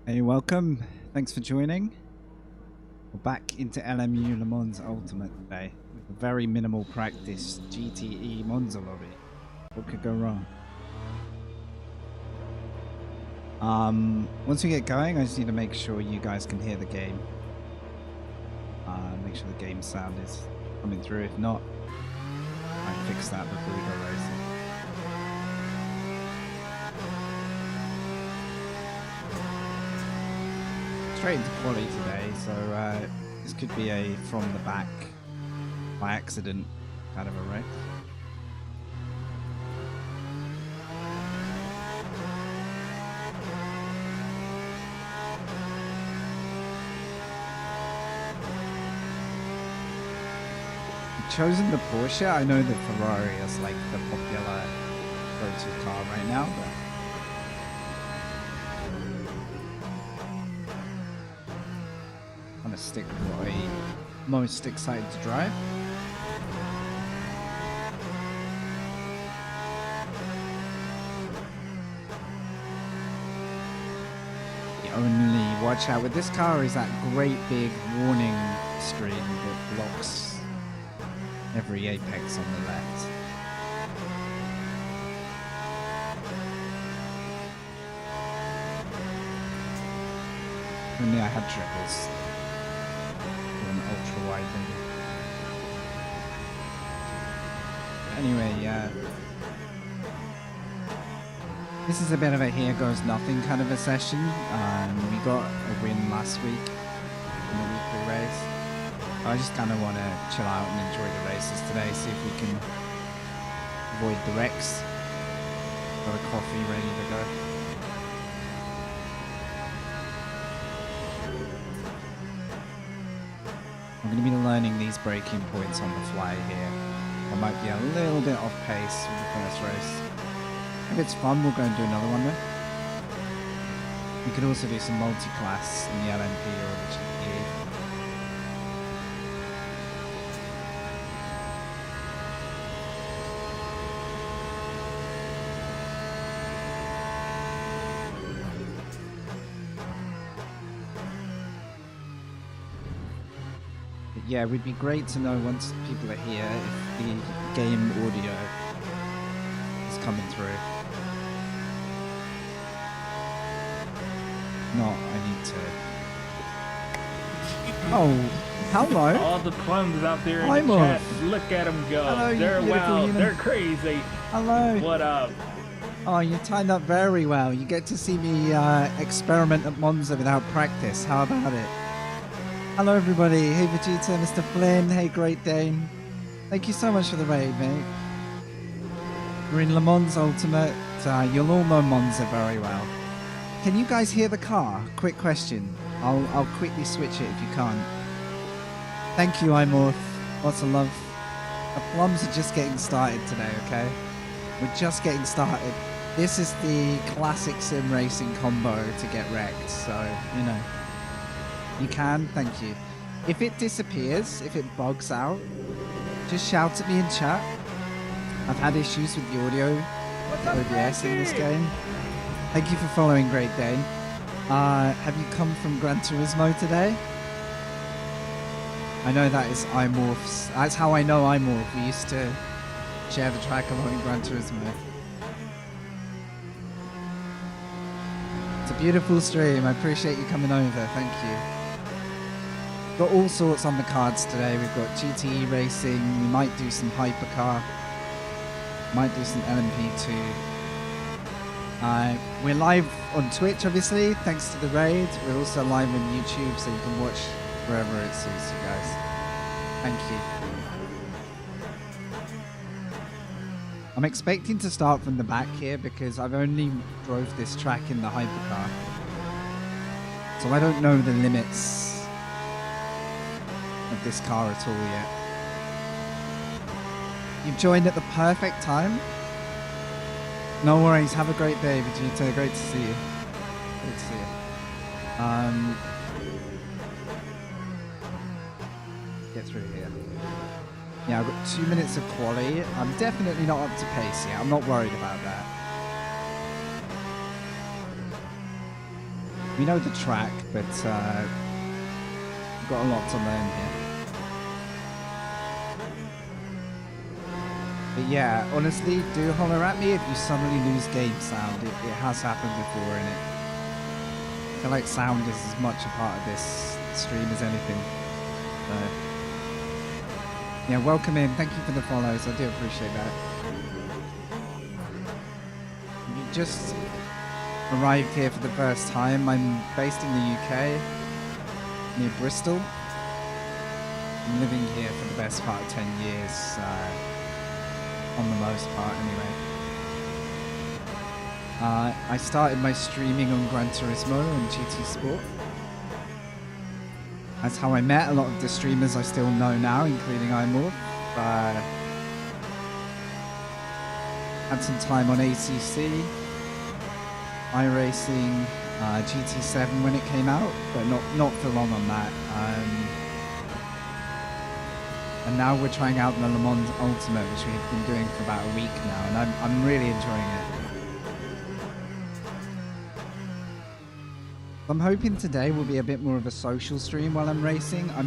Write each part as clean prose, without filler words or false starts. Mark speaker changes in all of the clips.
Speaker 1: Hey, welcome. Thanks for joining. We're back into LMU Le Mans Ultimate today with a very minimal practice GTE Monza lobby. What could go wrong? Once we get going, I just need to make sure you guys can hear the game. Make sure the game sound is coming through. If not, I can fix that before we go racing. Straight into quali today, so this could be a from the back by accident kind of a wreck. I've chosen the Porsche. I know the Ferrari is like the popular go-to car right now, but stick with what I'm most excited to drive. The only watch out with this car is that great big warning screen that blocks every apex on the left. Only I had triples. Ultra wide maybe. Anyway, this is a bit of a here goes nothing kind of a session. We got a win last week in the weekly race. I just kind of want to chill out and enjoy the races today, see if we can avoid the wrecks. Got a coffee ready to go. I'm going to be learning these braking points on the fly here. I might be a little bit off pace with the first race. If it's fun, we'll go and do another one then. We could also do some multi-class in the LMP or the GTE. Yeah, it would be great to know once people are here if the game audio is coming through. No, I need to. Oh, hello.
Speaker 2: All the plums out there in
Speaker 1: I'm
Speaker 2: the chat,
Speaker 1: off.
Speaker 2: look at them go.
Speaker 1: Hello,
Speaker 2: they're wild.
Speaker 1: human.
Speaker 2: They're crazy.
Speaker 1: Hello.
Speaker 2: What up?
Speaker 1: Oh, you timed up very well. You get to see me experiment at Monza without practice. How about it? Hello everybody, hey Vegeta, Mr. Flynn, hey Great Dane. Thank you so much for the raid, mate. We're in Le Mans Ultimate, you'll all know Monza very well. Can you guys hear the car? Quick question. I'll quickly switch it if you can't. Thank you, I'm off. Lots of love. The plums are just getting started today, okay? We're just getting started. This is the classic sim racing combo to get wrecked, so, you know. You can, thank you. If it disappears, if it bugs out, just shout at me in chat. I've had issues with the audio, OBS in this game. Thank you for following, Great Dane. Have you come from Gran Turismo today? I know that is iMorph's. That's how I know iMorph. We used to share the track along in Gran Turismo. It's a beautiful stream. I appreciate you coming over. Thank you. Got all sorts on the cards today. We've got GTE racing, we might do some hypercar, might do some LMP2. We're live on Twitch, obviously, thanks to the raid. We're also live on YouTube, so you can watch wherever it suits you guys. Thank you. I'm expecting to start from the back here because I've only drove this track in the hypercar, so I don't know the limits of this car at all yet. You've joined at the perfect time. No worries, have a great day, Vegeta. Great to see you. Great to see you. Get through here. Yeah, I've got 2 minutes of quali. I'm definitely not up to pace yet. I'm not worried about that. We know the track, but we've got a lot to learn here. But yeah, honestly, do holler at me if you suddenly lose game sound. It has happened before, and I feel like sound is as much a part of this stream as anything. So, yeah, welcome in. Thank you for the follows. I do appreciate that. If you just arrived here for the first time, I'm based in the UK, near Bristol. I'm living here for the best part of 10 years. On the most part, anyway. I started my streaming on Gran Turismo and GT Sport. That's how I met a lot of the streamers I still know now, including iMorph. Had some time on ACC, iRacing, GT7 when it came out, but not for long on that. And now we're trying out the Le Mans Ultimate, which we've been doing for about a week now, and I'm really enjoying it. I'm hoping today will be a bit more of a social stream while I'm racing. I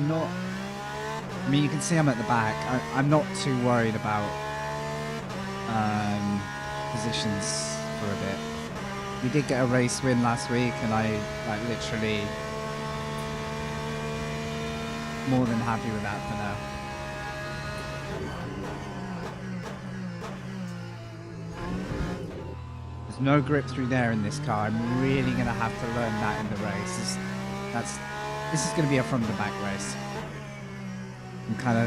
Speaker 1: mean, you can see I'm at the back. I'm not too worried about positions for a bit. We did get a race win last week, and I literally more than happy with that for now. There's no grip through there in this car. I'm really going to have to learn that in the race. This is going to be a from the back race. I'm kind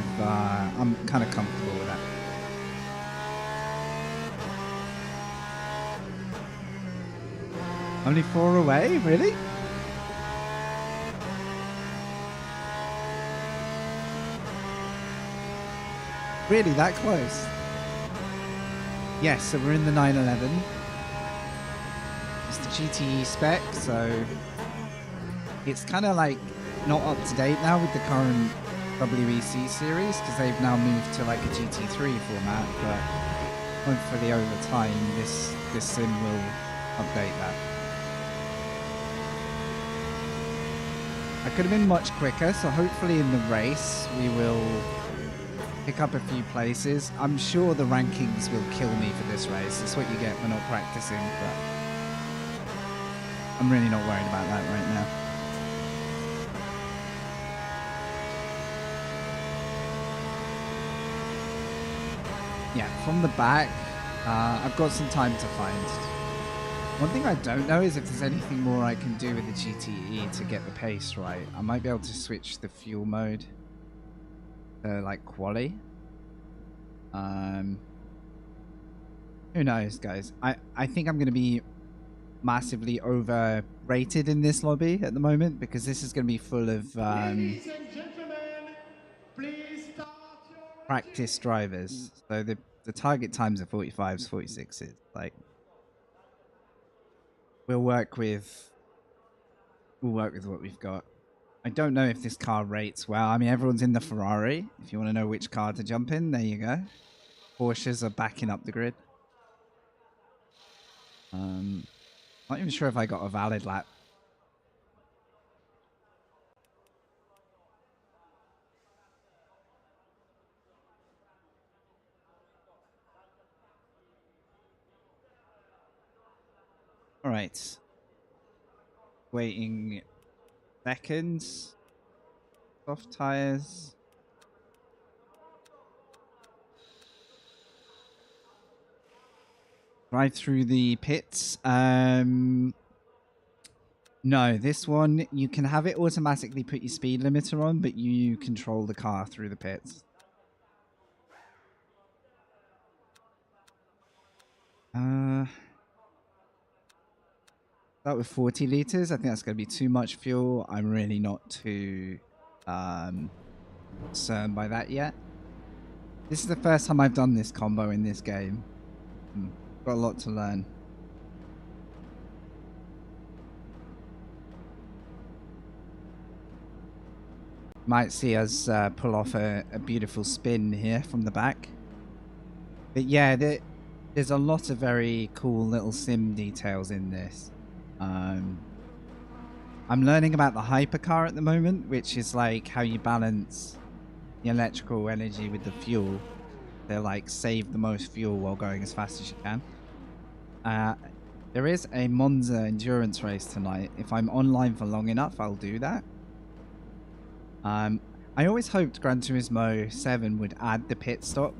Speaker 1: of comfortable with that. Only 4 away, really? Really that close? Yes, so we're in the 911. It's the GTE spec, so it's kind of like not up to date now with the current WEC series because they've now moved to like a GT3 format, but hopefully over time this sim will update that. I could have been much quicker, so hopefully in the race we will pick up a few places. I'm sure the rankings will kill me for this race. That's what you get for not practicing, but I'm really not worried about that right now. Yeah, from the back, I've got some time to find. One thing I don't know is if there's anything more I can do with the GTE to get the pace right. I might be able to switch the fuel mode to like quali. Who knows, guys? I think I'm going to be massively overrated in this lobby at the moment because this is going to be full of
Speaker 3: Ladies and gentlemen, please start your
Speaker 1: practice drivers. So the target times are 45s, 46s. Like we'll work with what we've got. I don't know if this car rates well. I mean, everyone's in the Ferrari. If you want to know which car to jump in, there you go. Porsches are backing up the grid. Not even sure if I got a valid lap. All right. Waiting seconds. Soft tires. Drive through the pits. No, this one, you can have it automatically put your speed limiter on, but you control the car through the pits. Start with 40 liters. I think that's going to be too much fuel. I'm really not too concerned by that yet. This is the first time I've done this combo in this game. Got a lot to learn. Might see us pull off a beautiful spin here from the back. But yeah, there's a lot of very cool little sim details in this. I'm learning about the hypercar at the moment, which is like how you balance the electrical energy with the fuel to like save the most fuel while going as fast as you can. There is a Monza endurance race tonight. If I'm online for long enough, I'll do that. I always hoped Gran Turismo 7 would add the pit stop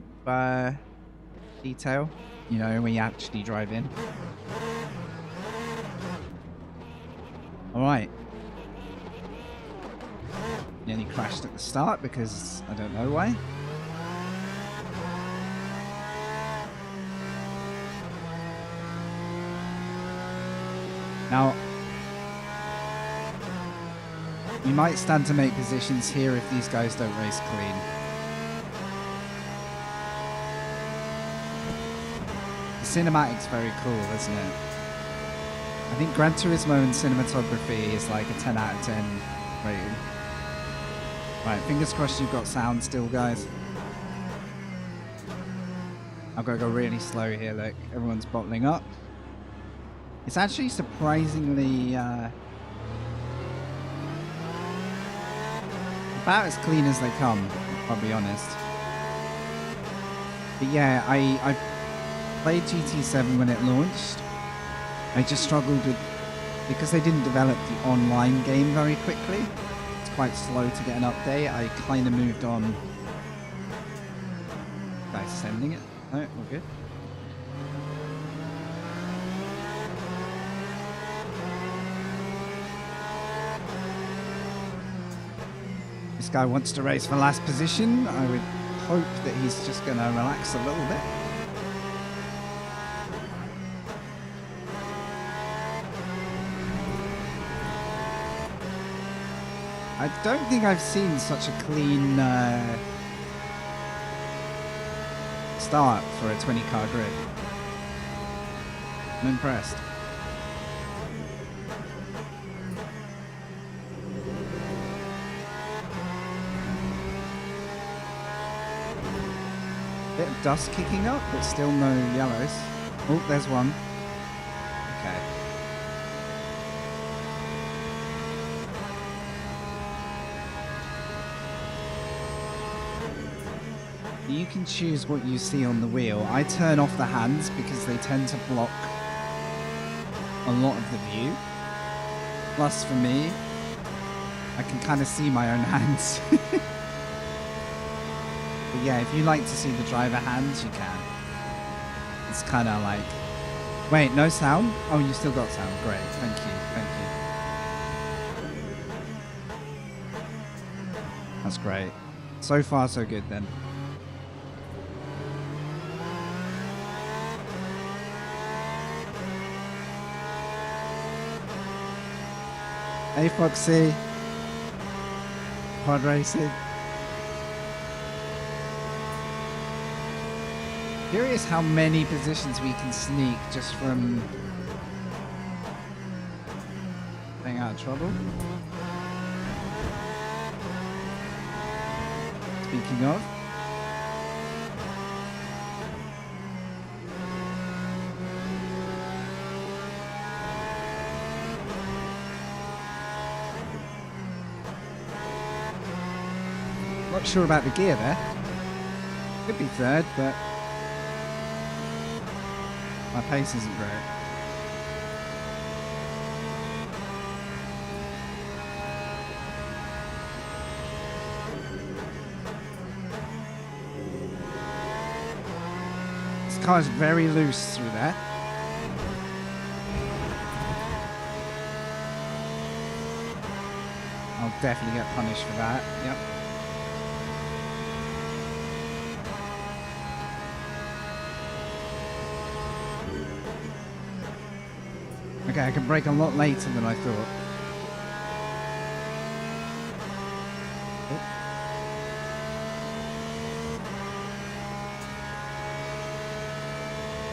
Speaker 1: detail, you know, when you actually drive in. Alright. Nearly crashed at the start because I don't know why. Now, we might stand to make positions here if these guys don't race clean. The cinematic's very cool, isn't it? I think Gran Turismo and cinematography is like a 10 out of 10 rating. Right, fingers crossed you've got sound still, guys. I've got to go really slow here, look. Everyone's bottling up. It's actually surprisingly about as clean as they come, I'll be honest. But yeah, I played GT7 when it launched. I just struggled with, because they didn't develop the online game very quickly. It's quite slow to get an update. I kind of moved on. Guys sending it? No, we're good. This guy wants to race for last position. I would hope that he's just going to relax a little bit. I don't think I've seen such a clean start for a 20-car grid. I'm impressed. Bit of dust kicking up, but still no yellows. Oh, there's one. Okay. You can choose what you see on the wheel. I turn off the hands because they tend to block a lot of the view. Plus, for me, I can kind of see my own hands. But yeah, if you like to see the driver hands, you can. It's kind of like... Wait, no sound? Oh, you still got sound. Great. Thank you. Thank you. That's great. So far, so good then. Hey, Foxy. Pod racing. Curious how many positions we can sneak just from staying out of trouble. Speaking of. Not sure about the gear there. Could be third, but my pace isn't great. This car's very loose through there. I'll definitely get punished for that. Yep. Okay, I can brake a lot later than I thought.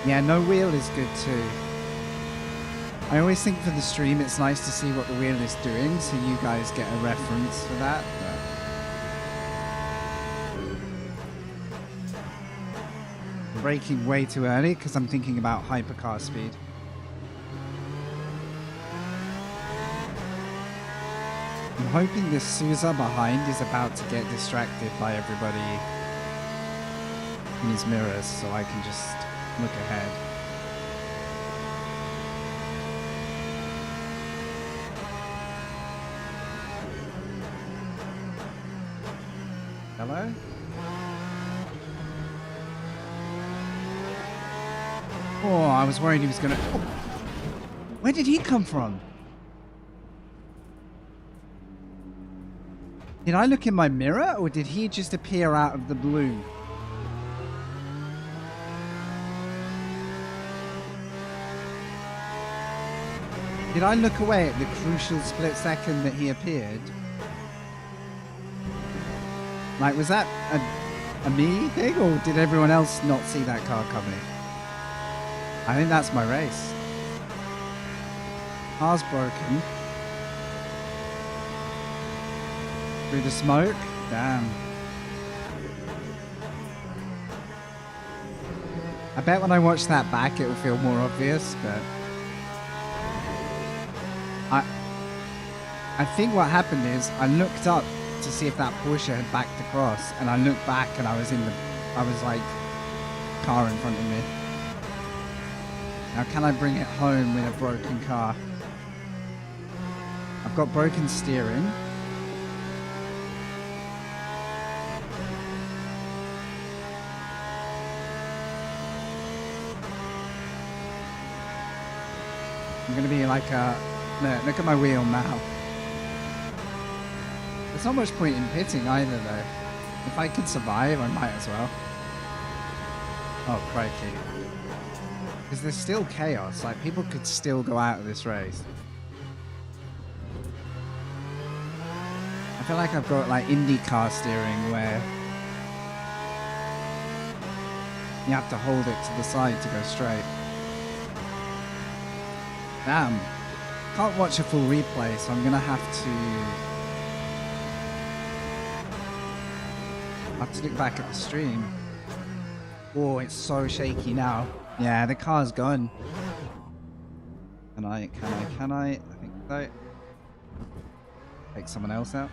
Speaker 1: Yeah, no wheel is good too. I always think for the stream it's nice to see what the wheel is doing, so you guys get a reference for that. But braking way too early because I'm thinking about hypercar speed. I'm hoping this Sousa behind is about to get distracted by everybody in his mirrors so I can just look ahead. Hello? Oh, I was worried he was gonna... Oh. Where did he come from? Did I look in my mirror, or did he just appear out of the blue? Did I look away at the crucial split second that he appeared? Like, was that a me thing, or did everyone else not see that car coming? I think that's my race. Car's broken. Through the smoke? Damn. I bet when I watch that back it will feel more obvious, but... I think what happened is I looked up to see if that Porsche had backed across, and I looked back and I was like car in front of me. Now can I bring it home with a broken car? I've got broken steering. I'm gonna be like a... Look at my wheel now. There's not much point in pitting either though. If I can survive, I might as well. Oh, crikey. Because there's still chaos, like people could still go out of this race. I feel like I've got like IndyCar steering where you have to hold it to the side to go straight. Damn. Can't watch a full replay, so I'm gonna have to look back at the stream. Oh, it's so shaky now. Yeah, the car's gone. Can I? I think so. Take someone else out.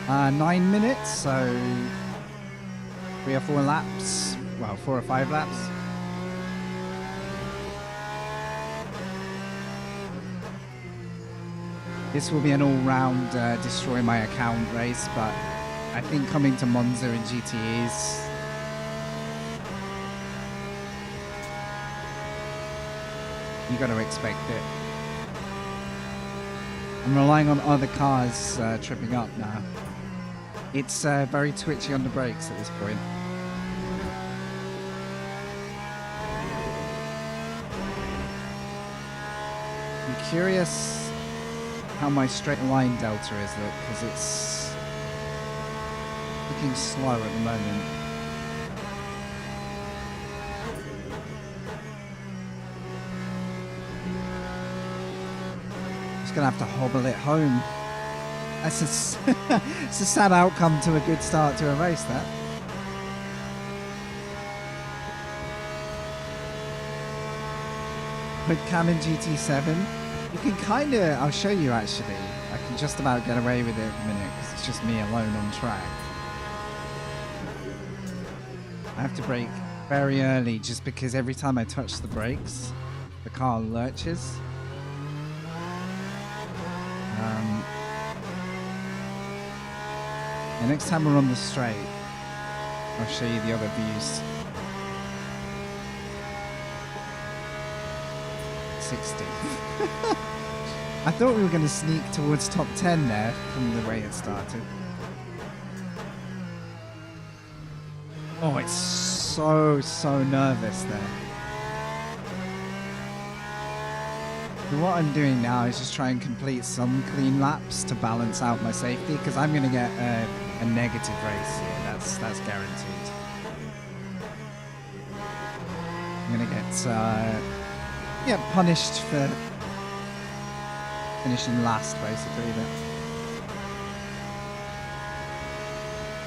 Speaker 1: 9 minutes, so 3 or 4 laps. Well, 4 or 5 laps. This will be an all-round destroy my account race, but I think coming to Monza in GTEs, you got to expect it. I'm relying on other cars tripping up now. It's very twitchy on the brakes at this point. I'm curious how my straight line delta is, because it's looking slow at the moment. Just gonna have to hobble it home. That's it's a sad outcome to a good start to a race, that. With Cam in GT7, you can kind of, I'll show you actually, I can just about get away with it at the minute because it's just me alone on track. I have to brake very early just because every time I touch the brakes, the car lurches. And next time we're on the straight, I'll show you the other views. 60. I thought we were going to sneak towards top 10 there from the way it started. Oh, it's so nervous there. So what I'm doing now is just try and complete some clean laps to balance out my safety, because I'm going to get a negative race here. That's guaranteed. I'm going to get punished for finishing last, basically.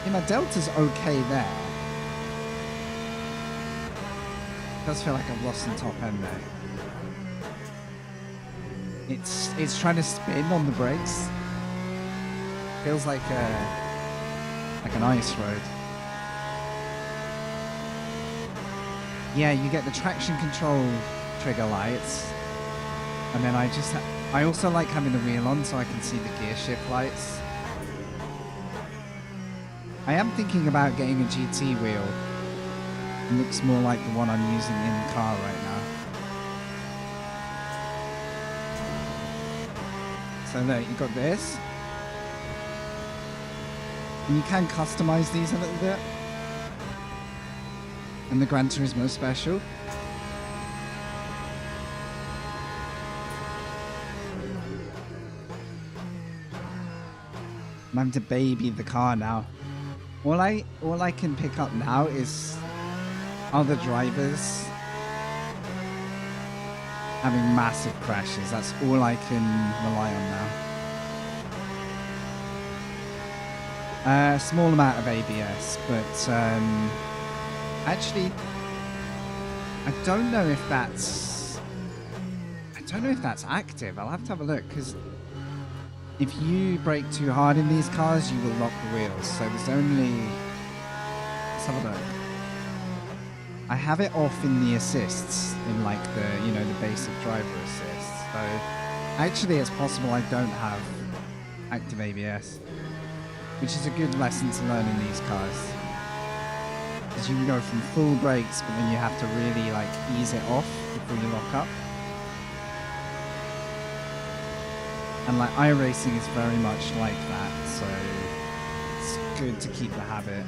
Speaker 1: But my delta's okay there. It does feel like I've lost some top end there. It's trying to spin on the brakes. Feels like an ice road. Yeah, you get the traction control trigger lights, and then I also like having the wheel on so I can see the gear shift lights. I am thinking about getting a GT wheel. It looks more like the one I'm using in the car right now. So look, you got this. And you can customize these a little bit. And the Gran Turismo Special. I'm having to baby the car now. All I can pick up now is other drivers having massive crashes. That's all I can rely on now. A small amount of ABS, but actually, I don't know if that's active. I'll have to have a look, because if you brake too hard in these cars, you will lock the wheels. So there's only... Let's have a look. I have it off in the assists, in like the, the basic driver assists. So actually it's possible I don't have active ABS, which is a good lesson to learn in these cars. Because you can go from full brakes, but then you have to really like ease it off before you lock up. And like iRacing is very much like that, so it's good to keep the habit.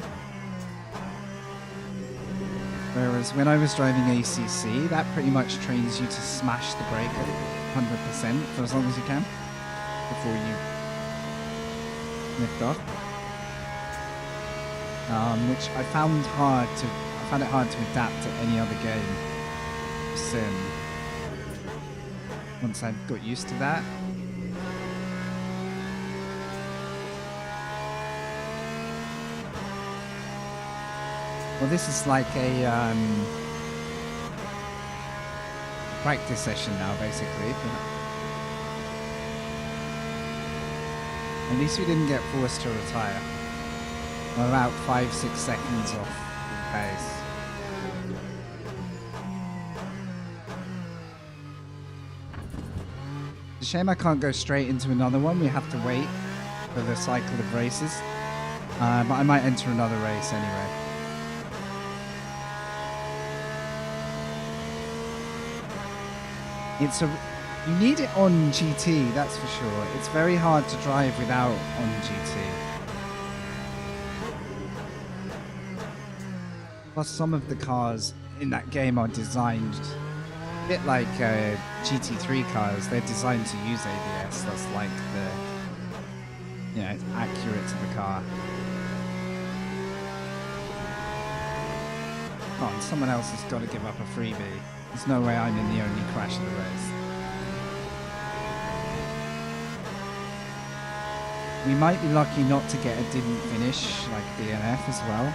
Speaker 1: Whereas when I was driving ACC, that pretty much trains you to smash the brake at 100% for as long as you can before you lift off. Which I found it hard to adapt to any other game sim. Once I got used to that. Well, this is like a practice session now, basically. At least we didn't get forced to retire. We're about 5-6 seconds off the pace. It's a shame I can't go straight into another one. We have to wait for the cycle of races. But I might enter another race anyway. You need it on GT, that's for sure. It's very hard to drive without on GT. Plus, some of the cars in that game are designed a bit like GT3 cars. They're designed to use ABS. That's like it's accurate to the car. Come on, someone else has got to give up a freebie. There's no way I'm in the only crash of the race. We might be lucky not to get a didn't finish like DNF as well,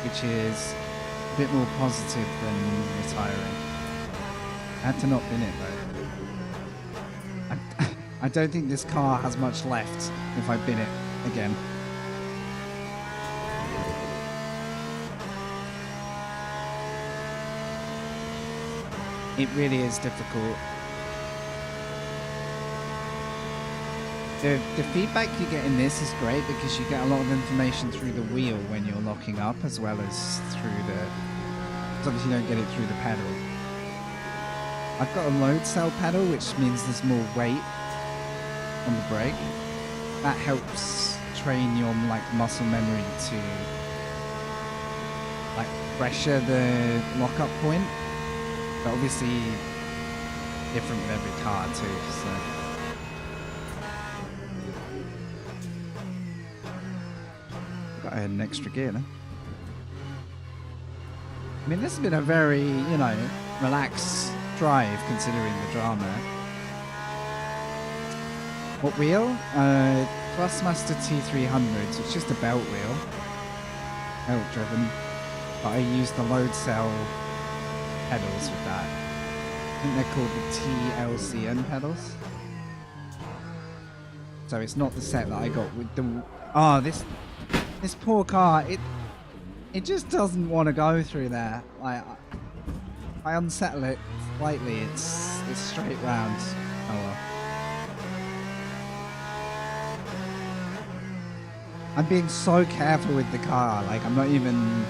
Speaker 1: which is a bit more positive than retiring. I had to not bin it though. I don't think this car has much left if I bin it again. It really is difficult. The feedback you get in this is great because you get a lot of information through the wheel when you're locking up, as well as through because obviously you don't get it through the pedal. I've got a load cell pedal, which means there's more weight on the brake. That helps train your muscle memory to pressure the lockup point. But obviously different with every car too, so. Got to add an extra gear then. I mean, this has been a very, relaxed drive considering the drama. What wheel? Thrustmaster T300, so it's just a belt wheel. Belt driven. But I used the load cell pedals with that. I think they're called the TLCN pedals. so it's not the set that I got with the. Oh, this poor car. It just doesn't want to go through there. I unsettle it slightly. It's straight round. Oh well. I'm being so careful with the car. Like I'm not even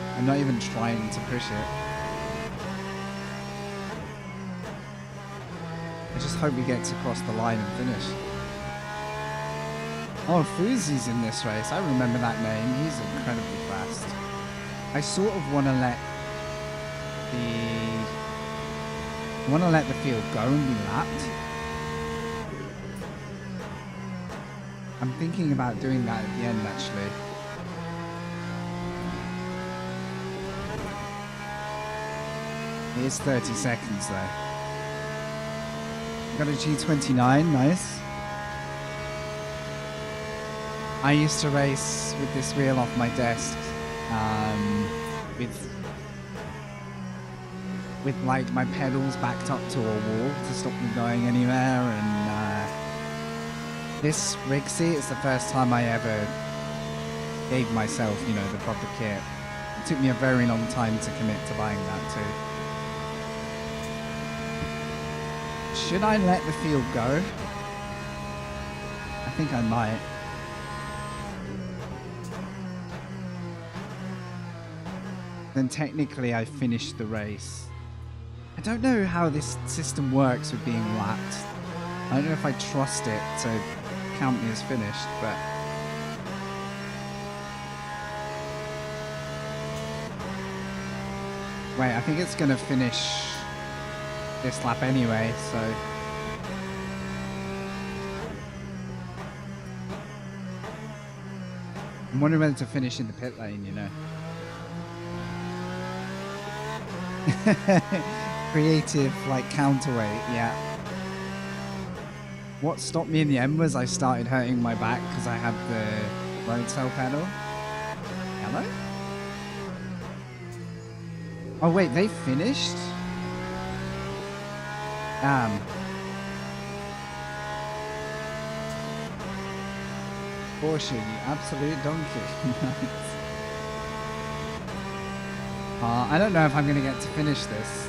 Speaker 1: trying to push it. I just hope we get to cross the line and finish. Oh, Fuzi's in this race. I remember that name. He's incredibly fast. I sort of want to let the field go and be lapped. I'm thinking about doing that at the end, actually. It is 30 seconds, though. Got a G29, nice. I used to race with this wheel off my desk, with like my pedals backed up to a wall to stop me going anywhere, and this rig seat is the first time I ever gave myself, you know, the proper kit. It took me a very long time to commit to buying that too. Should I let the field go? I think I might. Then technically I finished the race. I don't know how this system works with being lapped. I don't know if I trust it to count me as finished, but... Wait, I think it's going to finish this lap anyway, so... I'm wondering whether to finish in the pit lane, you know. Creative, like, counterweight, yeah. What stopped me in the end was I started hurting my back because I had the road cell pedal. Hello? Oh wait, they finished? Damn. Porsche, you absolute donkey. I don't know if I'm going to get to finish this.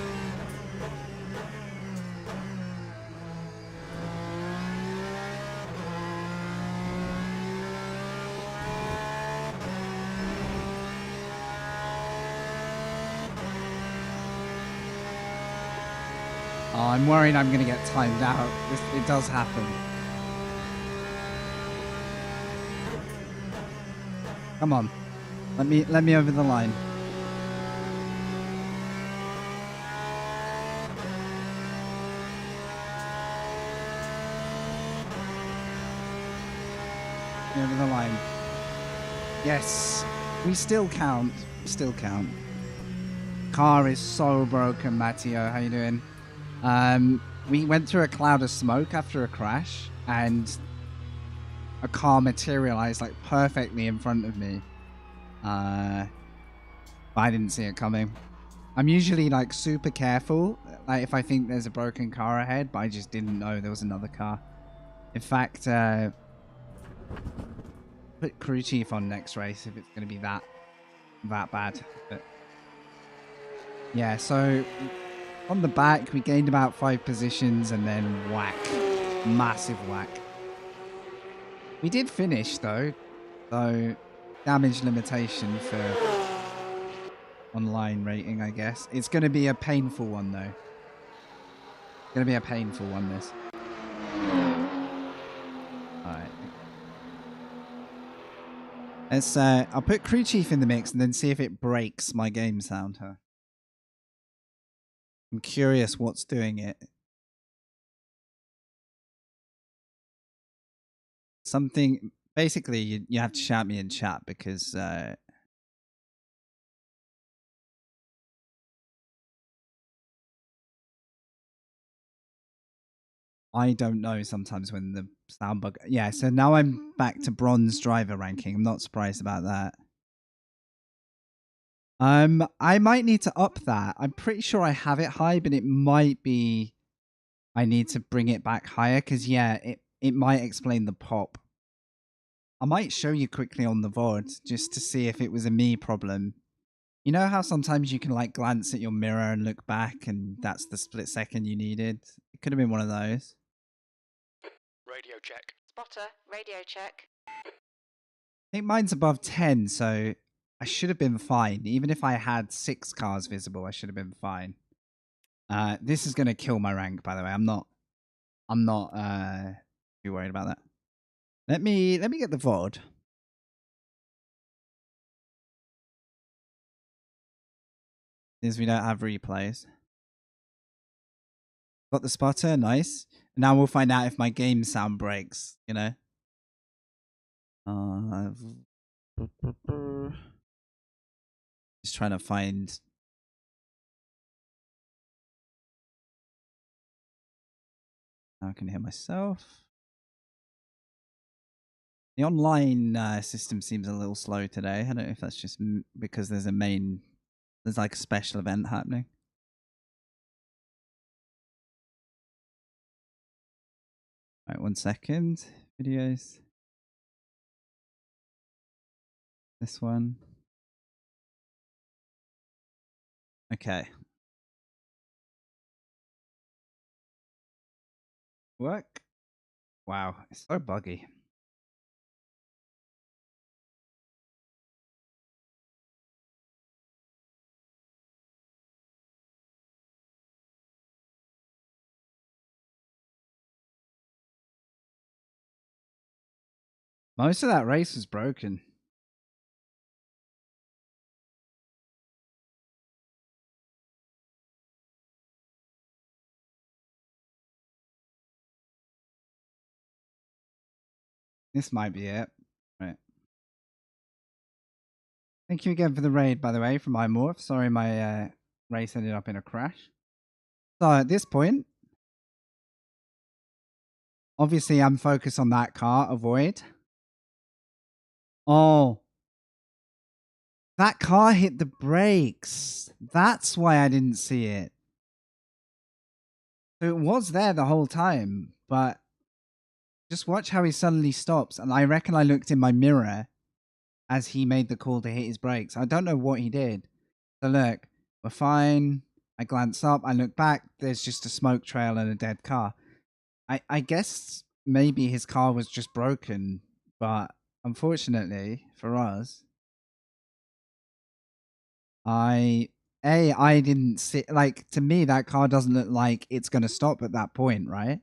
Speaker 1: I'm worried I'm going to get timed out. It does happen. Come on. Let me over the line. Over the line. Yes. We still count. Still count. Car is so broken, Matteo. How you doing? We went through a cloud of smoke after a crash, and a car materialized like perfectly in front of me. But I didn't see it coming. I'm usually like super careful, like if I think there's a broken car ahead, but I just didn't know there was another car. In fact, put crew chief on next race if it's going to be that bad. But yeah, so on the back we gained about 5 positions and then whack, massive whack. We did finish though, so damage limitation for online rating, I guess. It's going to be a painful one though. It's going to be a painful one, this. Alright. Let's, I'll put crew chief in the mix and then see if it breaks my game sound, huh? I'm curious what's doing it. Something, basically you have to shout me in chat because I don't know sometimes when the sound bug. Yeah, so now I'm back to bronze driver ranking. I'm not surprised about that. I might need to up that. I'm pretty sure I have it high, but it might be I need to bring it back higher because yeah, it might explain the pop. I might show you quickly on the VOD just to see if it was a me problem. You know how sometimes you can like glance at your mirror and look back and that's the split second you needed? It could have been one of those.
Speaker 4: Radio check.
Speaker 5: Spotter, radio check.
Speaker 1: I think mine's above 10, so I should have been fine. Even if I had 6 cars visible, I should have been fine. This is going to kill my rank, by the way. I'm not too worried about that. Let me get the VOD. Since we don't have replays. Got the spotter, nice. Now we'll find out if my game sound breaks, you know? Just trying to find... Now I can hear myself. The online system seems a little slow today. I don't know if that's just because there's like a special event happening. All right, 1 second. Videos. This one. Okay. Work? Wow, it's so buggy. Most of that race was broken. This might be it. Right. Thank you again for the raid, by the way, from iMorph. Sorry my race ended up in a crash. So at this point, obviously I'm focused on that car, avoid. Oh. That car hit the brakes. That's why I didn't see it. So it was there the whole time, but just watch how he suddenly stops. And I reckon I looked in my mirror as he made the call to hit his brakes. I don't know what he did. So look, we're fine. I glance up, I look back, there's just a smoke trail and a dead car. I guess maybe his car was just broken, but unfortunately for us, I didn't see, like, to me that car doesn't look like it's going to stop at that point, right?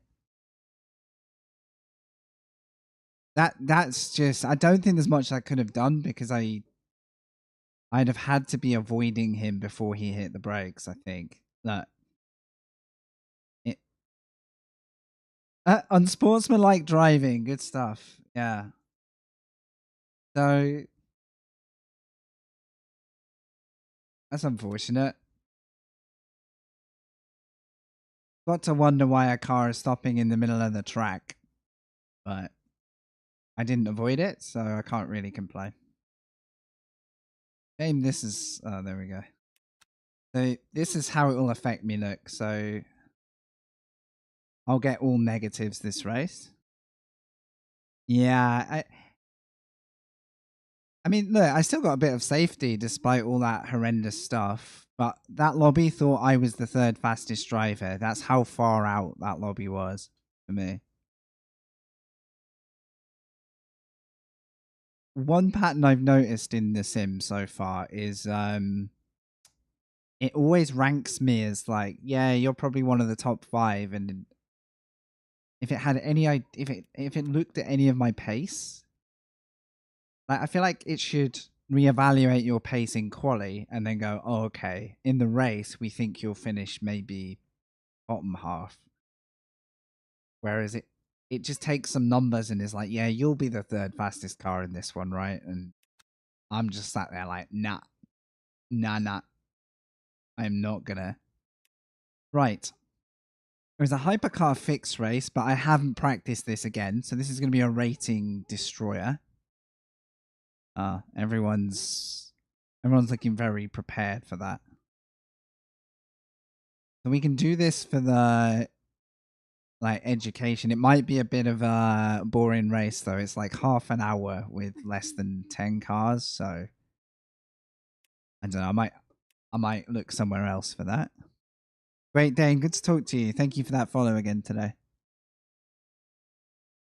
Speaker 1: That's just, I don't think there's much I could have done because I'd have had to be avoiding him before he hit the brakes, I think. Look. Unsportsmanlike driving, good stuff. Yeah. So that's unfortunate. Got to wonder why a car is stopping in the middle of the track, but I didn't avoid it, so I can't really complain. Game, this is, oh, there we go. So this is how it will affect me, look. So I'll get all negatives this race. Yeah, I mean, look, I still got a bit of safety despite all that horrendous stuff. But that lobby thought I was the 3rd fastest driver. That's how far out that lobby was for me. One pattern I've noticed in the sim so far is it always ranks me as like, yeah, you're probably one of the top 5, and if it had any, if it looked at any of my pace, like I feel like it should reevaluate your pace in quali and then go, oh, okay, in the race we think you'll finish maybe bottom half. Whereas it just takes some numbers and is like, yeah, you'll be the 3rd fastest car in this one, right? And I'm just sat there like, nah. I'm not gonna. Right. It was a hypercar fix race, but I haven't practiced this again. So this is going to be a rating destroyer. Everyone's looking very prepared for that. So we can do this for the like education. It might be a bit of a boring race though. It's like half an hour with less than 10 cars, so I don't know. I might look somewhere else for that. Great, Dane. Good to talk to you. Thank you for that follow again today.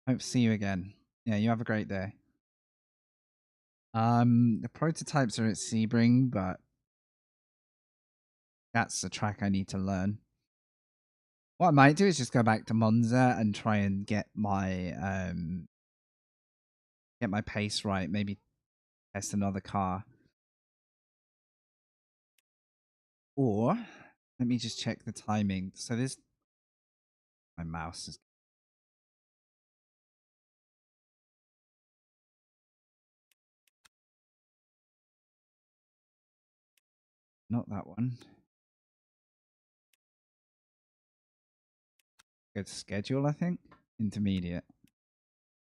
Speaker 1: Hope to see you again. Yeah, you have a great day. The prototypes are at Sebring, but that's the track I need to learn. What I might do is just go back to Monza and try and get my pace right. Maybe test another car. Or let me just check the timing. So this, my mouse is not that one. Go to schedule, I think. Intermediate.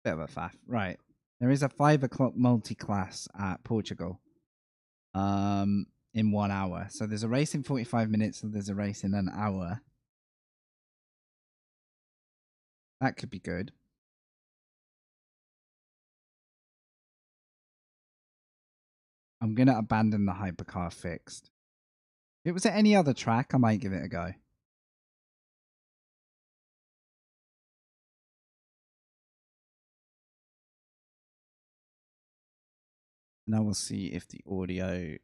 Speaker 1: Bit of a faff. Right. There is a 5 o'clock multi-class at Portugal. In 1 hour. So there's a race in 45 minutes and there's a race in an hour. That could be good. I'm going to abandon the hypercar fixed. If it was at any other track, I might give it a go. Now we'll see if the audio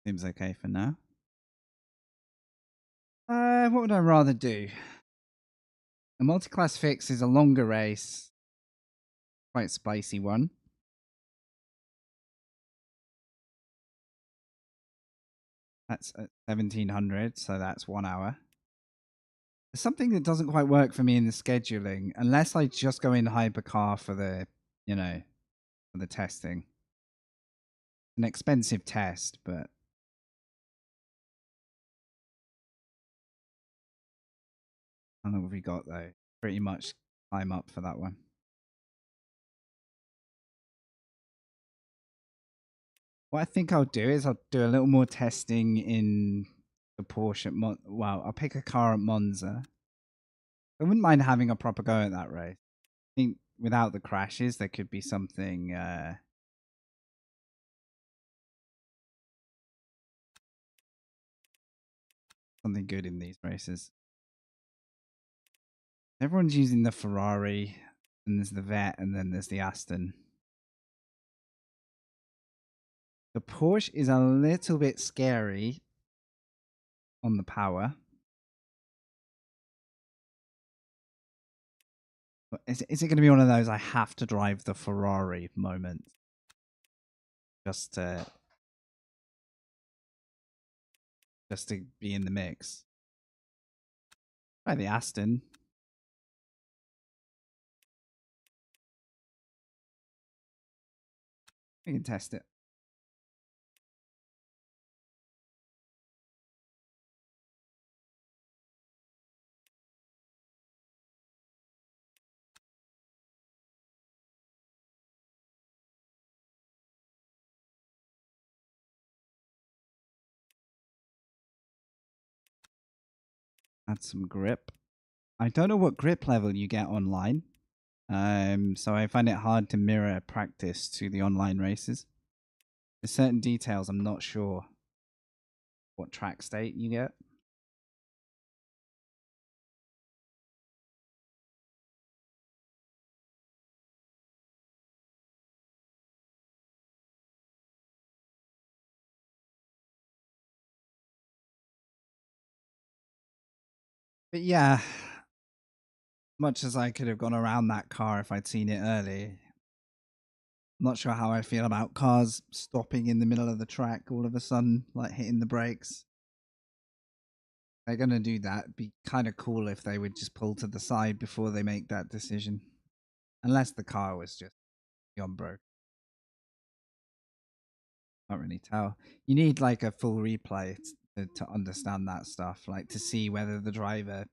Speaker 1: seems okay for now. What would I rather do? A multi-class fix is a longer race. Quite spicy one. That's at 1700, so that's 1 hour. There's something that doesn't quite work for me in the scheduling, unless I just go in hypercar for the, for the testing. An expensive test, but how long have we got though? Pretty much climb up for that one. What I think I'll do is I'll do a little more testing in the Porsche. Well, I'll pick a car at Monza. I wouldn't mind having a proper go at that race. I think without the crashes, there could be something something good in these races. Everyone's using the Ferrari, and there's the Vet, and then there's the Aston. The Porsche is a little bit scary on the power. But is it going to be one of those I have to drive the Ferrari moments? Just to be in the mix. Try the Aston. We can test it. Add some grip. I don't know what grip level you get online. So I find it hard to mirror practice to the online races. There's certain details I'm not sure what track state you get. But yeah, much as I could have gone around that car if I'd seen it early, I'm not sure how I feel about cars stopping in the middle of the track all of a sudden, like hitting the brakes. They're going to do that. It'd be kind of cool if they would just pull to the side before they make that decision. Unless the car was just beyond broke. Can't really tell. You need like a full replay to understand that stuff, like to see whether the driver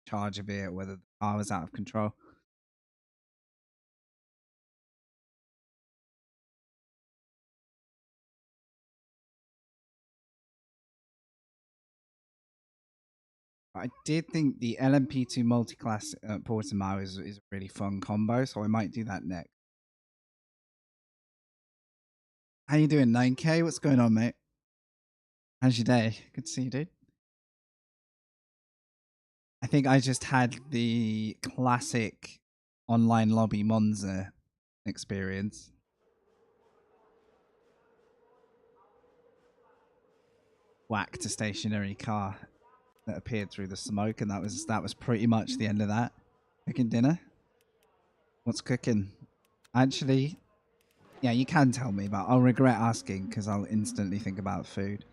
Speaker 1: charge of it or whether the car was out of control. I did think the LMP2 multi-class at Portimao is a really fun combo, so I might do that next. How you doing, 9K? What's going on, mate? How's your day? Good to see you, dude. I think I just had the classic online lobby Monza experience. Whacked a stationary car that appeared through the smoke, and that was pretty much the end of that. Cooking dinner? What's cooking? Actually, yeah, you can tell me, but I'll regret asking because I'll instantly think about food.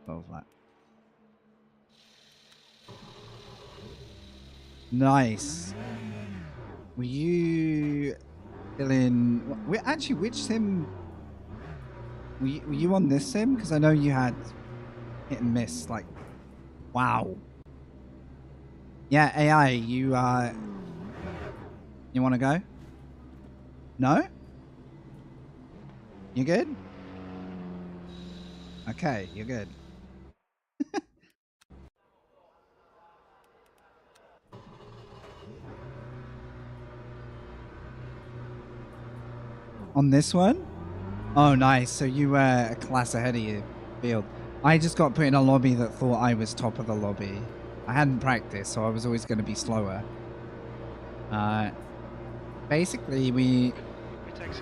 Speaker 1: Love that. Nice. Were you still in? Actually, which sim? Were you on this sim? Because I know you had hit and miss. Like, wow. Yeah, AI. You want to go? No. You good? Okay, you're good. On this one? Oh, nice. So you were a class ahead of your field. I just got put in a lobby that thought I was top of the lobby. I hadn't practiced, so I was always going to be slower. Basically,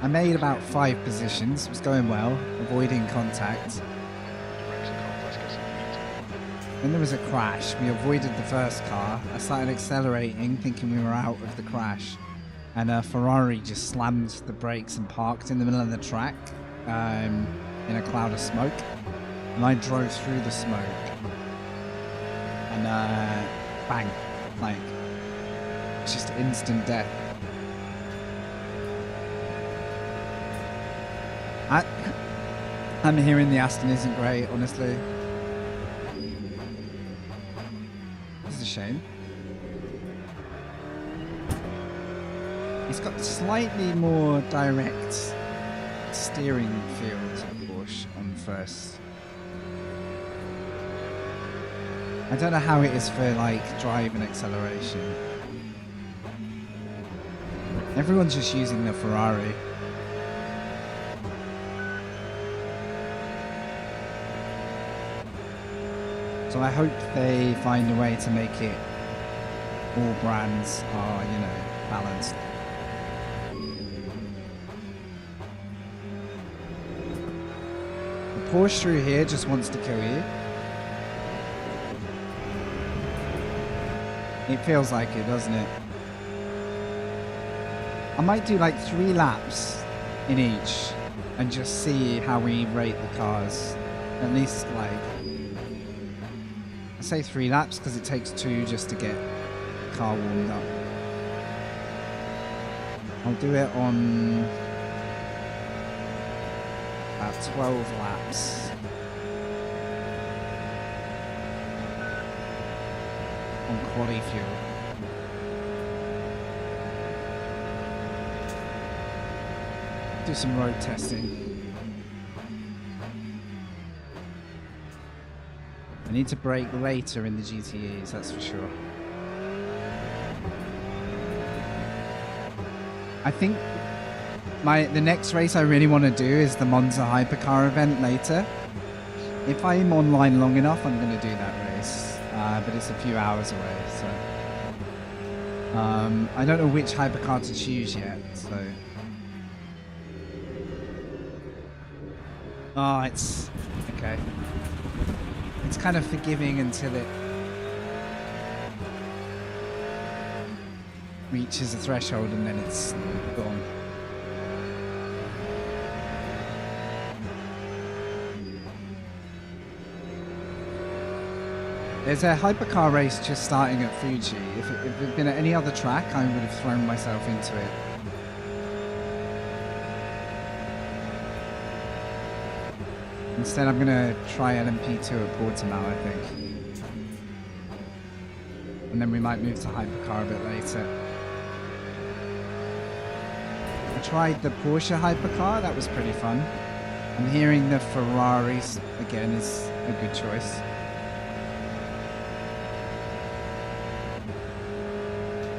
Speaker 1: I made about 5 positions. It was going well, avoiding contact. Then there was a crash. We avoided the first car. I started accelerating, thinking we were out of the crash. And a Ferrari just slammed the brakes and parked in the middle of the track in a cloud of smoke. And I drove through the smoke. And bang. Like, just instant death. I'm hearing the Aston isn't great, honestly. This is a shame. It's got slightly more direct steering feel to Porsche on first. I don't know how it is for like drive and acceleration. Everyone's just using the Ferrari. So I hope they find a way to make it all brands are, you know, balanced. The Porsche through here just wants to kill you. It feels like it, doesn't it? I might do like 3 laps in each and just see how we rate the cars. At least like, I say 3 laps because it takes 2 just to get the car warmed up. I'll do it on about 12 laps. On quali fuel. Do some road testing. I need to brake later in the GTEs, that's for sure. I think the next race I really want to do is the Monza Hypercar event later. If I'm online long enough, I'm going to do that race. But it's a few hours away, so I don't know which hypercar to choose yet. So, oh, it's okay. It's kind of forgiving until it reaches a threshold, and then it's gone. There's a hypercar race just starting at Fuji. If it had been at any other track, I would have thrown myself into it. Instead, I'm going to try LMP2 at Portimao, I think. And then we might move to hypercar a bit later. I tried the Porsche hypercar, that was pretty fun. I'm hearing the Ferraris again is a good choice.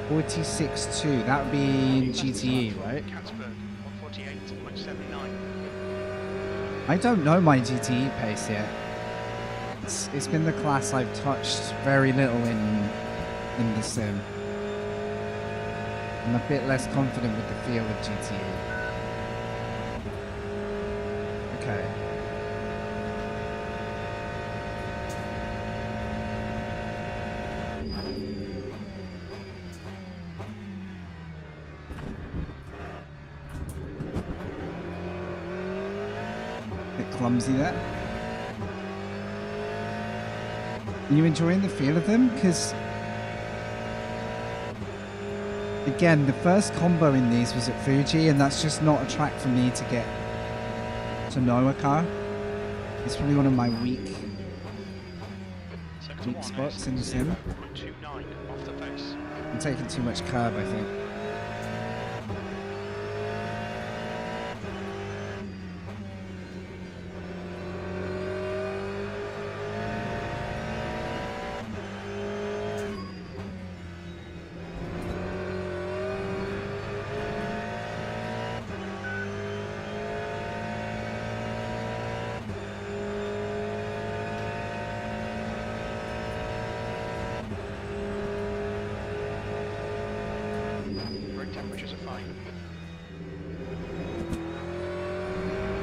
Speaker 1: 46.2. That would be GTE, right?
Speaker 4: Catsburg, 148.79.
Speaker 1: I don't know my GTE pace yet. It's been the class I've touched very little in the sim. I'm a bit less confident with the feel of GTE. Okay. Bit clumsy there. Are you enjoying the feel of them? Because again, the first combo in these was at Fuji, and that's just not a track for me to get to know a car. It's probably one of my weak spots in the sim.
Speaker 4: 29 off the pace.
Speaker 1: I'm taking too much curb, I think.
Speaker 4: Temperatures are fine.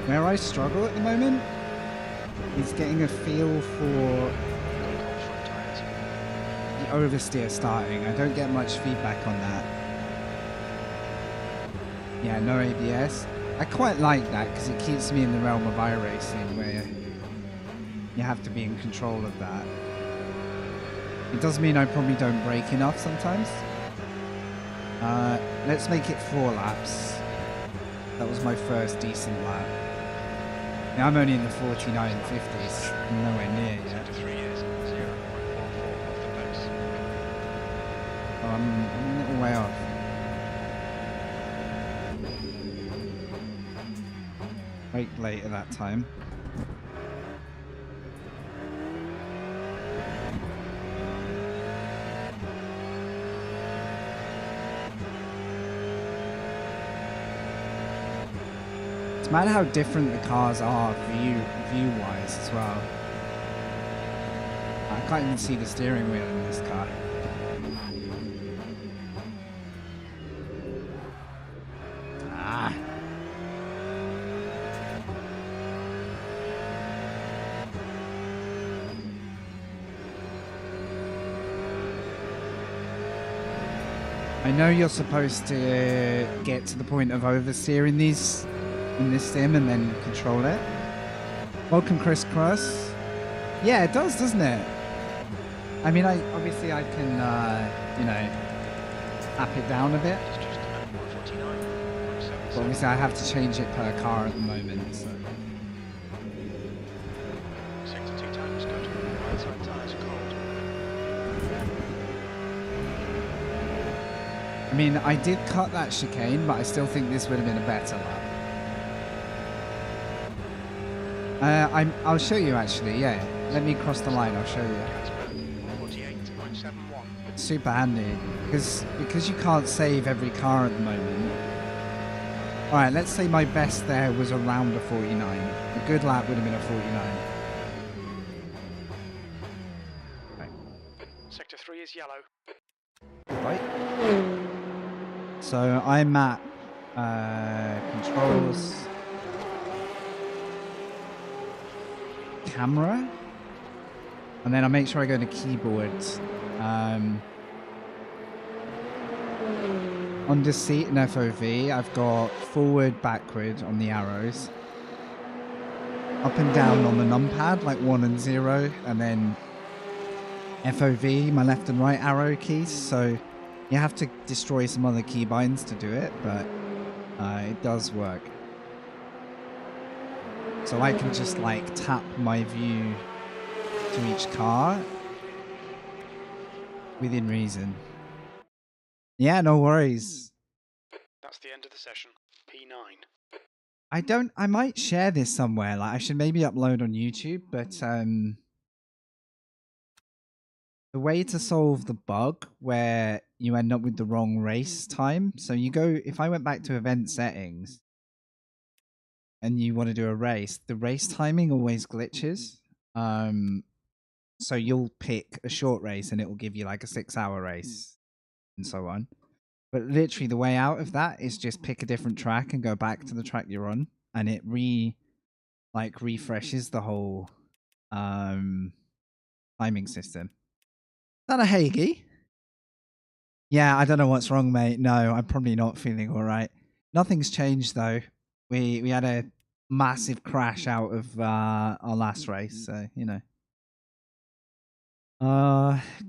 Speaker 1: Where I struggle at the moment is getting a feel for the oversteer starting. I don't get much feedback on that. Yeah, no ABS. I quite like that because it keeps me in the realm of iRacing where you have to be in control of that. It does mean I probably don't brake enough sometimes. Let's make it 4 laps. That was my first decent lap. Now I'm only in the 49.50s. I'm nowhere near yet.
Speaker 4: 3 years, 0.44 off the pace.
Speaker 1: Oh, I'm a little way off. Brake late at that time. It's mad how different the cars are view-wise as well. I can't even see the steering wheel in this car. Ah. I know you're supposed to get to the point of oversteering these in this sim and then control it. Welcome, Crisscross. Yeah, it does, doesn't it? I mean, obviously I can, you know, tap it down a bit. But obviously I have to change it per car at the moment. So.
Speaker 4: Sector 2 time is good. Right side tyres are cold.
Speaker 1: I mean, I did cut that chicane, but I still think this would have been a better lap. I'll show you actually, yeah. Let me cross the line, I'll show you.
Speaker 4: 48.71.
Speaker 1: Super handy, because you can't save every car at the moment. Alright, let's say my best there was around a 49. A good lap would have been a 49. Okay.
Speaker 4: Sector 3 is yellow.
Speaker 1: Right. So I'm at controls, camera, and then I make sure I go to keyboard. Under seat and FOV, I've got forward, backward on the arrows, up and down on the numpad, like 1 and 0, and then FOV, my left and right arrow keys. So you have to destroy some other keybinds to do it, but it does work. So I can just like tap my view to each car within reason. Yeah, no worries.
Speaker 4: That's the end of the session. P9.
Speaker 1: I might share this somewhere. Like I should maybe upload on YouTube, but the way to solve the bug where you end up with the wrong race time. So you go, if I went back to event settings and you want to do a race, the race timing always glitches. So you'll pick a short race and it will give you like a 6-hour race and so on. But literally the way out of that is just pick a different track and go back to the track you're on, and it refreshes the whole timing system. Is that a Hagee? Yeah, I don't know what's wrong, mate. No, I'm probably not feeling all right. Nothing's changed though. We had a massive crash out of our last race, so you know.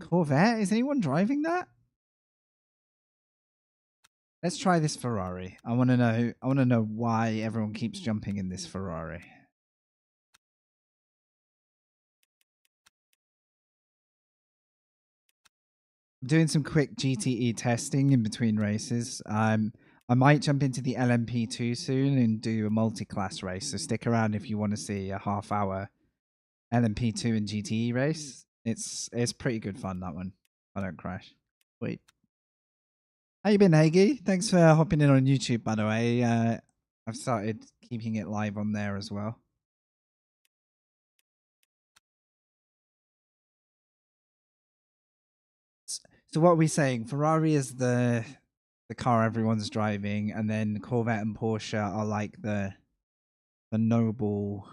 Speaker 1: Corvette. Is anyone driving that? Let's try this Ferrari. I want to know. I want to know why everyone keeps jumping in this Ferrari. I'm doing some quick GTE testing in between races. I might jump into the LMP2 soon and do a multi-class race. So stick around if you want to see a half-hour LMP2 and GTE race. It's pretty good fun, that one. I don't crash. Wait. How you been, Hagee? Thanks for hopping in on YouTube, by the way. I've started keeping it live on there as well. So what are we saying? Ferrari is the car everyone's driving, and then Corvette and Porsche are like the noble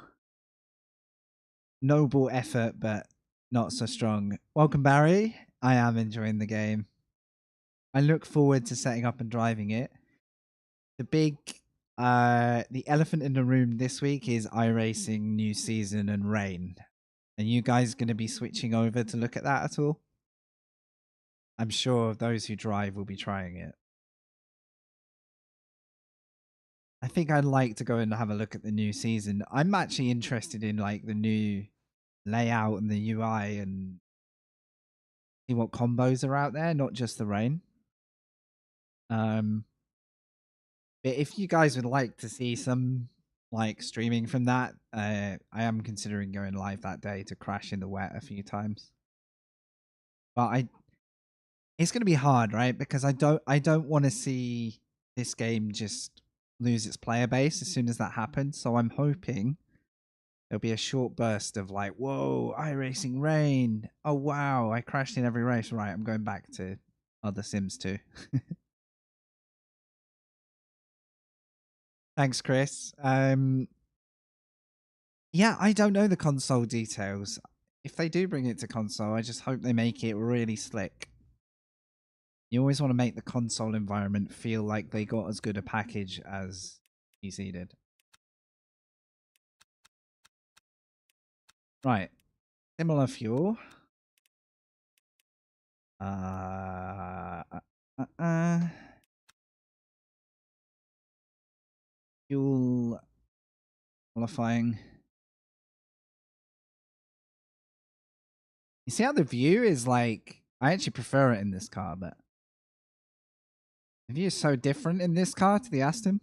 Speaker 1: effort, but not so strong. Welcome, Barry. I am enjoying the game. I look forward to setting up and driving it. The elephant in the room this week is iRacing new season and rain. Are you guys going to be switching over to look at that at all? I'm sure those who drive will be trying it. I think I'd like to go and have a look at the new season. I'm actually interested in like the new layout and the UI and see what combos are out there, not just the rain. But if you guys would like to see some like streaming from that, I am considering going live that day to crash in the wet a few times. But it's going to be hard, right? Because I don't want to see this game just lose its player base as soon as that happens. So I'm hoping there'll be a short burst of like, whoa, iRacing rain. Oh wow, I crashed in every race. Right, I'm going back to other Sims too. Thanks, Chris. Yeah, I don't know the console details. If they do bring it to console, I just hope they make it really slick. You always want to make the console environment feel like they got as good a package as PC did. Right. Similar fuel. Fuel qualifying. You see how the view is like, I actually prefer it in this car, but the view is so different in this car to the Aston.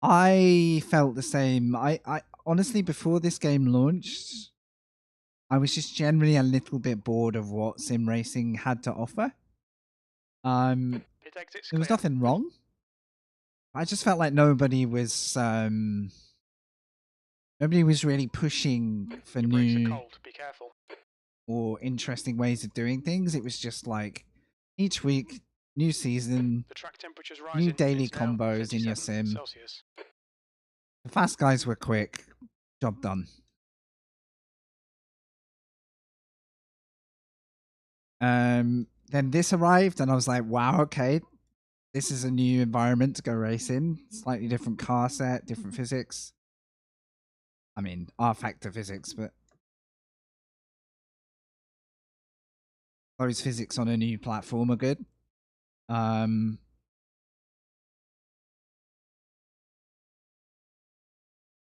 Speaker 1: I felt the same. I honestly, before this game launched, I was just generally a little bit bored of what sim racing had to offer. There was nothing wrong. I just felt like nobody was really pushing for new or interesting ways of doing things. It was just like each week, new season, new daily combos in your sim. The fast guys were quick. Job done. Then this arrived and I was like, wow, okay. This is a new environment to go race in. Slightly different car set, different physics. I mean, R-factor physics, but those physics on a new platform are good. And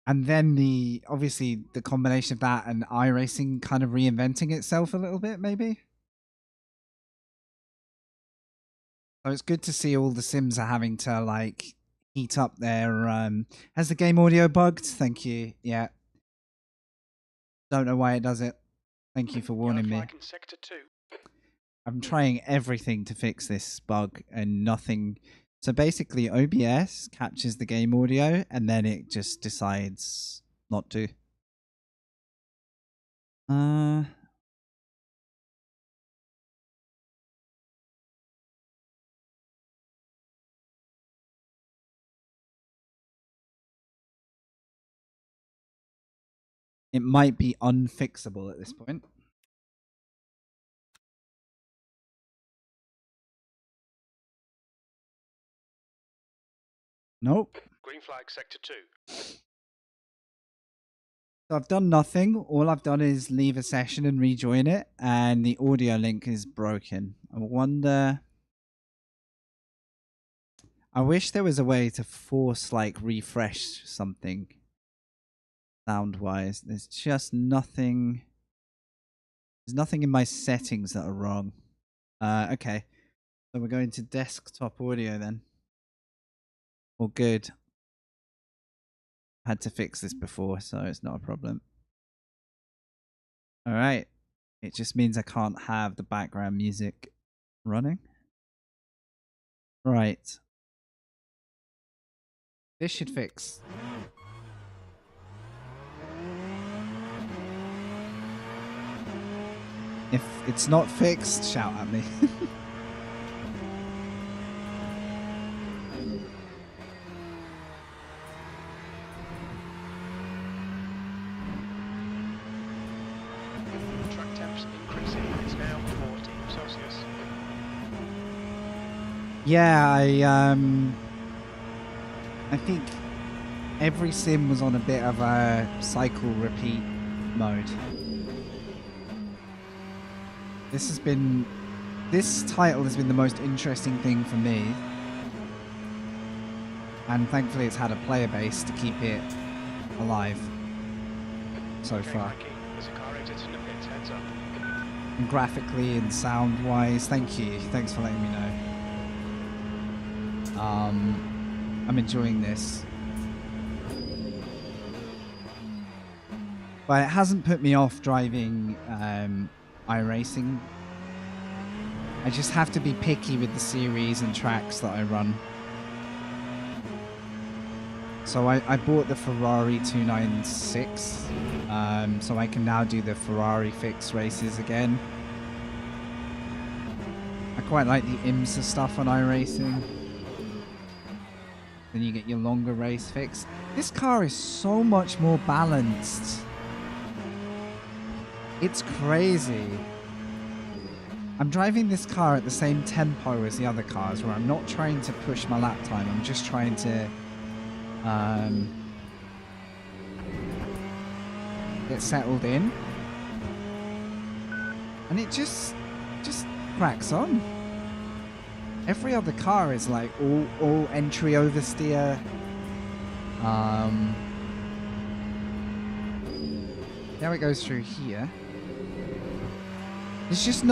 Speaker 1: then obviously the combination of that and iRacing kind of reinventing itself a little bit, maybe. So it's good to see all the Sims are having to like heat up their has the game audio bugged? Thank you. Yeah. Don't know why it does it. Thank you for warning me.
Speaker 4: Flag in sector 2.
Speaker 1: I'm trying everything to fix this bug and nothing. So basically OBS captures the game audio and then it just decides not to. It might be unfixable at this point. Nope.
Speaker 4: Green flag sector 2.
Speaker 1: So I've done nothing. All I've done is leave a session and rejoin it, and the audio link is broken. I wonder... I wish there was a way to force, like, refresh something sound-wise. There's just nothing... There's nothing in my settings that are wrong. Okay. So we're going to desktop audio then. All good. I had to fix this before, so it's not a problem. Alright. It just means I can't have the background music running. Right. This should fix. If it's not fixed, shout at me.
Speaker 4: Track temps increasing. It's now 40 Celsius.
Speaker 1: Yeah, I think every sim was on a bit of a cycle repeat mode. This title has been the most interesting thing for me. And thankfully it's had a player base to keep it alive so
Speaker 4: Okay,
Speaker 1: far.
Speaker 4: Mikey, there's a car exiting the pits. Heads up.
Speaker 1: And graphically and sound wise, thank you. Thanks for letting me know. I'm enjoying this. But it hasn't put me off driving iRacing. I just have to be picky with the series and tracks that I run. So I bought the Ferrari 296, so I can now do the Ferrari fix races again. I quite like the IMSA stuff on iRacing. Then you get your longer race fix. This car is so much more balanced. It's crazy. I'm driving this car at the same tempo as the other cars, where I'm not trying to push my lap time. I'm just trying to get settled in, and it just cracks on. Every other car is like all entry oversteer. Now it goes through here. There's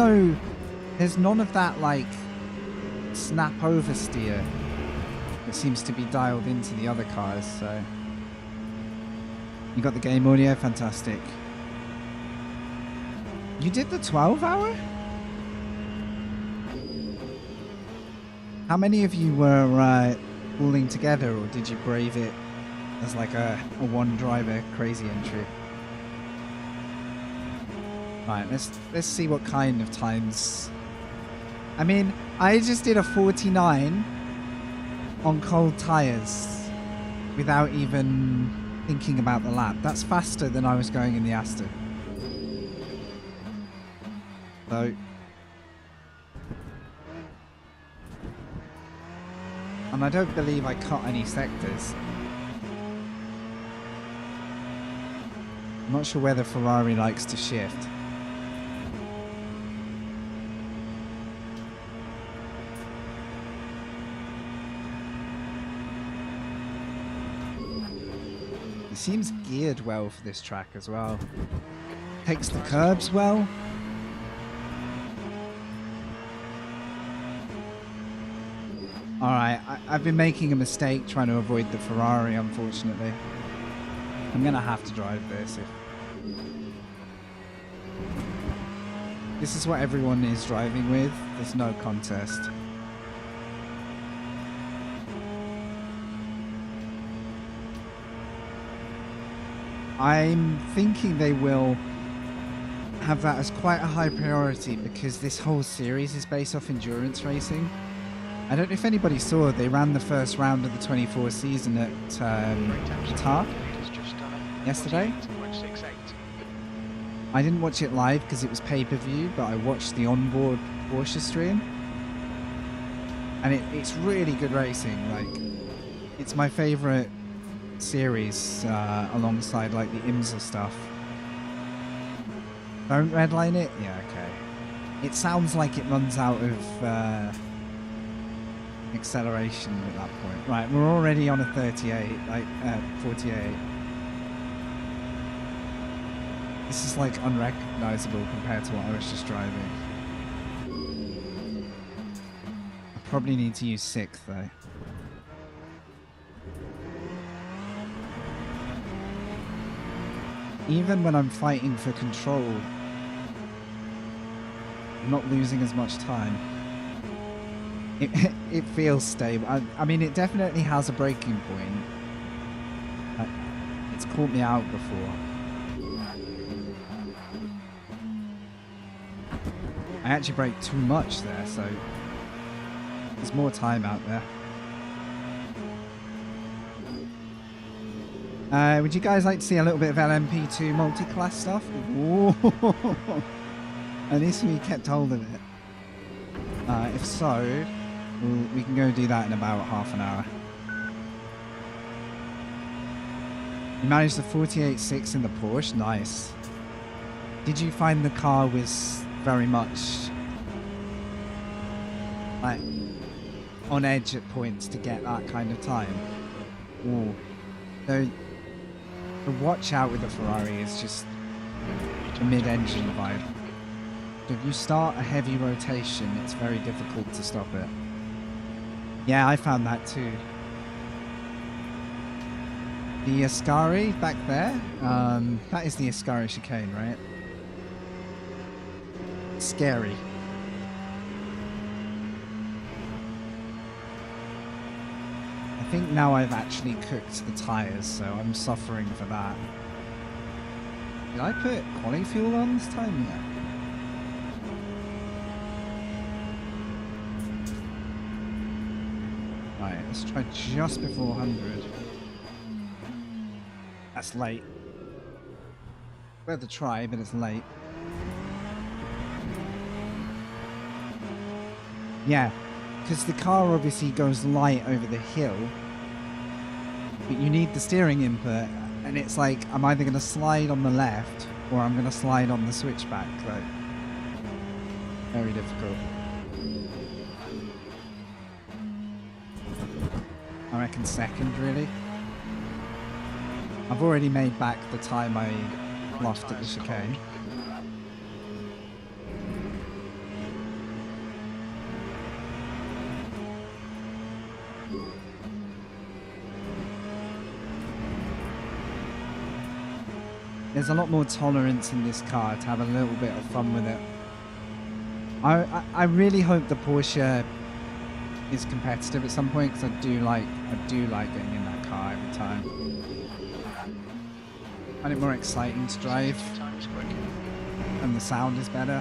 Speaker 1: none of that like snap oversteer that seems to be dialed into the other cars. So you got the game audio, fantastic. You did the 12-hour? How many of you were pulling together, or did you brave it as like a one driver crazy entry? Right, let's see what kind of times. I mean, I just did a 49 on cold tires without even thinking about the lap. That's faster than I was going in the Aston. So and I don't believe I cut any sectors. I'm not sure whether Ferrari likes to shift. It seems geared well for this track as well. Takes the curbs well. Alright, I've been making a mistake trying to avoid the Ferrari, unfortunately. I'm gonna have to drive this if... This is what everyone is driving with. There's no contest. I'm thinking they will have that as quite a high priority because this whole series is based off endurance racing. I don't know if anybody saw, they ran the first round of the 24 season at Qatar yesterday. I didn't watch it live because it was pay-per-view, but I watched the onboard Porsche stream. And it's really good racing. Like, it's my favorite series alongside like the IMSA stuff. Don't redline it? Yeah, okay. It sounds like it runs out of acceleration at that point. Right, we're already on a 38, like 48. This is like unrecognizable compared to what I was just driving. I probably need to use 6th though. Even when I'm fighting for control, I'm not losing as much time. It feels stable. I mean, it definitely has a breaking point. It's caught me out before. I actually brake too much there, so there's more time out there. Would you guys like to see a little bit of LMP2 multi-class stuff? Whoa. At least we kept hold of it. If so, we can go do that in about half an hour. You managed the 48.6 in the Porsche? Nice. Did you find the car was very much like on edge at points to get that kind of time? Ooh. So the watch out with the Ferrari is just a mid-engine vibe. So if you start a heavy rotation, it's very difficult to stop it. Yeah, I found that too. The Ascari back there, that is the Ascari chicane, right? Scary. I think now I've actually cooked the tyres, so I'm suffering for that. Did I put quality fuel on this time? Yeah. Right, let's try just before 100. That's late. Worth a try, but it's late. Yeah, because the car obviously goes light over the hill, but you need the steering input, and it's like, I'm either going to slide on the left, or I'm going to slide on the switchback, like, very difficult. I reckon second, really. I've already made back the time I lost at the chicane. There's a lot more tolerance in this car to have a little bit of fun with it. I really hope the Porsche is competitive at some point, because I do like getting in that car every time. I find it more exciting to drive, and the sound is better.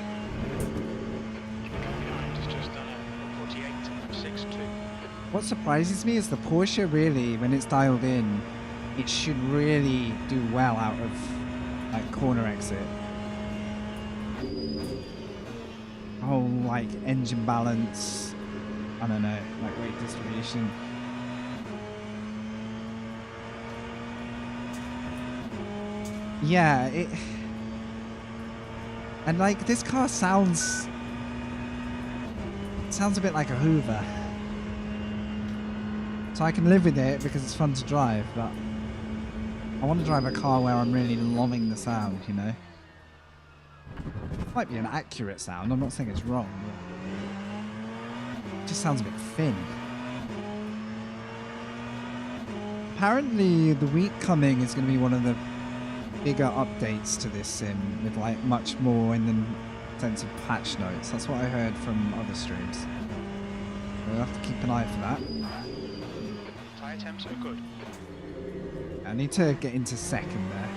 Speaker 1: What surprises me is the Porsche really, when it's dialed in, it should really do well out of like corner exit. Whole like engine balance, I don't know, like weight distribution. Yeah, and like this car sounds a bit like a Hoover. So I can live with it because it's fun to drive, but I want to drive a car where I'm really loving the sound, you know? It might be an accurate sound, I'm not saying it's wrong, but it just sounds a bit thin. Apparently the week coming is going to be one of the bigger updates to this sim, with like much more in the sense of patch notes. That's what I heard from other streams. We'll have to keep an eye for that.
Speaker 4: Tyre temps are good.
Speaker 1: I need to get into second there.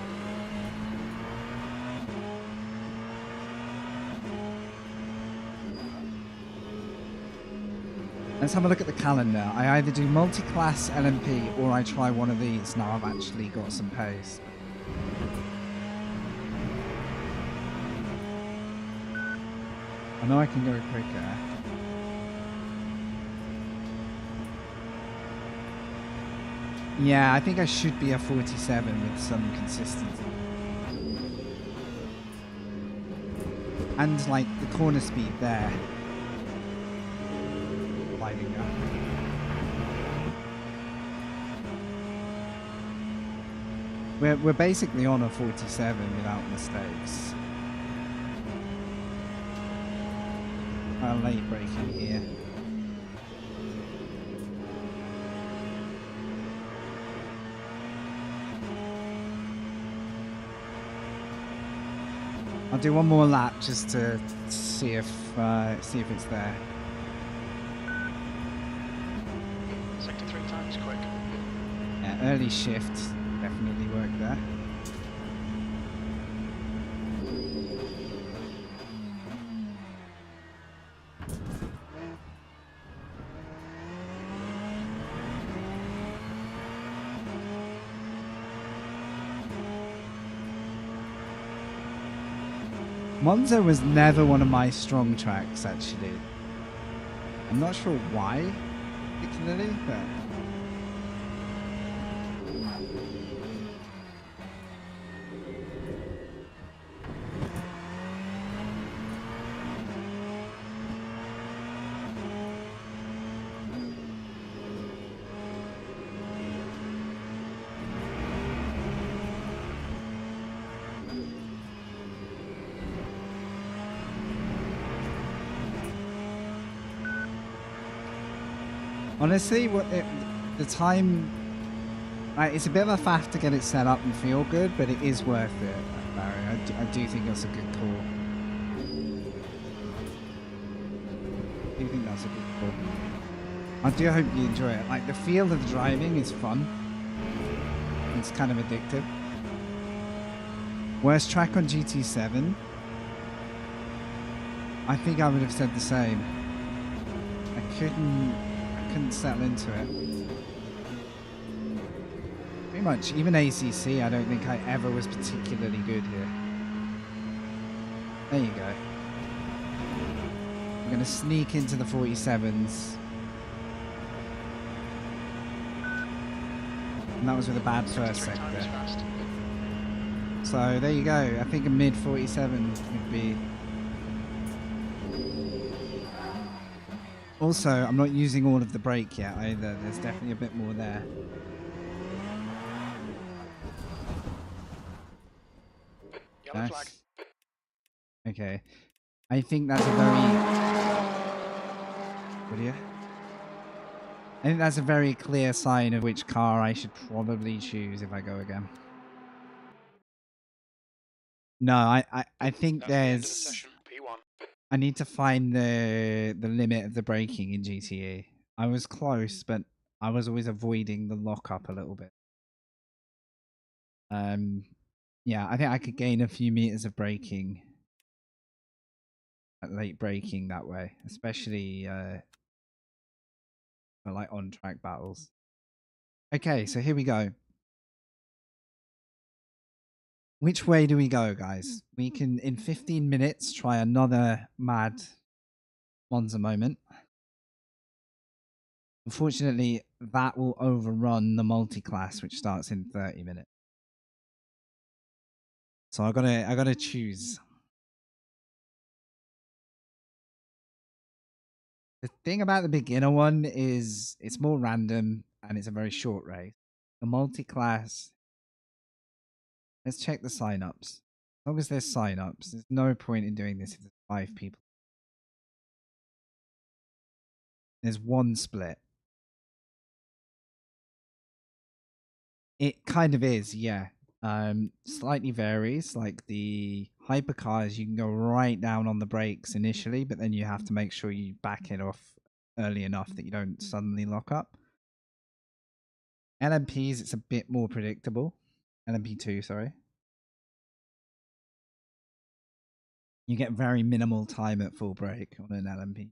Speaker 1: Let's have a look at the calendar. I either do multi-class LMP or I try one of these. Now I've actually got some pace. I know I can go quicker. Yeah, I think I should be a 47 with some consistency. And like the corner speed there. Lighting up. We're basically on a 47 without mistakes. Late braking here. I'll do one more lap just to see if it's there.
Speaker 4: Sector 3 times quick.
Speaker 1: Yeah, early shift definitely worked there. Monza was never one of my strong tracks, actually. I'm not sure why, particularly, but... Honestly, the time... it's a bit of a faff to get it set up and feel good, but it is worth it, Barry. I do think that's a good call. I do think that's a good call. I do hope you enjoy it. Like, the feel of the driving is fun. It's kind of addictive. Worst track on GT7? I think I would have said the same. I couldn't settle into it. Pretty much, even ACC, I don't think I ever was particularly good here. There you go. I'm going to sneak into the 47s. And that was with a bad first sector. So there you go. I think a mid 47 would be... Also, I'm not using all of the brake yet either. There's definitely a bit more there.
Speaker 4: Yellow
Speaker 1: Nice.
Speaker 4: flag.
Speaker 1: Okay. I think that's a very... What are you? I think that's a very clear sign of which car I should probably choose if I go again. No, I think
Speaker 4: That's the end of the
Speaker 1: there's...
Speaker 4: session. P1.
Speaker 1: I need to find the limit of the braking in GTE. I was close, but I was always avoiding the lockup a little bit. Yeah, I think I could gain a few meters of braking at late braking that way, especially for like on-track battles. Okay, so here we go. Which way do we go, guys? We can, in 15 minutes, try another mad Monza moment. Unfortunately, that will overrun the multi-class, which starts in 30 minutes. So I gotta choose. The thing about the beginner one is it's more random and it's a very short race. The multi-class, let's check the sign-ups. As long as there's sign-ups, there's no point in doing this if there's 5 people. There's one split. It kind of is, yeah. Slightly varies, like the hypercars, you can go right down on the brakes initially, but then you have to make sure you back it off early enough that you don't suddenly lock up. LMPs, it's a bit more predictable. LMP2, sorry. You get very minimal time at full brake on an LMP.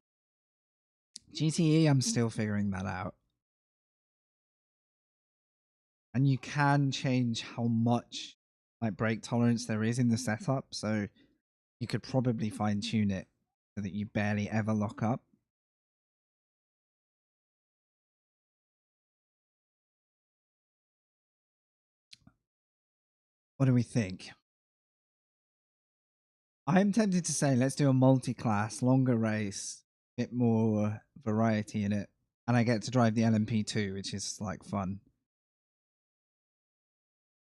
Speaker 1: GTE, I'm still figuring that out. And you can change how much like brake tolerance there is in the setup, so you could probably fine tune it so that you barely ever lock up. What do we think? I'm tempted to say let's do a multi-class, longer race, bit more variety in it, and I get to drive the LMP2, which is like fun.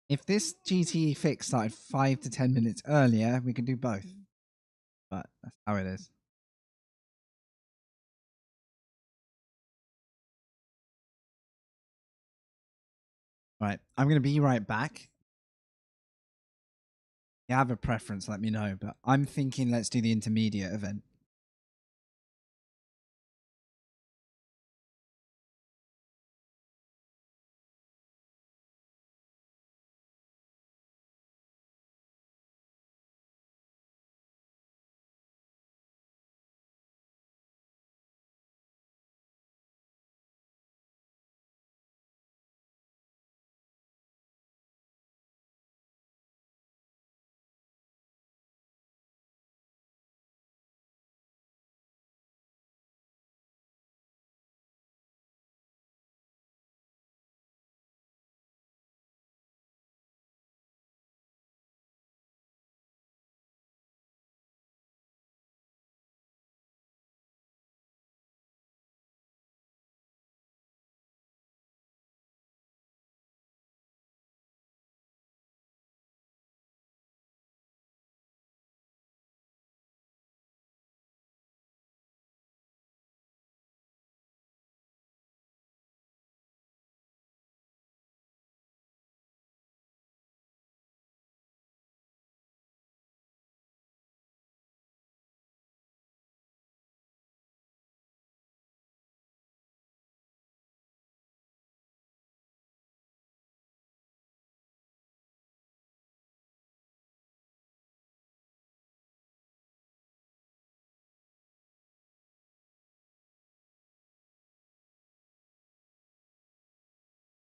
Speaker 1: If this GTE fix started 5 to 10 minutes earlier, we could do both. But that's how it is. Right, I'm going to be right back. If you have a preference, let me know. But I'm thinking let's do the intermediate event.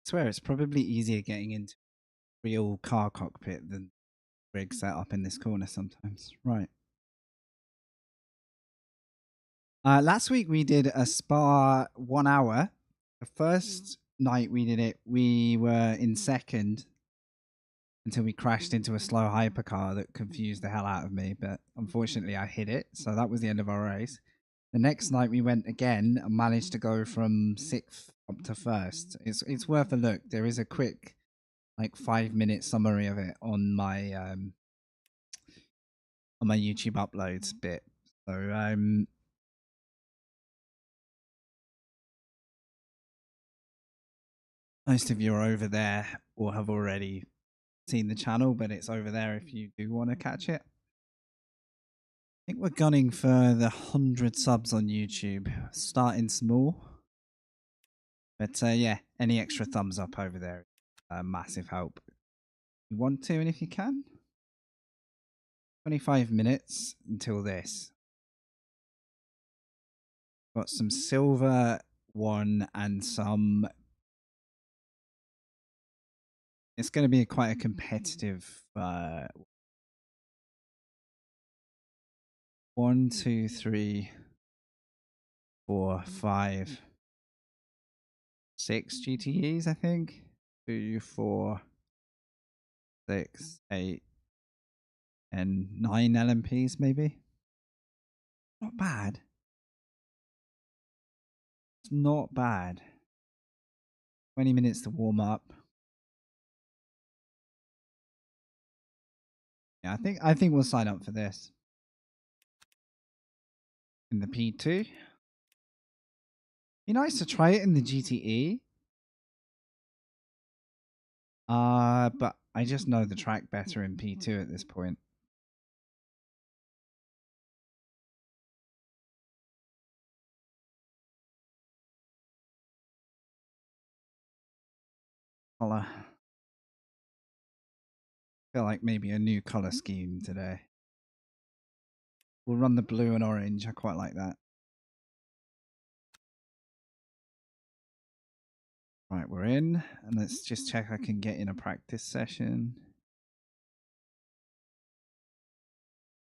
Speaker 1: I swear it's probably easier getting into real car cockpit than rig set up in this corner sometimes. Right. Last week we did a spa 1 hour. The first night we did it, we were in second until we crashed into a slow hypercar that confused the hell out of me. But unfortunately, I hit it, so that was the end of our race. The next night we went again and managed to go from sixth up to first. It's worth a look. There is a quick, like 5-minute summary of it on my YouTube uploads bit. So most of you are over there or have already seen the channel, but it's over there if you do want to catch it. I think we're gunning for the 100 subs on YouTube, starting small. But yeah, any extra thumbs up over there, massive help. You want to, and if you can. 25 minutes until this. Got some silver one and some. It's going to be quite a competitive. 1, 2, 3, 4, 5, 6 GTEs, I think. 2, 4, 6, 8, and 9 LMPs, maybe. Not bad. It's not bad. 20 minutes to warm up. Yeah, I think we'll sign up for this. In the P2. Be nice to try it in the GTE. But I just know the track better in P2 at this point. color. Feel like maybe a new color scheme today. We'll run the blue and orange. I quite like that. Right, we're in, and let's just check I can get in a practice session.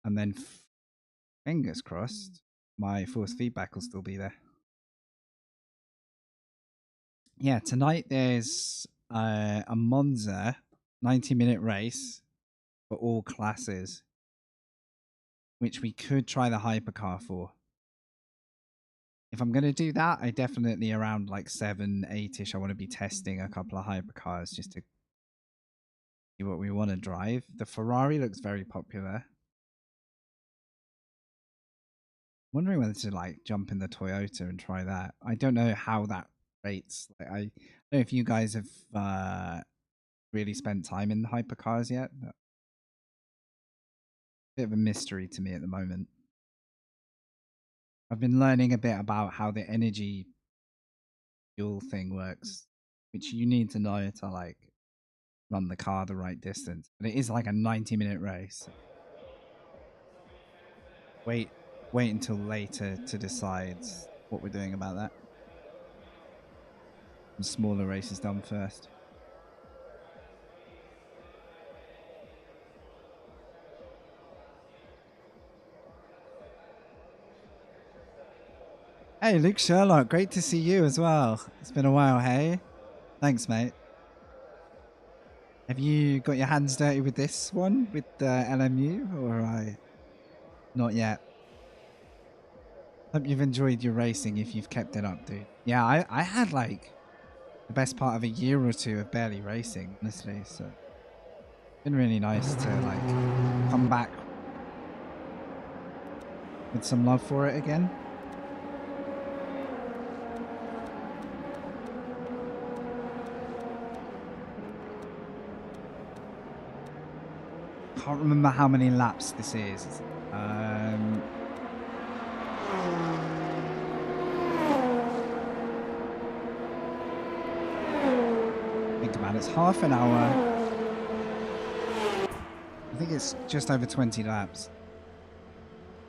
Speaker 1: And then, fingers crossed, my force feedback will still be there. Yeah, tonight there's a Monza 90-minute race for all classes, which we could try the hypercar for. If I'm going to do that, I definitely around like 7, 8-ish, I want to be testing a couple of hypercars just to see what we want to drive. The Ferrari looks very popular. Wondering whether to like jump in the Toyota and try that. I don't know how that rates. Like, I don't know if you guys have really spent time in the hypercars yet. But bit of a mystery to me at the moment. I've been learning a bit about how the energy fuel thing works, which you need to know to like run the car the right distance. But it is like a 90-minute race. Wait until later to decide what we're doing about that. The smaller race is done first. Hey, Luke Sherlock, great to see you as well. It's been a while, hey? Thanks, mate. Have you got your hands dirty with this one, with the LMU, or not yet? Hope you've enjoyed your racing if you've kept it up, dude. Yeah, I had like the best part of a year or two of barely racing, honestly, so it's been really nice to like come back with some love for it again. Can't remember how many laps this is. Think about it, it's half an hour. I think it's just over 20 laps.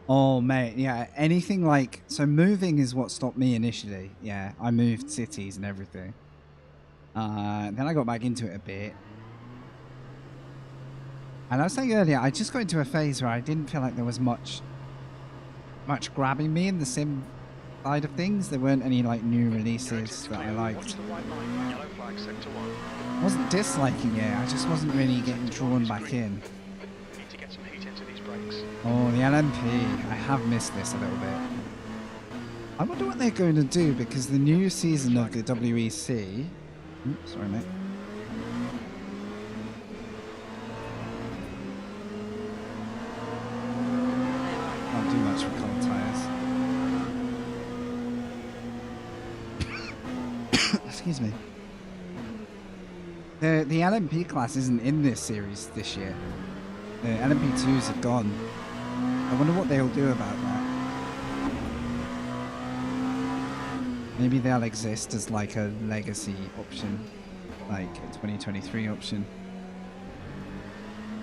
Speaker 1: Oh, mate, yeah, anything like... So moving is what stopped me initially. Yeah, I moved cities and everything. Then I got back into it a bit. And I was saying earlier, I just got into a phase where I didn't feel like there was much grabbing me in the sim side of things. There weren't any like new releases that I liked. I wasn't disliking it, I just wasn't really getting drawn back in. Oh, the LMP. I have missed this a little bit. I wonder what they're going to do, because the new season of the WEC... Oops, sorry, mate. Can't do much with cold tyres. Excuse me. The LMP class isn't in this series this year. The LMP2s have gone. I wonder what they'll do about that. Maybe they'll exist as like a legacy option, like a 2023 option.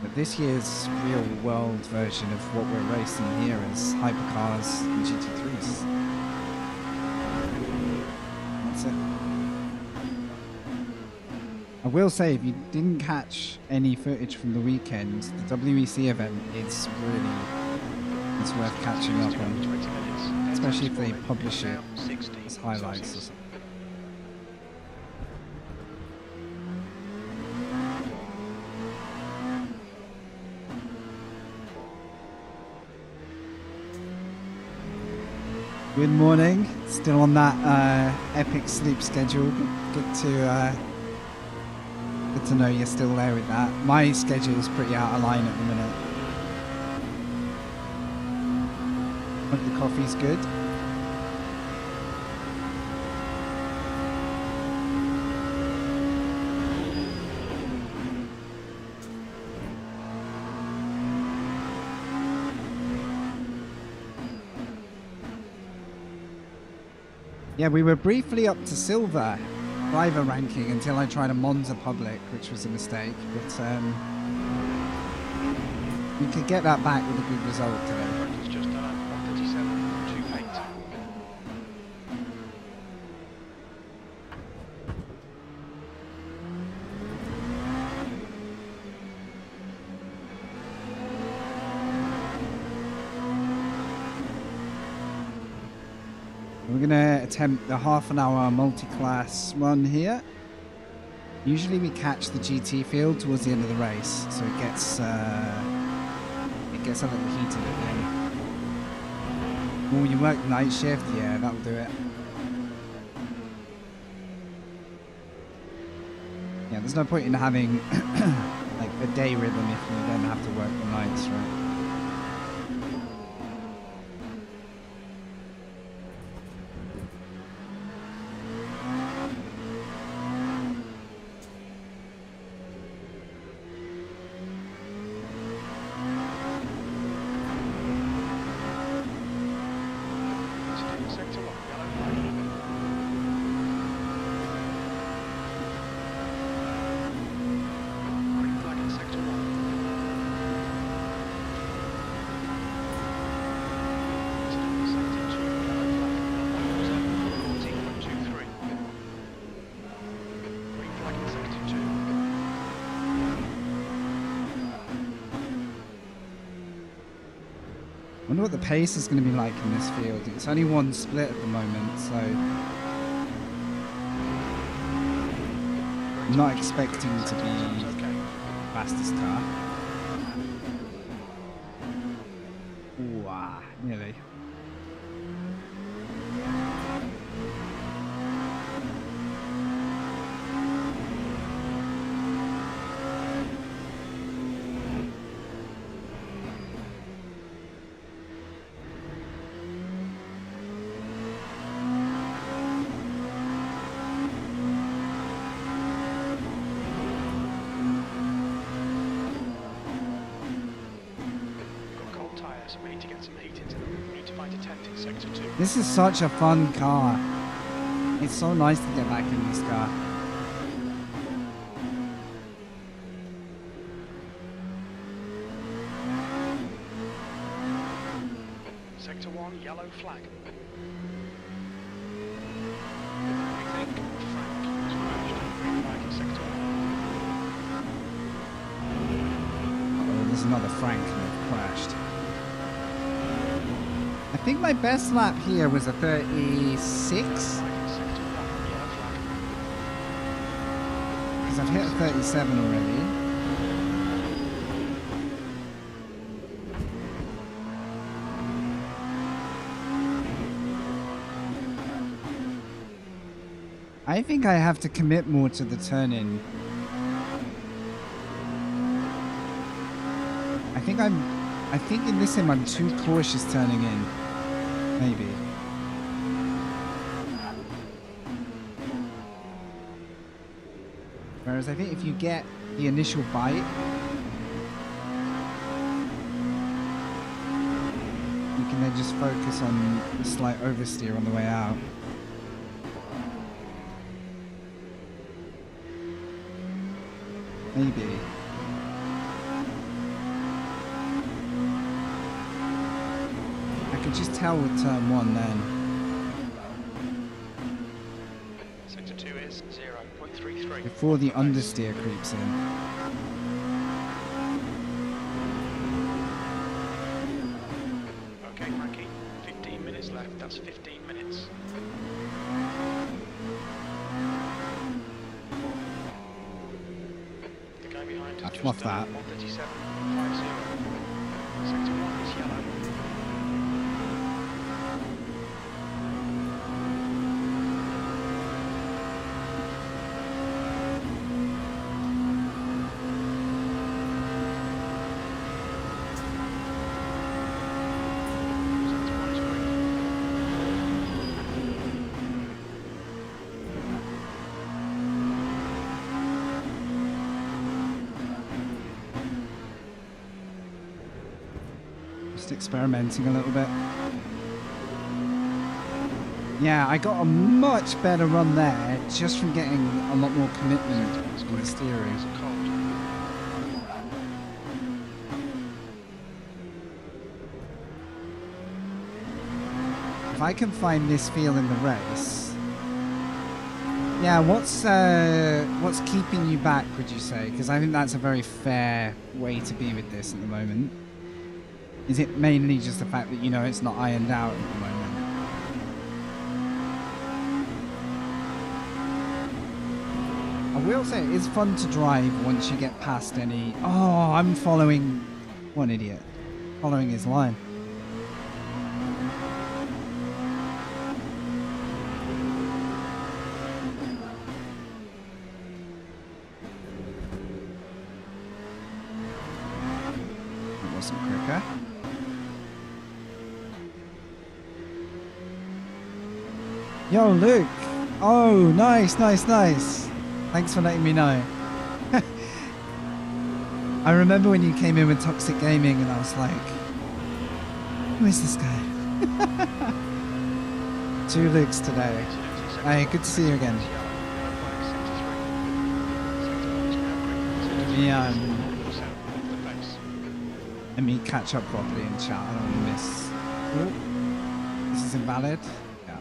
Speaker 1: But this year's real world version of what we're racing here is hypercars and GT3s. That's it. I will say, if you didn't catch any footage from the weekend, the WEC event is really, it's worth catching up on, especially if they publish it as highlights or something. Good morning. Still on that epic sleep schedule. Good to know you're still there with that. My schedule's pretty out of line at the minute. Hope the coffee's good. Yeah, we were briefly up to silver driver ranking until I tried a Monza public, which was a mistake. But we could get that back with a good result today.
Speaker 4: It's just done 137.28.
Speaker 1: We're going to attempt the half-an-hour multi-class run here. Usually we catch the GT field towards the end of the race, so it gets a little heated at the end. Well, when you work night shift, yeah, that'll do it. Yeah, there's no point in having like a day rhythm if you then have to work the nights, right?
Speaker 4: Sector 1, yellow flag. Green flag in sector 1. Sector 2, yellow flag. 14.23. Green flag in sector 2.
Speaker 1: I wonder what the pace is going to be like in this field. It's only one split at the moment, so I'm not expecting to be fastest car. Ooh, nearly.
Speaker 4: So we need to get some heat into them. We need to find a tent in sector 2.
Speaker 1: This is such a fun car. It's so nice to get back in this car.
Speaker 4: Sector 1, yellow flag. We think Frank has crashed. Green flag in sector 1.
Speaker 1: Oh, there's another Frank that crashed. I think my best lap here was a 36. Because I've hit a 37 already. I think I have to commit more to the turn-in. I think in this sim I'm too cautious turning in. Maybe. Whereas I think if you get the initial bite, you can then just focus on the slight oversteer on the way out. Maybe. I could just tell with turn 1 then.
Speaker 4: Sector 2 is 0.33.
Speaker 1: Before the understeer creeps in.
Speaker 4: Okay, Frankie. 15 minutes left. That's 15 minutes. The guy behind is
Speaker 1: That's
Speaker 4: just
Speaker 1: what's that?
Speaker 4: 137.50. Sector 1 is yellow. Sector 1 is green.
Speaker 1: Just experimenting a little bit. Yeah, I got a much better run there just from getting a lot more commitment on the steering. If I can find this feel in the race. Yeah, what's keeping you back, would you say? Because I think that's a very fair way to be with this at the moment. Is it mainly just the fact that, you know, it's not ironed out at the moment? I will say it is fun to drive once you get past any... Oh, I'm following... One idiot. Following his line. That wasn't quicker. Yo, Luke! Oh, nice, nice, nice. Thanks for letting me know. I remember when you came in with Toxic Gaming and I was like, who is this guy? 2 Lukes today. Hey, good to see you again. Let me catch up properly in chat. I don't want to miss. Oh, this is invalid. Yeah.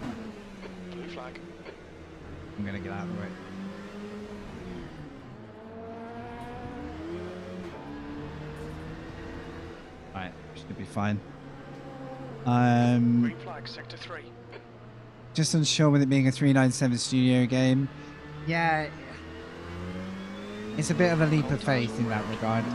Speaker 4: Blue flag.
Speaker 1: I'm going to get out of the way. Right, should be fine.
Speaker 4: Green flag, sector 3.
Speaker 1: Just unsure with it being a 397 studio game. Yeah, it's a bit of a leap of faith in that regard.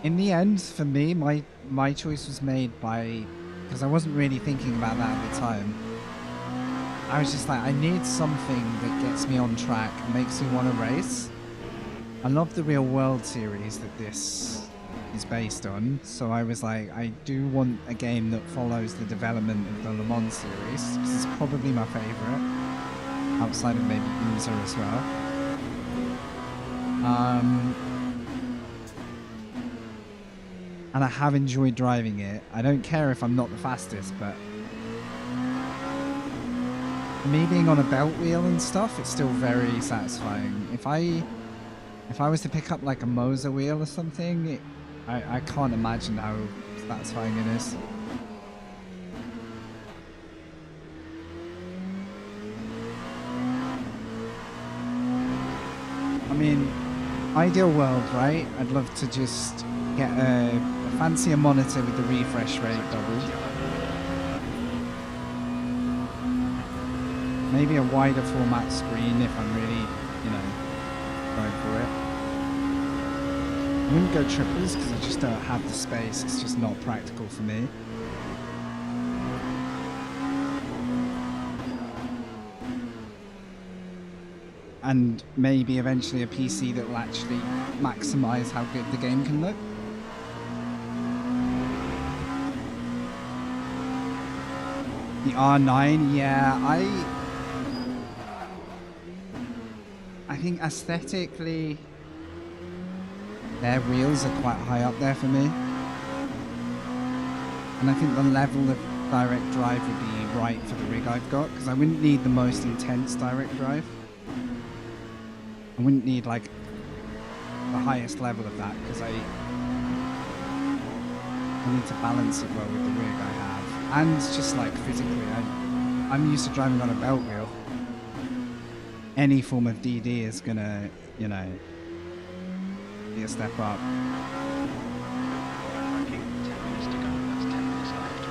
Speaker 1: In the end, for me, my choice was made by... Because I wasn't really thinking about that at the time. I was just like, I need something that gets me on track and makes me want to race. I love the real world series that this is based on, so I was like, I do want a game that follows the development of the Le Mans series, because it's probably my favourite, outside of maybe Monza as well. And I have enjoyed driving it. I don't care if I'm not the fastest, but for me being on a belt wheel and stuff, it's still very satisfying. If I was to pick up like a Moser wheel or something, I can't imagine how satisfying it is. I mean, ideal world, right? I'd love to just get a fancier monitor with the refresh rate doubled. Maybe a wider format screen if I'm really, you know, going for it. I wouldn't go triples because I just don't have the space. It's just not practical for me. And maybe eventually a PC that will actually maximize how good the game can look. The R9, yeah, I think aesthetically their wheels are quite high up there for me. And I think the level of direct drive would be right for the rig I've got, because I wouldn't need the most intense direct drive. I wouldn't need like the highest level of that, because I need to balance it well with the rig I have. And it's just like physically, I'm used to driving on a belt wheel. Any form of DD is gonna, you know, be a step up.
Speaker 4: 10 minutes to go, that's 10 minutes left.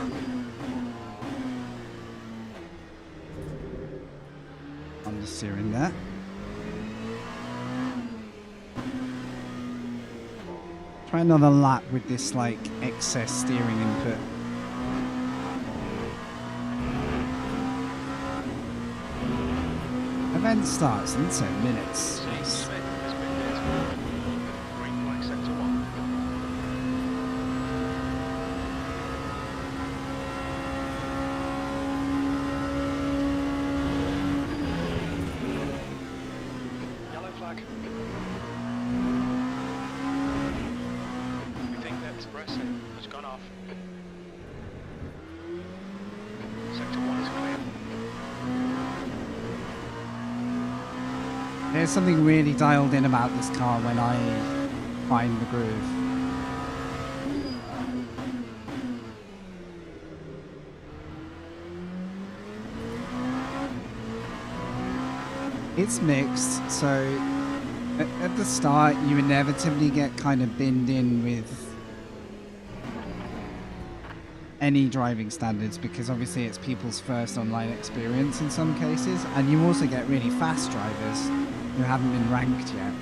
Speaker 1: I'm just steering there. Try another lap with this like excess steering input. Event starts in 10 minutes.
Speaker 4: Smith has been hit. Green flag, sector 1. Yellow flag. We think that Espresso has gone off.
Speaker 1: there's something really dialed in about this car when I find the groove. It's mixed, so at the start you inevitably get kind of binned in with any driving standards because obviously it's people's first online experience in some cases, and you also get really fast drivers who haven't been ranked yet.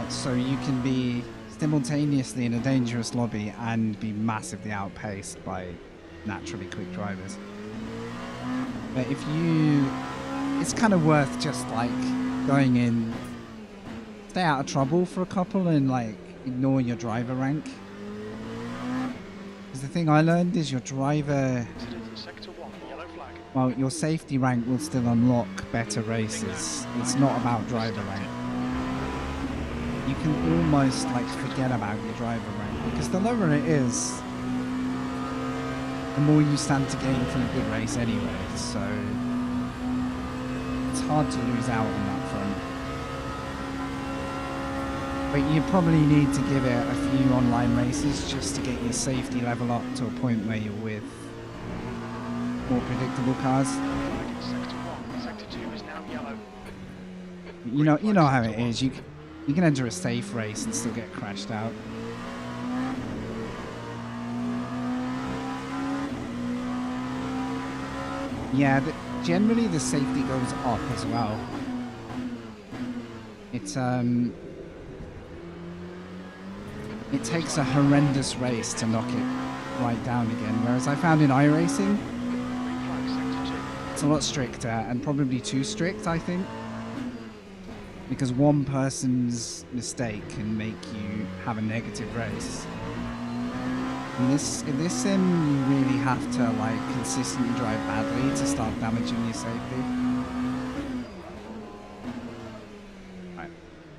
Speaker 1: So you can be simultaneously in a dangerous lobby and be massively outpaced by naturally quick drivers. But if you... it's kind of worth just like going in, stay out of trouble for a couple and like ignore your driver rank. Because the thing I learned is your driver... well, your safety rank will still unlock better races. It's not about driver rank. You can almost like forget about your driver rank because the lower it is, the more you stand to gain from a good race anyway. So it's hard to lose out on that front. But you probably need to give it a few online races just to get your safety level up to a point where you're with more predictable cars.
Speaker 4: Sector 2 is now yellow.
Speaker 1: You know how it is. You can enter a safe race and still get crashed out. Yeah, generally the safety goes up as well. It takes a horrendous race to knock it right down again, whereas I found in iRacing, it's a lot stricter, and probably too strict, I think. Because one person's mistake can make you have a negative race. In this sim, you really have to like consistently drive badly to start damaging your safety. Right.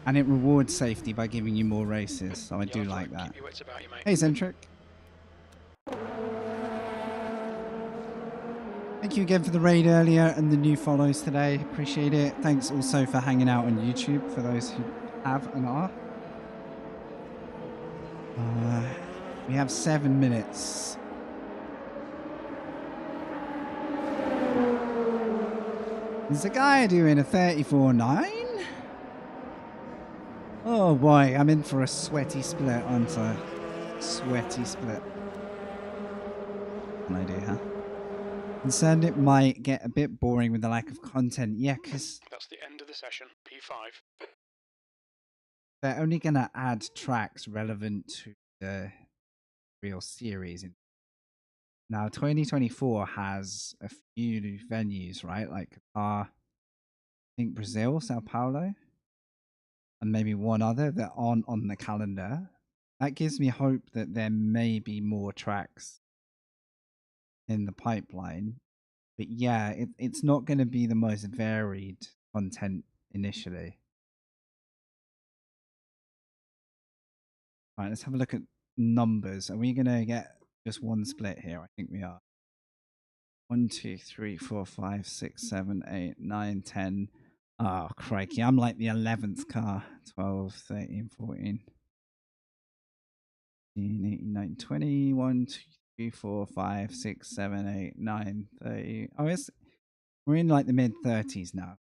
Speaker 1: And it rewards safety by giving you more races, so I do like that. Hey, Centric. Thank you again for the raid earlier and the new follows today. Appreciate it. Thanks also for hanging out on YouTube for those who have and are. We have 7 minutes. There's a guy doing a 34.9. Oh boy, I'm in for a sweaty split, aren't I? Sweaty split. An idea, huh? Concerned it might get a bit boring with the lack of content. Yeah, because
Speaker 4: that's the end of the session. P5.
Speaker 1: They're only going to add tracks relevant to the real series. Now, 2024 has a few new venues, right? Like Qatar, I think Brazil, Sao Paulo, and maybe one other that aren't on the calendar. That gives me hope that there may be more tracks in the pipeline. But yeah, it's not going to be the most varied content initially. All right, let's have a look at numbers. Are we going to get just one split here? I think we are. 1, 2, 3, 4, 5, 6, 7, 8, 9, 10. Oh, crikey. I'm like the 11th car. 12, 13, 14, 15, 18, 19, 20. 1, 2, 3, 4, 5, 6, 7, 8, 9, 30. Oh, we're in like the mid 30s now.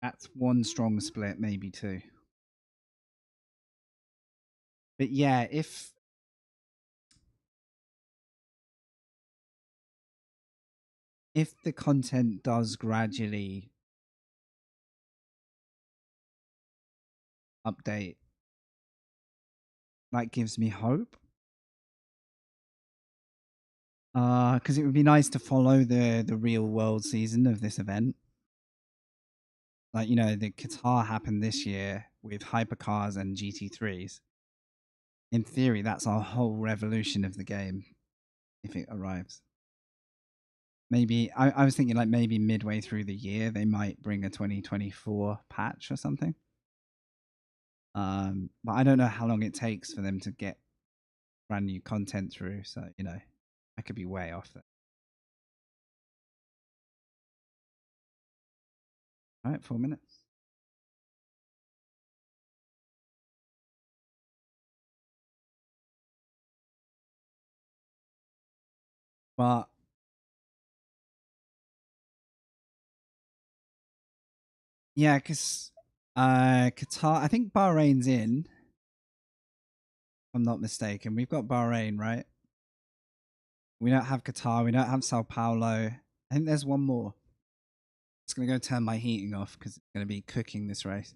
Speaker 1: That's one strong split, maybe two. But yeah, if the content does gradually update, that gives me hope. Because it would be nice to follow the real world season of this event. Like, you know, the Qatar happened this year with hypercars and GT3s. In theory, that's our whole revolution of the game if it arrives. Maybe, I was thinking like maybe midway through the year, they might bring a 2024 patch or something. But I don't know how long it takes for them to get brand new content through. So, you know, I could be way off there. All right, 4 minutes. But yeah, because Qatar, I think Bahrain's in. If I'm not mistaken. We've got Bahrain, right? We don't have Qatar. We don't have Sao Paulo. I think there's one more. It's going to go turn my heating off because it's going to be cooking this race.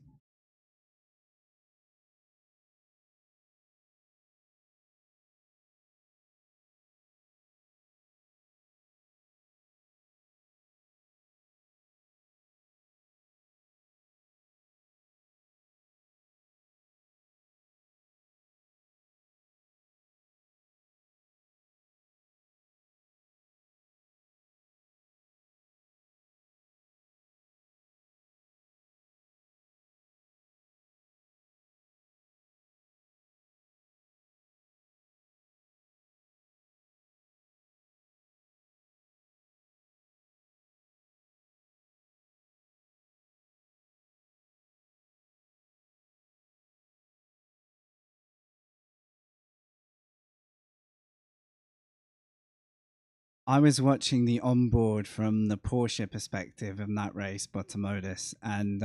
Speaker 1: I was watching the onboard from the Porsche perspective of that race, Bottomodus, and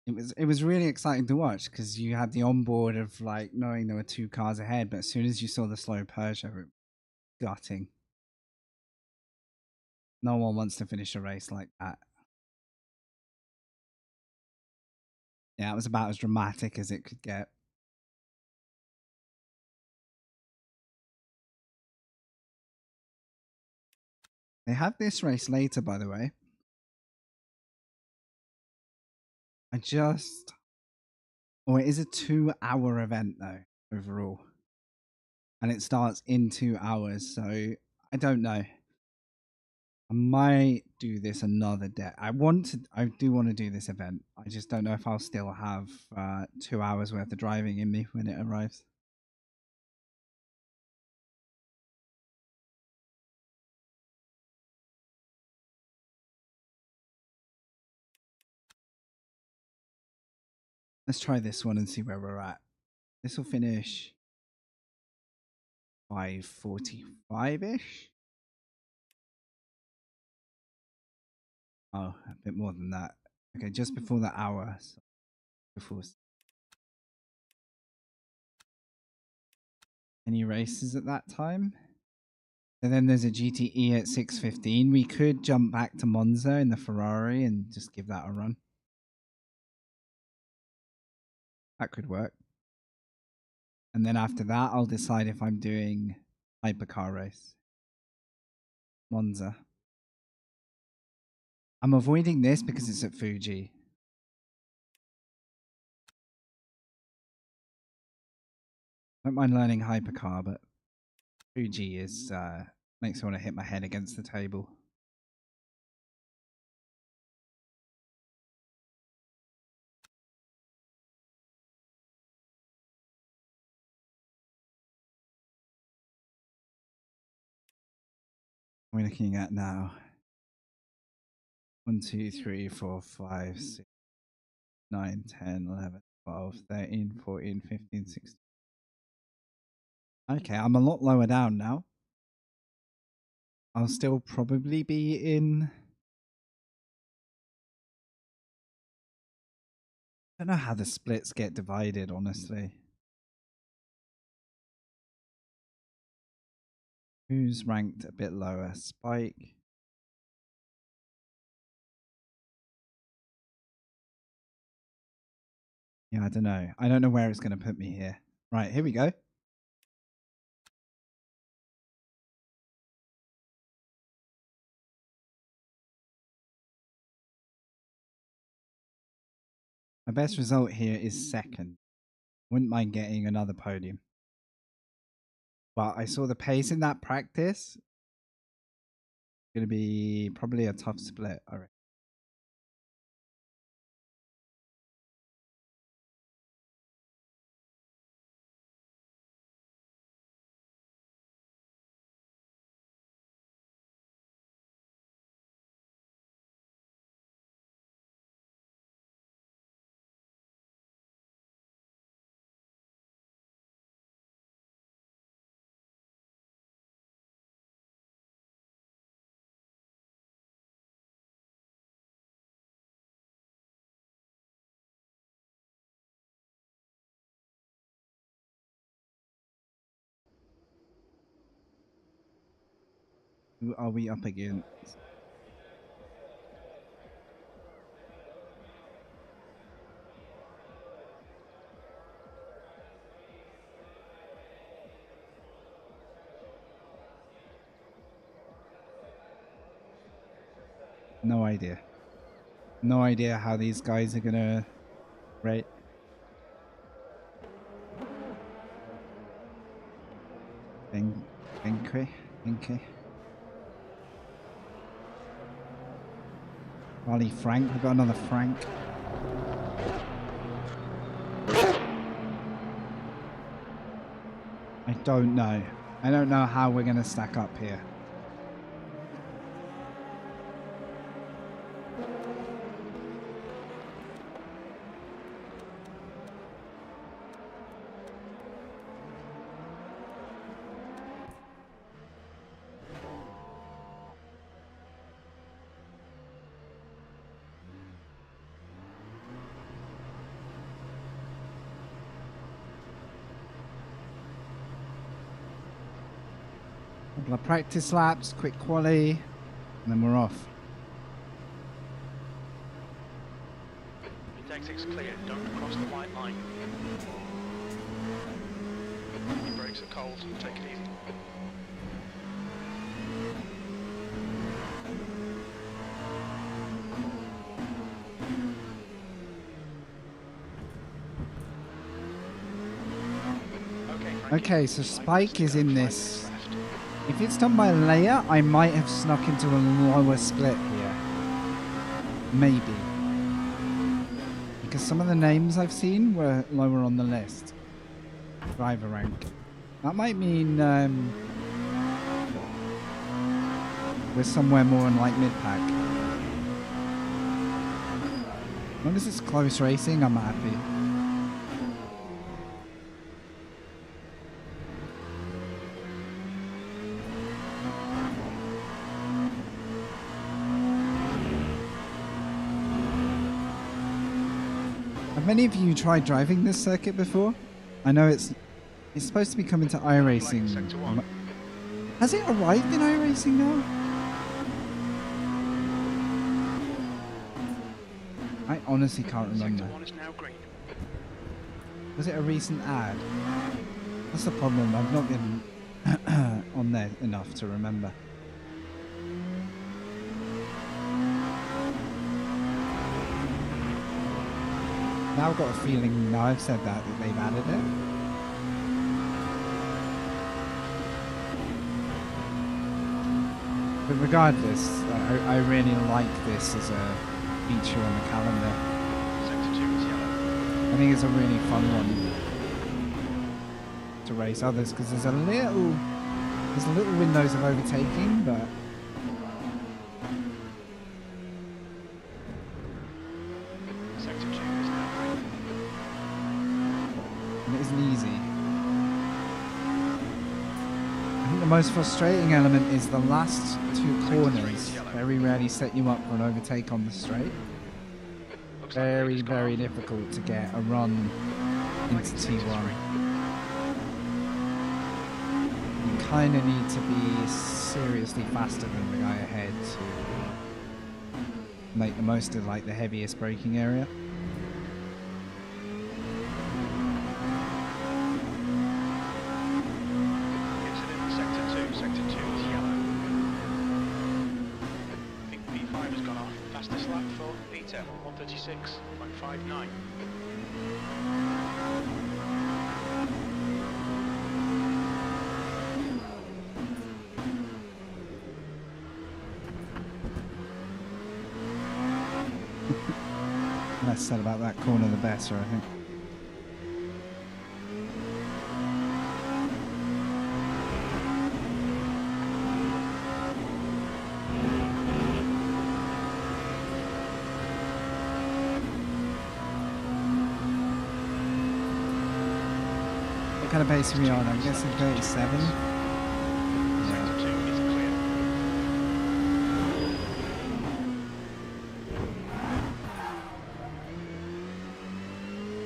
Speaker 1: it was really exciting to watch because you had the onboard of like knowing there were 2 cars ahead, but as soon as you saw the slow Peugeot, it was gutting. No one wants to finish a race like that. Yeah, it was about as dramatic as it could get. They have this race later, by the way. Oh, it is a 2-hour event though, overall. And it starts in 2 hours, so I don't know. I might do this another day. I do want to do this event. I just don't know if I'll still have 2 hours worth of driving in me when it arrives. Let's try this one and see where we're at. This will finish 5:45-ish. Oh, a bit more than that. Okay, just before the hour. So before any races at that time. And then there's a GTE at 6:15. We could jump back to Monza in the Ferrari and just give that a run. That could work. And then after that, I'll decide if I'm doing hypercar race. Monza. I'm avoiding this because it's at Fuji. I don't mind learning hypercar, but Fuji is makes me want to hit my head against the table. What are we looking at now? 1, 2, 3, 4, 5, 6, 9, 10, 11, 12, 13, 14, 15, 16. Okay, I'm a lot lower down now. I'll still probably be in. I don't know how the splits get divided, honestly. Who's ranked a bit lower? Spike. Yeah, I don't know. I don't know where it's going to put me here. Right, here we go. My best result here is second. Wouldn't mind getting another podium. But I saw the pace in that practice. Going to be probably a tough split, I reckon. Who are we up against? No idea. No idea how these guys are gonna rate. Enke. Charlie Frank. We've got another Frank. I don't know. I don't know how we're gonna stack up here. Couple of practice laps, quick quali, and then we're off.
Speaker 4: Your exit's clear, don't cross the white line. Your brakes are cold, take it easy.
Speaker 1: Okay, so Spike is in this. If it's done by Leia, I might have snuck into a lower split here. Maybe. Because some of the names I've seen were lower on the list. Driver rank. That might mean we're somewhere more in like mid-pack. As long as it's close racing, I'm happy. Have many of you tried driving this circuit before? I know it's supposed to be coming to iRacing. Has it arrived in iRacing now? I honestly can't remember. Was it a recent ad? That's the problem, I've not been on there enough to remember. Now I've got a feeling, now I've said that they've added it. But regardless, I really like this as a feature on the calendar. I think it's a really fun one to race others because there's little windows of overtaking, but it isn't easy. I think the most frustrating element is the last two corners very rarely set you up for an overtake on the straight. Very, very difficult to get a run into T1. You kind of need to be seriously faster than the guy ahead to make the most of like the heaviest braking area.
Speaker 4: Fastest lap for Peter, 136.59.
Speaker 1: Less said about that corner, the better, I think. What kind of pace are we on? I'm guessing 37.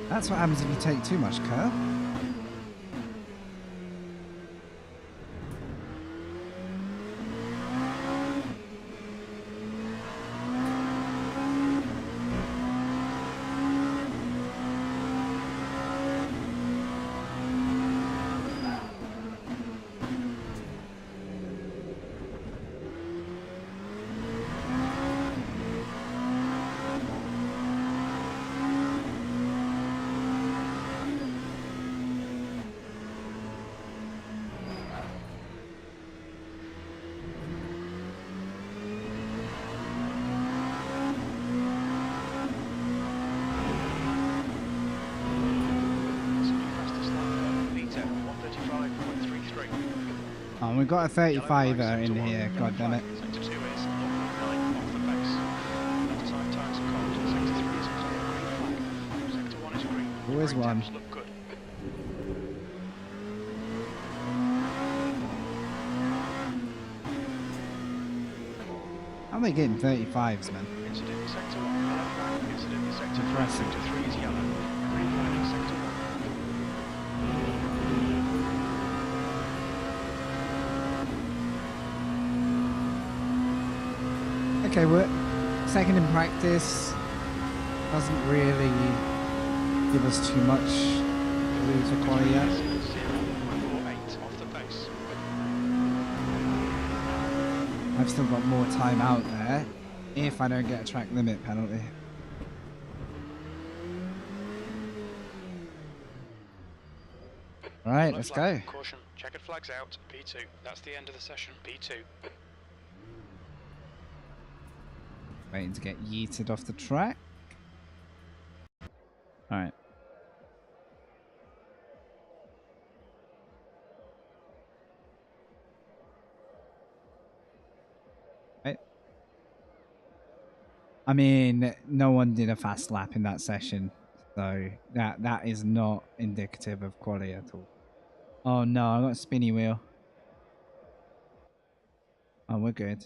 Speaker 1: That's what happens if you take too much curve. Oh, we've got a 35er
Speaker 4: Sector
Speaker 1: in
Speaker 4: one,
Speaker 1: here.
Speaker 4: yellow
Speaker 1: God damn
Speaker 4: flag.
Speaker 1: it.
Speaker 4: Sector 2 is 0.9 off the pace. Left side tyres are cold. Sector 3 is clear. Green flag. Sector 1 is green. Your
Speaker 1: Always
Speaker 4: brake
Speaker 1: one.
Speaker 4: temps look good.
Speaker 1: How are they getting 35s, man?
Speaker 4: Incident in sector 1, yellow flag. Incident in sector 3.
Speaker 1: Impressive.
Speaker 4: Sector 3 is yellow. Green flag in sector 1.
Speaker 1: Okay, we're second in practice. Doesn't really give us too much to lose for quality yet.
Speaker 4: 0.48 off the pace.
Speaker 1: I've still got more time out there if I don't get a track limit penalty. All right,
Speaker 4: Yellow
Speaker 1: let's
Speaker 4: flag.
Speaker 1: go.
Speaker 4: Caution. Checkered flags out. P2. That's the end of the session. P2.
Speaker 1: Waiting to get yeeted off the track. All right. Right. I mean, no one did a fast lap in that session, so that is not indicative of quality at all. Oh no, I got a spinny wheel. Oh, we're good.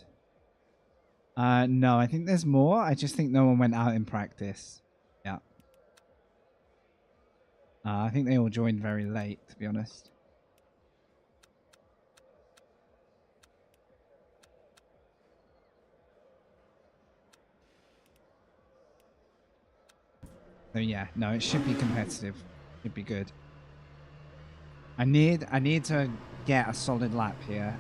Speaker 1: No, I think there's more. I just think no one went out in practice. Yeah. I think they all joined very late, to be honest. So yeah, no, it should be competitive. Should be good. I need to get a solid lap here.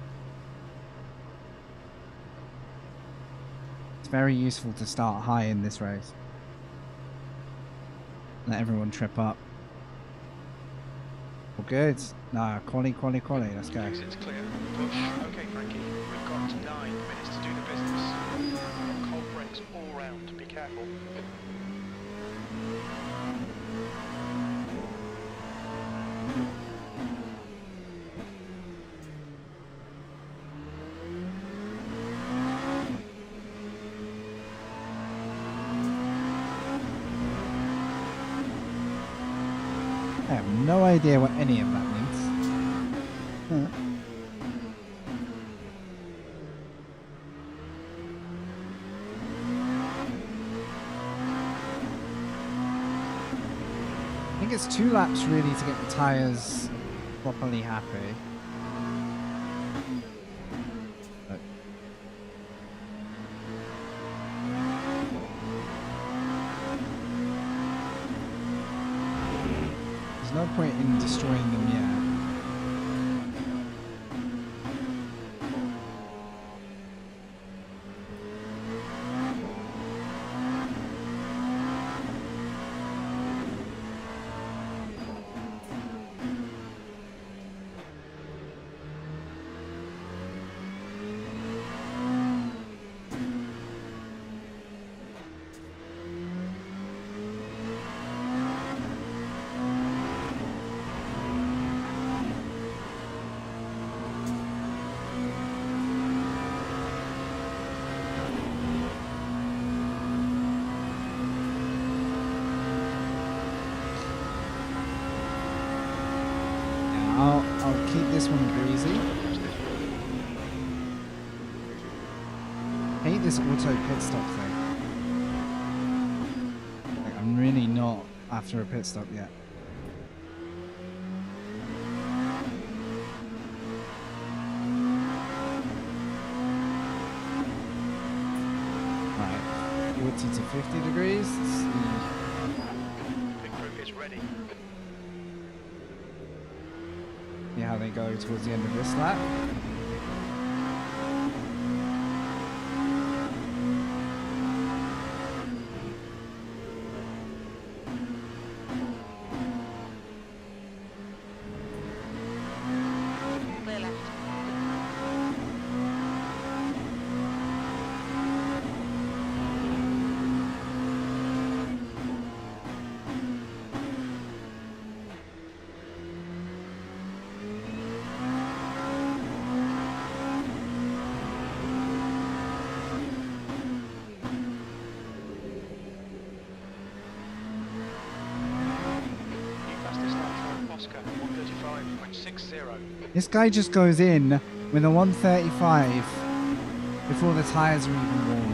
Speaker 1: It's very useful to start high in this race. Let everyone trip up. All good. No, quality. Let's go.
Speaker 4: Exit's clear. Push. Okay, Frankie. We've got 9 minutes to do the business. We've got cold brakes all round. Be careful.
Speaker 1: I have no idea what any of that means. I think it's 2 laps really to get the tyres properly happy. But there's no point in destroying them yet. I'll keep this one breezy. Hate this auto pit stop thing. Like, I'm really not after a pit stop yet. Right, 40 to 50 degrees. Let's see.
Speaker 4: Pit crew is ready.
Speaker 1: See how they go towards the end of this lap.
Speaker 5: Clear left.
Speaker 4: 1:30.60.
Speaker 1: This guy just goes in with a 135 before the tyres are even warm.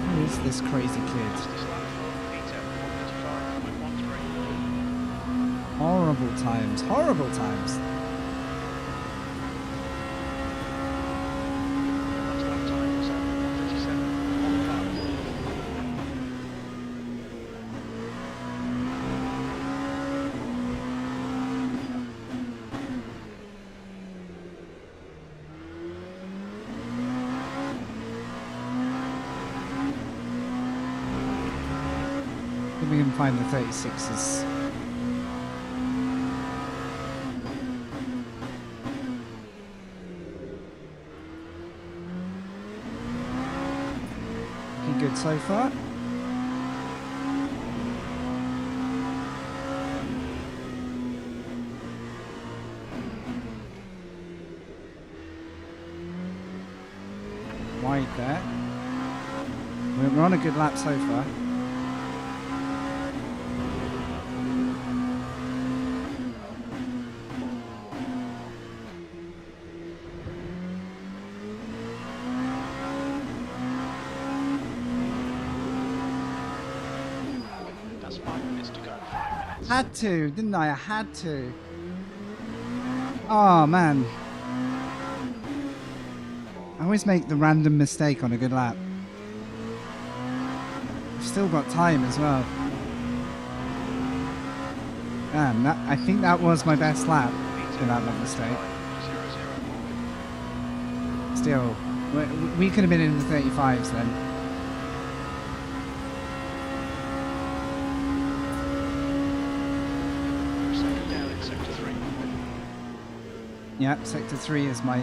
Speaker 1: Who is this crazy kid?
Speaker 4: Fastest lap for Peter, 1:35.13.
Speaker 1: Horrible times, horrible times.
Speaker 4: Last lap time was 1:37.15.
Speaker 1: If we can find the 36s. Looking good so far. Wide there. We're on a good lap so far.
Speaker 4: That's 5 minutes to go. 5 minutes.
Speaker 1: Had to, didn't I? I had to. Oh man. I always make the random mistake on a good lap. I've still got time as well. Man, I think that was my best lap without that mistake.
Speaker 4: 5:00.
Speaker 1: Still, we could have been in the 35s then.
Speaker 4: Second down in sector 3.
Speaker 1: Yep, sector 3 is my...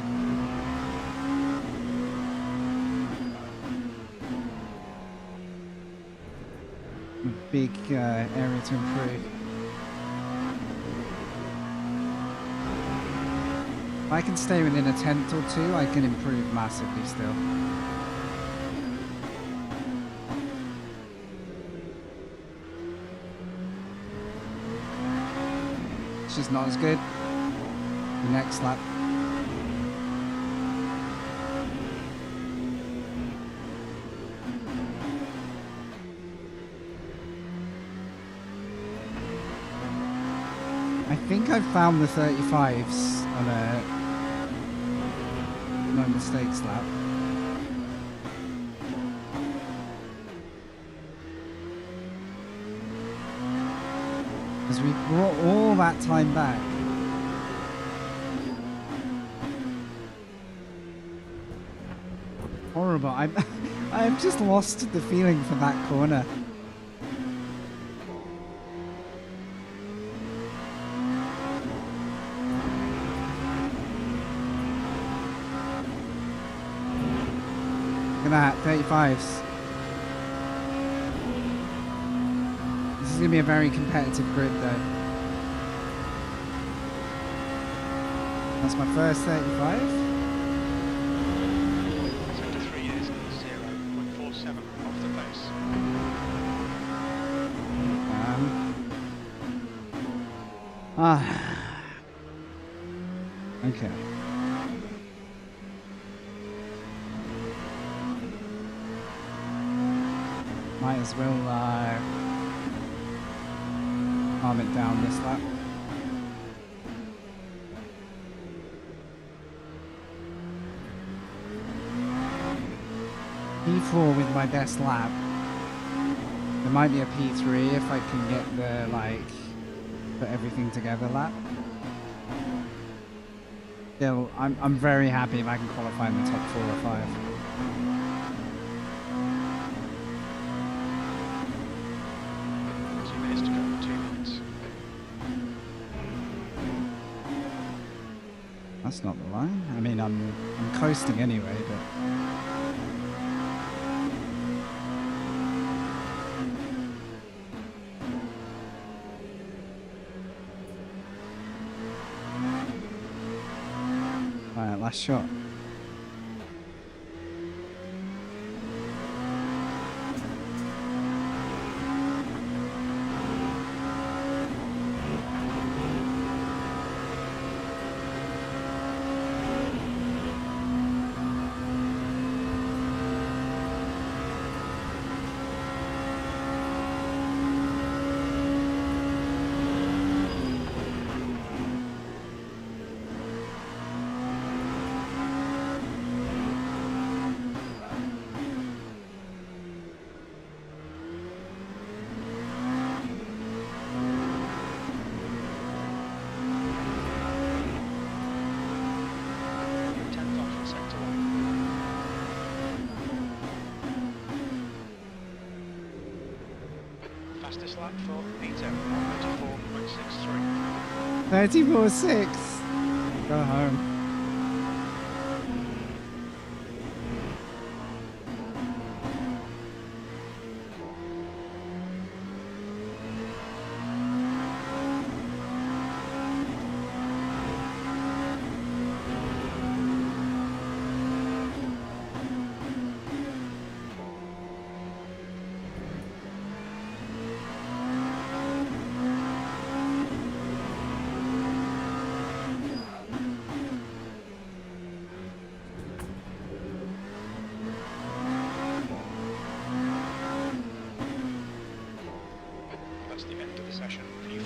Speaker 1: big area to improve. If I can stay within a tenth or two, I can improve massively still. It's just not as good. The next lap. I think I've found the 35s on a no mistakes lap. Because we brought all that time back. Horrible. I've just lost the feeling for that corner. Look at that, 35s. This is going to be a very competitive grid though. That's my first 35.
Speaker 4: Sector 3 is 0.47 off the pace.
Speaker 1: Okay. Might as well calm it down this lap. P4 with my best lap. There might be a P3 if I can get the put everything together lap. Still, I'm very happy if I can qualify in the top 4 or 5.
Speaker 4: 2 minutes to go. 2 minutes.
Speaker 1: That's not the line. I mean, I'm coasting anyway, but. Alright, last shot.
Speaker 4: Fastest lap for Peter, 34.63.
Speaker 1: 34.6. Go home.
Speaker 4: That's the end of the session, P4.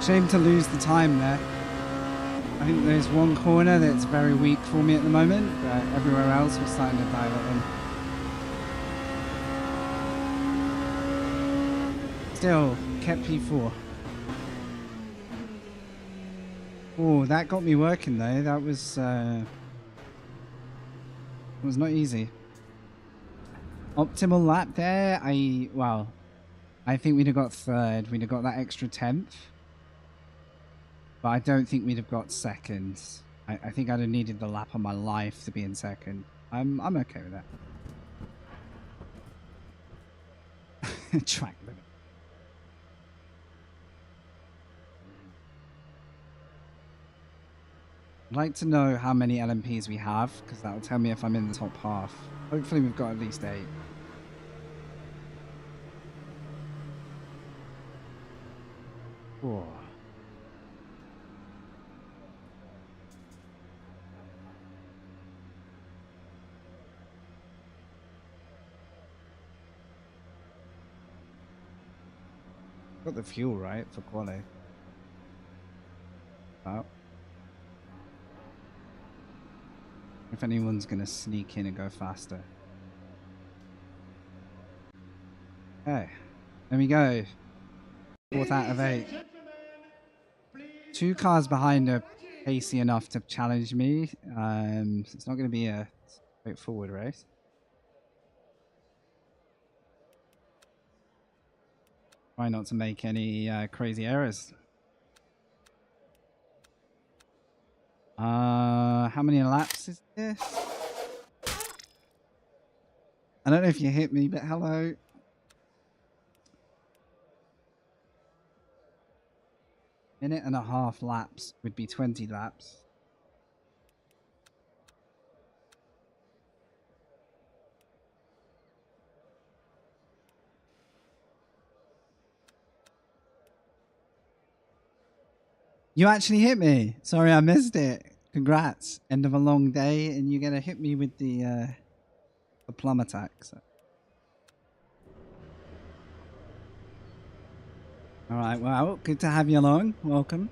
Speaker 1: Shame to lose the time there. I think there's one corner that's very weak for me at the moment, but everywhere else we're starting to dial it in. Still, kept P4. Oh, that got me working though. That was not easy. Optimal lap there. I think we'd have got third. We'd have got that extra 10th. But I don't think we'd have got seconds. I think I'd have needed the lap of my life to be in second. I'm okay with that. Track limit. I'd like to know how many LMPs we have, because that will tell me if I'm in the top half. Hopefully we've got at least 8. Whoa. Got the fuel right for quali. Oh. If anyone's gonna sneak in and go faster. Okay, there we go. 4th out of 8. 2 cars behind are pacey enough to challenge me. It's not going to be a straightforward race. Try not to make any crazy errors. How many laps is this? I don't know if you hit me, but hello. Minute and a half laps would be 20 laps. You actually hit me. Sorry, I missed it. Congrats. End of a long day, and you're gonna hit me with the plum attack. So. All right. Well, good to have you along. Welcome.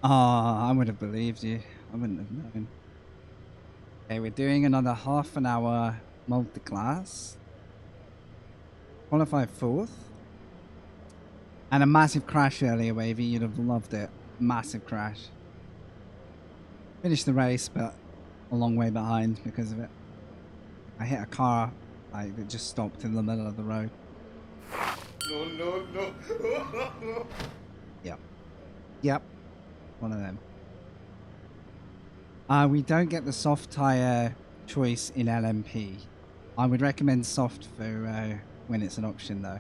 Speaker 1: I would have believed you. I wouldn't have known. Okay, we're doing another half an hour multi-class. Qualified 4th. And a massive crash earlier, Wavy. You'd have loved it. Massive crash. Finished the race, but a long way behind because of it. I hit a car that just stopped in the middle of the road. No. Yep. One of them. We don't get the soft tire choice in LMP. I would recommend soft for when it's an option though.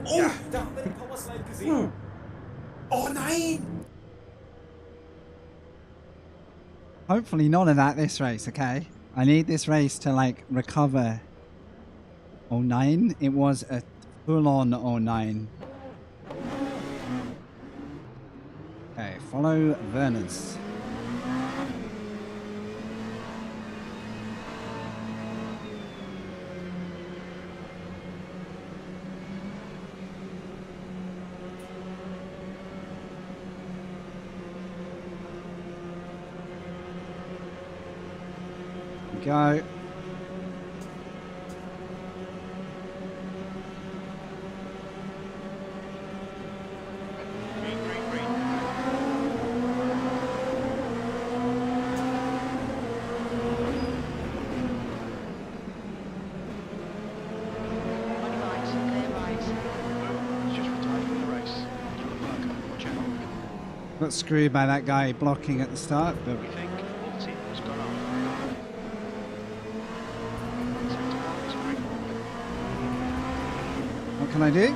Speaker 6: Oh, da haben wir den Powerslide gesehen. Oh nein!
Speaker 1: Hopefully none of that this race, okay? I need this race to like recover 09. It was a full-on 09. Okay, follow Vernus. Go. Got screwed by that guy blocking at the start, but
Speaker 4: We think Multi has gone off. Sector 1 is green.
Speaker 1: what can I do?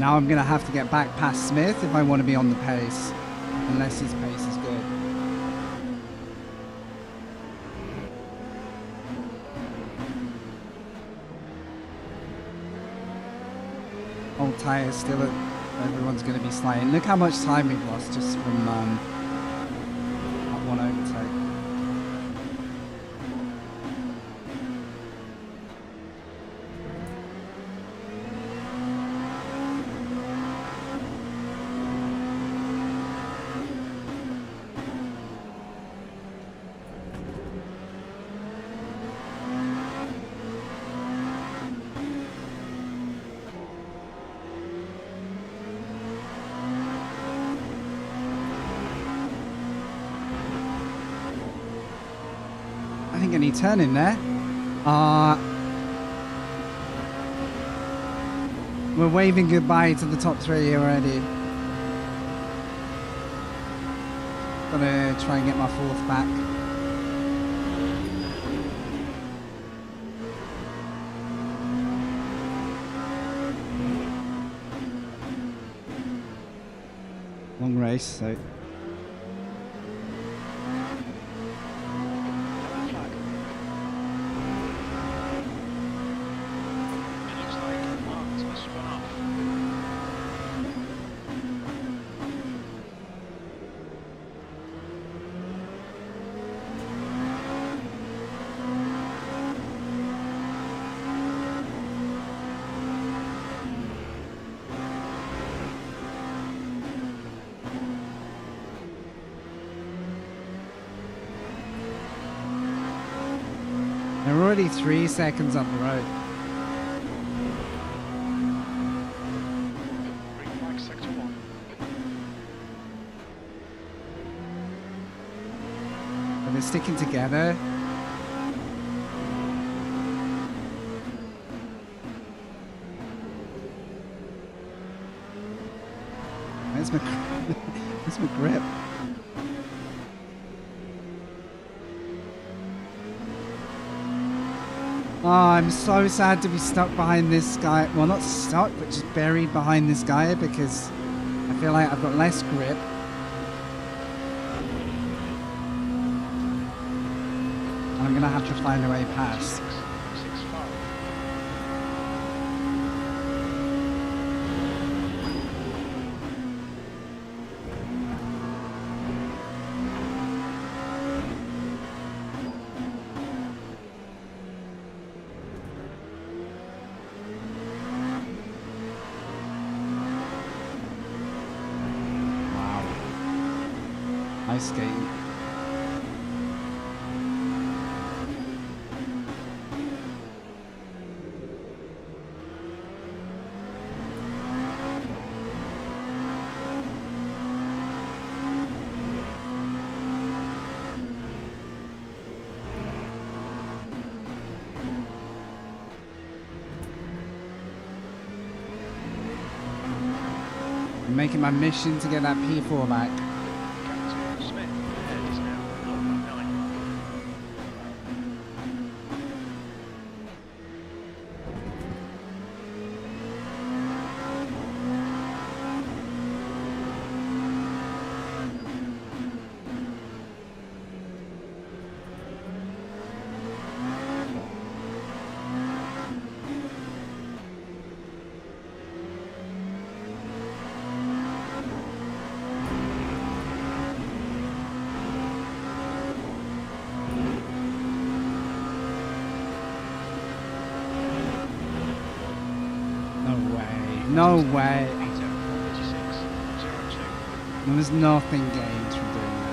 Speaker 1: Now I'm going to have to get back past Smith if I want to be on the pace, unless his pace is good. Old tyres still at, everyone's going to be slaying. Look how much time we've lost just from that one overtake. I think any turn in there. We're waving goodbye to the top three already. Gonna try and get my fourth back. Long race, so
Speaker 4: Yellow flag. It looks like Martin has spun off.
Speaker 1: they're already 3 seconds up the road.
Speaker 4: Green flag, sector 1.
Speaker 1: But they're sticking together. Where's my, where's my grip? Oh, I'm so sad to be stuck behind this guy. Well, not stuck, but just buried behind this guy because I feel like I've got less grip. And I'm going to have to find a way past.
Speaker 4: 6, 5.
Speaker 1: Wow. Ice skating. I'm making my mission to get that P4 back.
Speaker 4: Captain Smith ahead is now 0.9.
Speaker 1: No way. No way.
Speaker 4: Peter, 36, 02.
Speaker 1: There was nothing gained from doing that.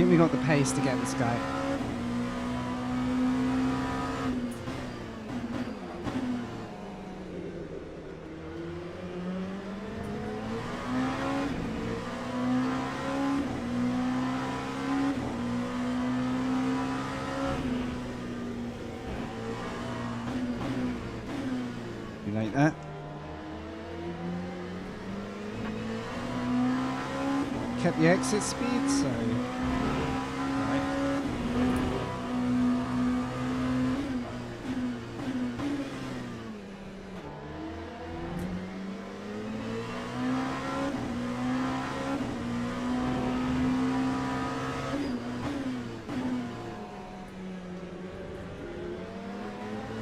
Speaker 1: think we got the pace to get this guy. You like that? Kept the exit speed, so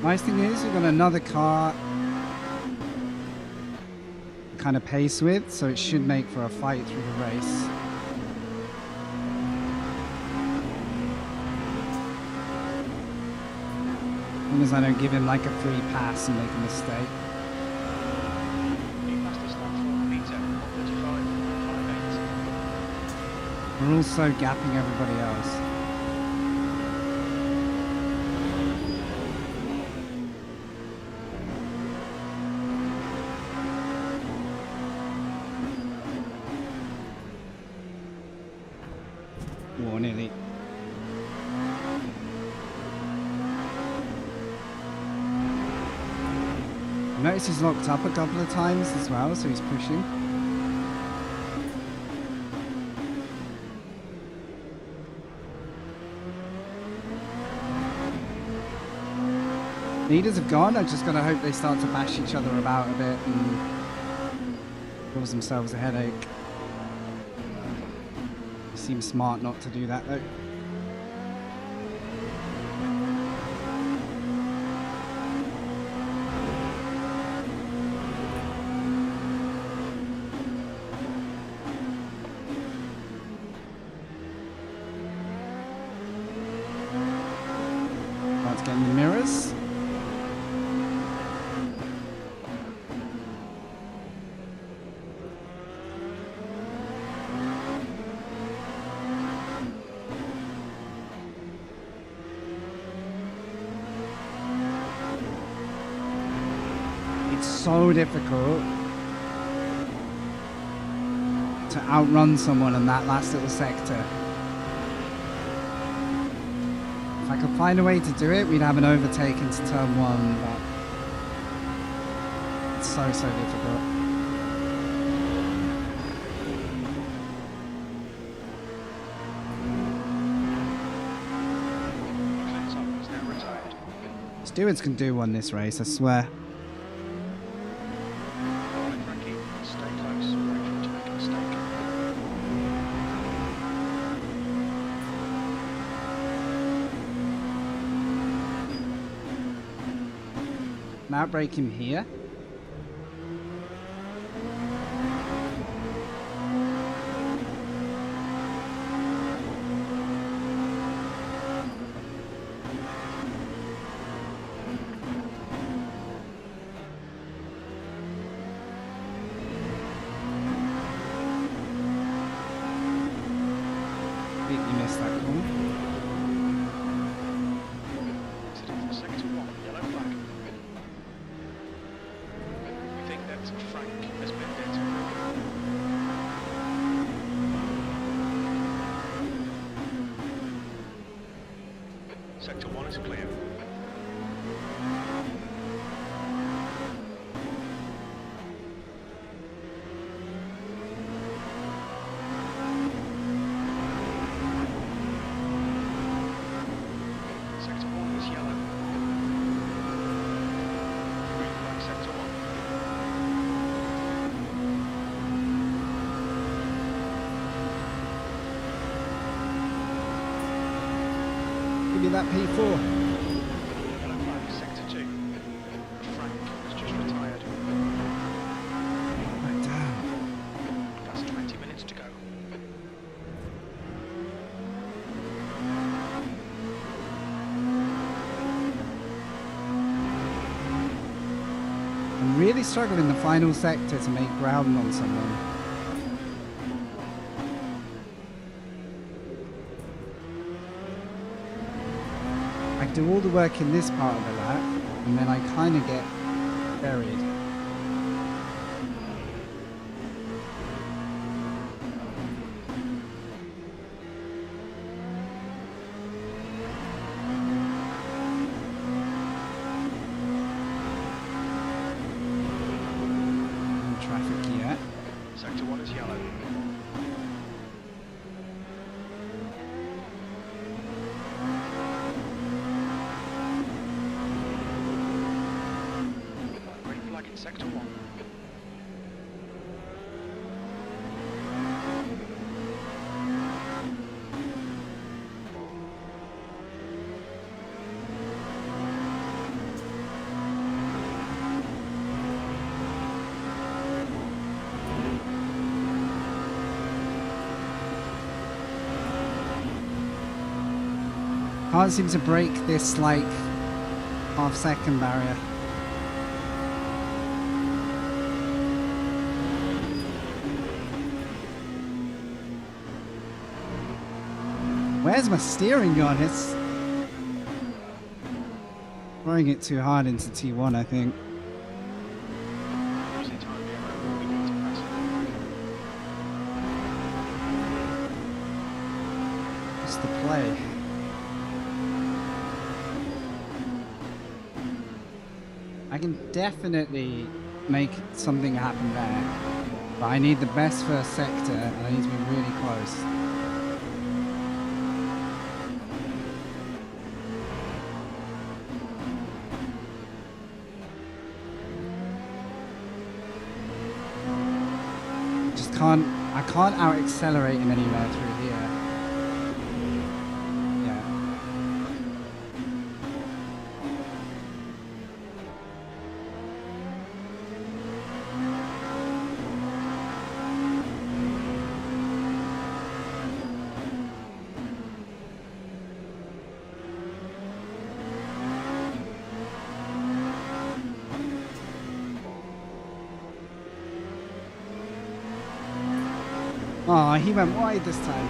Speaker 1: nice thing is we've got another car kind of pace with, so it should make for a fight through the race. As long as I don't give him like a free pass and make a mistake.
Speaker 4: New fastest lap for Peter, 1:35.58.
Speaker 1: We're also gapping everybody else. Whoa, nearly. Notice he's locked up a couple of times as well, so he's pushing. Leaders have gone. I just gotta hope they start to bash each other about a bit and cause themselves a headache. Seems smart not to do that though. Let's get in the mirrors. It's so difficult to outrun someone in that last little sector. If I could find a way to do it, we'd have an overtake into turn one, but it's so difficult.
Speaker 4: McLaren is now retired.
Speaker 1: Stewards can do one this race, I swear.
Speaker 4: Right, Frankie, stay close. Wait for him to make a mistake.
Speaker 1: I'm outbrake him here. Completely missed that corner.
Speaker 4: Exiting from sector 1, yellow flag. We think that Frank has been dead. Sector 1 is clear. Sector 1 is yellow. Green flag sector 1.
Speaker 1: Give me that P4.
Speaker 4: Yellow flag sector 2. Frank has just retired.
Speaker 1: Back down.
Speaker 4: That's 20 minutes to go.
Speaker 1: I'm really struggling in the final sector to make ground on someone. do all the work in this part of the lap, and then I kind of get buried. No traffic yet.
Speaker 4: Sector 1 is yellow. Green flag in sector 1.
Speaker 1: Can't seem to break this like half-second barrier. Where's my steering gone? It's throwing it too hard into T1, I think.
Speaker 4: Losing time yellow. We need to pass it.
Speaker 1: It's the play. I can definitely make something happen there, but I need the best first sector and I need to be really close. I can't out accelerate him anywhere through here. Yeah. Oh, he went wide this time.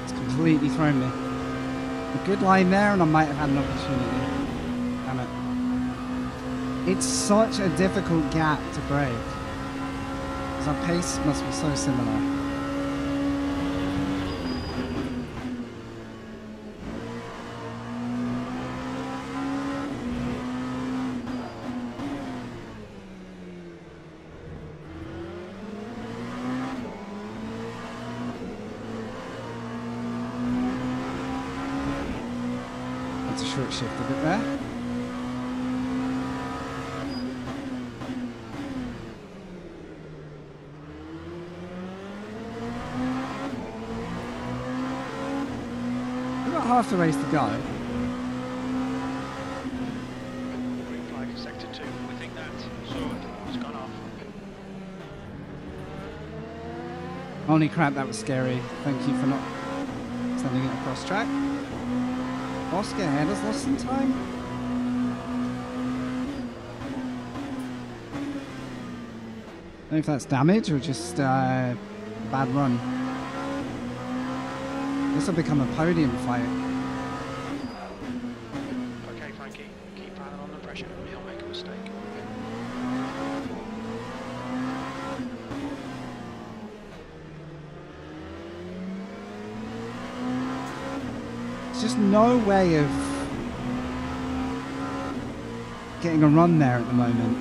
Speaker 1: It's completely thrown me. A good line there and I might have had an opportunity. Damn it. It's such a difficult gap to break. Because our pace must be so similar. Short shift a bit there. We've got half the race to go.
Speaker 4: Green flag in sector 2. We think that sword has gone off.
Speaker 1: Holy crap, that was scary. Thank you for not sending it across track. Oscar ahead has lost some time. I don't know if that's damage or just bad run. This will become a podium fight.
Speaker 4: Okay, Frankie, keep piling on the pressure. He'll make a mistake.
Speaker 1: There's just no way of getting a run there at the moment.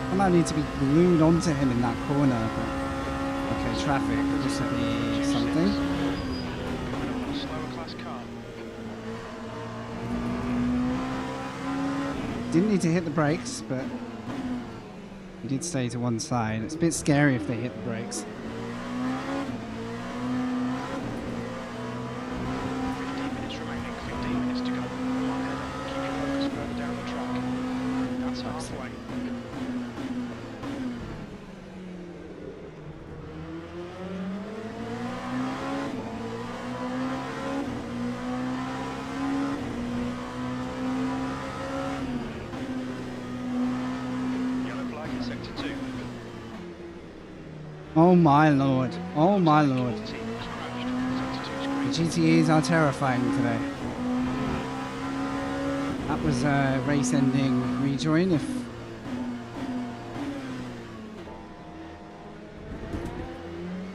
Speaker 1: I might need to be glued onto him in that corner, but okay, traffic, this will be something.
Speaker 4: Coming up on a slower class car.
Speaker 1: Didn't need to hit the brakes, but he did stay to one side. It's a bit scary if they hit the brakes.
Speaker 4: 15 minutes remaining, 15 minutes to go. Come on, Heather, keep your focus further down the track. That's halfway.
Speaker 1: Oh my lord. Oh my lord.
Speaker 4: Team has crashed. Sector 2's
Speaker 1: The
Speaker 4: green.
Speaker 1: GTEs are terrifying today. That was a race-ending rejoin. If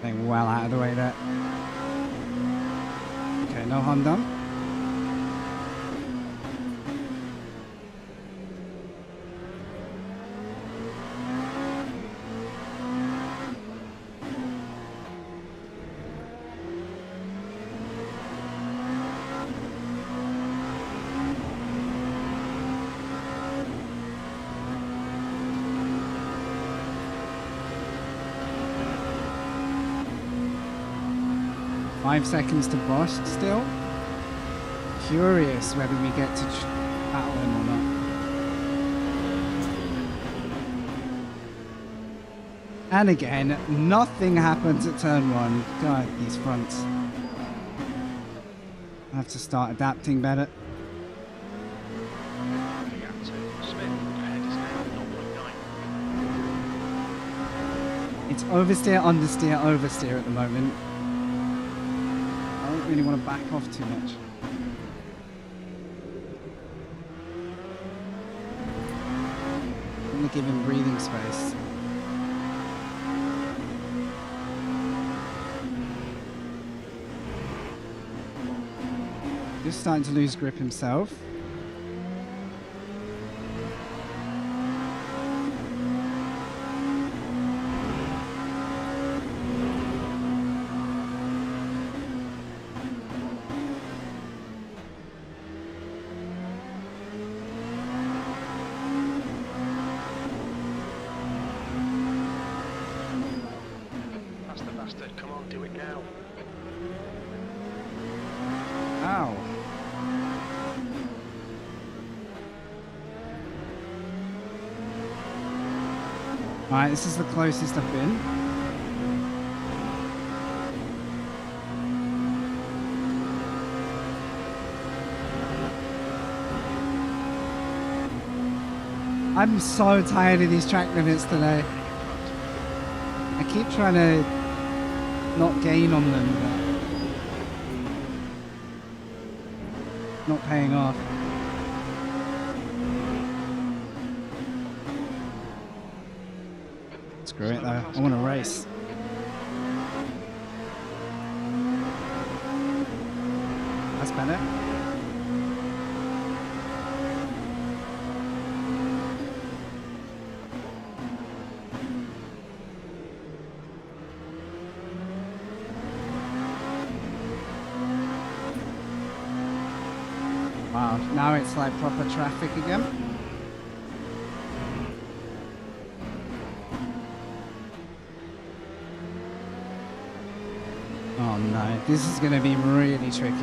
Speaker 1: thing well out of the way there. Okay, no harm done. Five seconds to Bosch still. Curious whether we get to battle him or not. And again, nothing happens at turn one. God, these fronts. I have to start adapting better.
Speaker 4: Gap to Smith. Ahead is now 0.9.
Speaker 1: It's oversteer, understeer, oversteer at the moment. I don't really want to back off too much. I'm going to give him breathing space. Just starting to lose grip himself.
Speaker 4: That's the bastard. Come on, do it now.
Speaker 1: Ow. Alright, this is the closest I've been. I'm so tired of these track limits today. I keep trying to not gain on them, but not paying off. Screw it though, I want to race. That's better. Wow, now it's like proper traffic again. Oh no, this is going to be really tricky.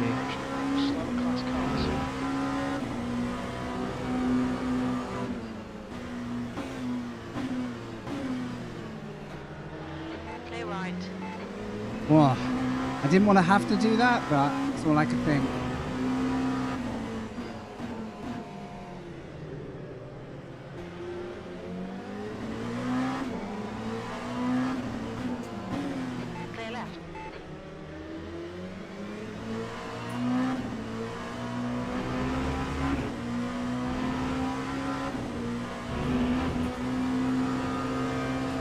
Speaker 4: Slower class cars.
Speaker 5: Clear right.
Speaker 1: Whoa, I didn't want to have to do that, but it's all I could think.
Speaker 5: Clear left.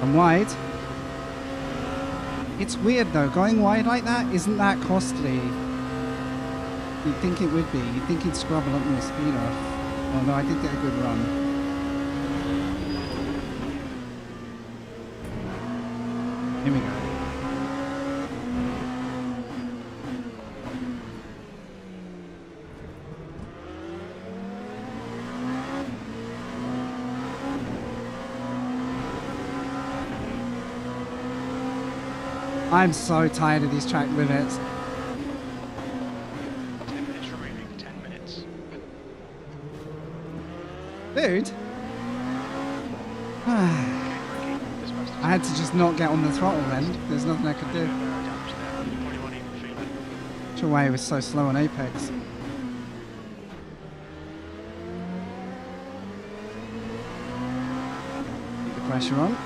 Speaker 1: I'm wide. It's weird though, going wide like that isn't that costly. You'd think it would be. You'd think it'd scrub a lot more speed off. Although I did get a good run. Here we go. I'm so tired of these track limits.
Speaker 4: 10 minutes remaining. 10 minutes.
Speaker 1: Dude.
Speaker 4: Ricky, this bastard's
Speaker 1: I had to just not get on the throttle then. There's nothing I could do.
Speaker 4: damage there. You probably won't even feel it.
Speaker 1: Which way it was so slow on Apex. Keep the pressure on.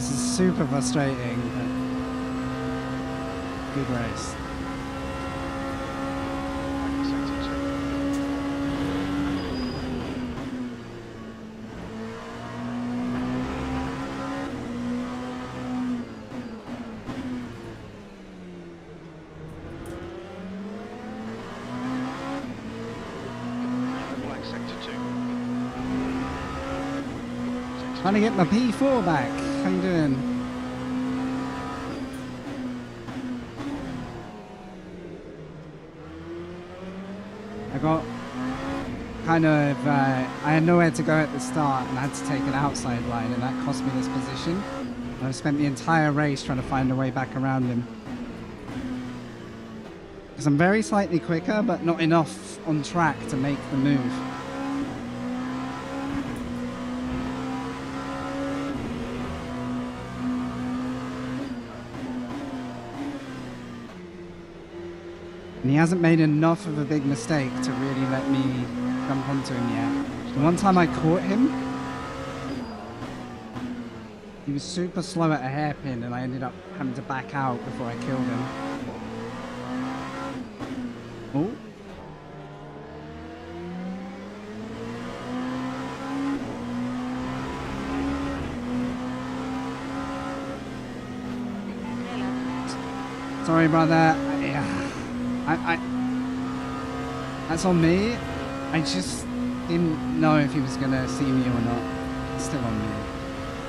Speaker 1: This is super frustrating, but good race.
Speaker 4: Sector 2. Black sector 2.
Speaker 1: Trying to get my P4 back. How you doing? I got kind of, I had nowhere to go at the start and I had to take an outside line and that cost me this position. And I've spent the entire race trying to find a way back around him. Because I'm very slightly quicker, but not enough on track to make the move. And he hasn't made enough of a big mistake to really let me jump onto him yet. The one time I caught him, he was super slow at a hairpin and I ended up having to back out before I killed him. Oh. Sorry, brother. That's on me. I just didn't know if he was gonna see me or not. It's still on me.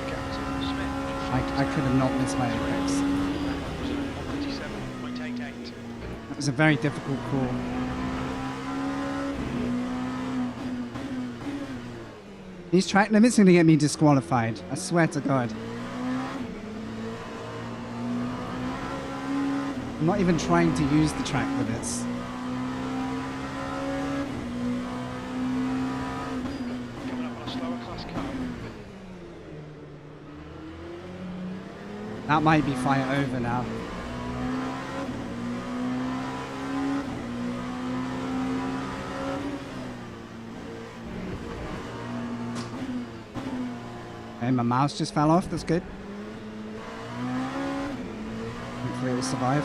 Speaker 4: Captain Smith.
Speaker 1: I could have not missed my apex.
Speaker 4: 157.88.
Speaker 1: That was a very difficult call. These track limits are gonna get me disqualified. I swear to God. I'm not even trying to use the track limits.
Speaker 4: Coming up on a slower class car.
Speaker 1: That might be fight over now. Okay, my mouse just fell off. That's good. Hopefully it will survive.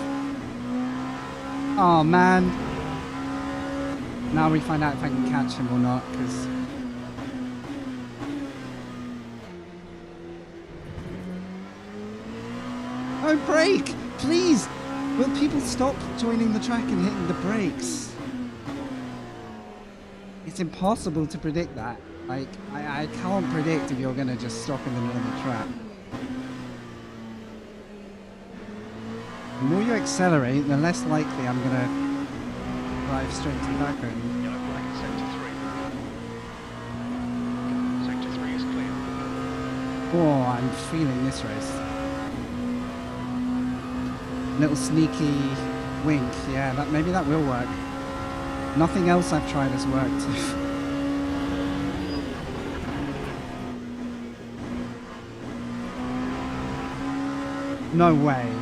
Speaker 1: Oh man. Now we find out if I can catch him or not, because oh, brake! Please! Will people stop joining the track and hitting the brakes? It's impossible to predict that. Like, I can't predict if you're gonna just stop in the middle of the track. The more you accelerate, the less likely I'm gonna drive straight to the back end.
Speaker 4: Yellow flag in sector 3. Sector 3 is clear.
Speaker 1: Oh, I'm feeling this race. Little sneaky wink, yeah, maybe that will work. Nothing else I've tried has worked. No way.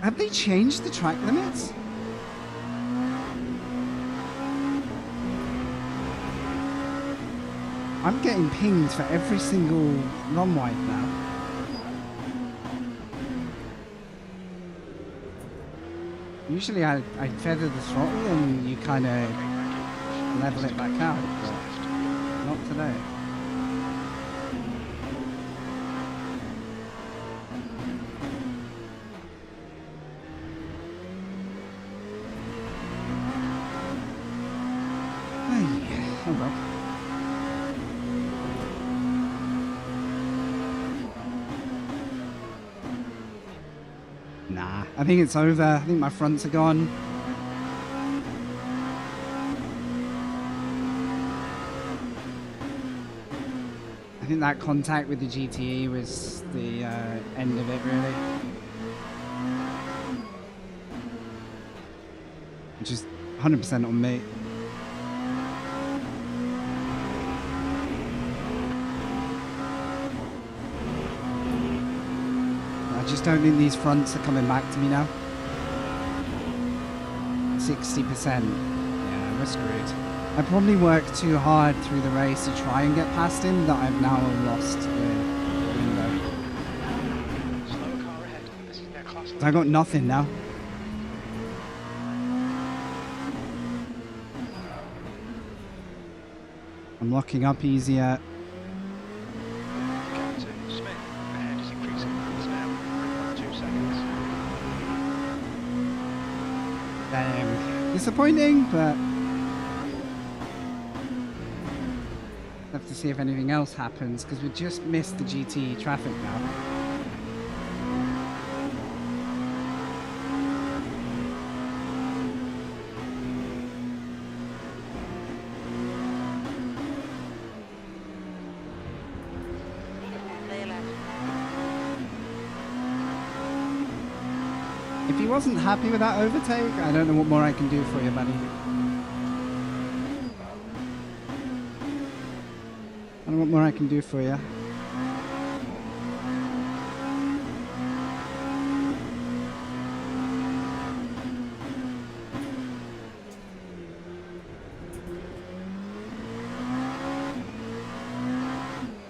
Speaker 1: Have they changed the track limits? I'm getting pinged for every single run wide now. Usually I feather the throttle and you kind of level it back out, but not today. Oh well. Nah, I think it's over. I think my fronts are gone. I think that contact with the GTE was the end of it, really. Which is 100% on me. I just don't think these fronts are coming back to me now. 60%. Yeah, we're screwed. I probably worked too hard through the race to try and get past him that I've now lost the window.
Speaker 4: Slower car ahead. This is their class.
Speaker 1: I got nothing now. I'm locking up easier.
Speaker 4: Captain Smith ahead is increasing. It's now 3.2 seconds.
Speaker 1: Disappointing, but have to see if anything else happens because we just missed the GT traffic now.
Speaker 5: Clear left.
Speaker 1: If he wasn't happy with that overtake, I don't know what more I can do for you, buddy. I don't know what more I can do for you.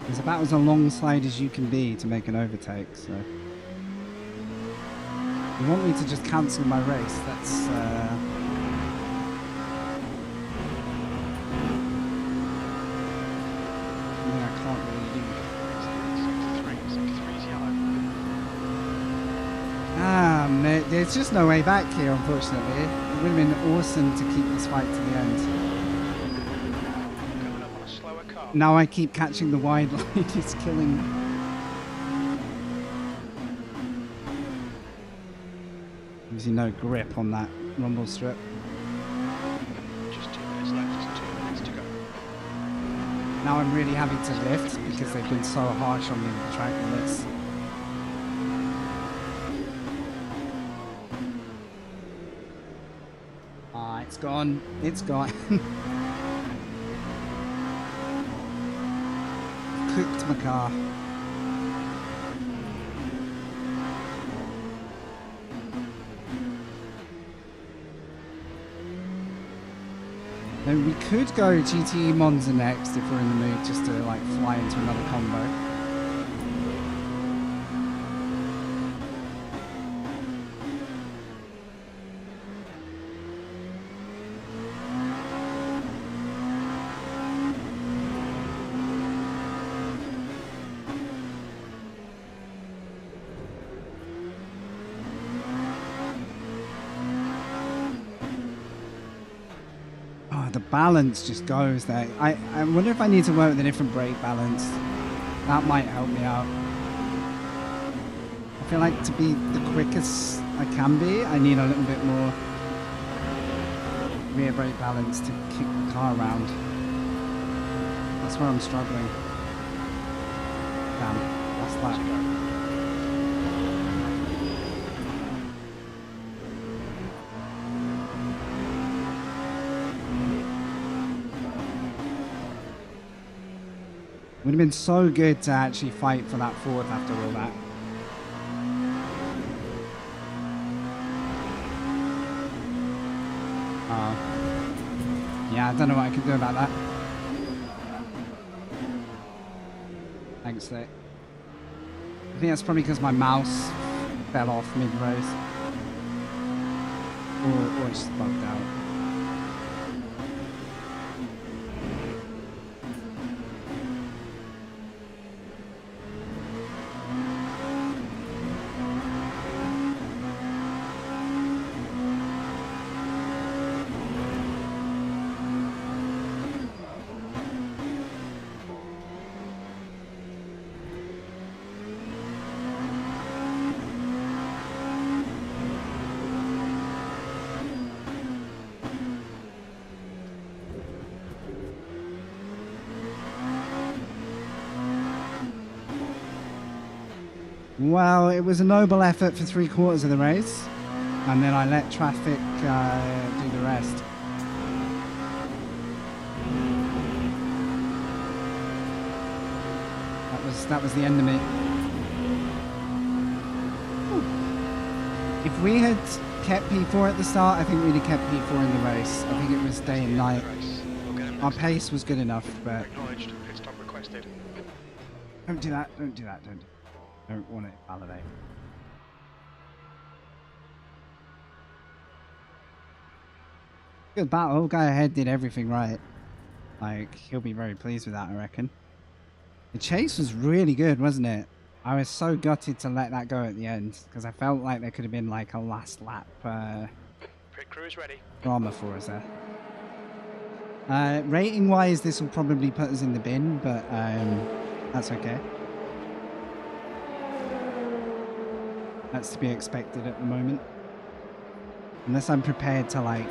Speaker 1: It's about as alongside as you can be to make an overtake, so... You want me to just cancel my race? That's, I can't really do.
Speaker 4: 63's yellow.
Speaker 1: Ah, mate, there's just no way back here, unfortunately. It would have been awesome to keep this fight to the end.
Speaker 4: Coming up on a slower car.
Speaker 1: Now I keep catching the wide line, it's killing me. Obviously no grip on that rumble strip.
Speaker 4: Just 2 minutes left. 2 minutes to go.
Speaker 1: Now I'm really having to lift because they've been so harsh on me with the track limits. Ah, it's gone. It's gone. Cooked my car. And we could go GT Monza next if we're in the mood just to like fly into another combo. The balance just goes there. I wonder if I need to work with a different brake balance. That might help me out. I feel like to be the quickest I can be, I need a little bit more rear brake balance to kick the car around. That's where I'm struggling. Damn, that's that. Would have been so good to actually fight for that fourth after all that. Yeah, I don't know what I can do about that. Thanks, Slick. I think that's probably because my mouse fell off mid-race. Or it's just bugged out. Well, it was a noble effort for 3/4 of the race, and then I let traffic do the rest. That was the end of me. If we had kept P4 at the start, I think we'd have kept P4 in the race. I think it was day and night. Our pace was good enough, but
Speaker 4: Acknowledged. Pit stop requested.
Speaker 1: don't do that. Don't do that. Don't want to validate. Good battle. Guy ahead did everything right. Like, he'll be very pleased with that, I reckon. The chase was really good, wasn't it? I was so gutted to let that go at the end because I felt like there could have been like a last lap
Speaker 4: Pit crew is ready.
Speaker 1: drama for us there. Rating wise, this will probably put us in the bin, but that's okay. That's to be expected at the moment. Unless I'm prepared to like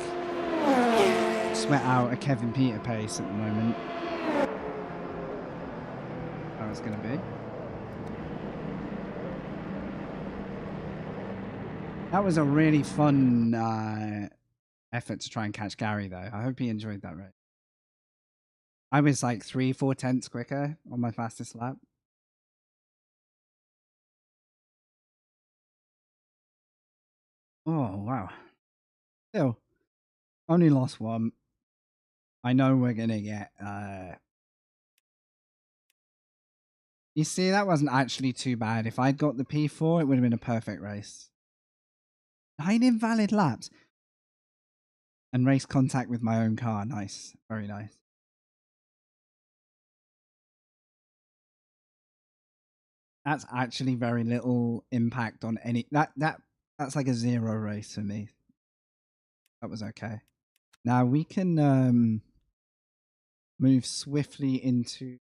Speaker 1: sweat out a Kevin Peter pace at the moment. That was going to be. That was a really fun effort to try and catch Gary, though. I hope he enjoyed that race. I was like 3-4 tenths quicker on my fastest lap. Oh, wow. Still, only lost one. I know we're going to get... You see, that wasn't actually too bad. If I'd got the P4, it would have been a perfect race. 9 invalid laps. And race contact with my own car. Nice. Very nice. That's actually very little impact on any... That's like a 0 race for me. That was okay. Now we can move swiftly into...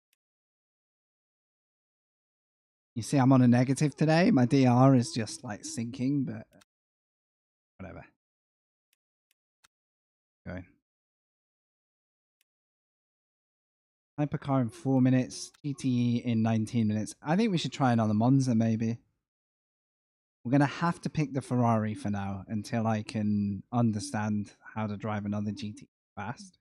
Speaker 1: You see, I'm on a negative today. My DR is just like sinking, but whatever. Going. Hypercar in 4 minutes, GTE in 19 minutes. I think we should try another Monza, maybe. We're going to have to pick the Ferrari for now until I can understand how to drive another GT fast.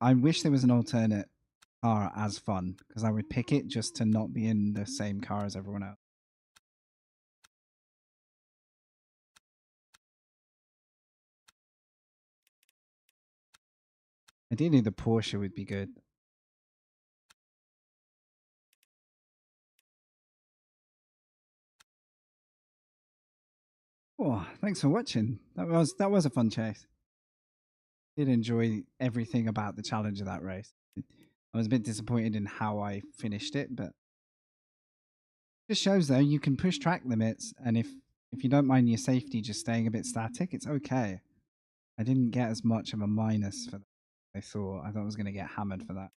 Speaker 1: I wish there was an alternate car as fun, because I would pick it just to not be in the same car as everyone else. Ideally, the Porsche would be good. Oh, thanks for watching. That was a fun chase. Did enjoy everything about the challenge of that race. I was a bit disappointed in how I finished it, but it just shows though you can push track limits, and if you don't mind your safety just staying a bit static, it's okay. I didn't get as much of a minus for that. I thought I was going to get hammered for that.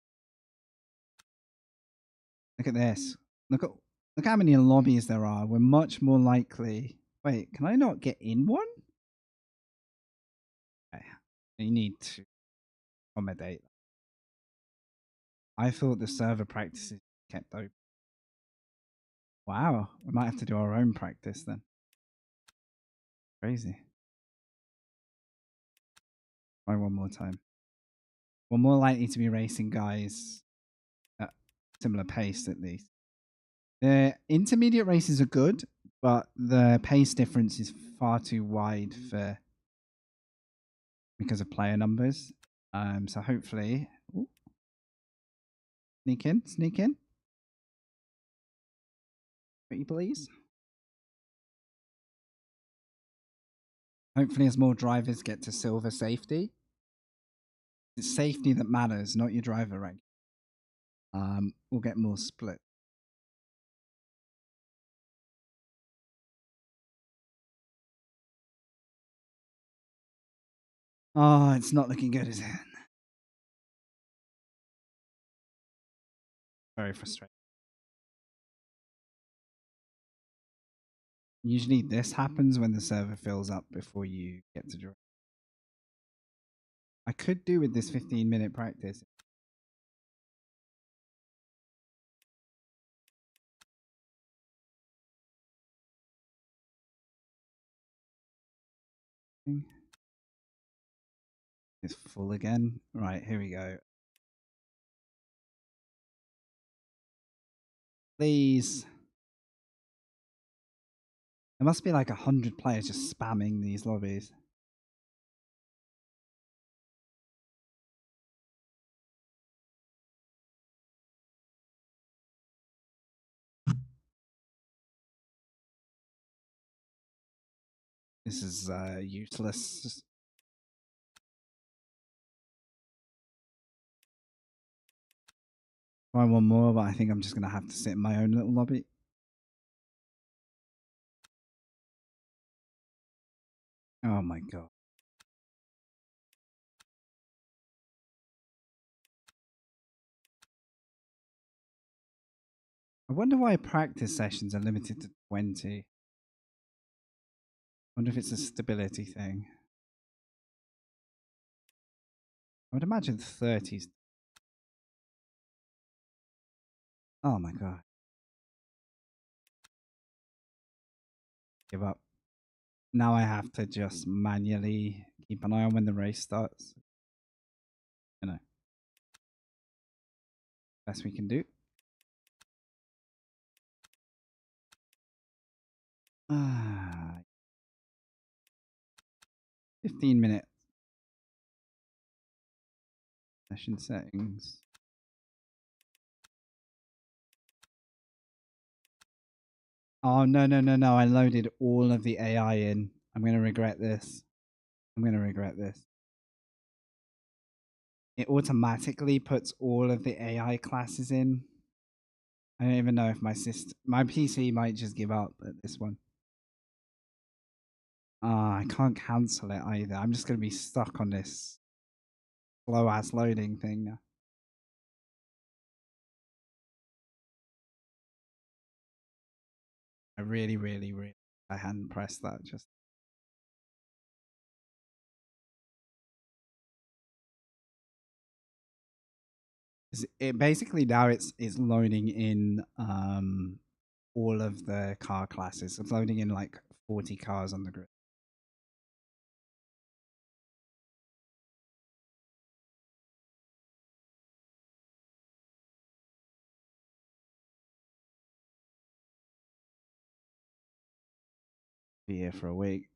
Speaker 1: Look at this. Look how many lobbies there are. We're much more likely. Wait, can I not get in one? Okay. You need to accommodate. I thought the server practices kept open. Wow, we might have to do our own practice then. Crazy. Try one more time. We're more likely to be racing guys at similar pace at least. The intermediate races are good, but the pace difference is far too wide because of player numbers. So hopefully, ooh, sneak in, pretty please. Hopefully, as more drivers get to silver safety, it's safety that matters, not your driver rank. We'll get more split. Oh, it's not looking good, is it? Very frustrating. Usually this happens when the server fills up before you get to drive. I could do with this 15-minute practice. It's full again. Right, here we go. Please. There must be like 100 players just spamming these lobbies. This is useless. Try one more, but I think I'm just going to have to sit in my own little lobby. Oh my god. I wonder why practice sessions are limited to 20. I wonder if it's a stability thing. I would imagine 30s. Oh my god. Give up. Now I have to just manually keep an eye on when the race starts. You know. Best we can do. 15 minutes. Session settings. Oh, no, no, no, no. I loaded all of the AI in. I'm going to regret this. I'm going to regret this. It automatically puts all of the AI classes in. I don't even know if my PC might just give up at this one. I can't cancel it either. I'm just going to be stuck on this slow ass loading thing now. I really, really, really, I hadn't pressed that. Just it basically now it's loading in all of the car classes. It's loading in like 40 cars on the grid. Be here for a week.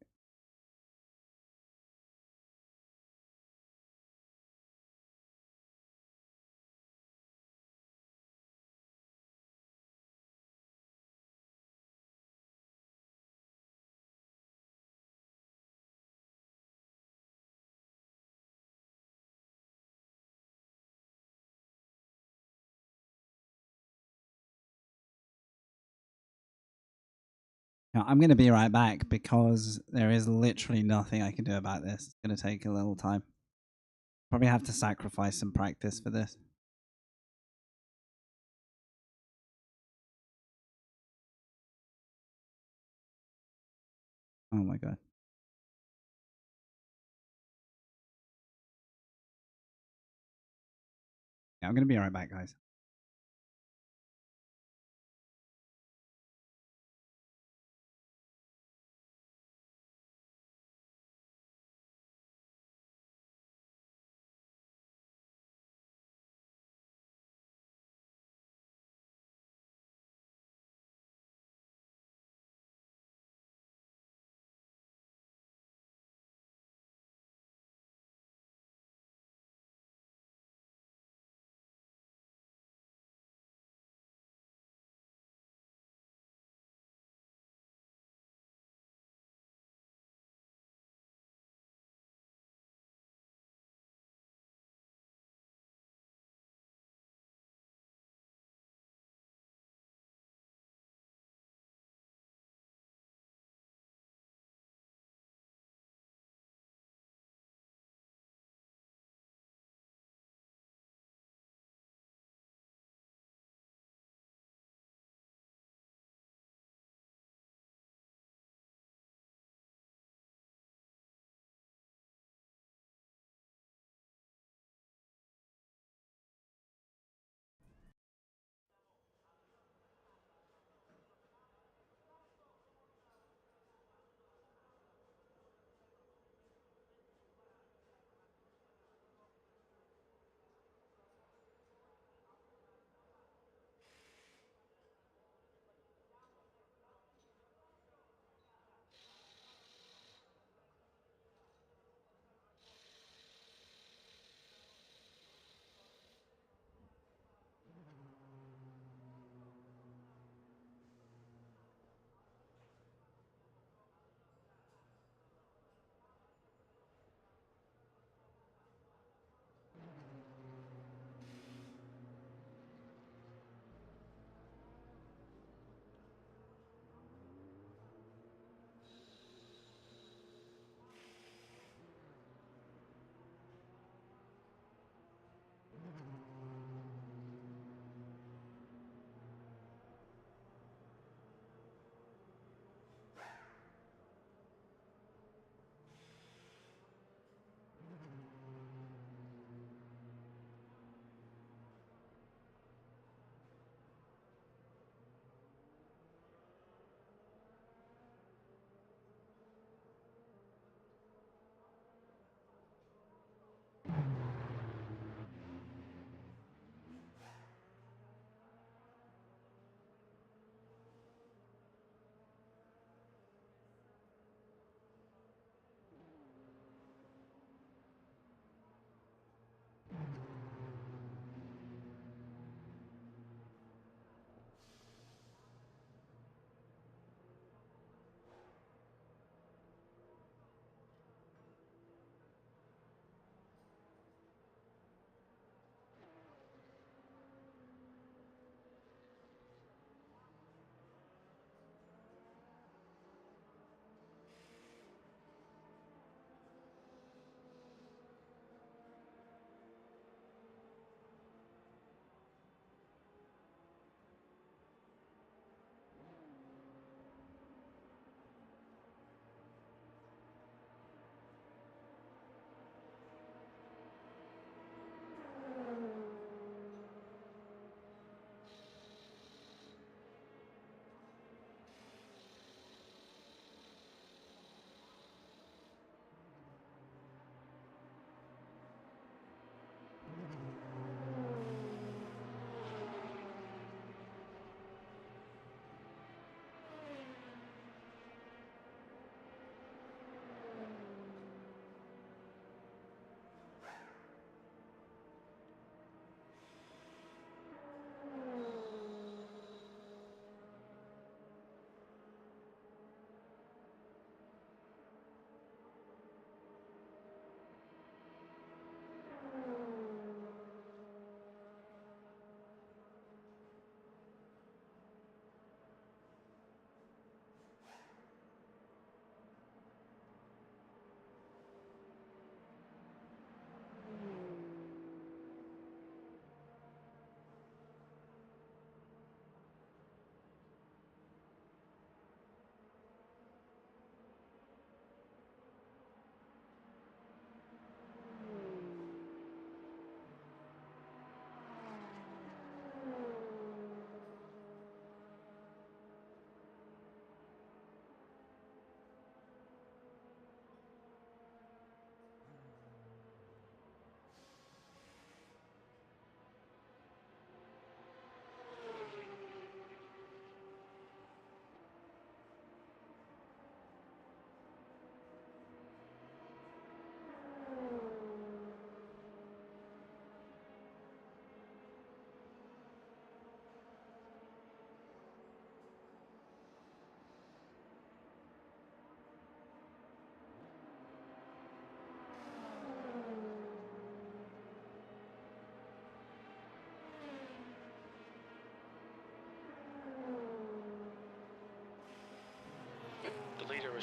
Speaker 1: Now, I'm going to be right back because there is literally nothing I can do about this. It's going to take a little time. Probably have to sacrifice some practice for this. Oh my god. Yeah, I'm going to be right back, guys.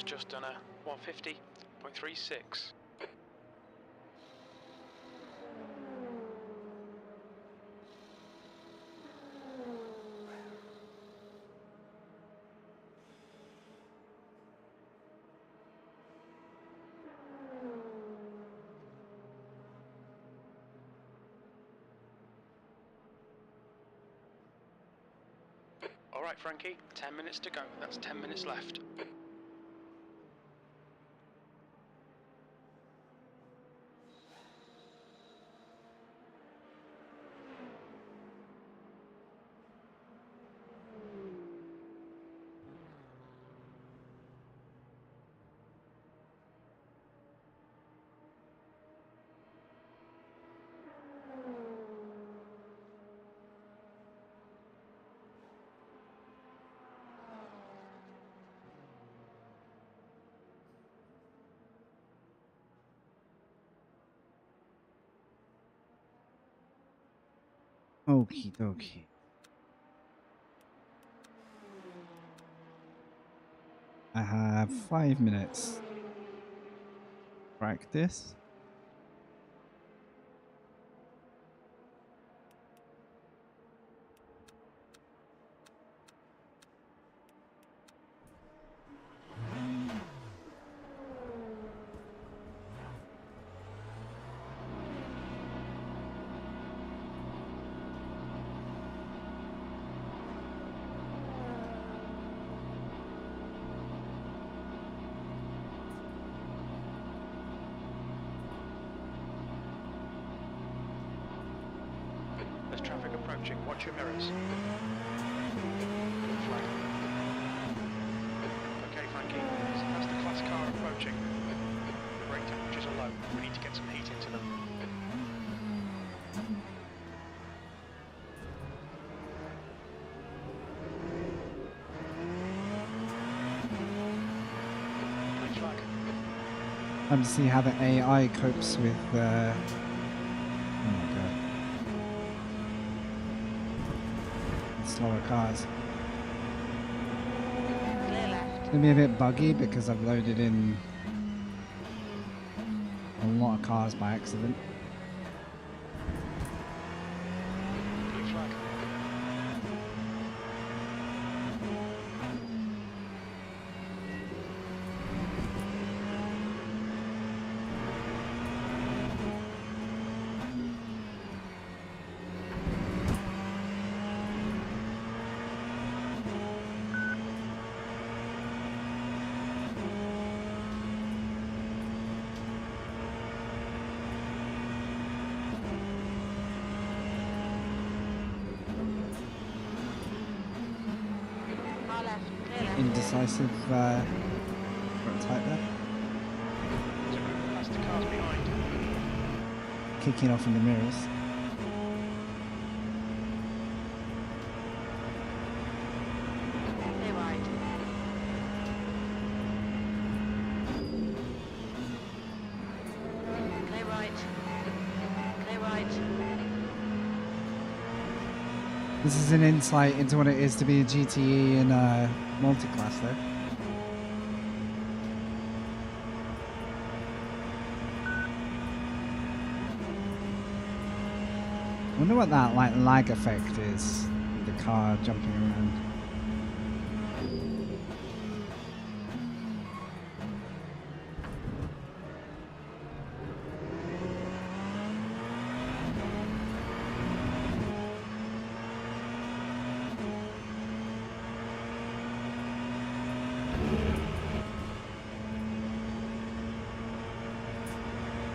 Speaker 4: just done a 150.36. Alright Frankie, 10 minutes to go. That's 10 minutes left.
Speaker 1: Okie dokie. I have 5 minutes. Practice.
Speaker 4: There's traffic approaching. Watch your mirrors. Flag. Okay, Frankie. That's the class car approaching. The brake temperatures are low. We need to get some heat into them. Green flag.
Speaker 1: Time to see how the AI copes with. Oh my god. Slower cars.
Speaker 5: Clear left.
Speaker 1: It's gonna be a bit buggy because I've loaded in a lot of cars by accident.
Speaker 4: Blue flag.
Speaker 5: Far left. Clear left.
Speaker 1: Indecisive prototype there.
Speaker 4: There's a group of plastic cars behind.
Speaker 1: Kicking off in the mirrors.
Speaker 5: Clear right. Clear right. Clear right.
Speaker 1: This is an insight into what it is to be a GTE in a multi-class though. I wonder what that like lag effect is, with the car jumping around.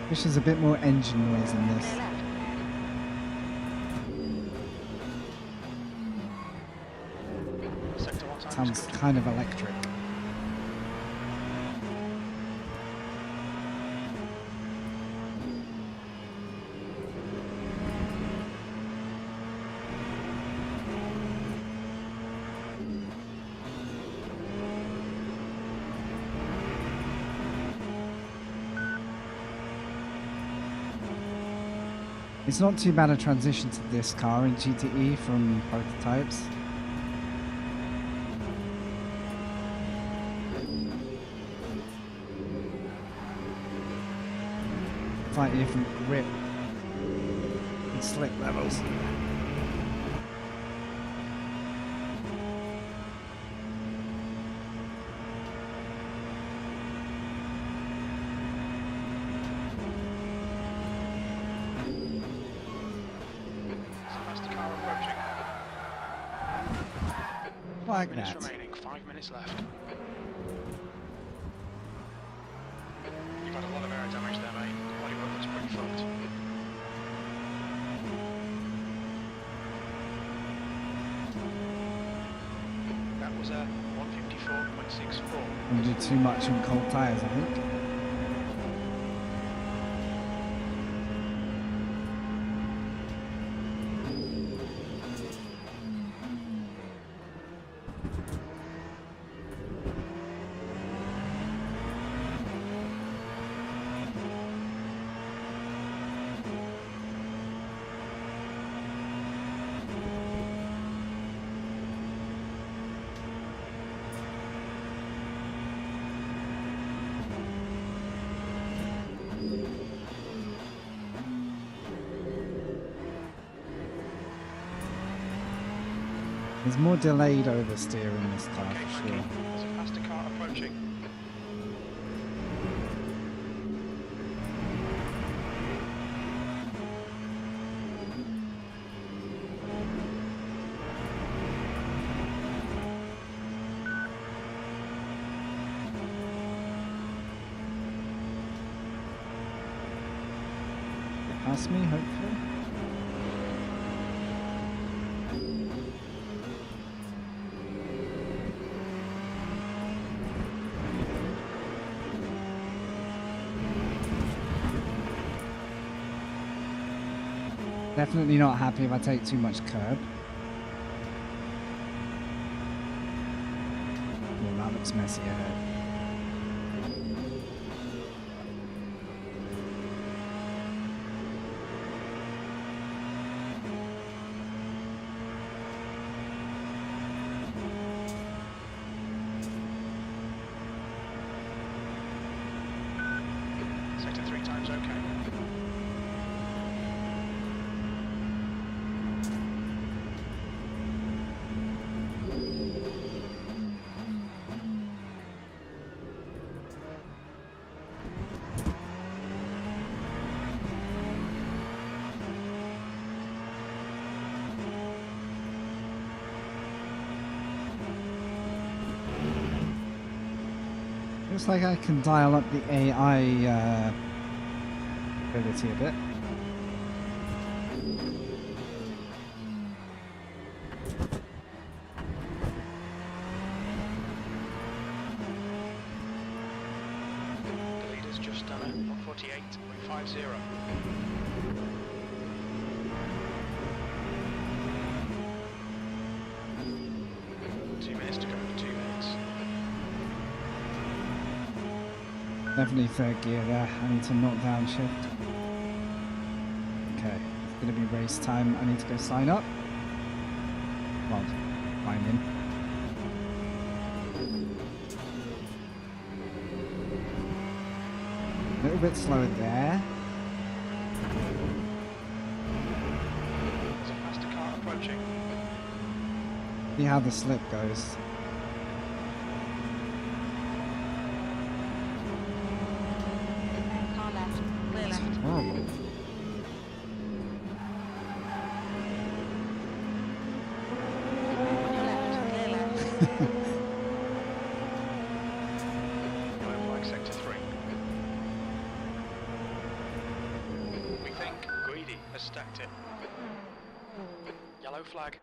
Speaker 1: Wish there's a bit more engine noise in this.
Speaker 5: Clear left.
Speaker 4: Sector 1 time is
Speaker 1: Sounds
Speaker 4: good.
Speaker 1: kind of electric. It's not too bad a transition to this car in GTE from prototypes. slightly different grip and slip levels.
Speaker 4: Faster car approaching.
Speaker 1: Like
Speaker 4: Minutes
Speaker 1: that.
Speaker 4: remaining, 5 minutes left. You've had a lot of air damage there, mate. Bodywork looks pretty fucked. That was a 154.64.
Speaker 1: We did too much on cold tyres, I think. There's more delayed oversteer in this car
Speaker 4: Okay,
Speaker 1: for
Speaker 4: Frankie,
Speaker 1: sure.
Speaker 4: there's a faster car approaching.
Speaker 1: Pass me, hopefully. Definitely not happy if I take too much curb. Oh, that looks messy ahead.
Speaker 4: Sector 3 times okay.
Speaker 1: Looks like I can dial up the AI ability a bit.
Speaker 4: The leader's just done it, 148.50. To go for 2 minutes.
Speaker 1: Definitely third gear there. I need to knock down shift. Okay, it's gonna be race time. I need to go sign up. Well, sign in. A little bit slower there.
Speaker 4: There's a faster car approaching.
Speaker 1: See how the slip goes.
Speaker 5: Car left. Clear
Speaker 1: It's
Speaker 5: left.
Speaker 1: horrible.
Speaker 5: On your left. Clear left.
Speaker 4: Yellow flag sector 3. We think Greedy has stacked it. Yellow flag.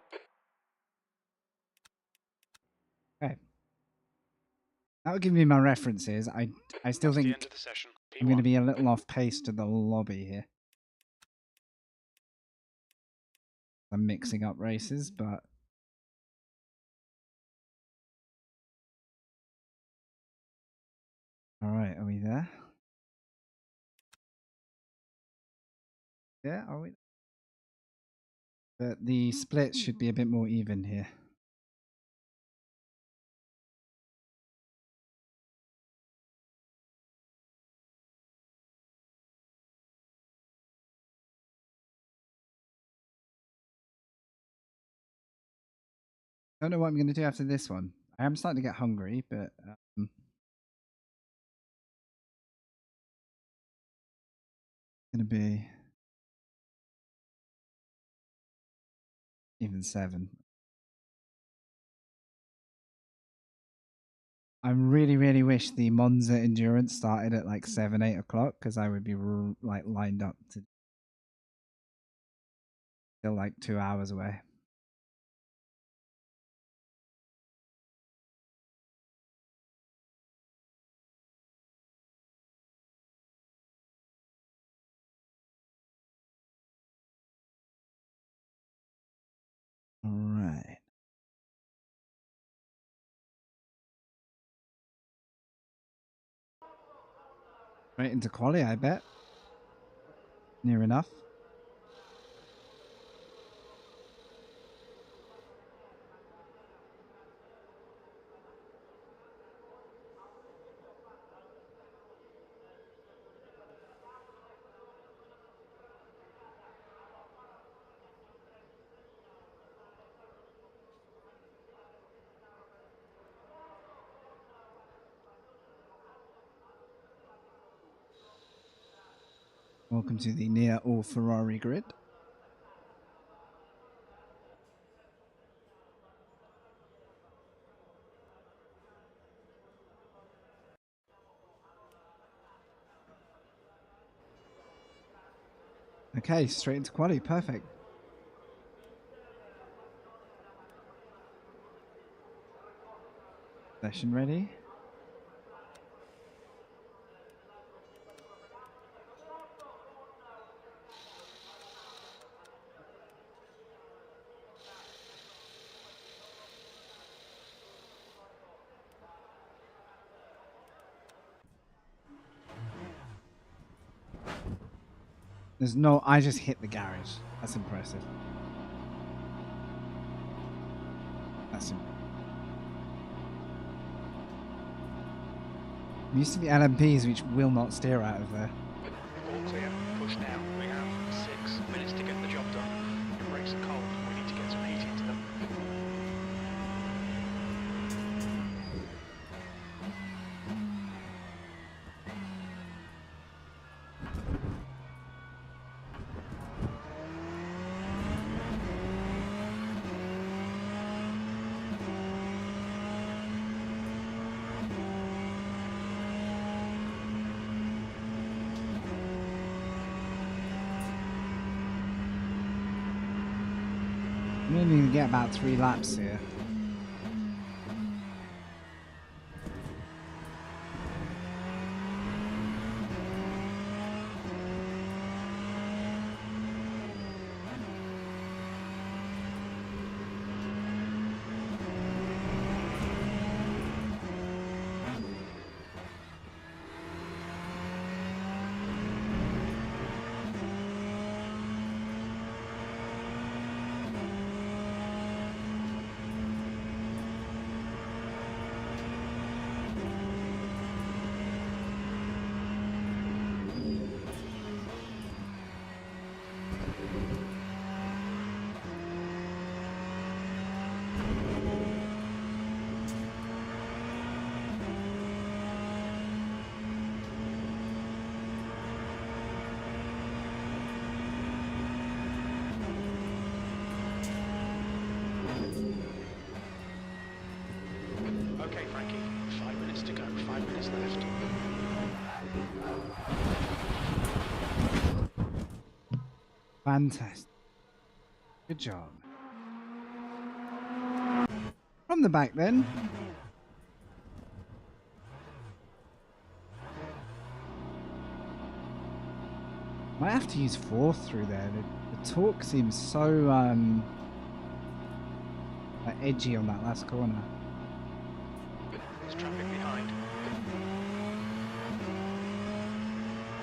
Speaker 1: Okay. That would give me my references. I still
Speaker 4: That's the
Speaker 1: think
Speaker 4: end of the session.
Speaker 1: I'm going to
Speaker 4: P1.
Speaker 1: be a little off pace to the lobby here. I'm mixing up races, but all right, are we there? Yeah, are we? But the splits should be a bit more even here. Don't know what I'm going to do after this one. I am starting to get hungry, but going to be even 7. I really, really wish the Monza endurance started at like 7, 8 o'clock because I would be like lined up to still like 2 hours away. All right. Right into quali, I bet. Near enough. Welcome to the near all Ferrari grid. Okay, straight into quali, perfect. Session ready. There's no, I just hit the garage. That's impressive. That's impressive. I'm used to the LMPs which will not steer out of there.
Speaker 4: All clear. Push now. We have 6 minutes to get the job done. Your brakes are cold. We need to get some heat into them.
Speaker 1: I'm only going to get about 3 laps here.
Speaker 4: Okay, Frankie. 5 minutes to go. 5 minutes left.
Speaker 1: Fantastic. Good job. From the back then. Might have to use 4th through there. The torque seems so edgy on that last corner.
Speaker 4: There's traffic behind.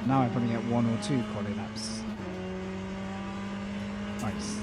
Speaker 1: Now I probably get 1 or 2 quali laps. Nice.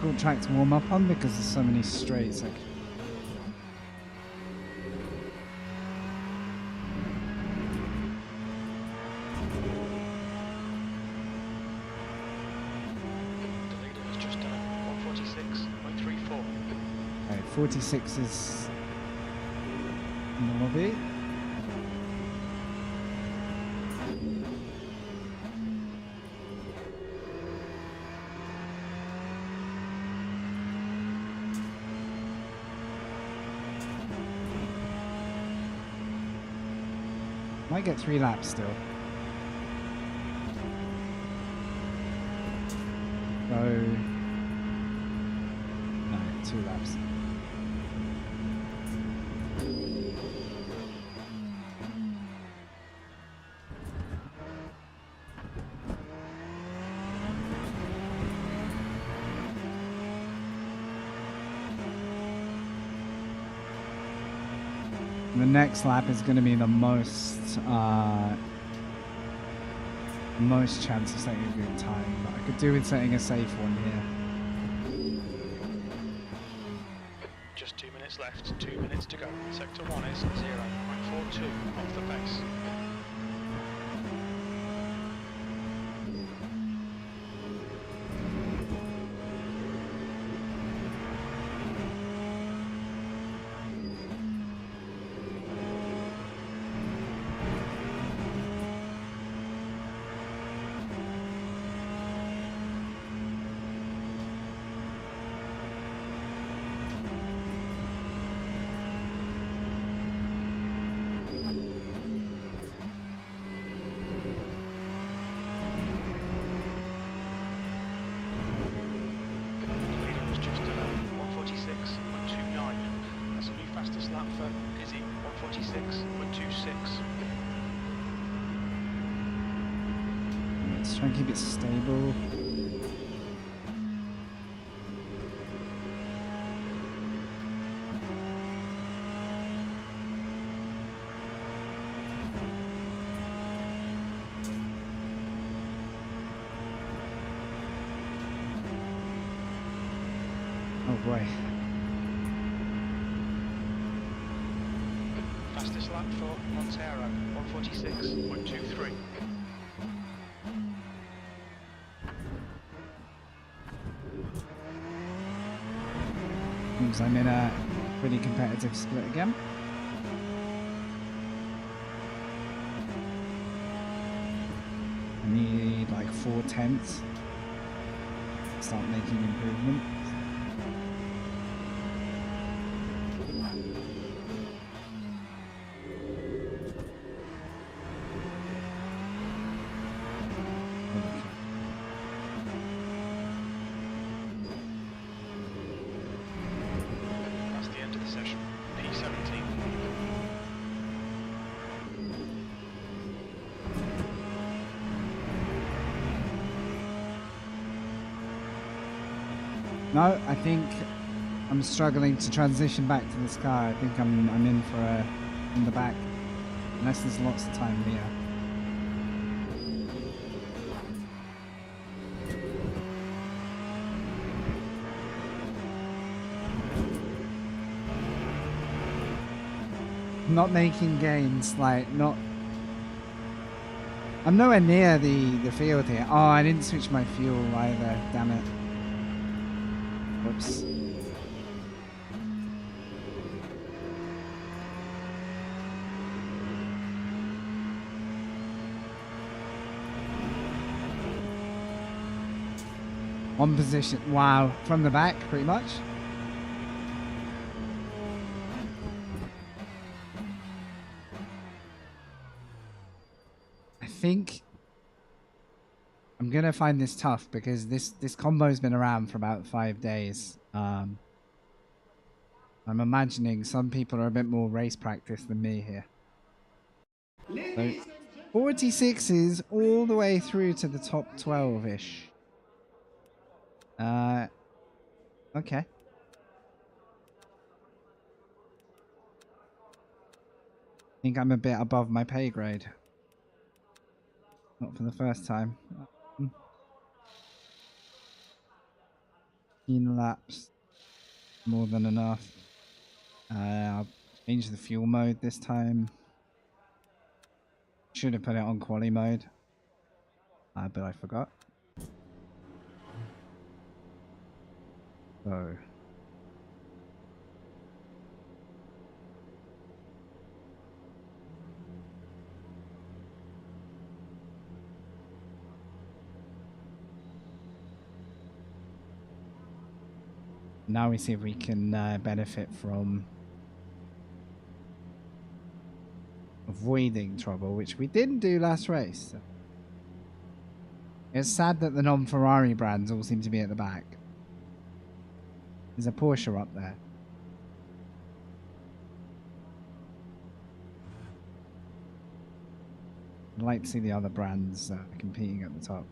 Speaker 1: difficult track to warm up on because there's so many straights. Like,
Speaker 4: The leader has just done 146.34.
Speaker 1: okay, 46 is in the lobby. Might get 3 laps still. So no, 2 laps. The next lap is going to be the most chance of setting a good time, but I could do with setting a safe one here.
Speaker 4: Just 2 minutes left, 2 minutes to go. Sector 1 is 0.42 off the pace.
Speaker 1: Let's try and keep it stable. Oh boy.
Speaker 4: Fastest lap for Montero, 146.23.
Speaker 1: Means I'm in a pretty competitive split again. I need like 4/10 to start making improvement.
Speaker 4: That's the end of the session. P17.
Speaker 1: No, I think I'm struggling to transition back to this car. I think I'm in for a in the back, unless there's lots of time here. Not making gains, like not. I'm nowhere near the field here. Oh, I didn't switch my fuel either. Damn it. Whoops. One position. Wow. From the back, pretty much. I think I'm gonna find this tough because this combo's been around for about 5 days. I'm imagining some people are a bit more race practice than me here. So 46 is all the way through to the top 12-ish. Okay. I think I'm a bit above my pay grade. Not for the first time. 15 laps. More than enough. I'll change the fuel mode this time. Should have put it on quali mode. But I forgot. So. Now we see if we can benefit from avoiding trouble, which we didn't do last race. So. It's sad that the non-Ferrari brands all seem to be at the back. There's a Porsche up there. I'd like to see the other brands competing at the top.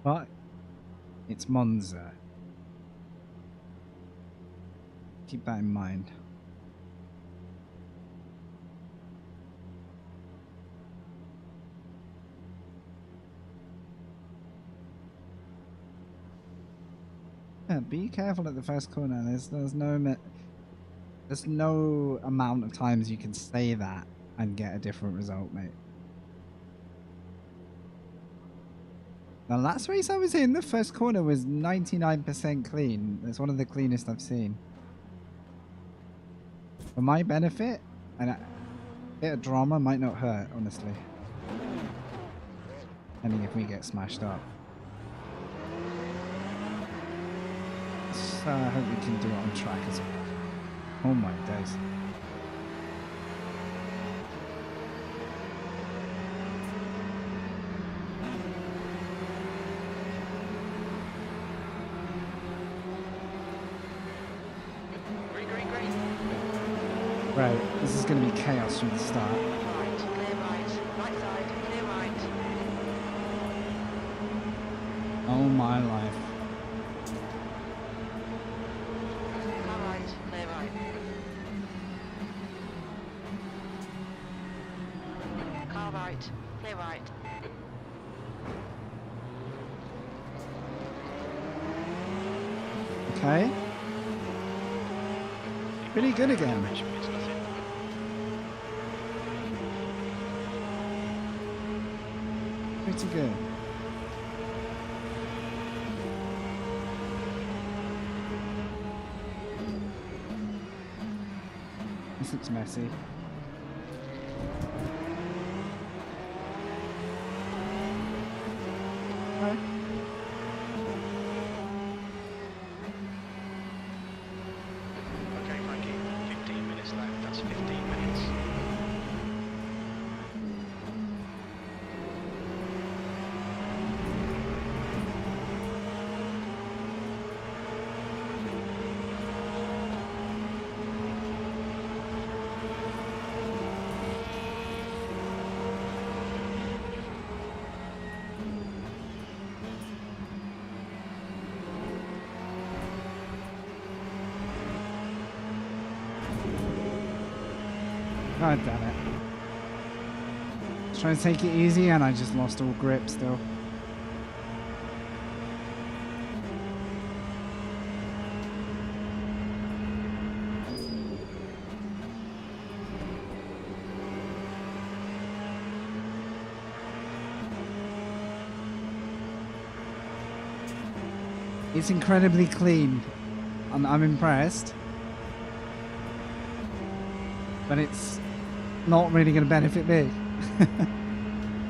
Speaker 1: But it's Monza. Keep that in mind. Yeah, be careful at the first corner. There's no amount of times you can say that and get a different result, mate. The last race I was in, the first corner was 99% clean. It's one of the cleanest I've seen. For my benefit, and a bit of drama might not hurt, honestly. Depending if we get smashed up. So I hope we can do it on track as well. Oh my days. Right, this is going to be chaos from the start.
Speaker 5: Right, clear right. Right side, clear right.
Speaker 1: Oh my life.
Speaker 5: Car right, clear right. Car right, clear right.
Speaker 1: Okay. Pretty good again. Pretty good. This looks messy. Okay.
Speaker 4: Okay, Frankie, 15 minutes left. That's 15 minutes.
Speaker 1: God damn it. I was trying to take it easy and I just lost all grip still. It's incredibly clean. I'm impressed. But it's not really going to benefit me.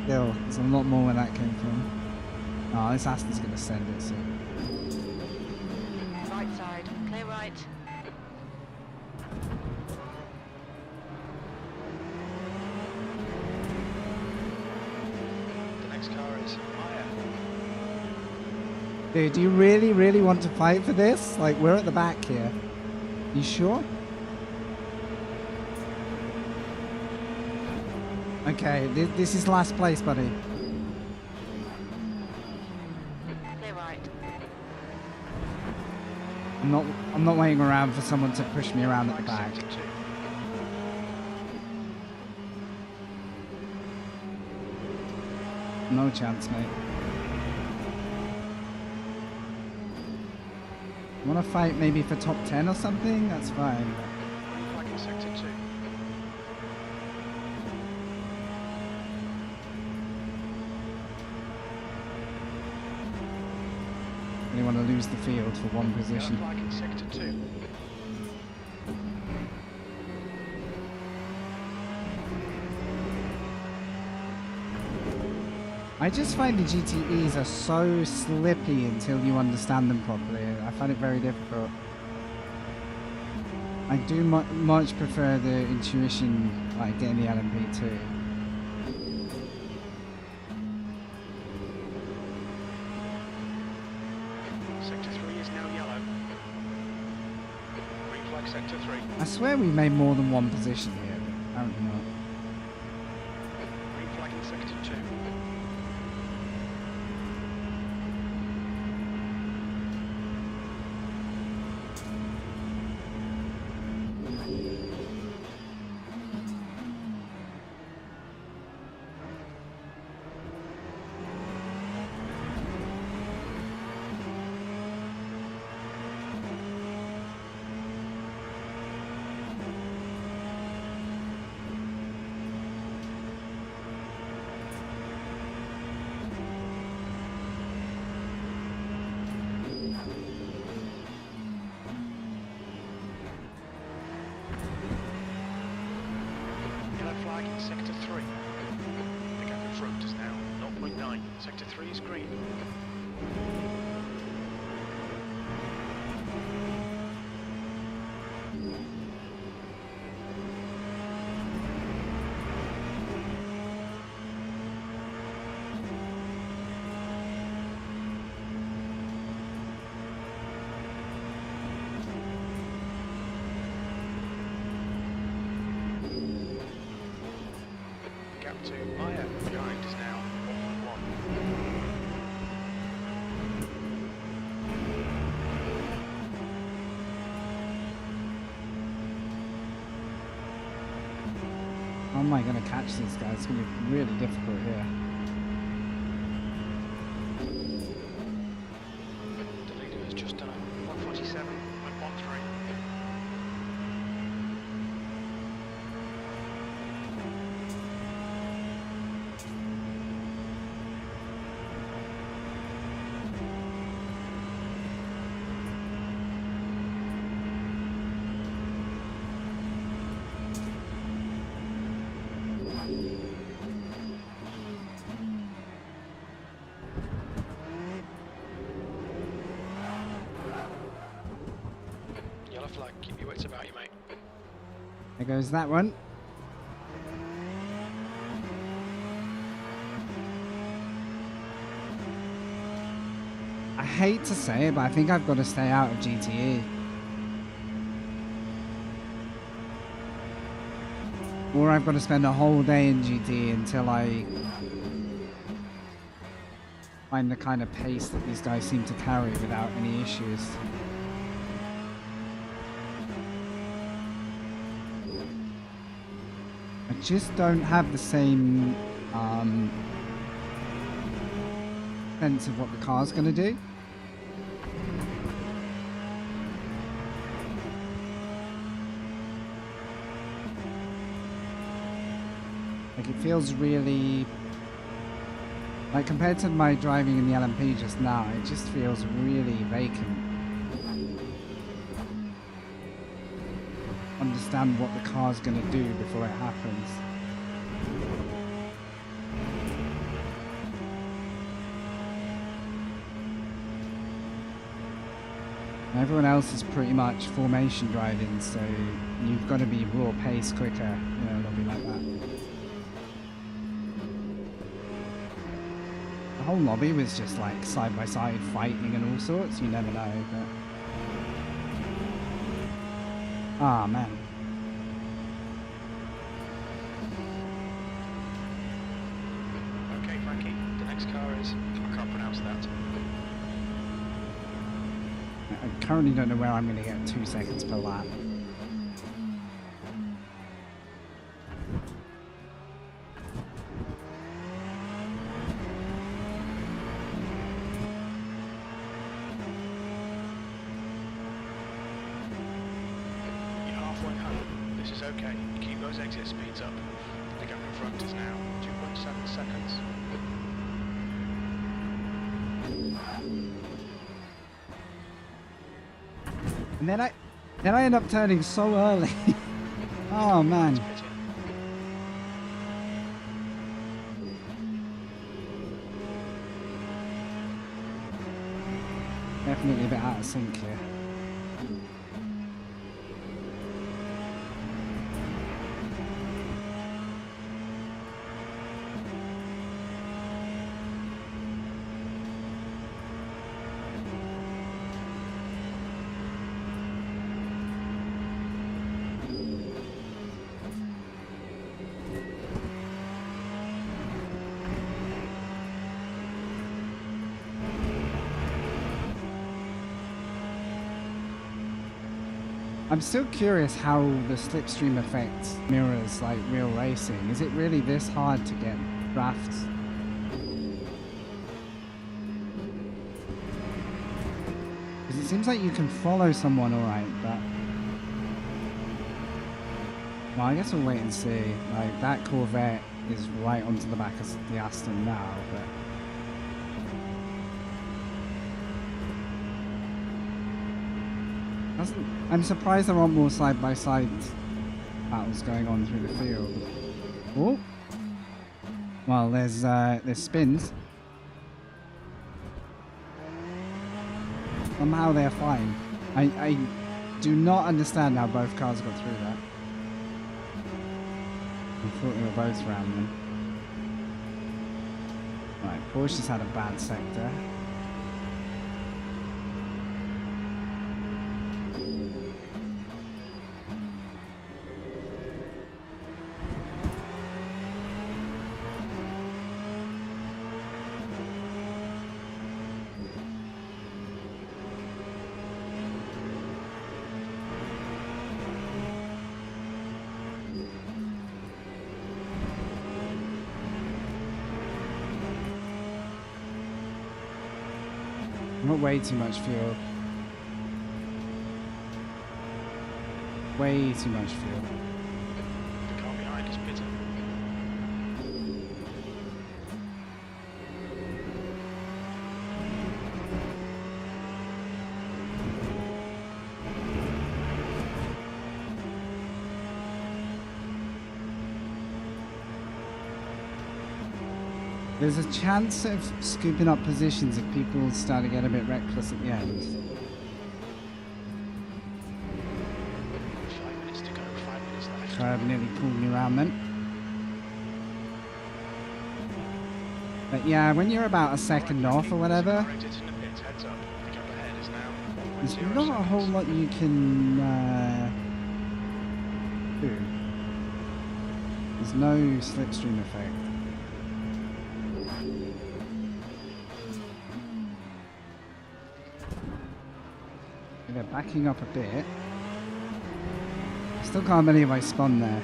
Speaker 1: Still, there's a lot more where that came from. Oh, this Aston's going to send it soon.
Speaker 5: Right side, clear right.
Speaker 4: The next car is higher.
Speaker 1: Dude, do you really, really want to fight for this? Like, we're at the back here. You sure? Okay, this is last place, buddy.
Speaker 5: Clear right.
Speaker 1: I'm not waiting around for someone to push me around at the back.
Speaker 4: Right sector 2.
Speaker 1: No chance, mate. Want to fight maybe for top 10 or something? That's fine.
Speaker 4: Green flag in sector 2.
Speaker 1: Really want to lose the field for one
Speaker 4: Yellow
Speaker 1: position.
Speaker 4: flag in sector 2.
Speaker 1: I just find the GTEs are so slippy until you understand them properly. I find it very difficult. I do much prefer the intuition, like getting the LMP2.
Speaker 4: Sector 3 is now yellow. Green flag sector 3.
Speaker 1: I swear we made more than one position here, but apparently not.
Speaker 4: Green flag in sector 2. Yellow flag in sector 3. The gap in front is now 0.9. Sector 3 is green. Gap to Maya behind is now 1.1.
Speaker 1: How am I going to catch these guys? It's going to be really difficult here.
Speaker 4: The leader has just done a 147.13. Yellow flag, keep your wits about you, mate.
Speaker 1: There goes that one. I hate to say it, but I think I've got to stay out of GTE. Or I've got to spend a whole day in GTE until I find the kind of pace that these guys seem to carry without any issues. I just don't have the same sense of what the car's going to do. Like, it feels really, like, compared to my driving in the LMP just now, it just feels really vacant. Understand what the car's going to do before it happens. Everyone else is pretty much formation driving, so you've got to be raw pace quicker, you know, it'll be like that. The whole lobby was just like side by side fighting and all sorts, you never know, but... Ah, man.
Speaker 4: Okay, Frankie, the next car is... I can't pronounce that.
Speaker 1: I currently don't know where I'm going to get 2 seconds per lap.
Speaker 4: Okay, keep those exit speeds up. The gap in front is now 2.7 seconds.
Speaker 1: And then I end up turning so early. Oh man.
Speaker 4: Pit in.
Speaker 1: Definitely a bit out of sync here. I'm still curious how the slipstream effect mirrors like real racing. Is it really this hard to get drafts? Because it seems like you can follow someone alright, but... Well, I guess we'll wait and see. Like, that Corvette is right onto the back of the Aston now, but... I'm surprised there aren't more side-by-side battles going on through the field. Oh! Well, there's spins. Somehow they're fine. I do not understand how both cars got through that. I thought they were both around them. Right, Porsche's had a bad sector. Not way too much fuel. Way too much fuel.
Speaker 4: The car behind is pitting.
Speaker 1: There's a chance of scooping up positions if people start to get a bit reckless at the end.
Speaker 4: 5 minutes to go, 5 minutes left.
Speaker 1: Curb nearly pulled me around then. But yeah, when you're about a second off or whatever,
Speaker 4: Exit in the pits, heads up. The gap ahead is now
Speaker 1: there's
Speaker 4: 1.0
Speaker 1: not a whole
Speaker 4: seconds.
Speaker 1: lot you can do. There's no slipstream effect. They're backing up a bit. I still can't believe I spun there.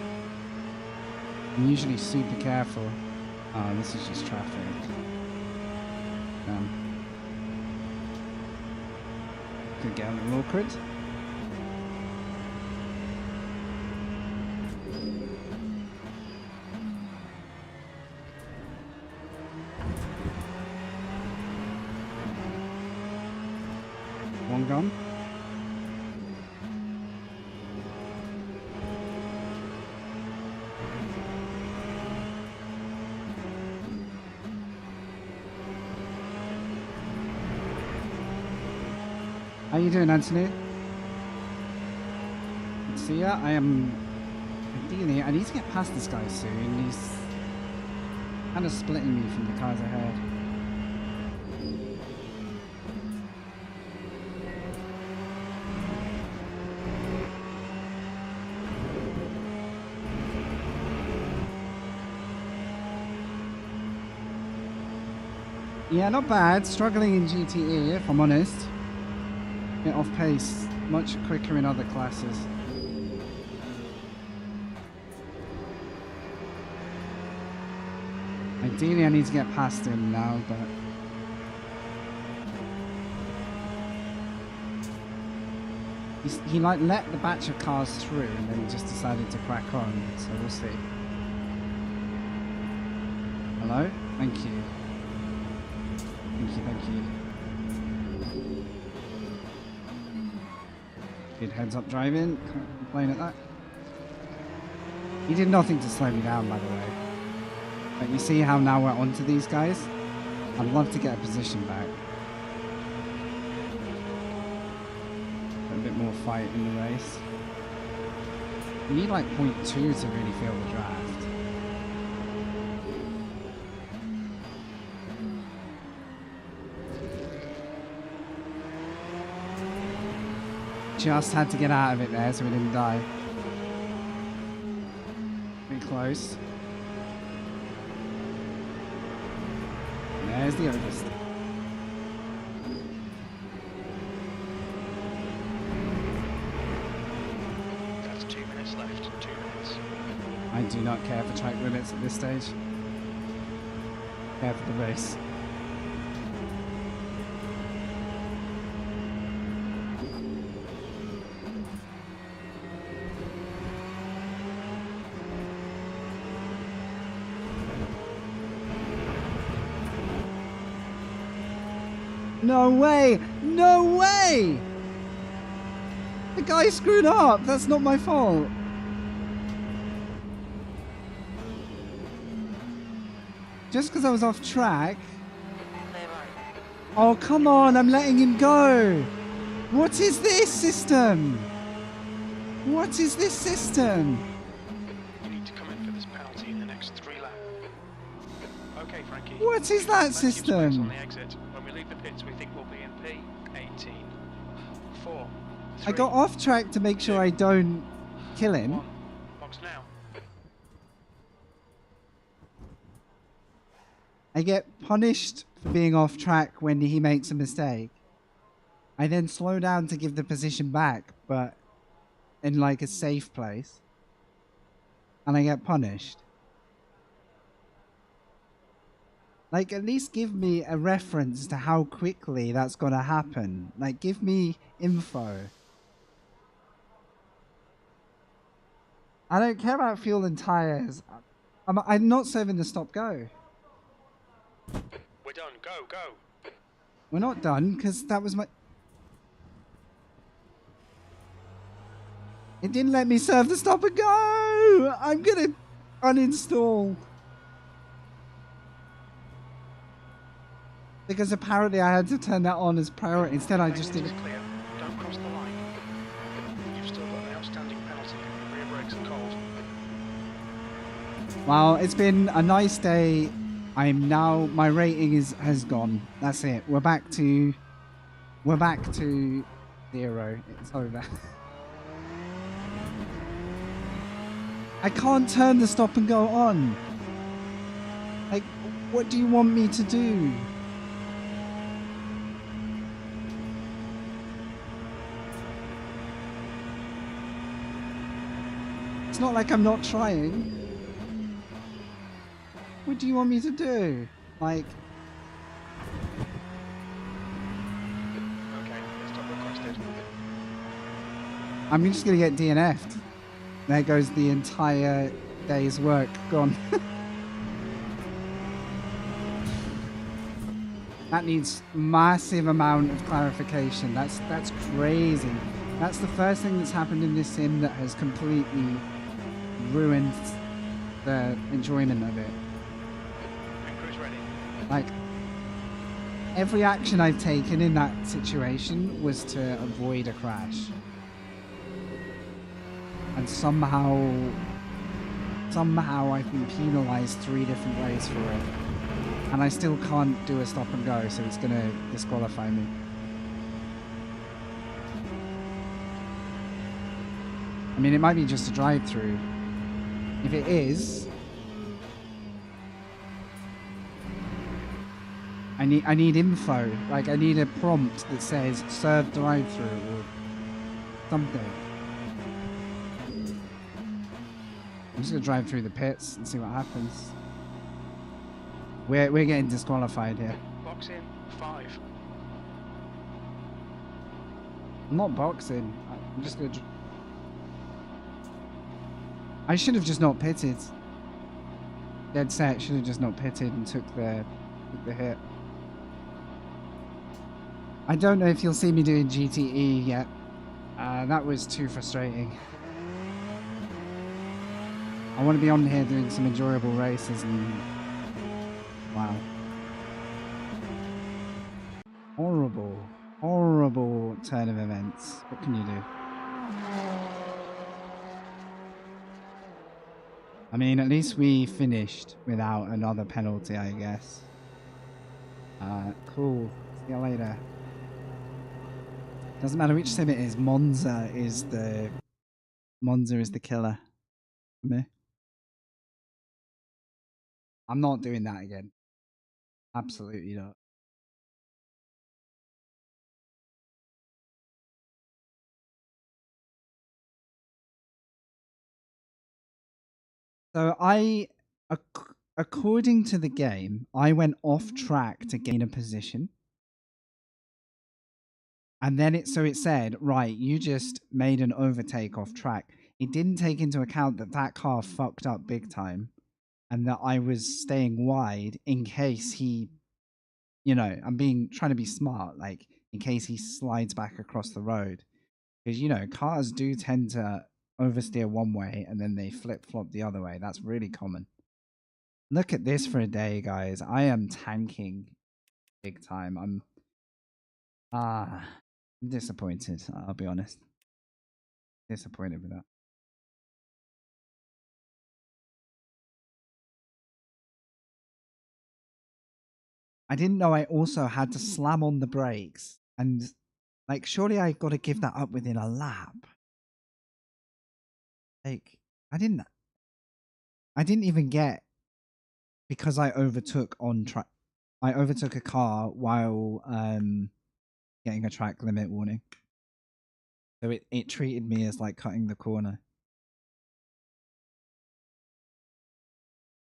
Speaker 1: I'm usually super careful. Oh, this is just traffic. Could get a little awkward. One gone. How you doing, Anthony? Good to see ya. I am ideally, I need to get past this guy soon. He's kind of splitting me from the cars ahead. Yeah, not bad. Struggling in GTE, if I'm honest. Get off pace much quicker in other classes. Ideally, I need to get past him now, but He like let the batch of cars through and then just decided to crack on. So we'll see. Hello? Thank you. Thank you. Good heads up driving. Can't complain at that. He did nothing to slow me down, by the way. But you see how now we're onto these guys? I'd love to get a position back. A bit more fight in the race. You need like 0.2 to really feel the draft. Just had to get out of it there so we didn't die. Pretty close. There's the overstay.
Speaker 4: That's 2 minutes left. 2 minutes.
Speaker 1: I do not care for track limits at this stage. Care for the race. No way! No way! The guy screwed up! That's not my fault! Just because I was off track?
Speaker 5: Clear right.
Speaker 1: Oh, come on! I'm letting him go! What is this system? What is this system?
Speaker 4: You need to come in for this penalty in the next 3 laps. Okay, Frankie.
Speaker 1: What is that
Speaker 4: Let's keep space on
Speaker 1: system?
Speaker 4: the exit. When we leave the pits, we think we'll be in P18. 4.
Speaker 1: I got off track to make sure I don't kill him.
Speaker 4: 1. Box now.
Speaker 1: I get punished for being off track when he makes a mistake. I then slow down to give the position back, but in like a safe place. And I get punished. Like, at least give me a reference to how quickly that's gonna happen. Like, give me info. I don't care about fuel and tires. I'm not serving the stop go.
Speaker 4: We're done. Go.
Speaker 1: We're not done, because that was my... It didn't let me serve the stop and go! I'm gonna uninstall. Because apparently I had to turn that on as priority. Instead I just did it.
Speaker 4: Exit is clear. Don't cross the line. You've still got an outstanding penalty. Rear brakes are cold.
Speaker 1: Well, it's been a nice day. I'm now... My rating has gone. That's it. We're back to 0. It's over. I can't turn the stop and go on. Like, what do you want me to do? It's not like I'm not trying. What do you want me to do? Like...
Speaker 4: Okay, stop requested.
Speaker 1: I'm just gonna get DNF'd. There goes the entire day's work gone. That needs massive amount of clarification. That's crazy. That's the first thing that's happened in this sim that has completely ruined the enjoyment of it.
Speaker 4: And cruise ready.
Speaker 1: Like, every action I've taken in that situation was to avoid a crash. And somehow I've been penalized 3 different ways for it. And I still can't do a stop and go, so it's gonna disqualify me. I mean, it might be just a drive-through. If it is, I need info. Like, I need a prompt that says serve drive-through or something. I'm just gonna drive through the pits and see what happens. We're getting disqualified here.
Speaker 4: Box in 5.
Speaker 1: I'm not boxing. I'm just gonna. I should have just not pitted. Dead set. Should have just not pitted and took the hit. I don't know if you'll see me doing GTE yet. That was too frustrating. I want to be on here doing some enjoyable races and... Wow. Horrible, horrible turn of events. What can you do? I mean, at least we finished without another penalty, I guess. Cool. See you later. Doesn't matter which sim it is. Monza is the killer for me. I'm not doing that again. Absolutely not. So according to the game, I went off track to gain a position. And then it said, right, you just made an overtake off track. It didn't take into account that that car fucked up big time and that I was staying wide in case he, I'm trying to be smart, like in case he slides back across the road. Because, cars do tend to oversteer one way and then they flip flop the other way. That's really common. Look at this for a day, guys. I am tanking big time. I'm disappointed, I'll be honest. Disappointed with that. I didn't know I also had to slam on the brakes and like surely I got to give that up within a lap. Like I didn't even get because I overtook on track. I overtook a car while getting a track limit warning. So it treated me as like cutting the corner.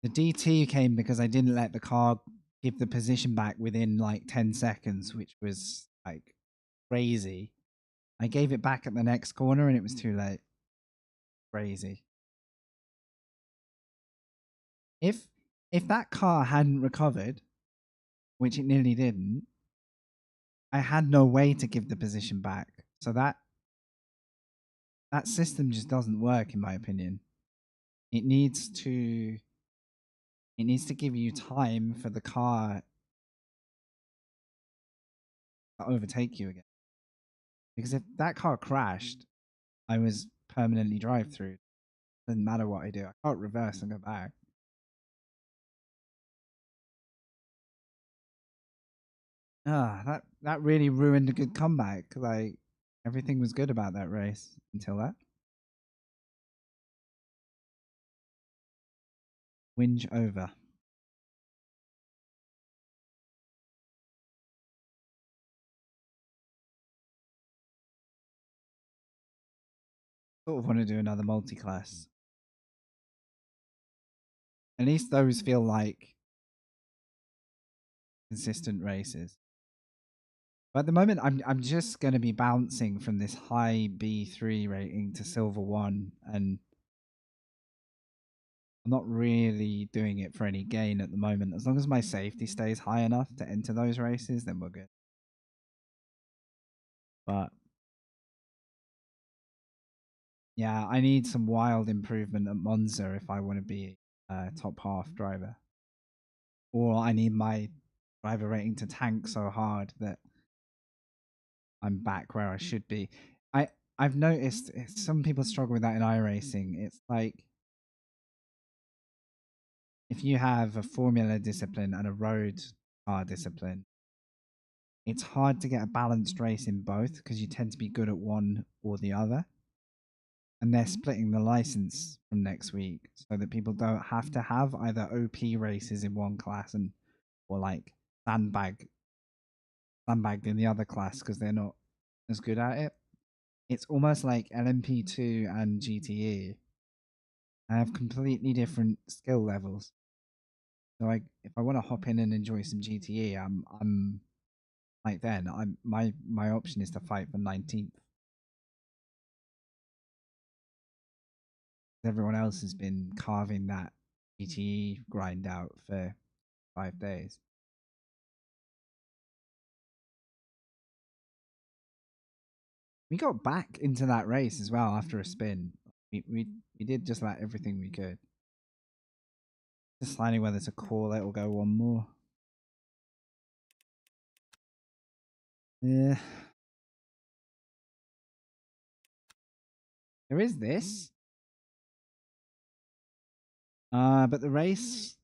Speaker 1: The DT came because I didn't let the car give the position back within like 10 seconds, which was like crazy. I gave it back at the next corner and it was too late. Crazy. If that car hadn't recovered, which it nearly didn't, I had no way to give the position back. So that system just doesn't work in my opinion. It needs to give you time for the car to overtake you again. Because if that car crashed, I was permanently drive through. Doesn't matter what I do. I can't reverse and go back. That really ruined a good comeback. Like everything was good about that race until that. Whinge over. Sort of want to do another multi-class. At least those feel like consistent races. But at the moment, I'm just going to be bouncing from this high B3 rating to silver 1, and I'm not really doing it for any gain at the moment. As long as my safety stays high enough to enter those races, then we're good. But yeah, I need some wild improvement at Monza if I want to be a top half driver. Or I need my driver rating to tank so hard that I'm back where I should be. I've noticed some people struggle with that in iRacing. It's like if you have a formula discipline and a road car discipline, it's hard to get a balanced race in both because you tend to be good at one or the other. And they're splitting the license from next week so that people don't have to have either OP races in one class or like sandbagged in the other class because they're not as good at it. It's almost like LMP2 and GTE. I have completely different skill levels. So if I want to hop in and enjoy some GTE, like then, my option is to fight for 19th. Everyone else has been carving that GTE grind out for 5 days. We got back into that race as well after a spin. We did just like everything we could. Just finding whether to call it or go one more. Yeah. There is this. But the race,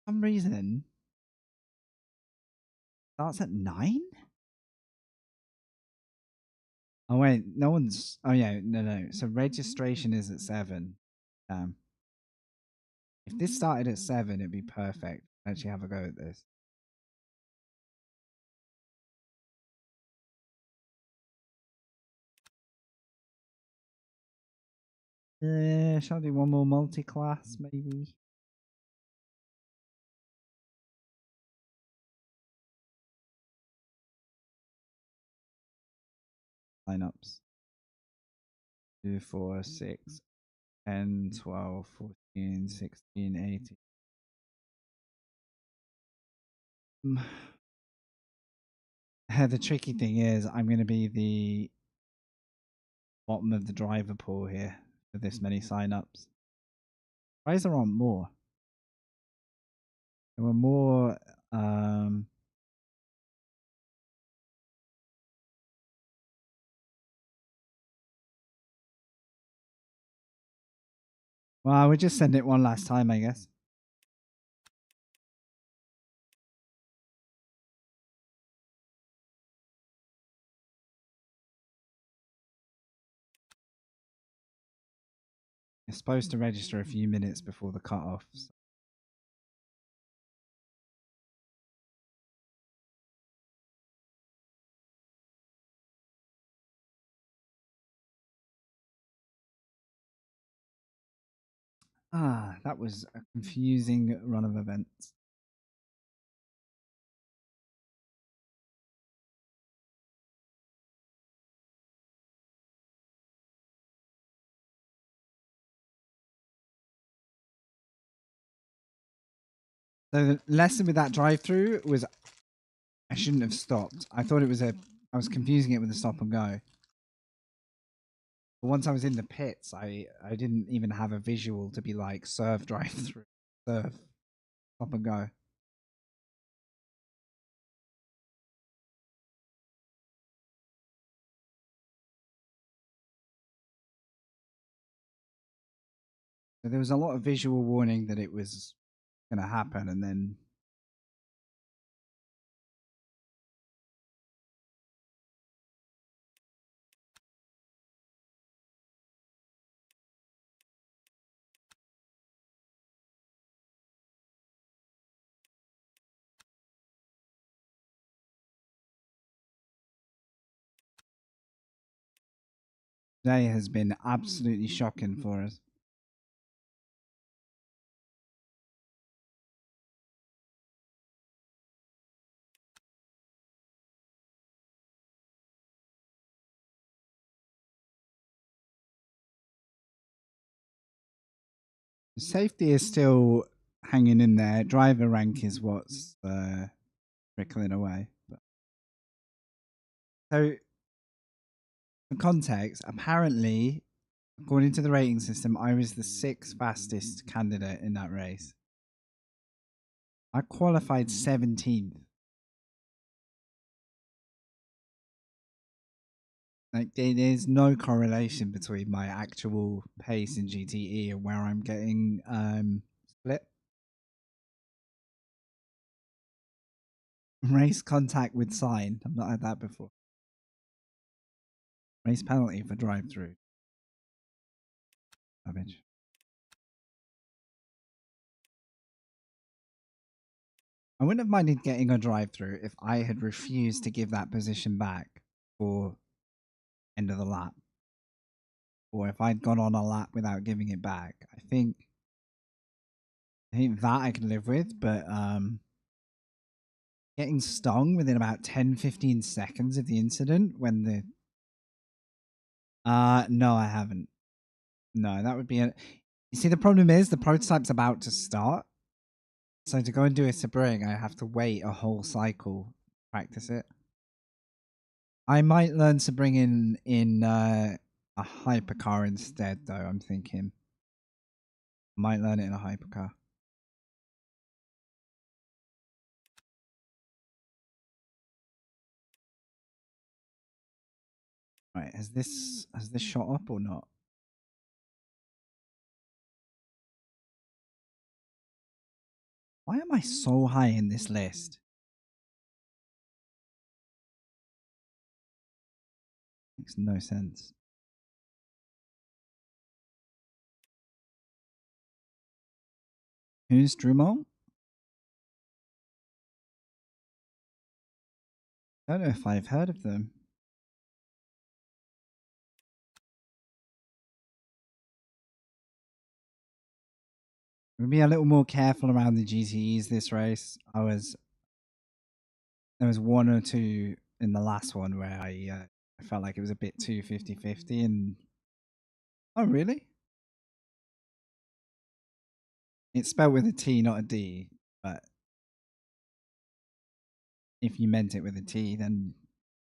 Speaker 1: for some reason, starts at 9? Oh wait, no one's. Oh yeah, no. So registration is at 7. If this started at 7, it'd be perfect. Actually, have a go at this. Yeah, shall I do one more multi-class maybe? Lineups. 2, 4, 6, 10, 12, 14, 16, 18. The tricky thing is I'm going to be the bottom of the driver pool here for this many sign-ups. Why is there on more? There were more well, we just send it one last time, I guess. You're supposed to register a few minutes before the cut-off. So. That was a confusing run of events. So the lesson with that drive-through was I shouldn't have stopped. I thought it was I was confusing it with a stop and go. But once I was in the pits, I didn't even have a visual to be like serve drive-through, serve, stop and go. So there was a lot of visual warning that it was going to happen, and then today has been absolutely shocking for us. Safety is still hanging in there. Driver rank is what's trickling away. But. So, for context, apparently, according to the rating system, I was the 6th fastest candidate in that race. I qualified 17th. Like, there's no correlation between my actual pace in GTE and where I'm getting split. Race contact with sign. I've not had that before. Race penalty for drive-through. Savage. I wouldn't have minded getting a drive-through if I had refused to give that position back for end of the lap. Or if I'd gone on a lap without giving it back. I think that I can live with, but getting stung within about 10-15 seconds of the incident when the no, I haven't. No, that would be a you see the problem is the prototype's about to start. So to go and do a spring, I have to wait a whole cycle to practice it. I might learn to bring in a hypercar instead though, I'm thinking. I might learn it in a hypercar. Right, has this shot up or not? Why am I so high in this list? Makes no sense. Who's Drummond? I don't know if I've heard of them. We'll be a little more careful around the GTEs this race. There was one or two in the last one where I felt like it was a bit too 50-50 and oh really? It's spelled with a T, not a D, but if you meant it with a T, then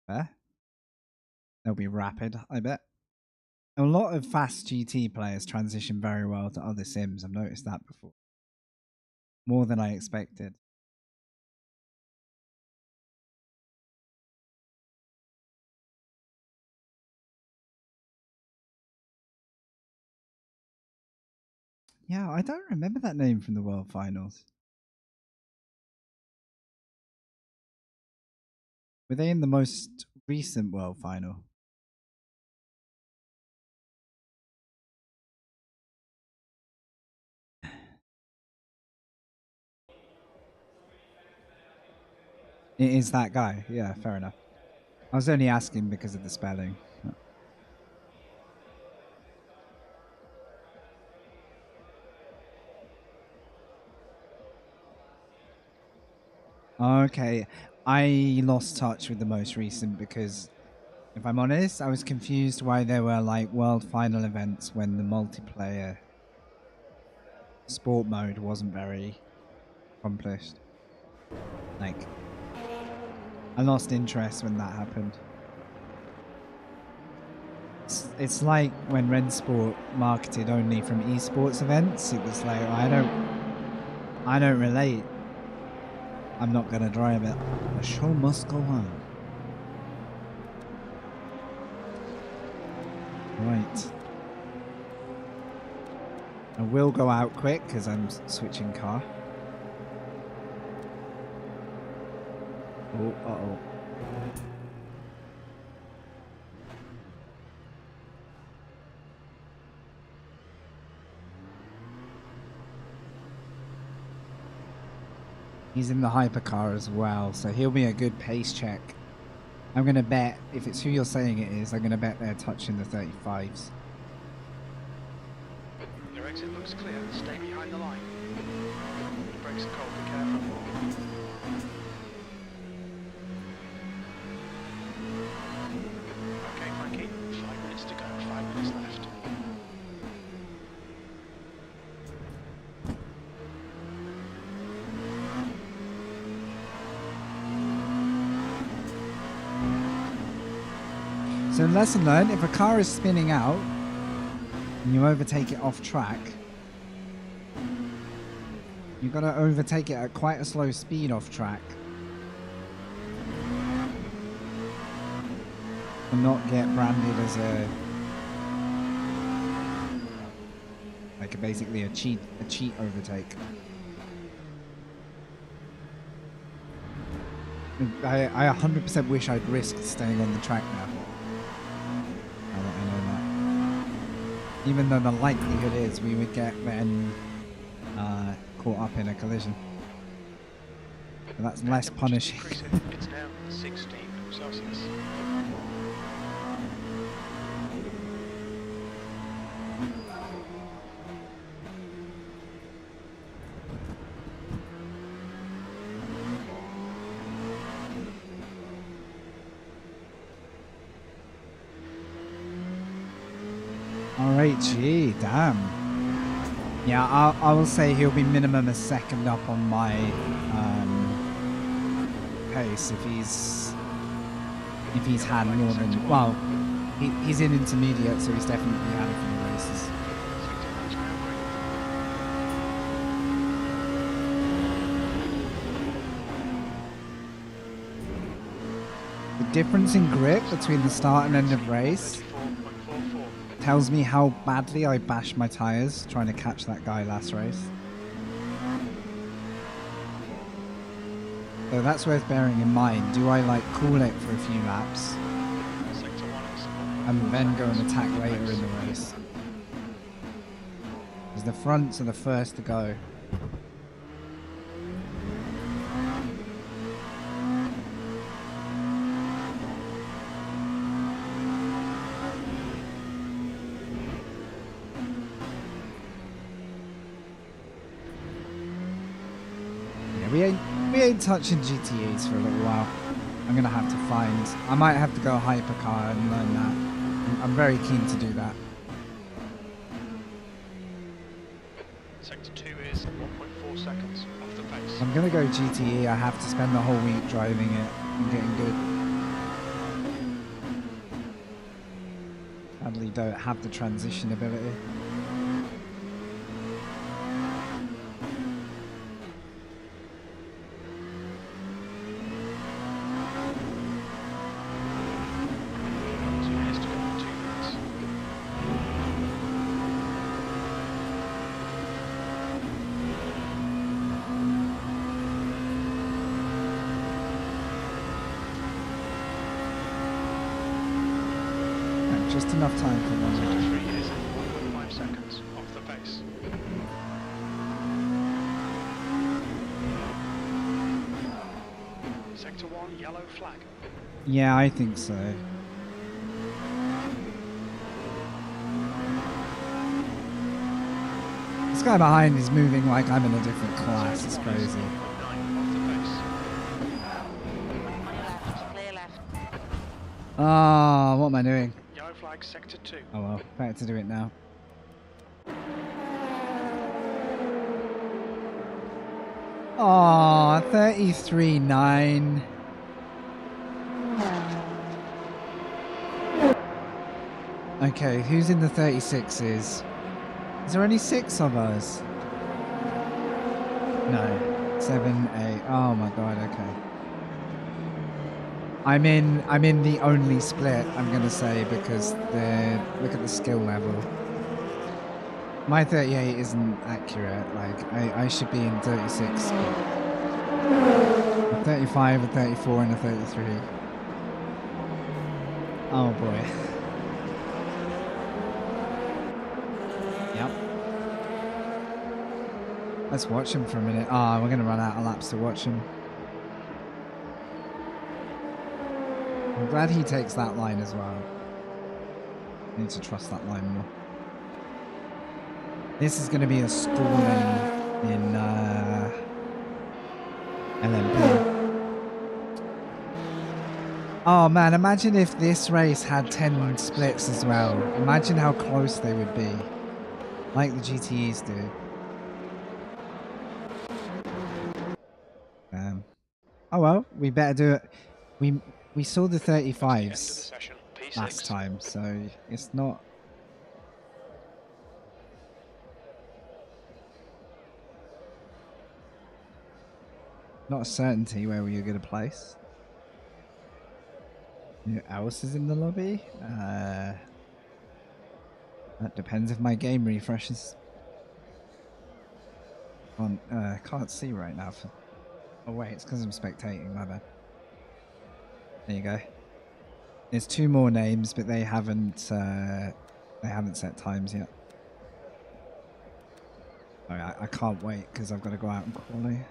Speaker 1: they'll be rapid, I bet. A lot of fast GT players transition very well to other sims. I've noticed that before. More than I expected. Yeah, I don't remember that name from the World Finals. Were they in the most recent World Final? It is that guy. Yeah, fair enough. I was only asking because of the spelling. Okay, I lost touch with the most recent because, if I'm honest, I was confused why there were like World Final events when the multiplayer sport mode wasn't very accomplished. Like, I lost interest when that happened. It's like when Rensport marketed only from esports events. It was like I don't relate. I'm not gonna drive it. The show must go on. Right. I will go out quick because I'm switching car. Oh, uh-oh. He's in the hypercar as well, so he'll be a good pace check. I'm going to bet, if it's who you're saying it is, I'm going to bet they're touching the 35s.
Speaker 4: Your exit looks clear. Stay behind the line. Brakes are cold. Be careful. Okay, Frankie. 5 minutes to go. 5 minutes left.
Speaker 1: So lesson learned, if a car is spinning out and you overtake it off track, you've got to overtake it at quite a slow speed off track and not get branded as basically a cheat overtake. I 100% wish I'd risked staying on the track now. Now that I know that. Even though the likelihood is we would get then caught up in a collision. But that's less punishing.
Speaker 4: It's now 16 Celsius.
Speaker 1: Straight G, damn. Yeah, I will say he'll be minimum a second up on my pace if he's had more than, well, he's in intermediate, so he's definitely had a few races. The difference in grip between the start and end of race tells me how badly I bashed my tyres trying to catch that guy last race. So that's worth bearing in mind. Do I like cool it for a few laps and then go and attack later in the race? Because the fronts are the first to go. We ain't touching GTEs for a little while. I'm gonna have to find. I might have to go hypercar and learn that. I'm very keen to do that.
Speaker 4: Sector 2 is 1.4 seconds off the pace.
Speaker 1: I'm gonna go GTE. I have to spend the whole week driving it and getting good. Sadly, don't have the transition ability. Just enough time for one.
Speaker 4: Sector 3 is 1.5 seconds off the pace. Sector 1, yellow flag.
Speaker 1: Yeah, I think so. This guy behind is moving like I'm in a different class. It's crazy.
Speaker 4: 1.9 off the pace.
Speaker 5: On your left, clear left.
Speaker 1: Ah, what am I doing?
Speaker 4: Yellow flag, sector 2.
Speaker 1: Oh well, better to do it now. Aw, 33.9. Okay, who's in the 36s? Is there only 6 of us? No. 7, 8. Oh my god, okay. I'm in the only split, I'm gonna say, because look at the skill level. My 38 isn't accurate, like I should be in 36. A 35, a 34 and a 33. Oh boy. Yep. Let's watch him for a minute. Ah, we're gonna run out of laps to watch him. I'm glad he takes that line as well. I need to trust that line more. This is going to be a schooling in LMP. Oh man, imagine if this race had 10 splits as well. Imagine how close they would be. Like the GTEs do. Oh well, we better do it. We saw the 35s last time, so it's not a certainty where we're going to place. Who else is in the lobby? That depends if my game refreshes. Can't see right now. Oh wait, it's because I'm spectating, my bad. There you go. There's 2 more names, but they haven't set times yet. Alright, I can't wait because I've got to go out and quali.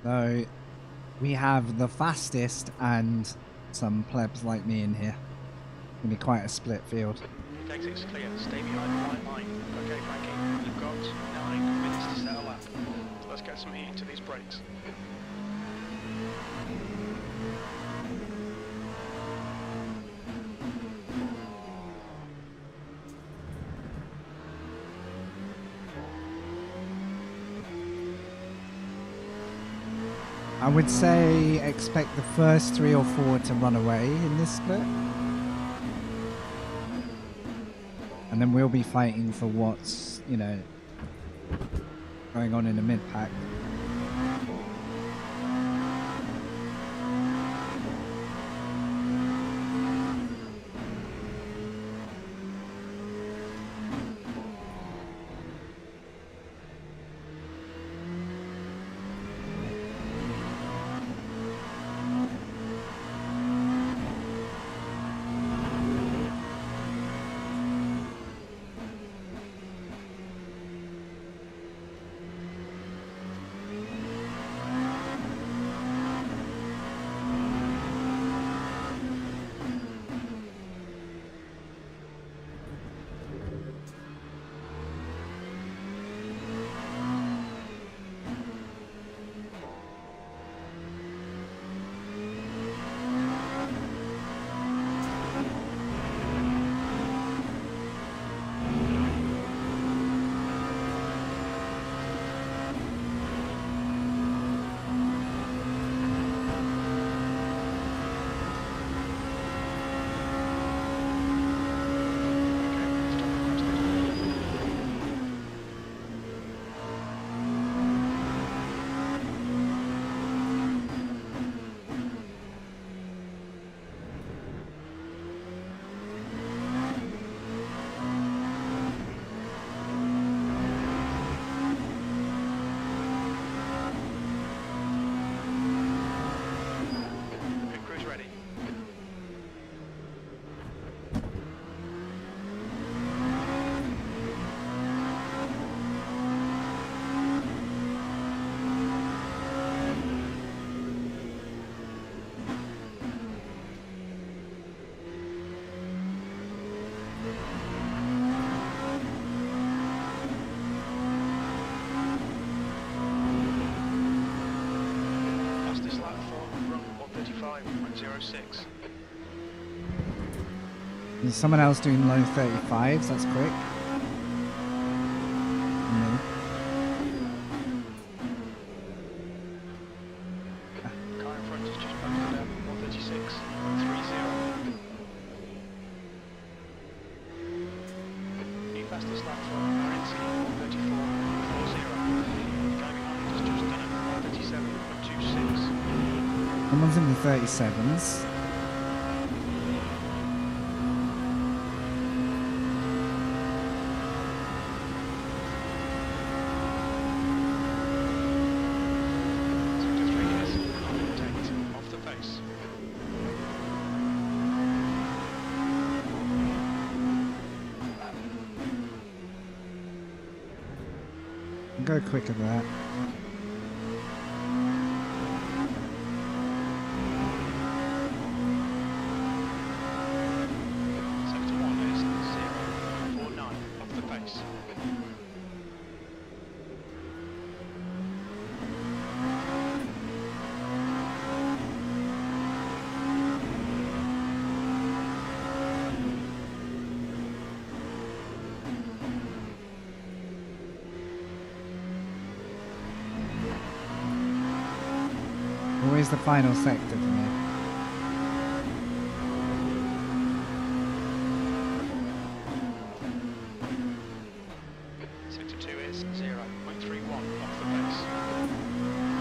Speaker 1: So we have the fastest and some plebs like me in here. Gonna be quite a split field.
Speaker 4: If exit's clear, stay behind the white line. Okay, Frankie, you've got 9 minutes to set a lap. So let's get some heat into these brakes.
Speaker 1: I would say expect the first 3 or 4 to run away in this split. And then we'll be fighting for what's, you know, going on in the mid-pack. There's someone else doing low 35s, that's quick. Me.
Speaker 4: Car in front is just posted at 136.30. New fastest lap for RNC 134.40. Guy behind has just done it 137.26.
Speaker 1: Someone's in the 37s. Go quicker than that.
Speaker 4: Sector 1 is 0.49 off the pace.
Speaker 1: Always the final sector for me.
Speaker 4: Sector 2 is 0.31 off the pace.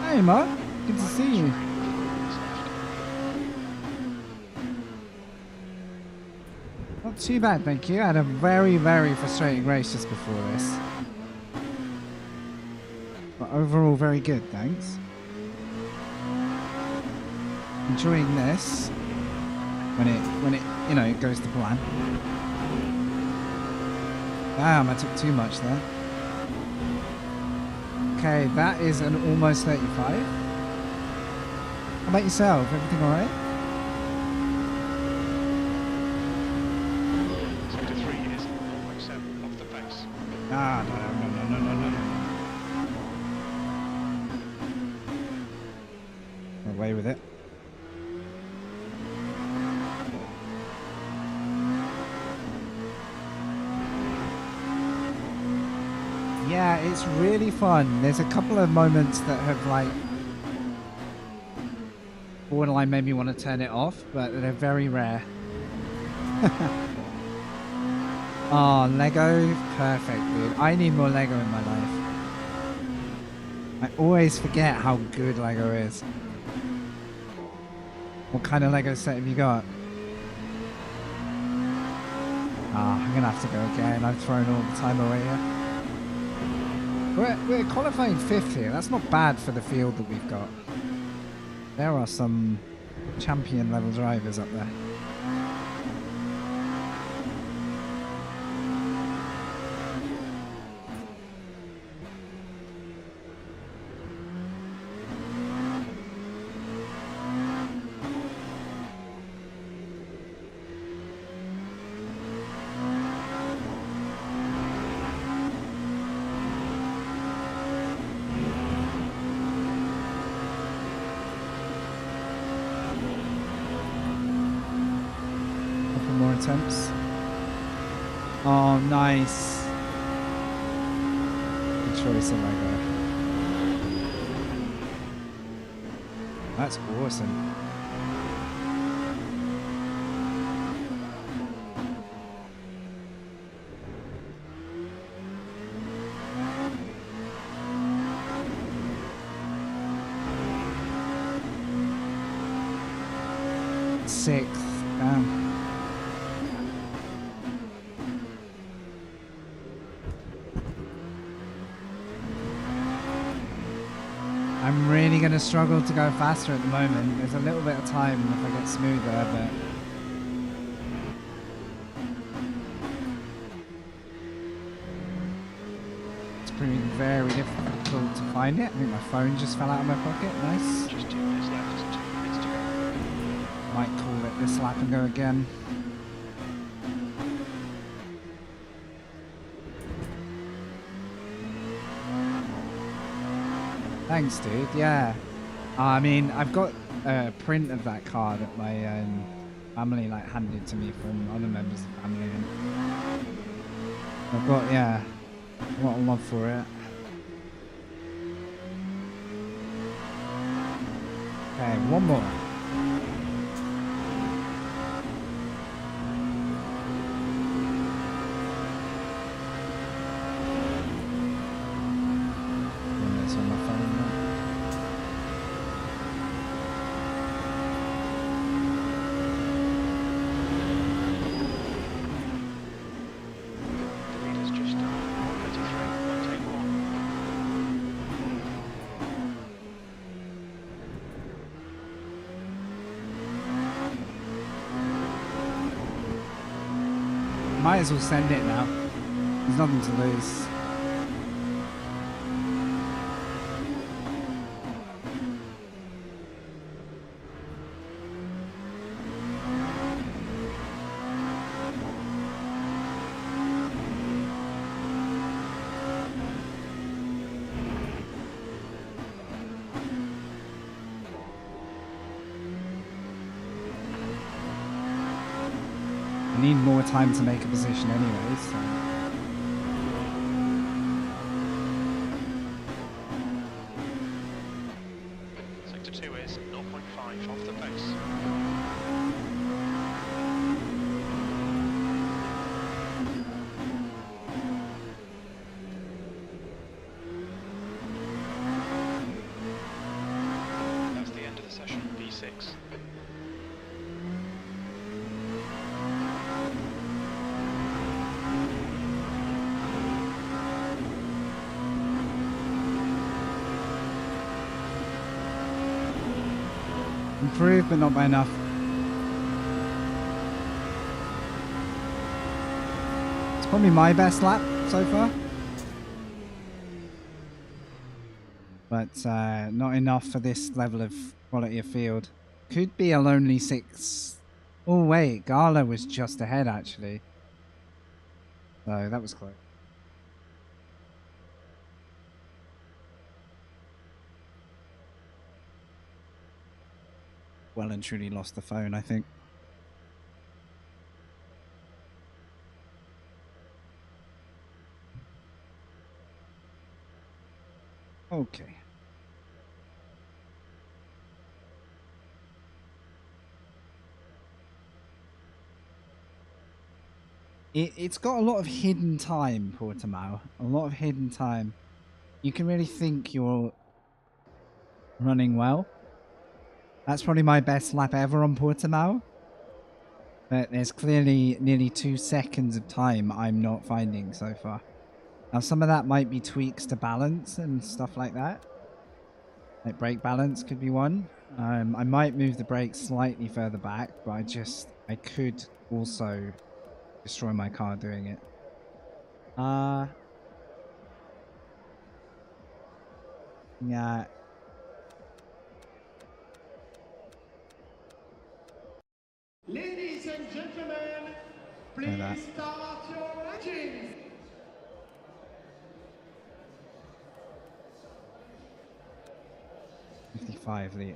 Speaker 1: Hey Mark, good to see you. Not too bad, thank you. I had a very, very frustrating race just before this. But overall very good, thanks. Enjoying this when it you know it goes to plan. Damn, I took too much there. Okay, that is an almost 35. How about yourself? Everything alright? Ah, no. Away with it. Yeah, it's really fun. There's a couple of moments that have like borderline made me want to turn it off, but they're very rare. Oh, Lego, perfect, dude. I need more Lego in my life. I always forget how good Lego is. What kind of Lego set have you got? Ah, I'm gonna have to go again. I've thrown all the time away here. We're qualifying 5th here. That's not bad for the field that we've got. There are some champion level drivers up there. Attempts. Oh, nice. Good choice of Lego. That's awesome. Sixth. Damn. I'm really going to struggle to go faster at the moment. There's a little bit of time if I get smoother, but it's proving very difficult to find it. I think my phone just fell out of my pocket. Nice.
Speaker 4: Just 2 minutes left, 2 minutes to go.
Speaker 1: Might call it this lap and go again. Thanks, dude. Yeah. I mean, I've got a print of that car that my family like handed to me from other members of the family. And I've got, yeah, a lot of love for it. Okay, one more. Might as well send it now. There's nothing to lose. I need more time to make a position anyway, so.
Speaker 4: Sector 2 is 0.5 off the pace. That's the end of the session, P6.
Speaker 1: Improved, but not by enough. It's probably my best lap so far. But not enough for this level of quality of field. Could be a lonely 6. Oh wait, Gala was just ahead actually. So that was close. well and truly lost the phone, I think. Okay. It's got a lot of hidden time, Portimao. A lot of hidden time. You can really think you're running well. That's probably my best lap ever on Portimao. But there's clearly nearly 2 seconds of time I'm not finding so far. Now, some of that might be tweaks to balance and stuff like that. Like brake balance could be one. I might move the brakes slightly further back, but I could also destroy my car doing it. Yeah.
Speaker 3: Ladies and gentlemen,
Speaker 1: Try that.
Speaker 3: please start your engines.
Speaker 1: 55 litre.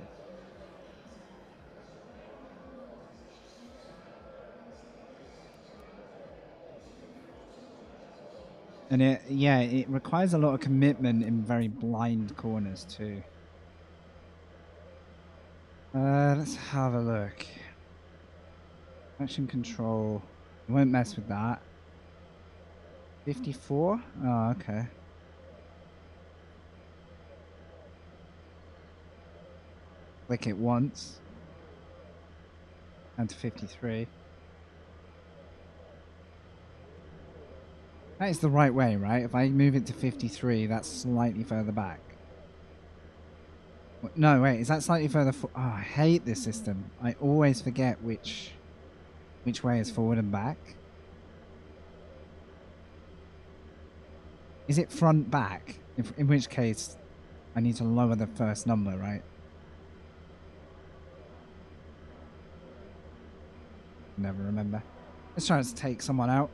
Speaker 1: And it requires a lot of commitment in very blind corners too. Let's have a look. Action control. I won't mess with that. 54? Oh, okay. Click it once. And to 53. That is the right way, right? If I move it to 53, that's slightly further back. No, wait, is that slightly further? Oh, I hate this system. I always forget which way is forward and back. Is it front back? In which case, I need to lower the first number, right? Never remember. Let's try to take someone out.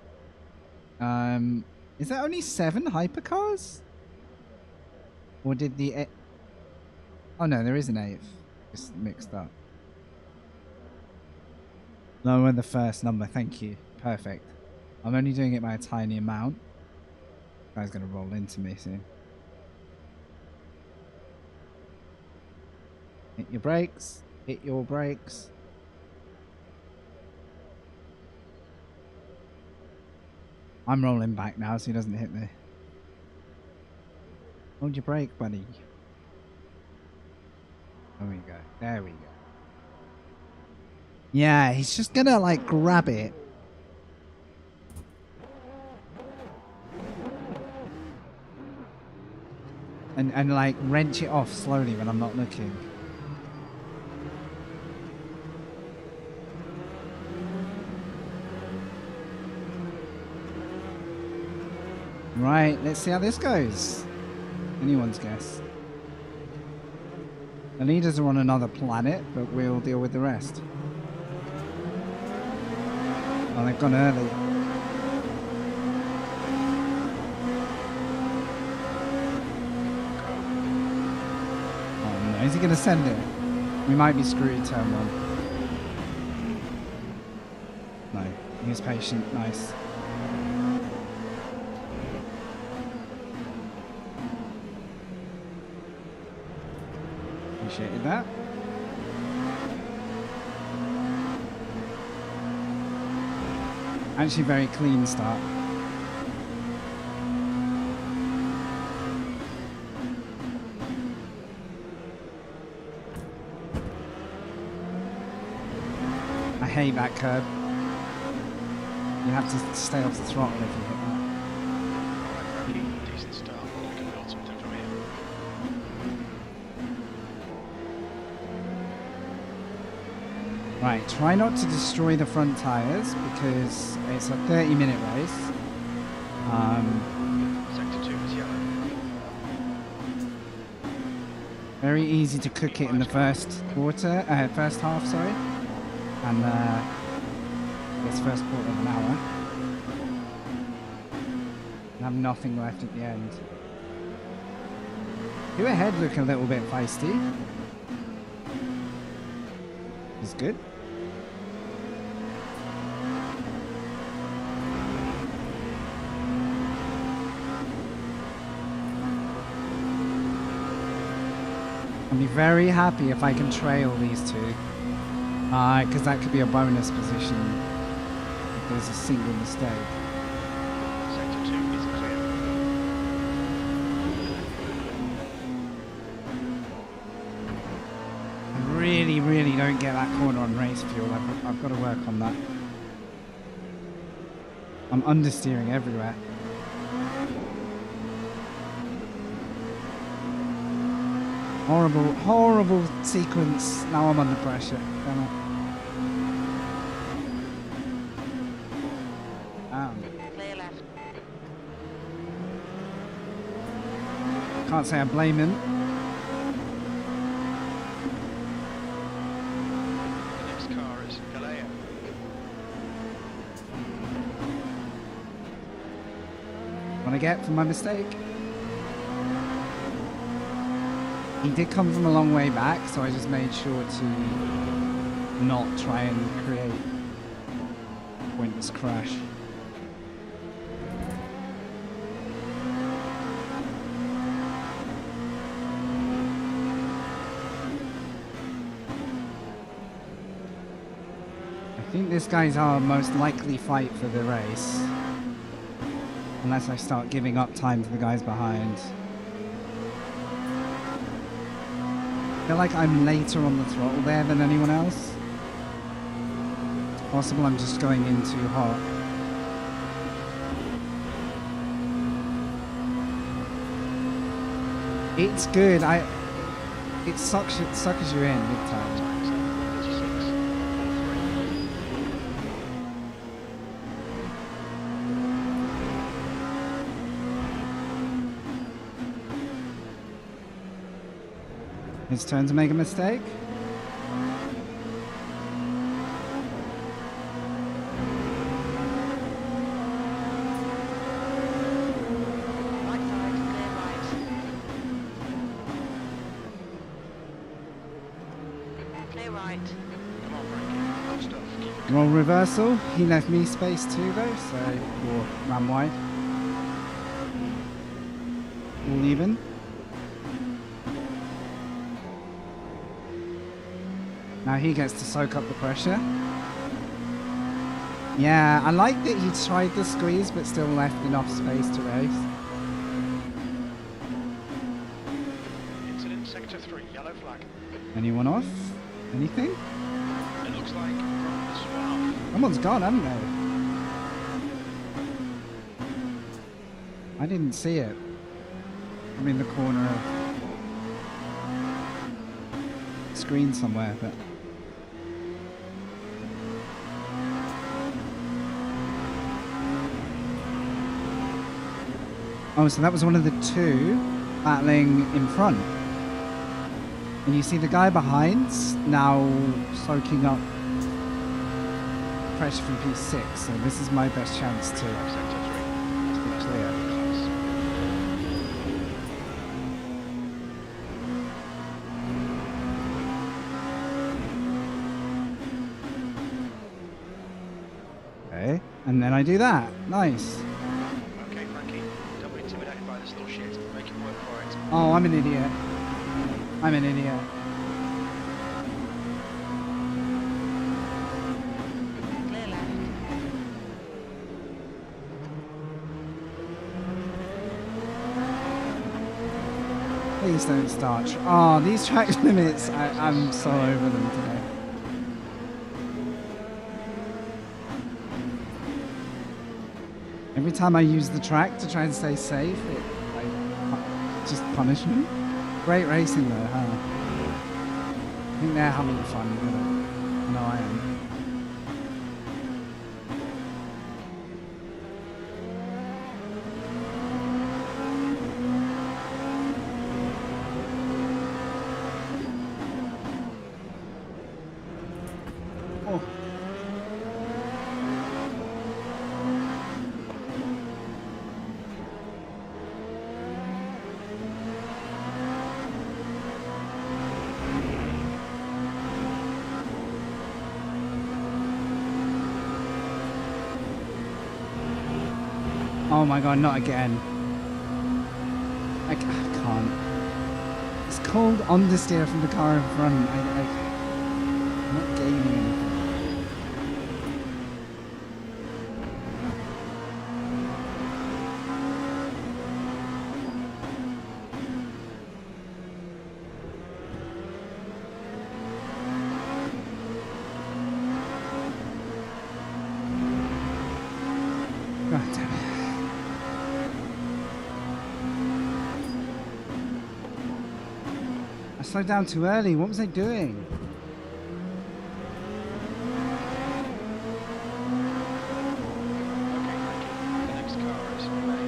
Speaker 1: Is there only 7 hypercars? Or did the... Oh no, there is an 8th. Just mixed up. Lower the first number, thank you. Perfect. I'm only doing it by a tiny amount. Guy's gonna roll into me soon. Hit your brakes. Hit your brakes. I'm rolling back now so he doesn't hit me. Hold your brake, buddy. There we go. There we go. Yeah, he's just gonna like grab it. And like wrench it off slowly when I'm not looking. Right, let's see how this goes. Anyone's guess. The leaders are on another planet, but we'll deal with the rest. Oh, they've gone early. Oh no, is he going to send it? We might be screwed turn 1. No, he was patient, nice. Appreciated that. Actually very clean start. I hate that curb. You have to stay off the throttle if you hit that.
Speaker 4: Really decent start. We can build something from here.
Speaker 1: Right, try not to destroy the front tyres because it's a 30-minute race.
Speaker 4: Sector 2 is yellow.
Speaker 1: Very easy to cook it in the first half, sorry. And this first quarter of an hour. And have nothing left at the end. You ahead look a little bit feisty. Is good. I'll be very happy if I can trail these two. Because that could be a bonus position if there's a single mistake.
Speaker 4: Sector 2 is clear.
Speaker 1: I really, really don't get that corner on race fuel. I've got to work on that. I'm understeering everywhere. Horrible, horrible sequence. Now I'm under pressure. Damn it.
Speaker 5: Clear left.
Speaker 1: Can't say I blame him.
Speaker 4: The next car is Galea.
Speaker 1: What I get for my mistake. He did come from a long way back, so I just made sure to not try and create a pointless crash. I think this guy's our most likely fight for the race. Unless I start giving up time to the guys behind. I feel like I'm later on the throttle there than anyone else. It's possible I'm just going in too hot. It's good. It suckers you in big time.
Speaker 4: Times 36.43.
Speaker 1: His turn to make a mistake.
Speaker 5: Right side, clear right. Clear right.
Speaker 4: Come on, Frankie. Good stuff. Keep it
Speaker 1: Roll reversal. He left me space too though, so or ran wide. All even. Now he gets to soak up the pressure. Yeah, I like that he tried the squeeze but still left enough space to race.
Speaker 4: Incident sector 3, yellow flag.
Speaker 1: Anyone off? Anything?
Speaker 4: It looks like this one off.
Speaker 1: Someone's gone, haven't they? I didn't see it. I'm in the corner of screen somewhere, but oh, so that was one of the two battling in front. And you see the guy behind's now soaking up pressure from P6, so this is my best chance to
Speaker 4: Sector 3.
Speaker 1: be clear. Okay, and then I do that. Nice.
Speaker 4: Okay, Frankie. Don't be intimidated by this little shit. Make it work for it.
Speaker 1: Oh, I'm an idiot. I'm an idiot.
Speaker 5: Clear left.
Speaker 1: Please don't start. Oh, these track limits, I'm so over them today. Every time I use the track to try and stay safe, it like just punishment. Great racing though, huh? I think they're having fun with it. I know I am. Oh. Oh my god, not again. I can't. It's called understeer from the car in front. I'm not gaining anything. God damn it. I slowed down too early. What was I doing?
Speaker 4: Okay, thank you. The next car is away.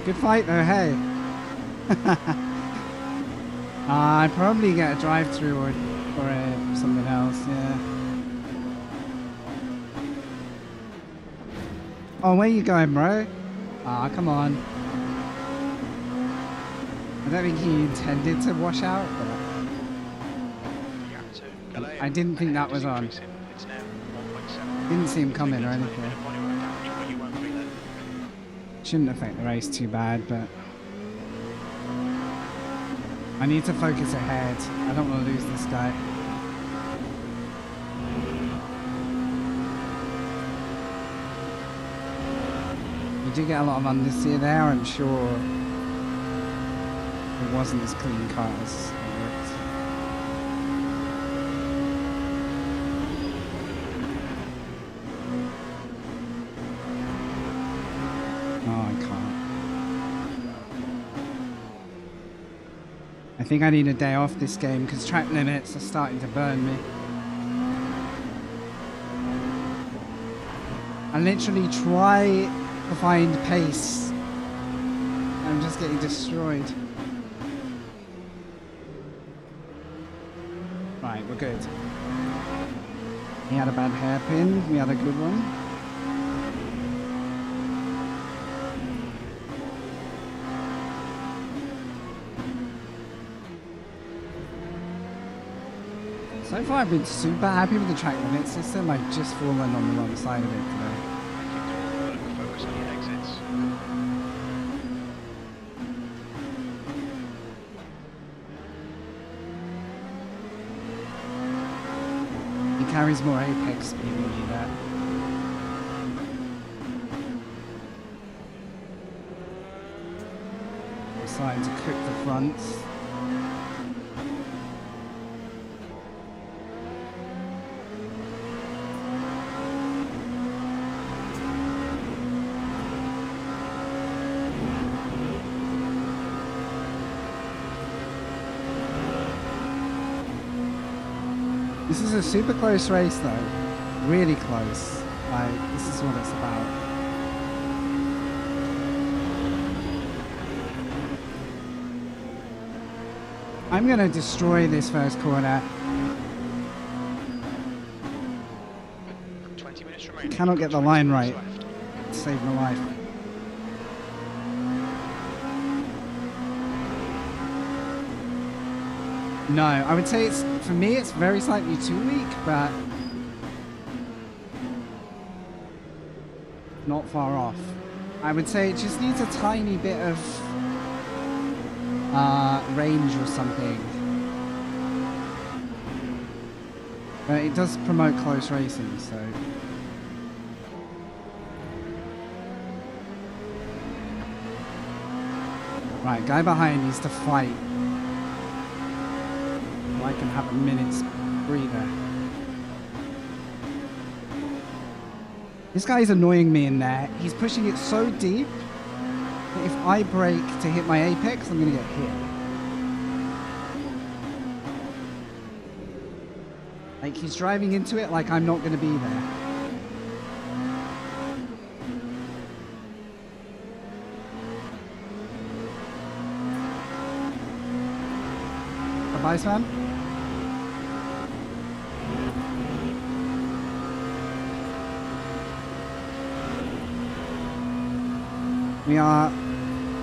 Speaker 1: Good fight though, hey. I'd probably get a drive-through or something else, yeah. Oh, where you going, bro? Ah, come on. I don't think he intended to wash out, but
Speaker 4: Yeah, so delay
Speaker 1: I didn't think that was on.
Speaker 4: increasing. It's now 1.7.
Speaker 1: Didn't see him coming or
Speaker 4: It's
Speaker 1: anything.
Speaker 4: a bit of bodywork damage, but you won't feel it.
Speaker 1: Shouldn't affect the race too bad, but I need to focus ahead. I don't want to lose this guy. You do get a lot of understeer there, I'm sure it wasn't as clean cut as it looked. Oh, I can't. I think I need a day off this game because track limits are starting to burn me. I literally try to find pace. I'm just getting destroyed. Right, we're good. He had a bad hairpin, we had a good one. So far I've been super happy with the track limit system. I've just fallen on the wrong side of it today.
Speaker 4: Keep doing the work, focus on your exits.
Speaker 1: He carries more apex speed than me there. I'm starting to cook the fronts. This is a super close race though. Really close. Like, this is what it's about. I'm gonna destroy this first corner.
Speaker 4: 20 minutes remaining.
Speaker 1: Cannot get the
Speaker 4: 20
Speaker 1: line
Speaker 4: minutes
Speaker 1: right.
Speaker 4: left.
Speaker 1: Save my life. No, I would say it's, for me, it's very slightly too weak, but not far off. I would say it just needs a tiny bit of range or something. But it does promote close racing, so. Right, guy behind needs to fight. I can have a minute's breather. This guy's annoying me in there. He's pushing it so deep that if I brake to hit my apex, I'm gonna get hit. Like, he's driving into it like I'm not gonna be there. Bye, man. We are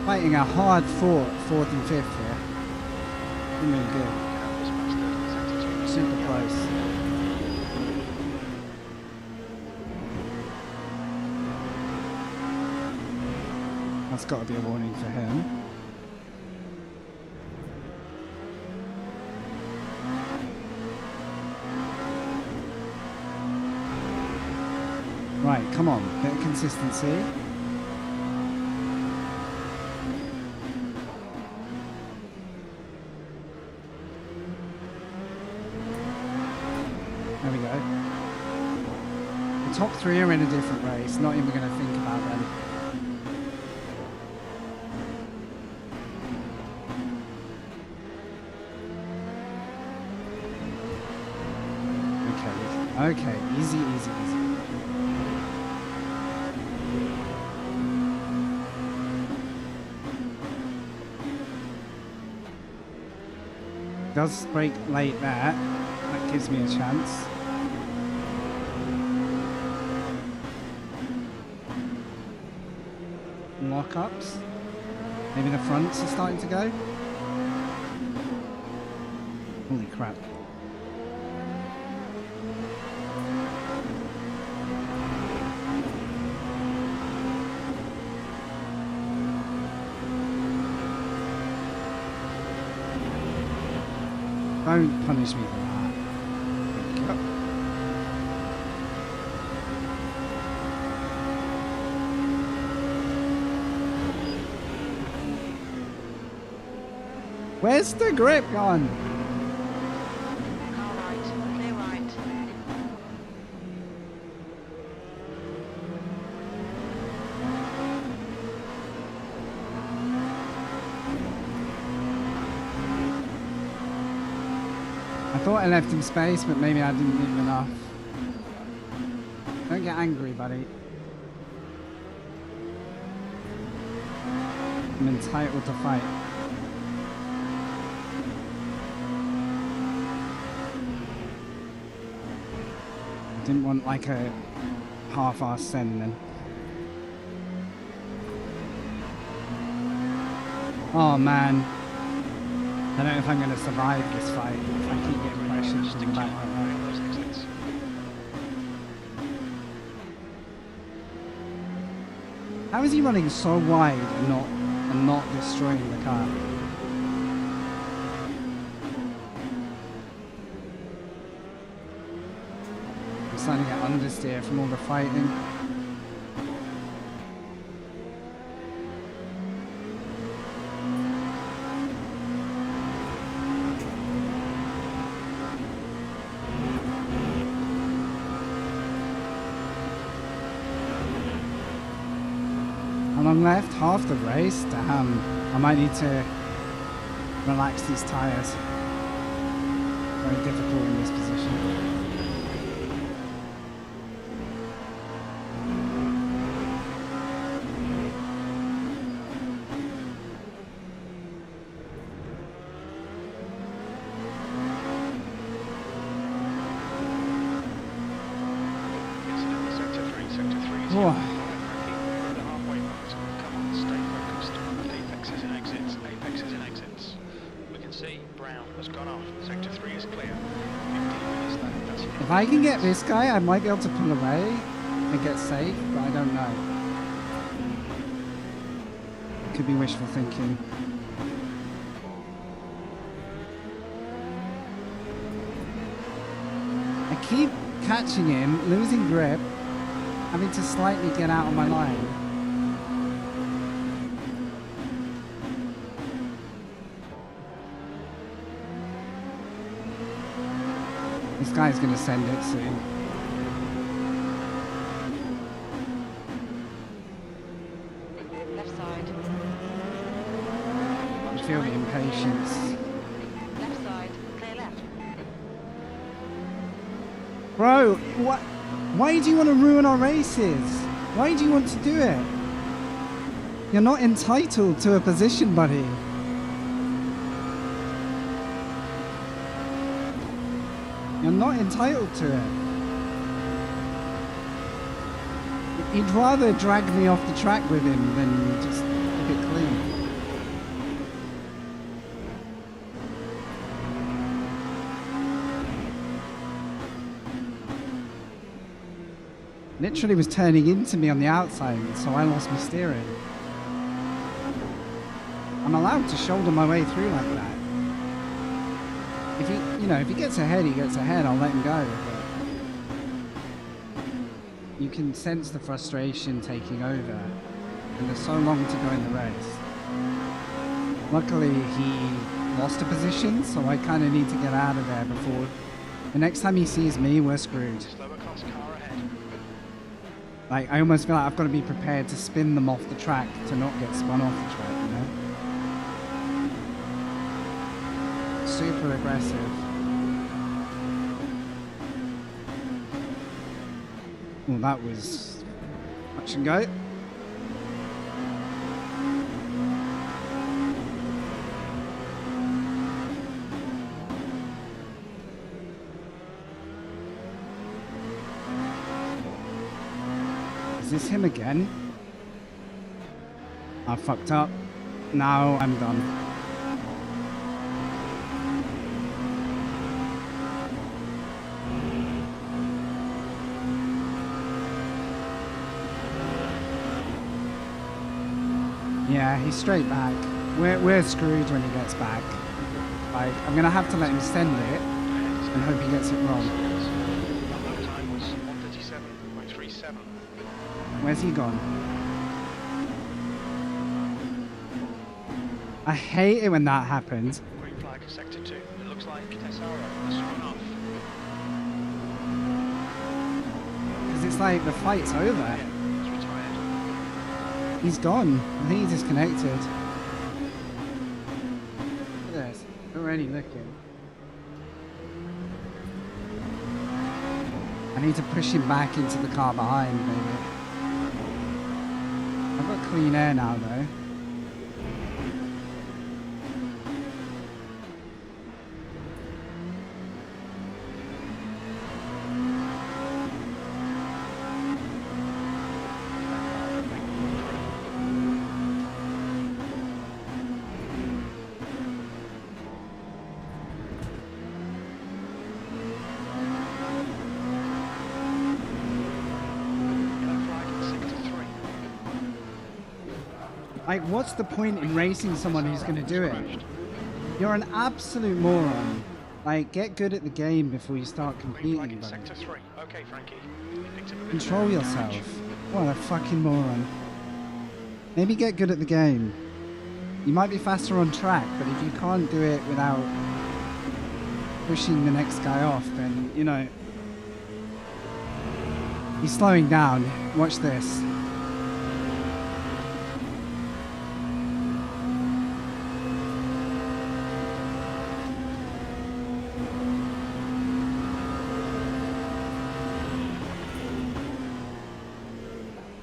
Speaker 1: fighting a hard fought 4th and 5th here. Really good.
Speaker 4: Yeah, that was past
Speaker 1: close. That's got to be a warning for him. Right, come on, bit of consistency. There we go. The top three are in a different race, not even going to think about them. Okay, easy, easy, easy. Does brake late there. That gives me a chance. Lockups. Maybe the fronts are starting to go. Holy crap. Don't punish me for that. Thank you. Where's the grip gone?
Speaker 5: Car right, clear right.
Speaker 1: I thought I left him space, but maybe I didn't leave enough. Don't get angry, buddy. I'm entitled to fight. Didn't want like a half-ass send then. Oh man. I don't know if I'm going to survive this fight if I keep getting pressured just to back like that. How is he running so wide and not destroying the car? I'm starting to get understeer from all the fighting. How long left? Half the race? Damn. I might need to relax these tires. Very difficult in this position. Whoa. If I can get this guy, I might be able to pull away and get safe, but I don't know. Could be wishful thinking. I keep catching him, losing grip, having to slightly get out of my line. This guy's gonna send it soon.
Speaker 5: Left side.
Speaker 1: I feel the impatience.
Speaker 5: Left side, clear left.
Speaker 1: Bro, what? Why do you want to ruin our races? Why do you want to do it? You're not entitled to a position, buddy. You're not entitled to it. He'd rather drag me off the track with him than just keep it clean. Literally was turning into me on the outside, so I lost my steering. I'm allowed to shoulder my way through like that. If if he gets ahead, he gets ahead. I'll let him go. But you can sense the frustration taking over, and there's so long to go in the race. Luckily, he lost a position, so I kind of need to get out of there before the next time he sees me, we're screwed.
Speaker 4: Slower class car ahead.
Speaker 1: Like, I almost feel like I've got to be prepared to spin them off the track to not get spun off the track, you know? Super aggressive. Well, that was touch and go. Is this him again? I fucked up. Now I'm done. Yeah, he's straight back. We're screwed when he gets back. Like, I'm gonna have to let him send it and hope he gets it wrong.
Speaker 4: That time was 1:37.37.
Speaker 1: Where's he gone? I hate it when that happens.
Speaker 4: Green flag, sector 2. It looks like Tessaro has run off.
Speaker 1: Because it's like the fight's over.
Speaker 4: He's retired.
Speaker 1: He's gone. I think he disconnected. Look at this. Already looking. I need to push him back into the car behind, maybe. I've got clean air now, though. Like, what's the point in racing someone who's going to do it? You're an absolute moron. Like, get good at the game before you start
Speaker 4: Green
Speaker 1: competing,
Speaker 4: flag in
Speaker 1: buddy.
Speaker 4: sector 3. Okay, Frankie. You picked up a bit of
Speaker 1: Control
Speaker 4: air.
Speaker 1: yourself. What a fucking moron. Maybe get good at the game. You might be faster on track, but if you can't do it without pushing the next guy off, then, you know... He's slowing down. Watch this.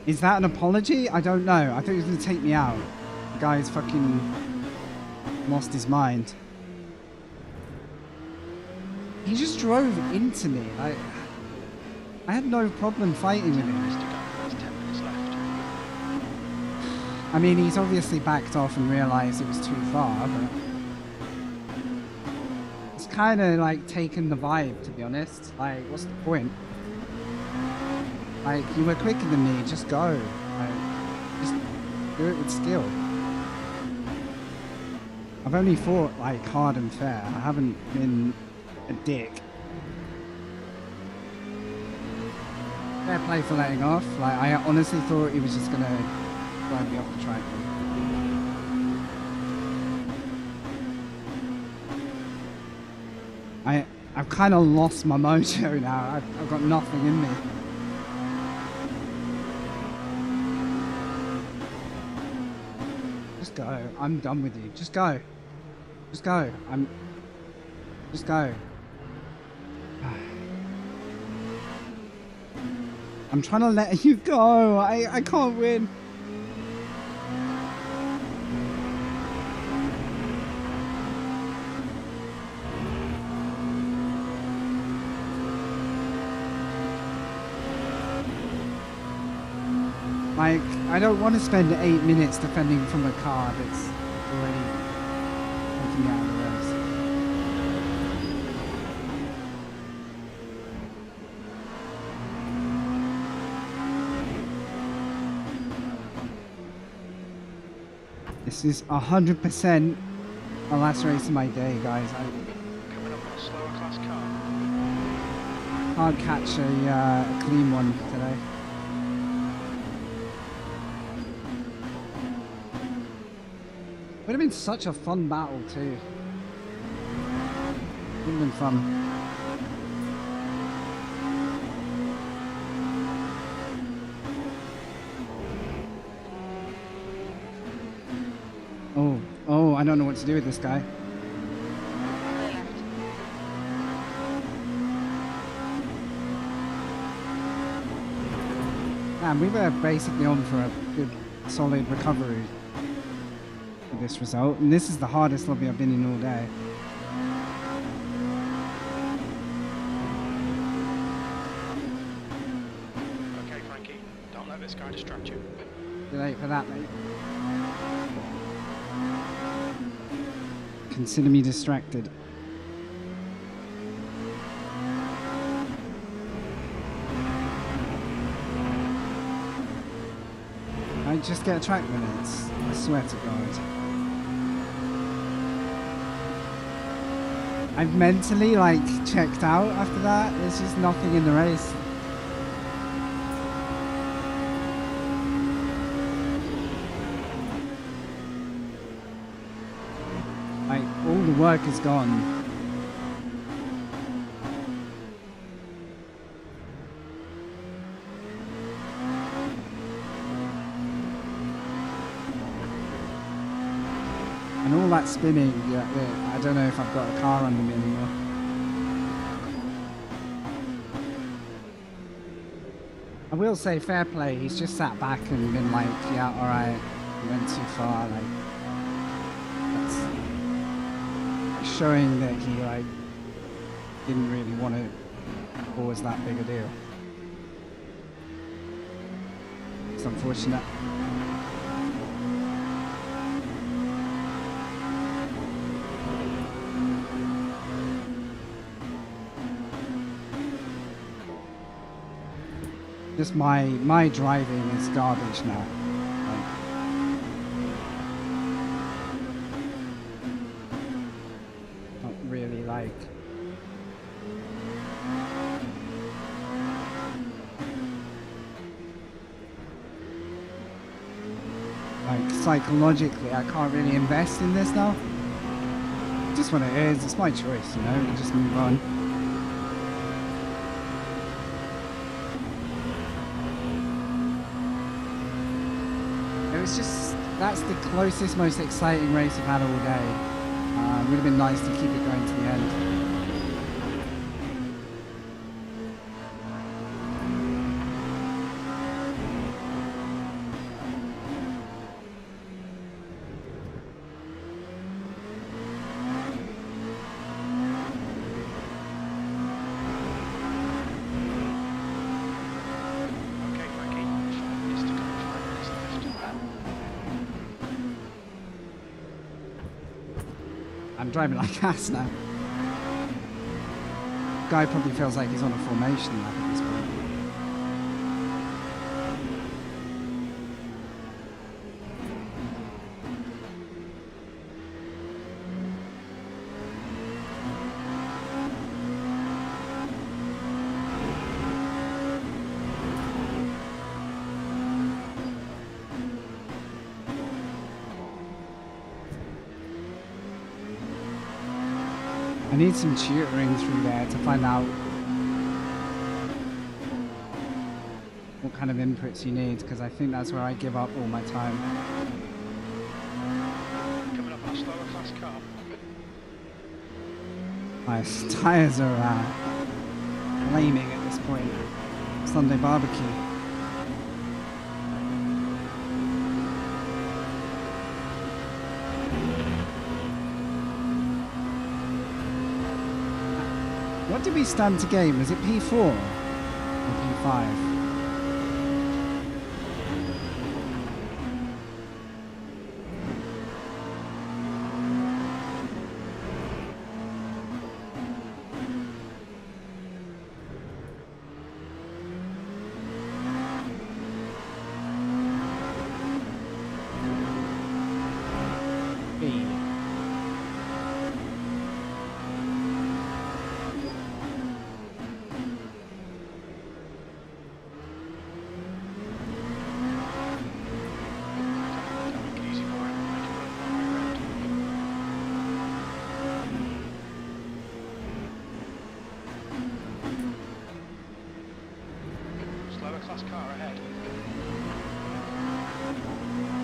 Speaker 1: Is that an apology? I don't know. I thought he was going to take me out. The guy's fucking lost his mind. He just drove into me. Like, I had no problem fighting with him.
Speaker 4: Minutes to go. There's 10 minutes left.
Speaker 1: I mean, he's obviously backed off and realised it was too far, but... It's kind of like taking the vibe, to be honest. Like, what's the point? Like, you were quicker than me, just go. Like, just do it with skill. I've only fought, like, hard and fair. I haven't been a dick. Fair play for letting off. Like, I honestly thought he was just gonna drive me off the track. I've kind of lost my mojo now. I've got nothing in me. Just go. I'm done with you. Just go. Just go. Just go. I'm trying to let you go. I can't win. Like, I don't want to spend 8 minutes defending from a car that's already taking me out of the race. This is 100% the last race of my day, guys. I
Speaker 4: Coming up on a slower class car.
Speaker 1: can't catch a clean one today. Would have been such a fun battle too. Would have been fun. Oh, I don't know what to do with this guy.
Speaker 5: Clear left.
Speaker 1: Man, we were basically on for a good, solid recovery for this result, and this is the hardest lobby I've been in all day.
Speaker 4: Okay, Frankie, don't let this guy distract you.
Speaker 1: Too late for that, mate. Consider me distracted. I just get track minutes. I swear to God. I've mentally like checked out after that. There's just nothing in the race. Like all the work is gone. And all that spinning, yeah, I don't know if I've got a car under me anymore. I will say fair play, he's just sat back and been like, yeah, alright, we went too far, like, that's showing that he, like, didn't really want to cause that big a deal. It's unfortunate. Just my driving is garbage now. Not really like. Like psychologically, I can't really invest in this now. Just what it is. It's my choice, you know. We just move on. It's just, that's the closest, most exciting race I've had all day. It would have been nice to keep it going to the end.
Speaker 4: Okay, Frankie, 5 minutes to go, 5 minutes left.
Speaker 1: I'm driving like ass now. Guy probably feels like he's on a formation lap at this point. I need some tutoring through there to find out what kind of inputs you need, because I think that's where I give up all my time.
Speaker 4: Coming up on a slower class car.
Speaker 1: My tyres are flaming at this point. Sunday barbecue. What did we stand to gain? Was it P4 or P5?
Speaker 4: fast car ahead.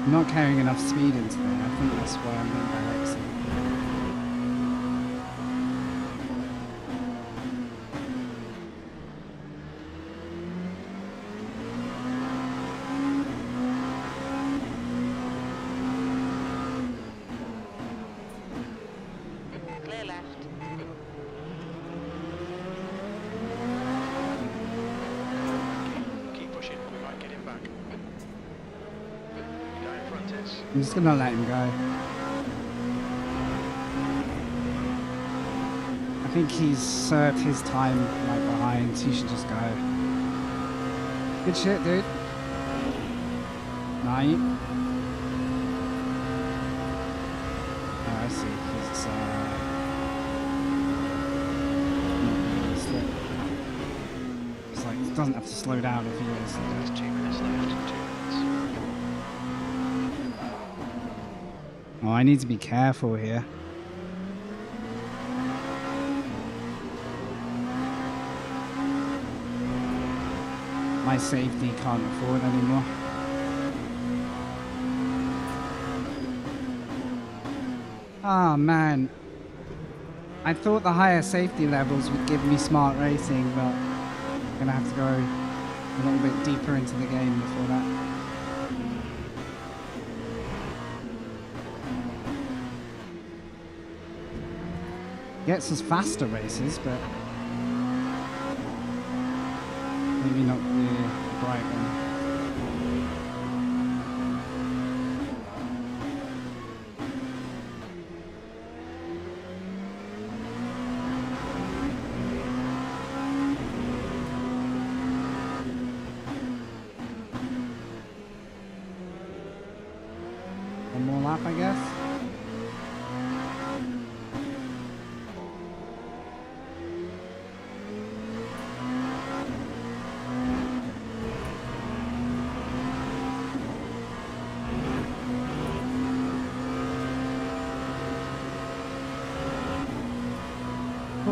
Speaker 1: I'm not carrying enough speed into there. I think that's why I'm going by exit.
Speaker 5: Clear left.
Speaker 4: Keep pushing, we might get him back. The guy in front is.
Speaker 1: I'm just gonna let him go. I think he's served his time right behind. He should just go. Good shit, dude. Night. Oh, I see. He's not really slip. It's like he doesn't have to slow down if he is.
Speaker 4: There's 2 minutes left. 2 minutes.
Speaker 1: Oh, I need to be careful here. My safety can't afford anymore. Ah, man. I thought the higher safety levels would give me smart racing, but I'm gonna have to go a little bit deeper into the game before that. Gets us faster races, but maybe not the bright one. One more lap, I guess.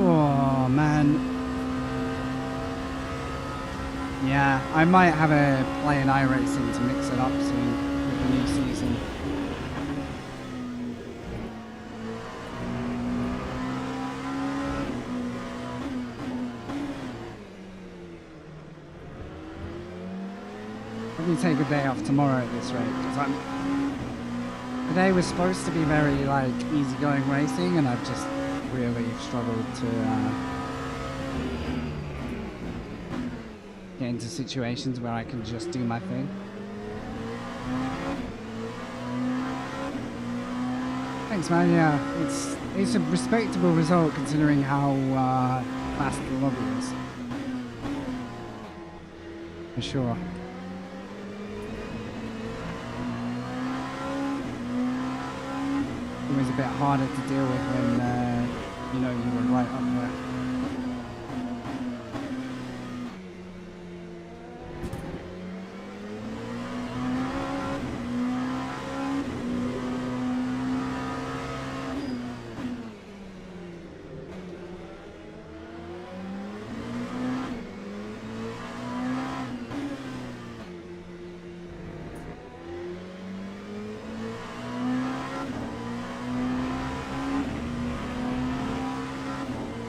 Speaker 1: Oh man. Yeah, I might have a play in iRacing to mix it up soon with the new season. Probably take a day off tomorrow at this rate because today was supposed to be very like easygoing racing, and I've just really struggled to get into situations where I can just do my thing. Thanks, man. Yeah, it's a respectable result considering how fast the lobby is. For sure. Always a bit harder to deal with when you know you were right up there.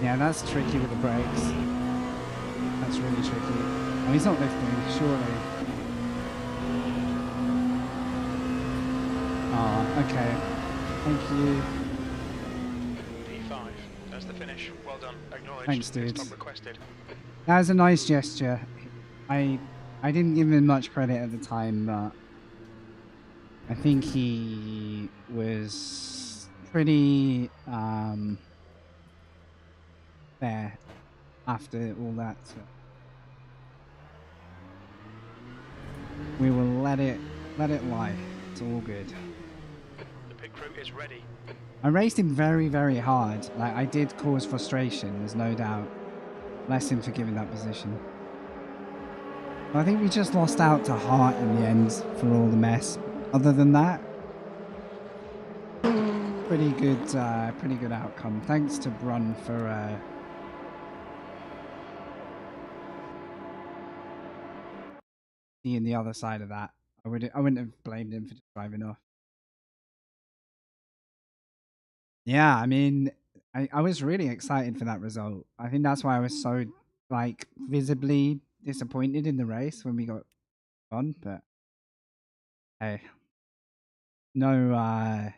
Speaker 1: Yeah, that's tricky with the brakes. That's really tricky. Oh, he's not lifting, surely. Oh, okay. Thank you.
Speaker 4: P5. That's the finish. Well done. Acknowledged.
Speaker 1: Thanks, dude.
Speaker 4: Stop requested.
Speaker 1: That was a nice gesture. I didn't give him much credit at the time, but I think he was pretty fair after all that. So we will let it lie. It's all good.
Speaker 4: The pit crew is ready.
Speaker 1: I raced him very, very hard. Like, I did cause frustration, there's no doubt. Bless him for giving that position. I think we just lost out to Hart in the end for all the mess. Other than that, pretty good outcome. Thanks to Brun for seeing the other side of that. I wouldn't have blamed him for just driving off. Yeah, I mean, I was really excited for that result. I think that's why I was so like visibly disappointed in the race when we got on. But hey, no.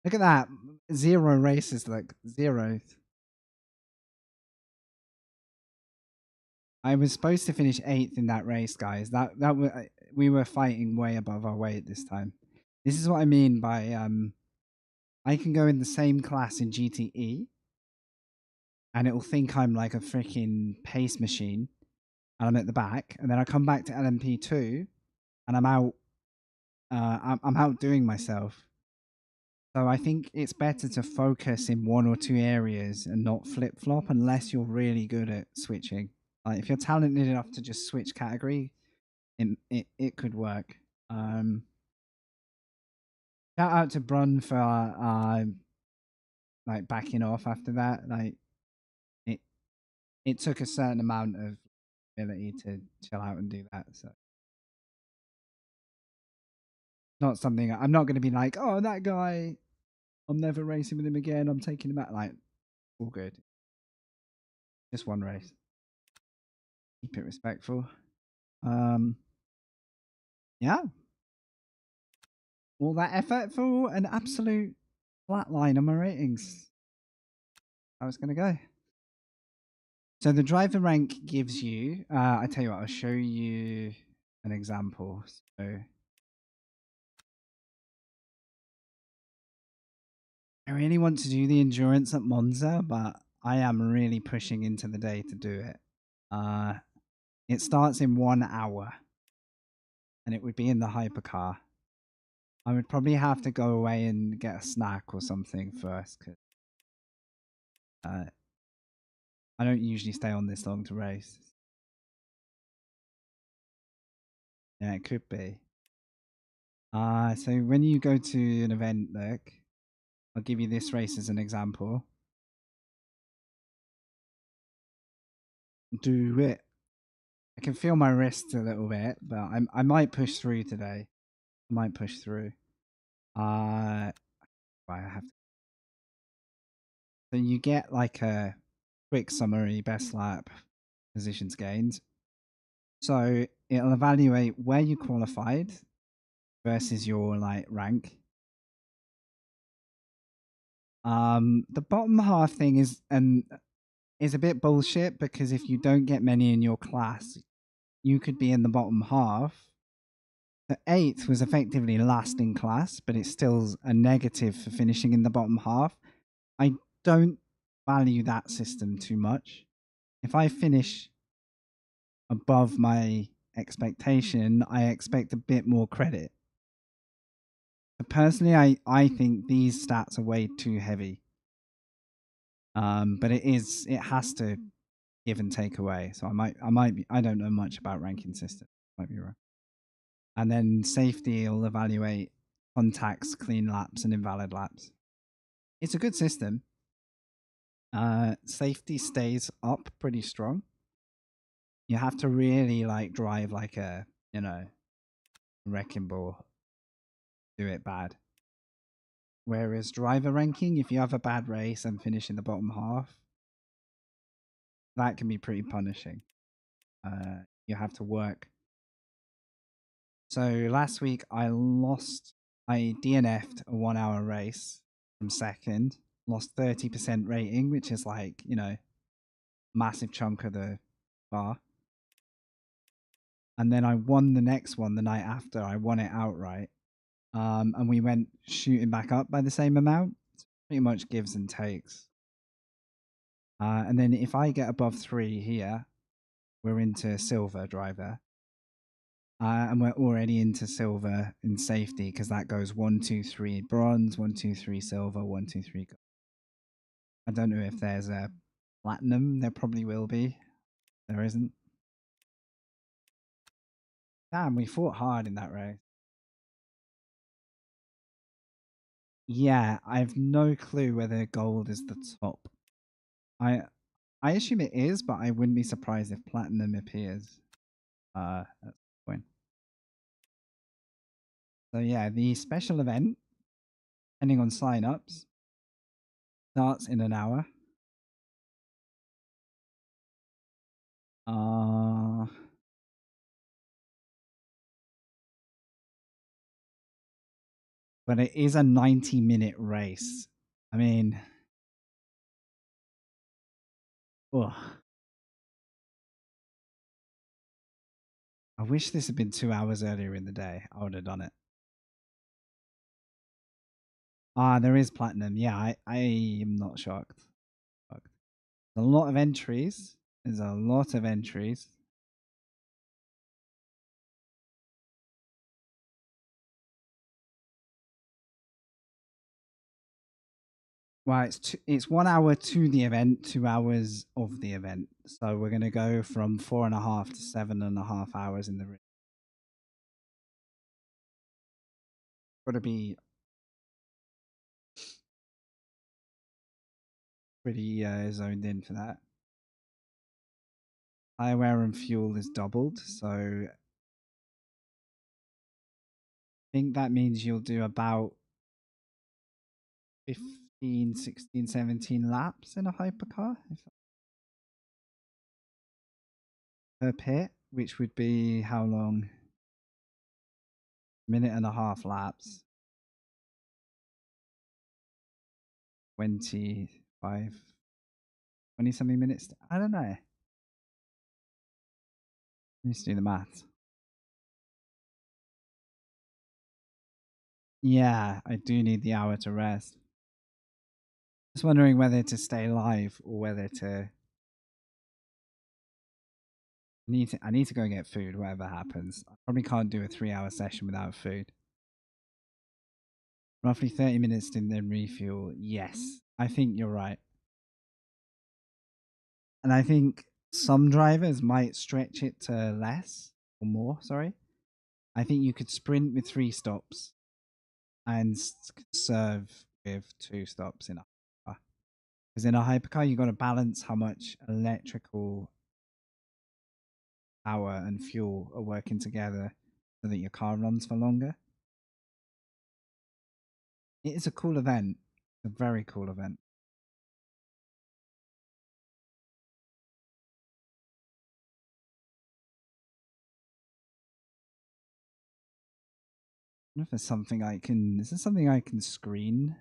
Speaker 1: Look at that, 0 races. Like 0. I was supposed to finish 8th in that race, guys. We were fighting way above our weight this time. This is what I mean by I can go in the same class in GTE, and it will think I'm like a freaking pace machine, and I'm at the back, and then I come back to LMP2, and I'm out. I'm outdoing myself. So I think it's better to focus in 1 or 2 areas and not flip flop unless you're really good at switching. Like if you're talented enough to just switch category, it could work. Shout out to Brun for like backing off after that. Like it took a certain amount of ability to chill out and do that. So not something I'm not going to be like, oh, that guy, I'm never racing with him again. I'm taking him out. Like all good. Just one race. Keep it respectful. Yeah. All that effort for an absolute flatline on my ratings. How it's going to go. So the driver rank gives you, I tell you what, I'll show you an example. So I really want to do the endurance at Monza, but I am really pushing into the day to do it. It starts in 1 hour, and it would be in the hypercar. I would probably have to go away and get a snack or something first, because I don't usually stay on this long to race. Yeah, it could be. So when you go to an event, look, I'll give you this race as an example. Do it. I can feel my wrist a little bit, but I might push through today. I might push through. I have to. So you get like a quick summary, best lap, positions gained. So it'll evaluate where you qualified versus your like rank. The bottom half thing is a bit bullshit, because if you don't get many in your class, you could be in the bottom half. The 8th was effectively last in class, but it's still a negative for finishing in the bottom half. I don't value that system too much. If I finish above my expectation, I expect a bit more credit. But personally, I think these stats are way too heavy. But it has to give and take away. So I don't know much about ranking system. Might be wrong. And then safety will evaluate contacts, clean laps, and invalid laps. It's a good system. Safety stays up pretty strong. You have to really like drive like a, wrecking ball. Do it bad. Whereas driver ranking, if you have a bad race and finish in the bottom half, that can be pretty punishing. You have to work. So last week I DNF'd a 1 hour race from second, lost 30% rating, which is like, massive chunk of the bar. And then I won the next one the night after. I won it outright. And we went shooting back up by the same amount. It's pretty much gives and takes. And then if I get above 3 here, we're into silver driver. And we're already into silver in safety, because that goes 1, 2, 3 bronze, 1, 2, 3 silver, 1, 2, 3 gold. I don't know if there's a platinum. There probably will be. There isn't. Damn, we fought hard in that race. Yeah, I have no clue whether gold is the top. I assume it is, but I wouldn't be surprised if platinum appears. That's the point. So yeah, the special event, depending on sign-ups, starts in an hour. But it is a 90-minute race. I mean, ugh. I wish this had been 2 hours earlier in the day. I would have done it. Ah, there is platinum. Yeah, I am not shocked. There's a lot of entries. There's a lot of entries. Well, it's 1 hour to the event, 2 hours of the event. So we're going to go from 4.5 to 7.5 hours in the race. Got to be pretty zoned in for that. Tire wear and fuel is doubled, so I think that means you'll do about 15, 16, 17 laps in a hypercar per pit, which would be how long? Minute and a half laps. 25, 20 something minutes. I don't know. Let's do the maths. Yeah, I do need the hour to rest. Just wondering whether to stay live or whether to. I need to go get food, whatever happens. I probably can't do a 3-hour session without food. Roughly 30 minutes and then refuel. Yes, I think you're right. And I think some drivers might stretch it to less or more, sorry. I think you could sprint with 3 stops and serve with 2 stops in a hypercar. Because in a hypercar, you've got to balance how much electrical power and fuel are working together so that your car runs for longer. It is a cool event. A very cool event. I wonder if there's something I can. Is there something I can screen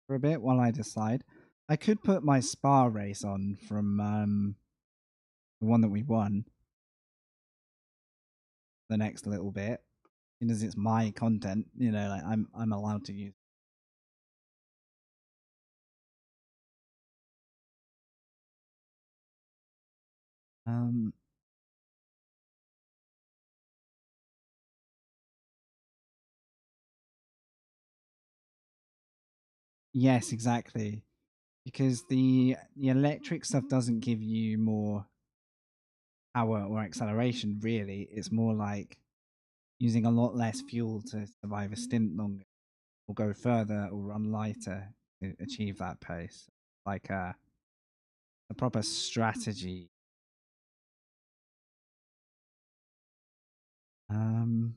Speaker 1: for a bit while I decide? I could put my Spa race on from the one that we won. The next little bit, because it's my content, you know, like I'm allowed to use. Um. Yes, exactly. Because the electric stuff doesn't give you more power or acceleration, really. It's more like using a lot less fuel to survive a stint longer, or go further, or run lighter to achieve that pace. Like a proper strategy. Um.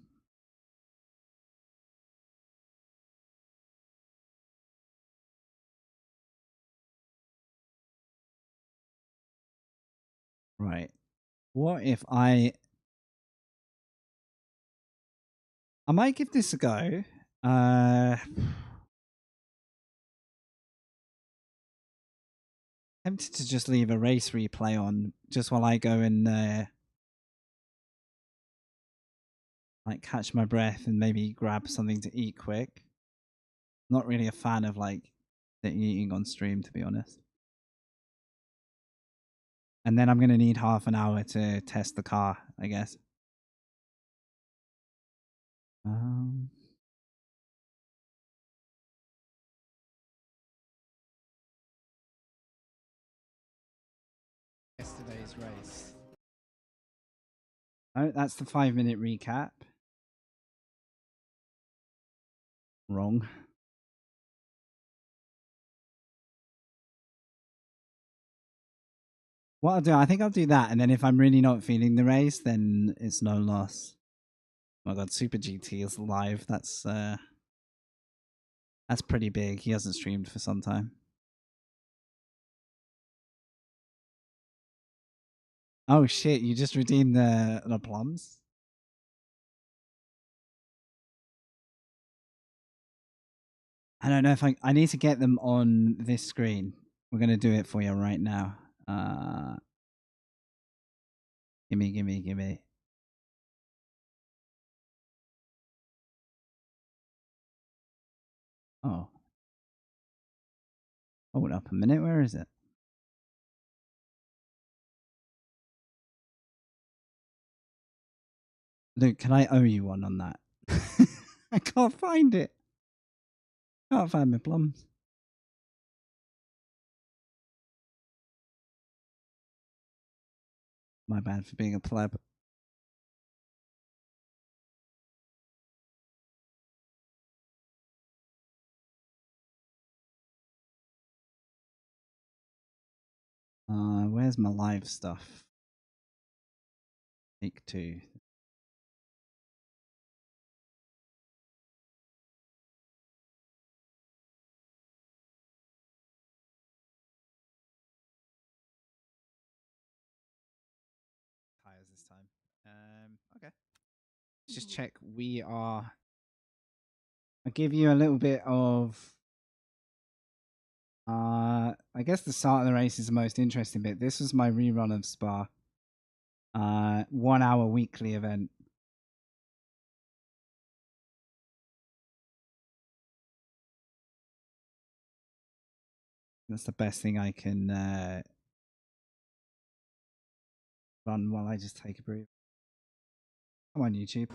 Speaker 1: Right. What if I might give this a go. Tempted to just leave a race replay on just while I go and like catch my breath and maybe grab something to eat quick. Not really a fan of like eating on stream, to be honest. And then I'm gonna need half an hour to test the car, I guess. Yesterday's race. Oh, that's the 5-minute recap. Wrong. What I'll do, I think I'll do that, and then if I'm really not feeling the race, then it's no loss. Oh my god, Super GT is live. That's pretty big. He hasn't streamed for some time. Oh shit, you just redeemed the plums? I don't know if I need to get them on this screen. We're gonna do it for you right now. Gimme. Oh. Hold up a minute, where is it? Luke, can I owe you one on that? I can't find it. Can't find my plums. My bad for being a pleb. Where's my live stuff? Take 2. Tires this time. Okay. Let's just check. I'll give you a little bit of. I guess the start of the race is the most interesting bit. This was my rerun of Spa. 1 hour weekly event. That's the best thing I can run while I just take a breather. Come on, YouTube.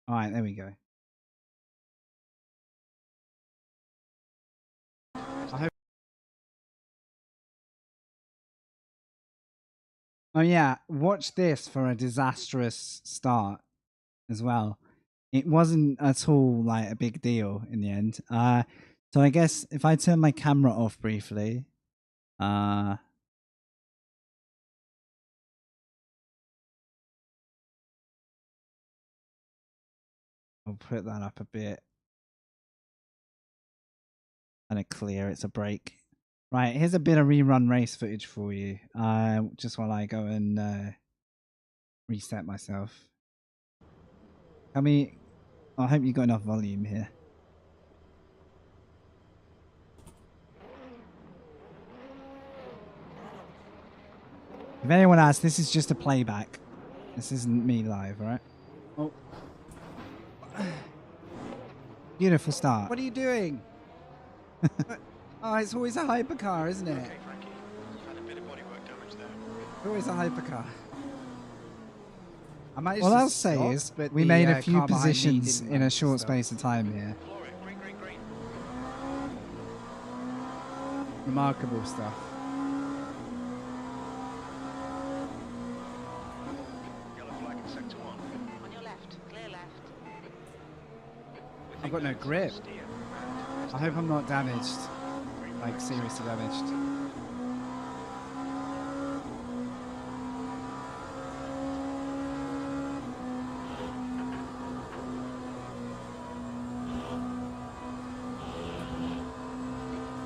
Speaker 1: All right, there we go. Oh yeah, watch this for a disastrous start as well. It wasn't at all like a big deal in the end. So I guess if I turn my camera off briefly, I'll put that up a bit. And a clear, it's a break. Right, here's a bit of rerun race footage for you. Just while I go and reset myself. Tell me, I hope you got enough volume here. If anyone asks, this is just a playback. This isn't me live, right? Oh. Beautiful start. What are you doing? Oh, it's always a hypercar, isn't it?
Speaker 4: Okay, Frankie. You've had a bit of bodywork damage there.
Speaker 1: Always a hypercar.
Speaker 7: I managed
Speaker 1: All
Speaker 7: to
Speaker 1: I'll say
Speaker 7: stop,
Speaker 1: is
Speaker 7: but
Speaker 1: we
Speaker 7: the,
Speaker 1: made a few
Speaker 7: car behind me
Speaker 1: positions
Speaker 7: didn't
Speaker 1: in a
Speaker 7: manage to
Speaker 1: short
Speaker 7: stop.
Speaker 1: space of time here.
Speaker 4: Floor it. Green.
Speaker 7: Remarkable stuff.
Speaker 4: Yellow flag in sector 1.
Speaker 5: On your left, clear left.
Speaker 7: I've got no grip.
Speaker 4: Steer.
Speaker 7: I hope I'm not damaged, like seriously damaged.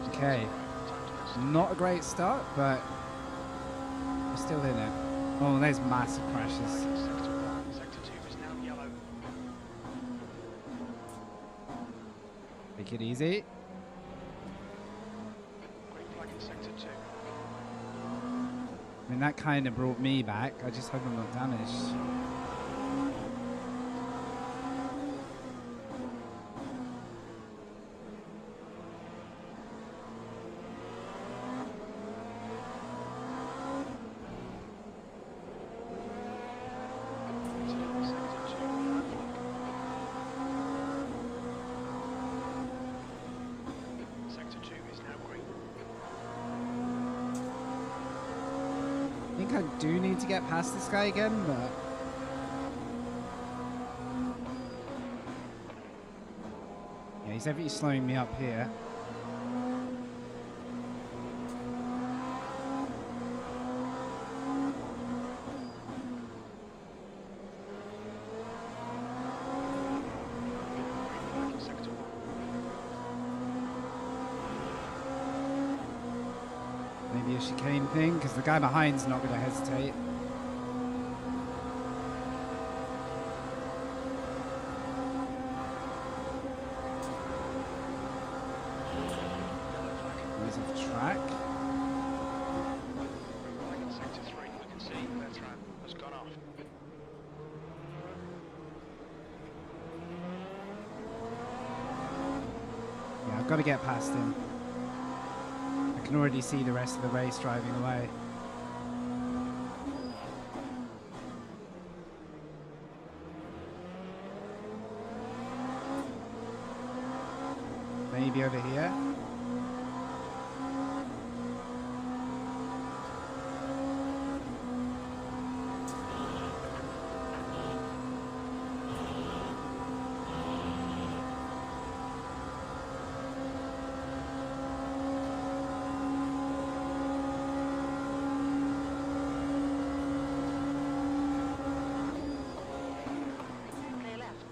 Speaker 7: Okay, not a great start, but we're still in it. Oh, there's massive crashes.
Speaker 4: Sector 1. Sector 2 is now yellow.
Speaker 7: Take it easy.
Speaker 4: Green flag in sector 2.
Speaker 7: I mean, that kind of brought me back. I just hope I'm not damaged.
Speaker 4: Sector 2. Yellow flag. Sector 2 is now green.
Speaker 7: I think I do need to get past this guy again, but Yeah, he's definitely slowing me up here.
Speaker 4: Sector 1.
Speaker 7: Maybe a chicane thing, because the guy behind's not going to hesitate. He's off track.
Speaker 4: Right in sector 3, we can see Bertrand has gone off.
Speaker 7: Yeah, I've got to get past him. I can already see the rest of the race driving away. Maybe over here.
Speaker 5: Clear left.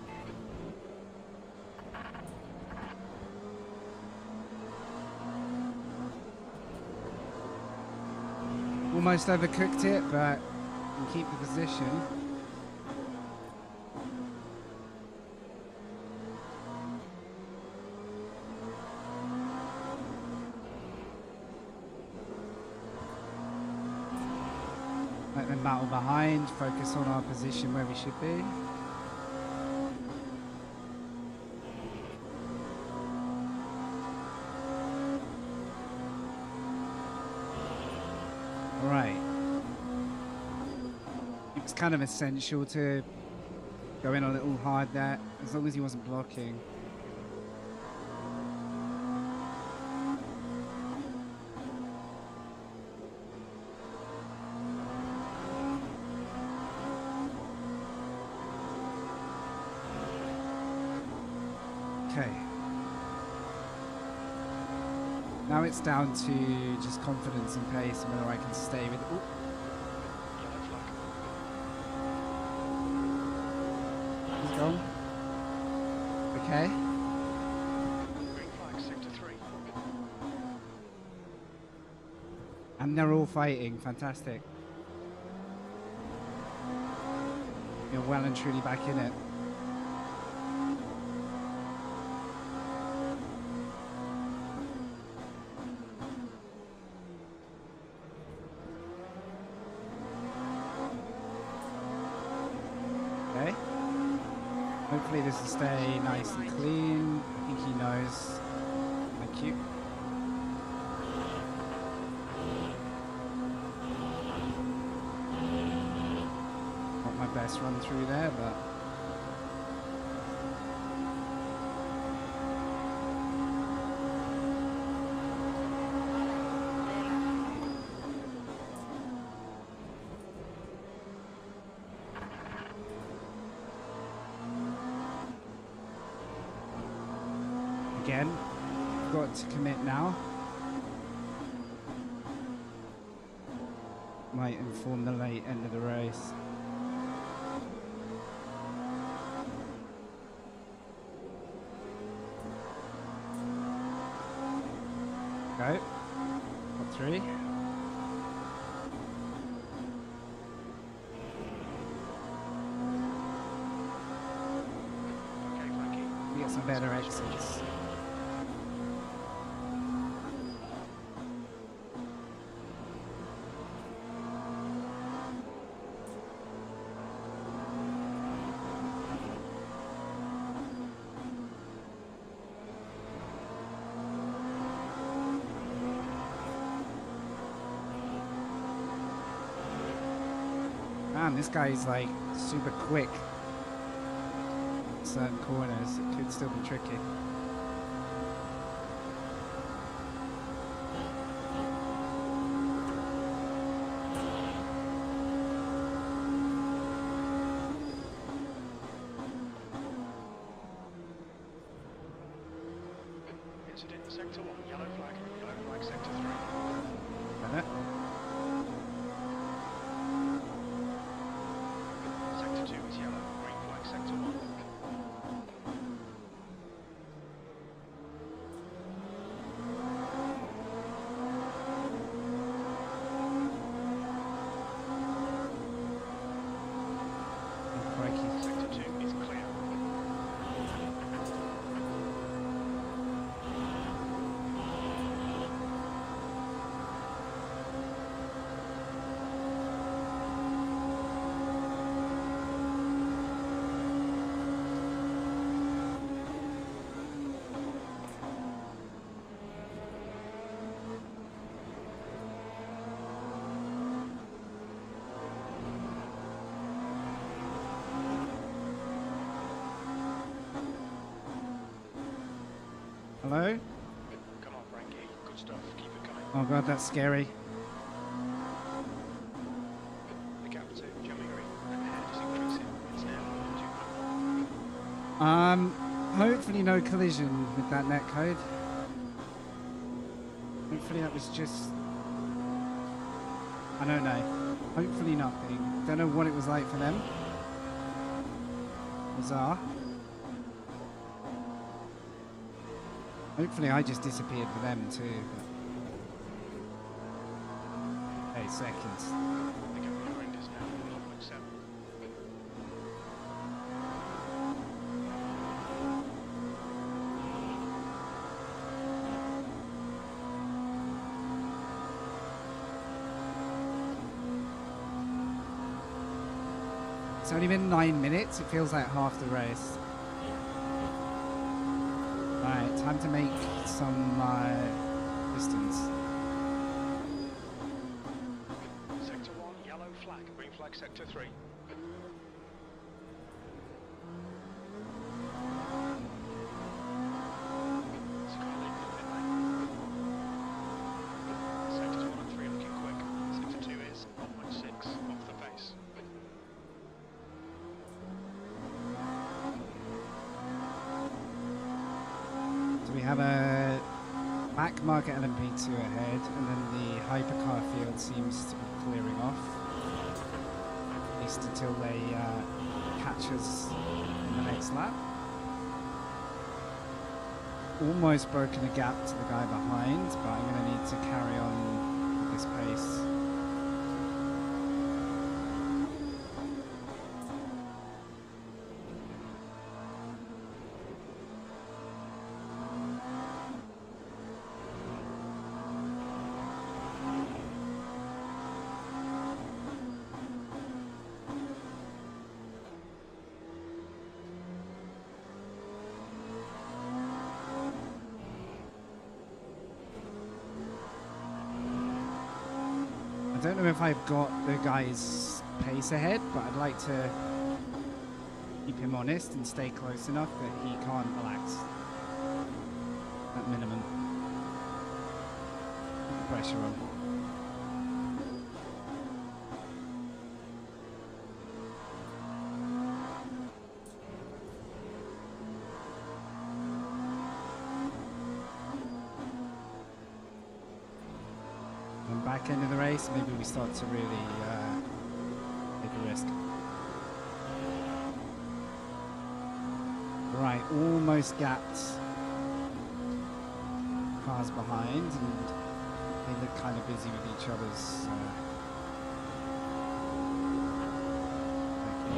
Speaker 7: Almost overcooked it, but can keep the position. Let them battle behind, focus on our position where we should be. Right. It was kind of essential to go in a little hard there, as long as he wasn't blocking. Okay. Now it's down to just confidence and pace and whether I can stay with. Ooh.
Speaker 4: Yellow flag.
Speaker 7: He's gone. Okay.
Speaker 4: Green flag, sector 3.
Speaker 7: And they're all fighting. Fantastic. You're well and truly back in it. Okay. Hopefully this will stay nice and clean. I think he knows. Thank you. Not my best run through there, but again, got to commit now. Might inform the late end of the race. Go. Got 3.
Speaker 4: Okay, Frankie.
Speaker 7: We get some better exits. Man, this guy's like super quick. Certain corners, it could still be tricky.
Speaker 4: entered in sector 1, yellow flag, sector 3.
Speaker 7: Got it.
Speaker 4: Sector 2 is yellow, green flag, sector 1.
Speaker 7: Oh, crikey.
Speaker 4: Sector 2 is clear.
Speaker 7: Hello?
Speaker 4: Come on, Frankie. Good stuff. Keep it coming.
Speaker 7: Oh god, that's scary.
Speaker 4: The gap to Jimmy Green ahead is increasing. It's now 2.1.
Speaker 7: Hopefully no collision with that net code. Hopefully that was just... I don't know. Hopefully nothing. Don't know what it was like for them. Bizarre. Hopefully I just disappeared for them too. But... 8 seconds.
Speaker 4: The gap behind is now 0.7.
Speaker 7: It's only been 9 minutes. It feels like half the race. Alright, time to make some distance.
Speaker 4: Sector 1, yellow flag, green flag, sector 3. Sectors 1 and 3 looking quick. Sector 2 is 1.6 off the pace.
Speaker 7: So we have a back market LMP2 ahead, and then the hypercar field seems to be clearing off. At least until they catch us in the next lap. Almost broken a gap to the guy behind, but I'm going to need to carry on with this pace. I don't know if I've got the guy's pace ahead, but I'd like to keep him honest and stay close enough that he can't relax. At minimum. Put the pressure on. Back end of the race, maybe we start to really take a risk. Right, almost gapped cars behind, and they look kind of busy with each other's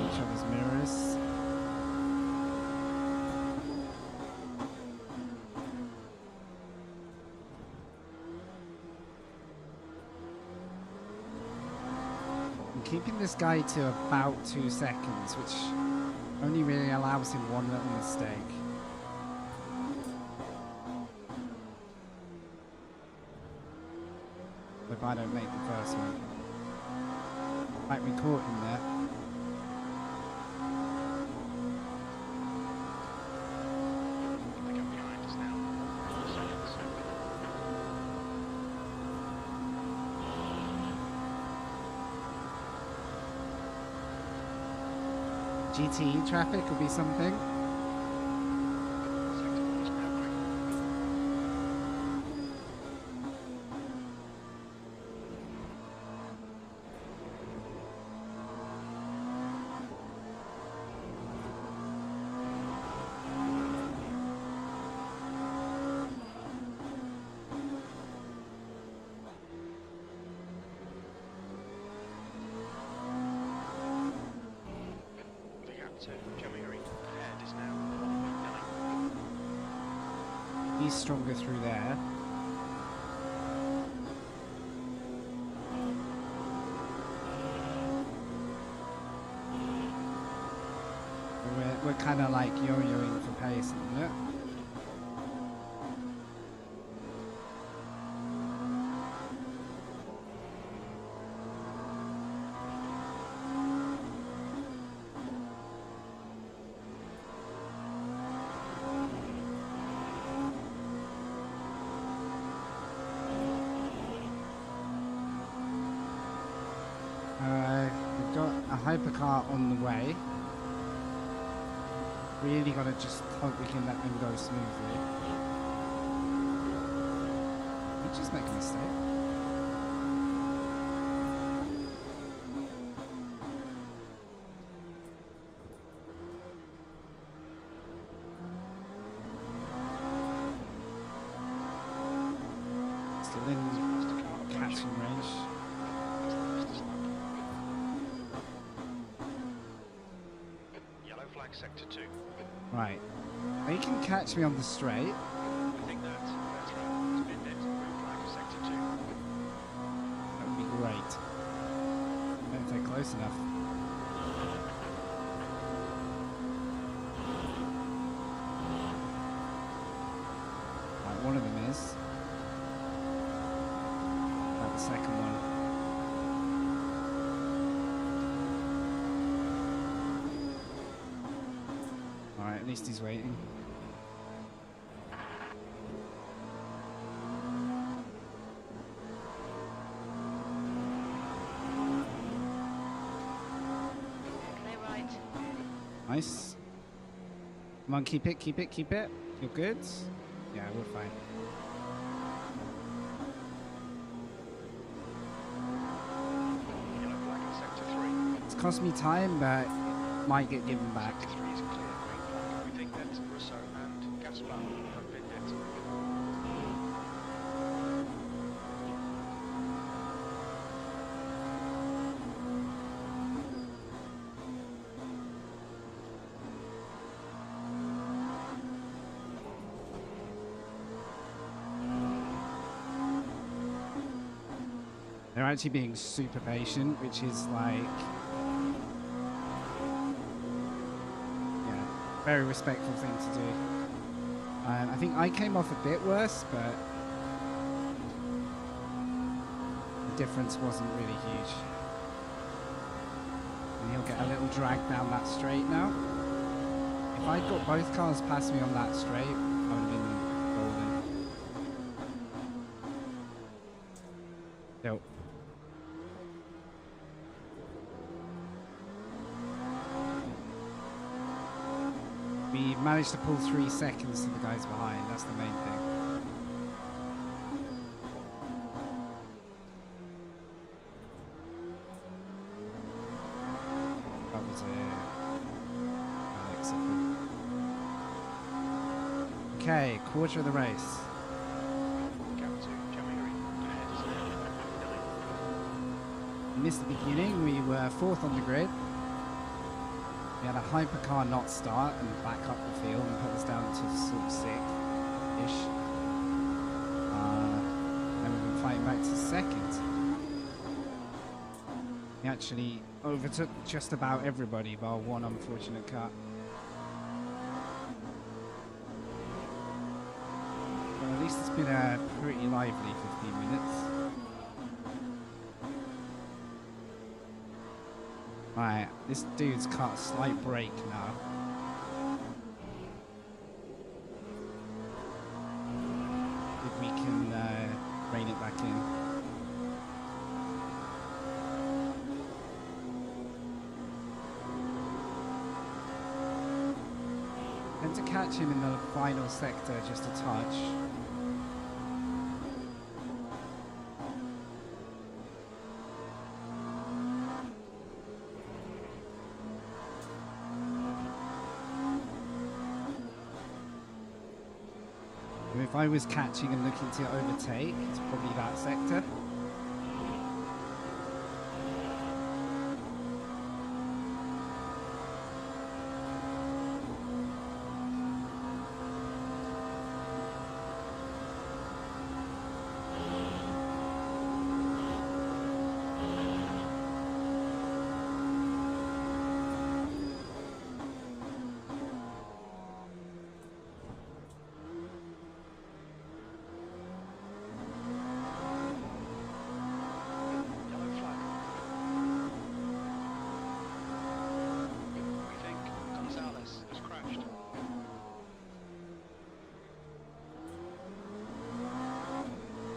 Speaker 7: each other's mirrors. Keeping this guy to about 2 seconds, which only really allows him one little mistake. If I don't make the first one. In fact, we caught him there.
Speaker 4: The gap behind is now 4 seconds.
Speaker 7: GTE traffic will be something.
Speaker 4: Sector 1 is now green. to Jamiri. Ahead is now 1.9.
Speaker 7: He's stronger through there. We're kind of like yo-yoing for pace, isn't it? We've got a hypercar on the way. Really gotta just hope we can let them go smoothly. We just make a mistake. Still in catching range.
Speaker 4: Yellow flag sector 2.
Speaker 7: Right. They can catch me on the straight.
Speaker 4: We think that's better. Spin it. Green flag sector 2.
Speaker 7: That would be great. I don't know if they're close enough. Right, one of them is. About the second one. Alright, at least he's waiting.
Speaker 5: Clear right.
Speaker 7: Nice. Come on, keep it, keep it, keep it. You're good? Yeah, we're fine.
Speaker 4: Yellow flag in sector 3.
Speaker 7: It's cost me time, but might get given back.
Speaker 4: Sector 3 is clear. Green flag. We think that Russo and Gaspar have been it.
Speaker 7: They're actually being super patient, which is like, yeah, very respectful thing to do. I think I came off a bit worse, but the difference wasn't really huge. And he'll get a little drag down that straight now. If I'd got both cars past me on that straight, I would have been golden. Nope. We managed to pull 3 seconds to the guys behind, that's the main thing. That was Alex, I think. Okay, quarter of the race.
Speaker 4: Gap to Jamiri. Ahead is now 1.9.
Speaker 7: Missed the beginning, we were 4th on the grid. We had a hypercar not start and back up the field and put us down to sort of 6th-ish. Then we've been fighting back to 2nd. We actually overtook just about everybody bar one unfortunate cut. Well, at least it's been a pretty lively 15 minutes. Right, this dude's cut a slight break now. If we can rein it back in. And to catch him in the final sector just a touch. If I was catching and looking to overtake, it's probably that sector.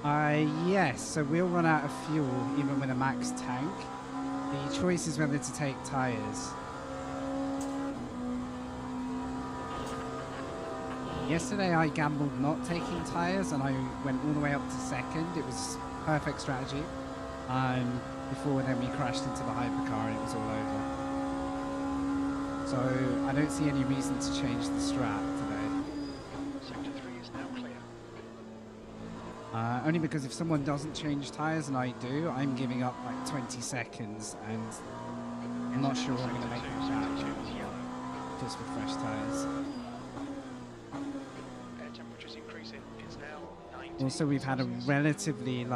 Speaker 7: Yes, so we'll run out of fuel even with a max tank. The choice is whether to take tyres. Yesterday I gambled not taking tyres and I went all the way up to second. It was perfect strategy. Before then we crashed into the hypercar and it was all over. So I don't see any reason to change the strat today.
Speaker 4: Sector 3 is now clear.
Speaker 7: Only because if someone doesn't change tyres and I do, I'm giving up like 20 seconds and I'm not sure I'm going to make it back just with fresh tyres.
Speaker 4: Air temperature's increasing. It's now 90.
Speaker 7: Also, we've had a relatively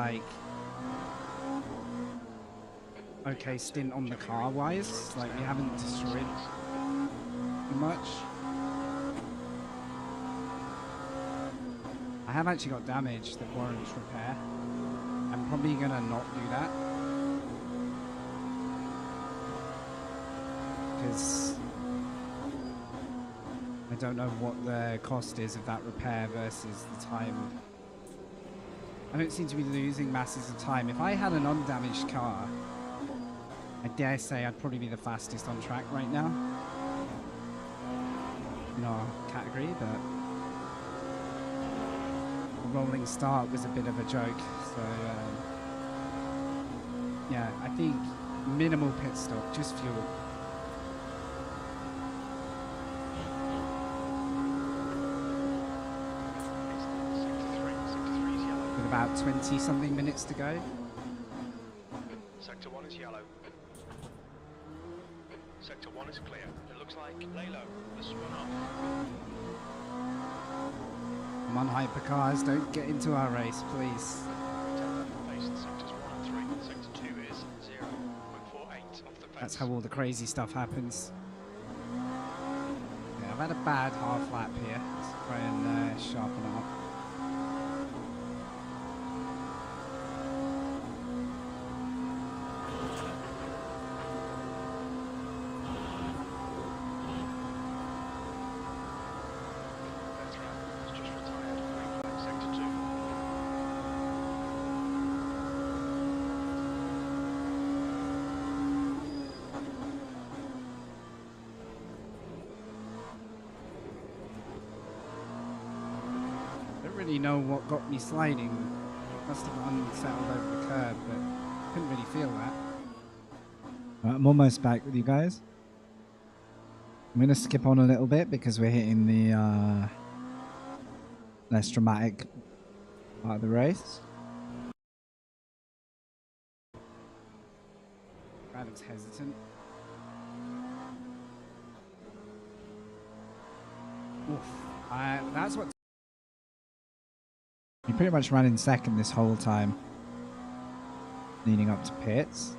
Speaker 7: okay stint on the car wise. Like we haven't destroyed too much. I have actually got damage that warrants repair. I'm probably gonna not do that because I don't know what the cost is of that repair versus the time. I don't seem to be losing masses of time. If I had an undamaged car, I dare say I'd probably be the fastest on track right now in our category, but the rolling start was a bit of a joke. So yeah, I think minimal pit stop, just fuel. With about 20 something minutes to go.
Speaker 4: Sector 1 is yellow. Sector 1 is clear. It looks like lay low. This one off.
Speaker 7: Come on, hypercars, don't get into our race, please.
Speaker 4: Faced sectors 1 and 3. Sector 2 is 0.48 off the pace.
Speaker 7: That's how all the crazy stuff happens. Yeah, I've had a bad half lap here. Let's try and sharpen it up. Really know what got me sliding. Must have unsettled over the curb, but couldn't really feel that.
Speaker 1: I'm almost back with you guys. I'm going to skip on a little bit because we're hitting the less dramatic part of the race.
Speaker 7: Brad looks hesitant. Oof. That's what.
Speaker 1: You pretty much ran in second this whole time, leading up to pits.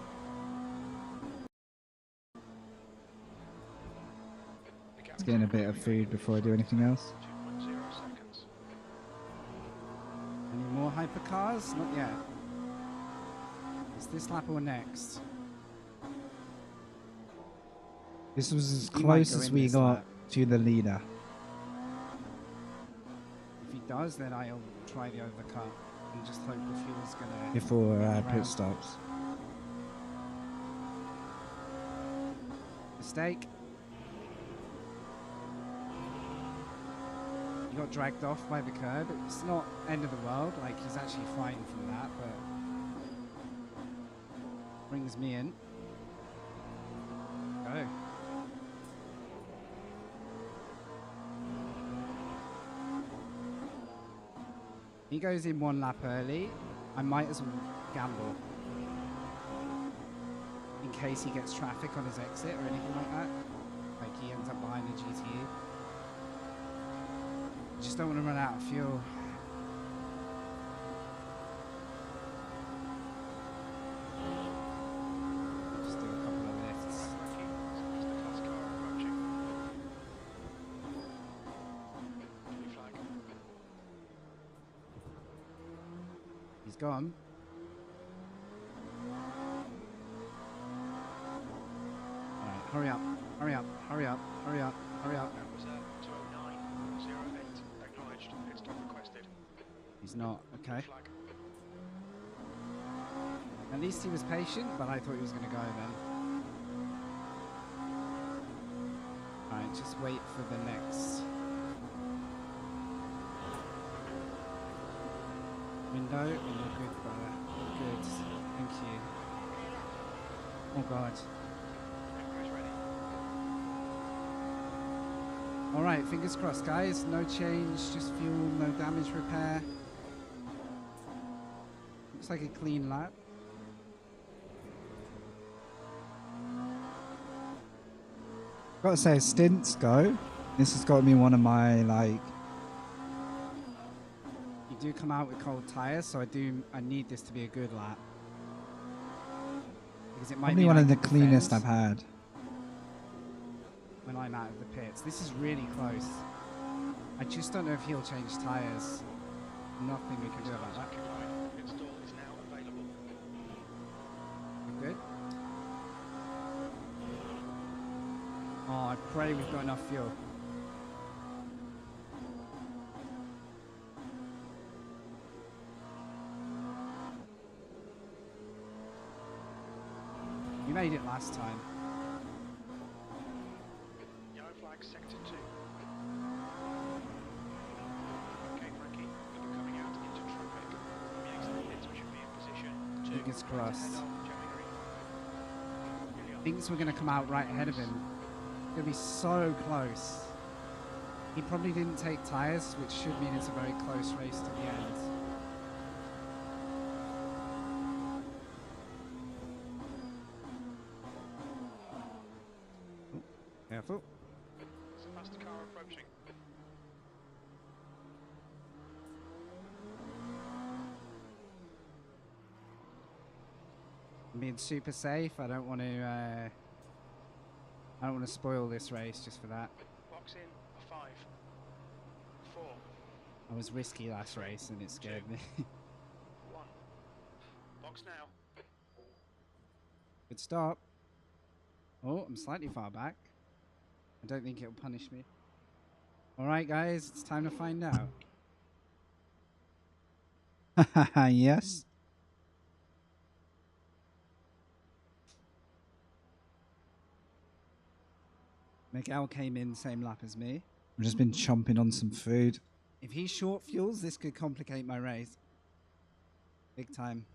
Speaker 1: Let's get in a bit of food before I do anything else.
Speaker 4: 2.0 seconds.
Speaker 7: Any more hypercars? Not yet. Is this lap or next?
Speaker 1: This was as
Speaker 7: He might
Speaker 1: close
Speaker 7: go
Speaker 1: as
Speaker 7: in
Speaker 1: we
Speaker 7: this
Speaker 1: got
Speaker 7: lap.
Speaker 1: to the leader.
Speaker 7: If he does, then I'll try the overcut and just hope the fuel's gonna
Speaker 1: Before
Speaker 7: around.
Speaker 1: pit stops.
Speaker 7: Mistake. He got dragged off by the curb. It's not end of the world. Like he's actually fine from that, but brings me in. Go. He goes in one lap early. I might as well gamble in case he gets traffic on his exit or anything like that. Like he ends up behind the GTE. Just don't want to run out of fuel. Just do a couple of lifts.
Speaker 4: Is the class car approaching? Blue flag.
Speaker 7: He's gone. Alright, hurry up, hurry up, hurry up, hurry up, hurry up.
Speaker 4: That was 209.08. Acknowledged. Pit stop requested.
Speaker 7: He's not, okay.
Speaker 4: Flag.
Speaker 7: At least he was patient, but I thought he was going to go then. Alright, just wait for the next window, and you're good, brother. You're good. Thank you. Oh god. Alright, fingers crossed, guys. No change, just fuel, no damage repair. Looks like a clean lap.
Speaker 1: Gotta say, stints go. This has got to be one of my, like...
Speaker 7: You do come out with cold tires, so I need this to be a good lap. Because it might
Speaker 1: Probably
Speaker 7: be
Speaker 1: one
Speaker 7: I
Speaker 1: of the
Speaker 7: can
Speaker 1: cleanest
Speaker 7: defend
Speaker 1: I've had.
Speaker 7: when I'm out of the pits. This is really close. I just don't know if he'll change tires. Nothing we can do about that.
Speaker 4: Pit stall is now available.
Speaker 7: We're good. Oh, I pray we've got enough fuel. We made it last time.
Speaker 4: Yellow flag, sector 2. Okay, Frankie, you'll be coming out into traffic. From the exit pits, we should be in position to
Speaker 7: Fingers crossed.
Speaker 4: head off Jeremy Green.
Speaker 7: Thinks we're going to come out right ahead of him. It's going to be so close. He probably didn't take tyres, which should mean it's a very close race to the end. Careful.
Speaker 4: It's a faster car approaching.
Speaker 7: I'm being super safe. I don't want to spoil this race just for that.
Speaker 4: Box in, a 5. 4.
Speaker 7: I was risky last race and it scared me.
Speaker 4: 1. Box now.
Speaker 7: Good start. Oh, I'm slightly far back. I don't think it'll punish me. Alright guys, it's time to find out.
Speaker 1: Yes.
Speaker 7: Miguel came in same lap as me.
Speaker 1: I've just been chomping on some food.
Speaker 7: If he short fuels, this could complicate my race. Big time.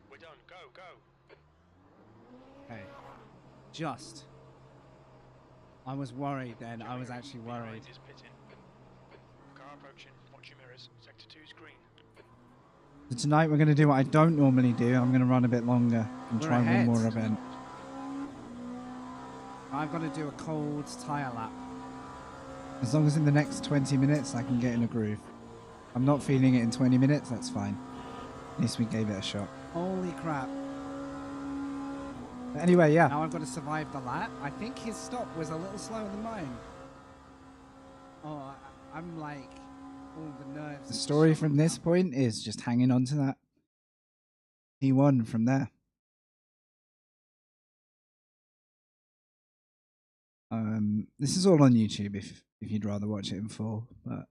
Speaker 4: We're done. Go, go.
Speaker 7: Okay. Just. I was worried then. I was actually worried.
Speaker 4: Is pitting. Car approaching. Watch your mirrors. Sector 2's green.
Speaker 1: So tonight we're going to do what I don't normally do. I'm going to run a bit longer and
Speaker 7: We're
Speaker 1: try
Speaker 7: ahead.
Speaker 1: one more event.
Speaker 7: I've got to do a cold tyre lap.
Speaker 1: As long as in the next 20 minutes I can get in a groove. I'm not feeling it in 20 minutes, that's fine. At least we gave it a shot.
Speaker 7: Holy crap.
Speaker 1: But anyway, yeah.
Speaker 7: Now I've got to survive the lap. I think his stop was a little slower than mine. Oh, I'm like, all the nerves.
Speaker 1: The story from this point is just hanging on to that. He won from there. This is all on YouTube if you'd rather watch it in full, but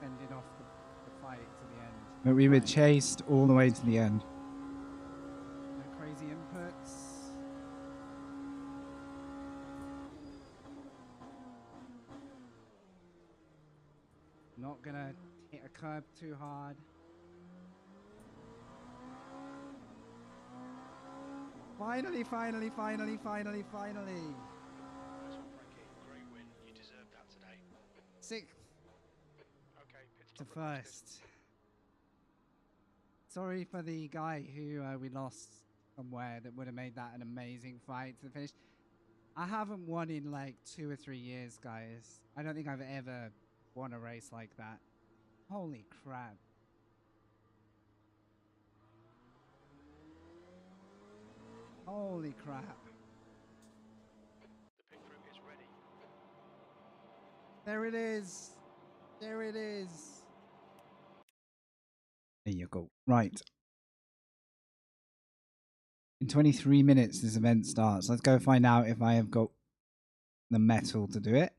Speaker 7: fended off the fight to the end.
Speaker 1: but we were chased all the way to the end.
Speaker 7: No crazy inputs. Not gonna hit a curb too hard. Finally, finally, finally, finally, finally.
Speaker 4: Nice one, Frankie. Great win. You deserved that today.
Speaker 7: 6th
Speaker 4: Okay, pit
Speaker 7: to
Speaker 4: stop requested.
Speaker 7: first. Sorry for the guy who we lost somewhere that would have made that an amazing fight to the finish. I haven't won in like 2 or 3 years, guys. I don't think I've ever won a race like that. Holy crap. Holy crap.
Speaker 4: The pit crew is ready.
Speaker 7: There it is. There it is.
Speaker 1: There you go. Right. In 23 minutes, this event starts. Let's go find out if I have got the metal to do it.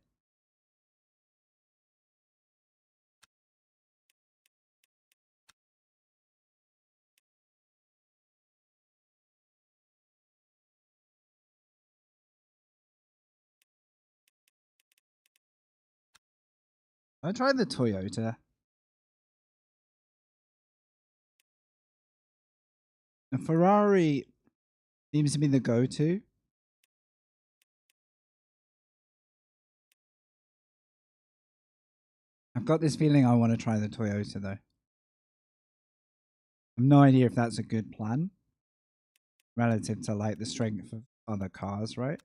Speaker 1: I tried the Toyota. A Ferrari seems to be the go-to. I've got this feeling I want to try the Toyota though. I have no idea if that's a good plan relative to like the strength of other cars, right?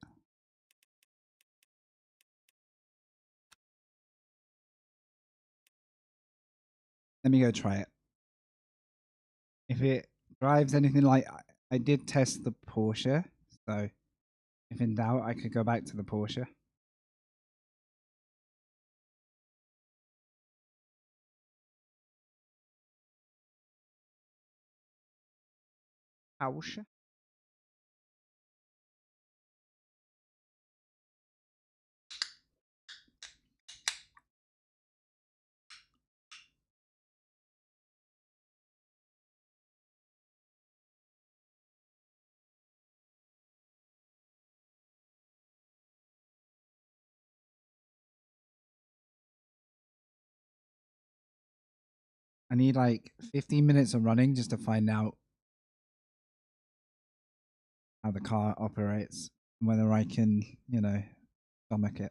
Speaker 1: Let me go try it. If it drives anything like I did test the Porsche, so if in doubt, I could go back to the Porsche. Porsche. I need like 15 minutes of running just to find out how the car operates, whether I can, you know, stomach it.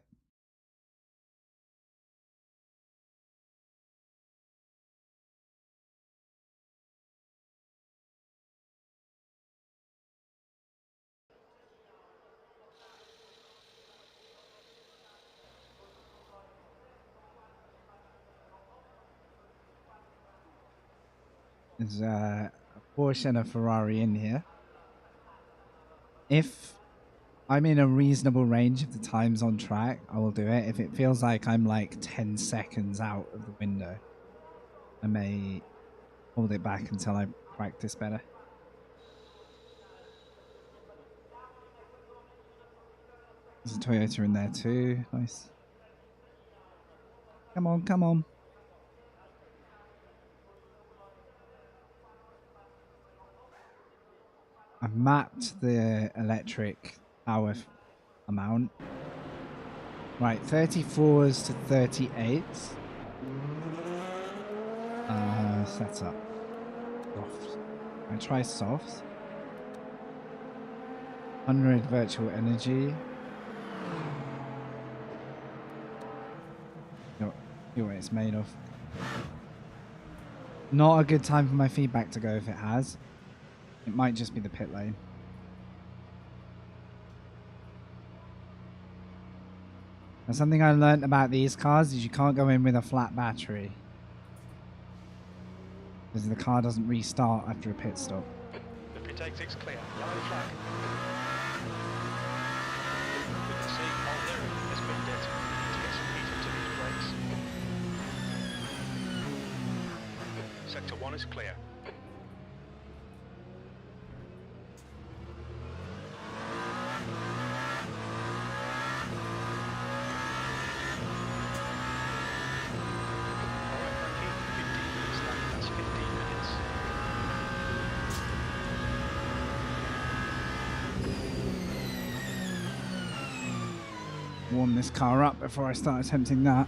Speaker 1: There's a Porsche and a Ferrari in here. If I'm in a reasonable range of the times on track, I will do it. If it feels like I'm like 10 seconds out of the window, I may hold it back until I practice better. There's a Toyota in there too. Nice. Come on, come on. I've mapped the electric power amount. Right, 34s to 38s. Setup. Soft. I try softs. 100 virtual energy. See what it's made of. Not a good time for my feedback to go if it has. It might just be the pit lane. Now, something I learned about these cars is you can't go in with a flat battery, because the car doesn't restart after a pit stop.
Speaker 4: The pit exit's clear. Yellow flag. We can see, oh, there it has been dead. To get some heat into these brakes. Sector 1 is clear.
Speaker 1: Warm this car up before I start attempting that.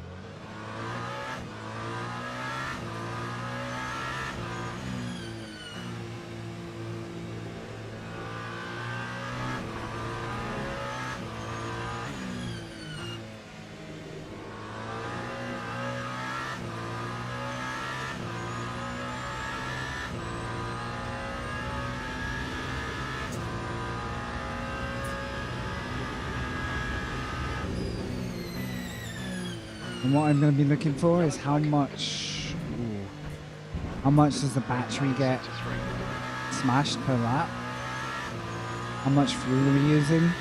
Speaker 1: And what I'm going to be looking for is how much does the battery get smashed per lap? How much fuel are we using?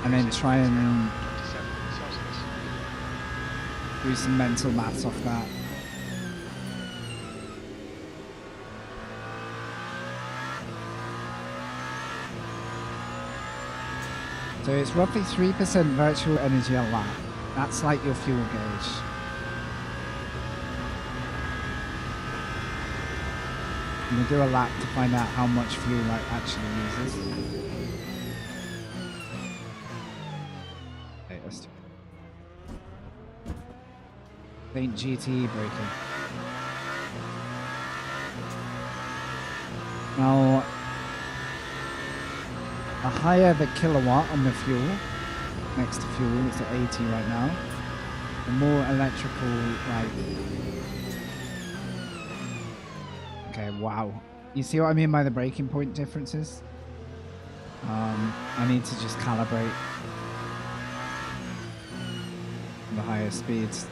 Speaker 1: And then try and do some mental maths off that.
Speaker 7: So it's roughly 3% virtual energy a lap. That's like your fuel gauge. And we'll do a lap to find out how much fuel it actually uses. Okay, let's do it. Ain't GTE braking. Now, the higher the kilowatt on the fuel, next to fuel, it's at 80 right now, the more electrical, like... Okay, wow. You see what I mean by the braking point differences? I need to just calibrate the higher speeds.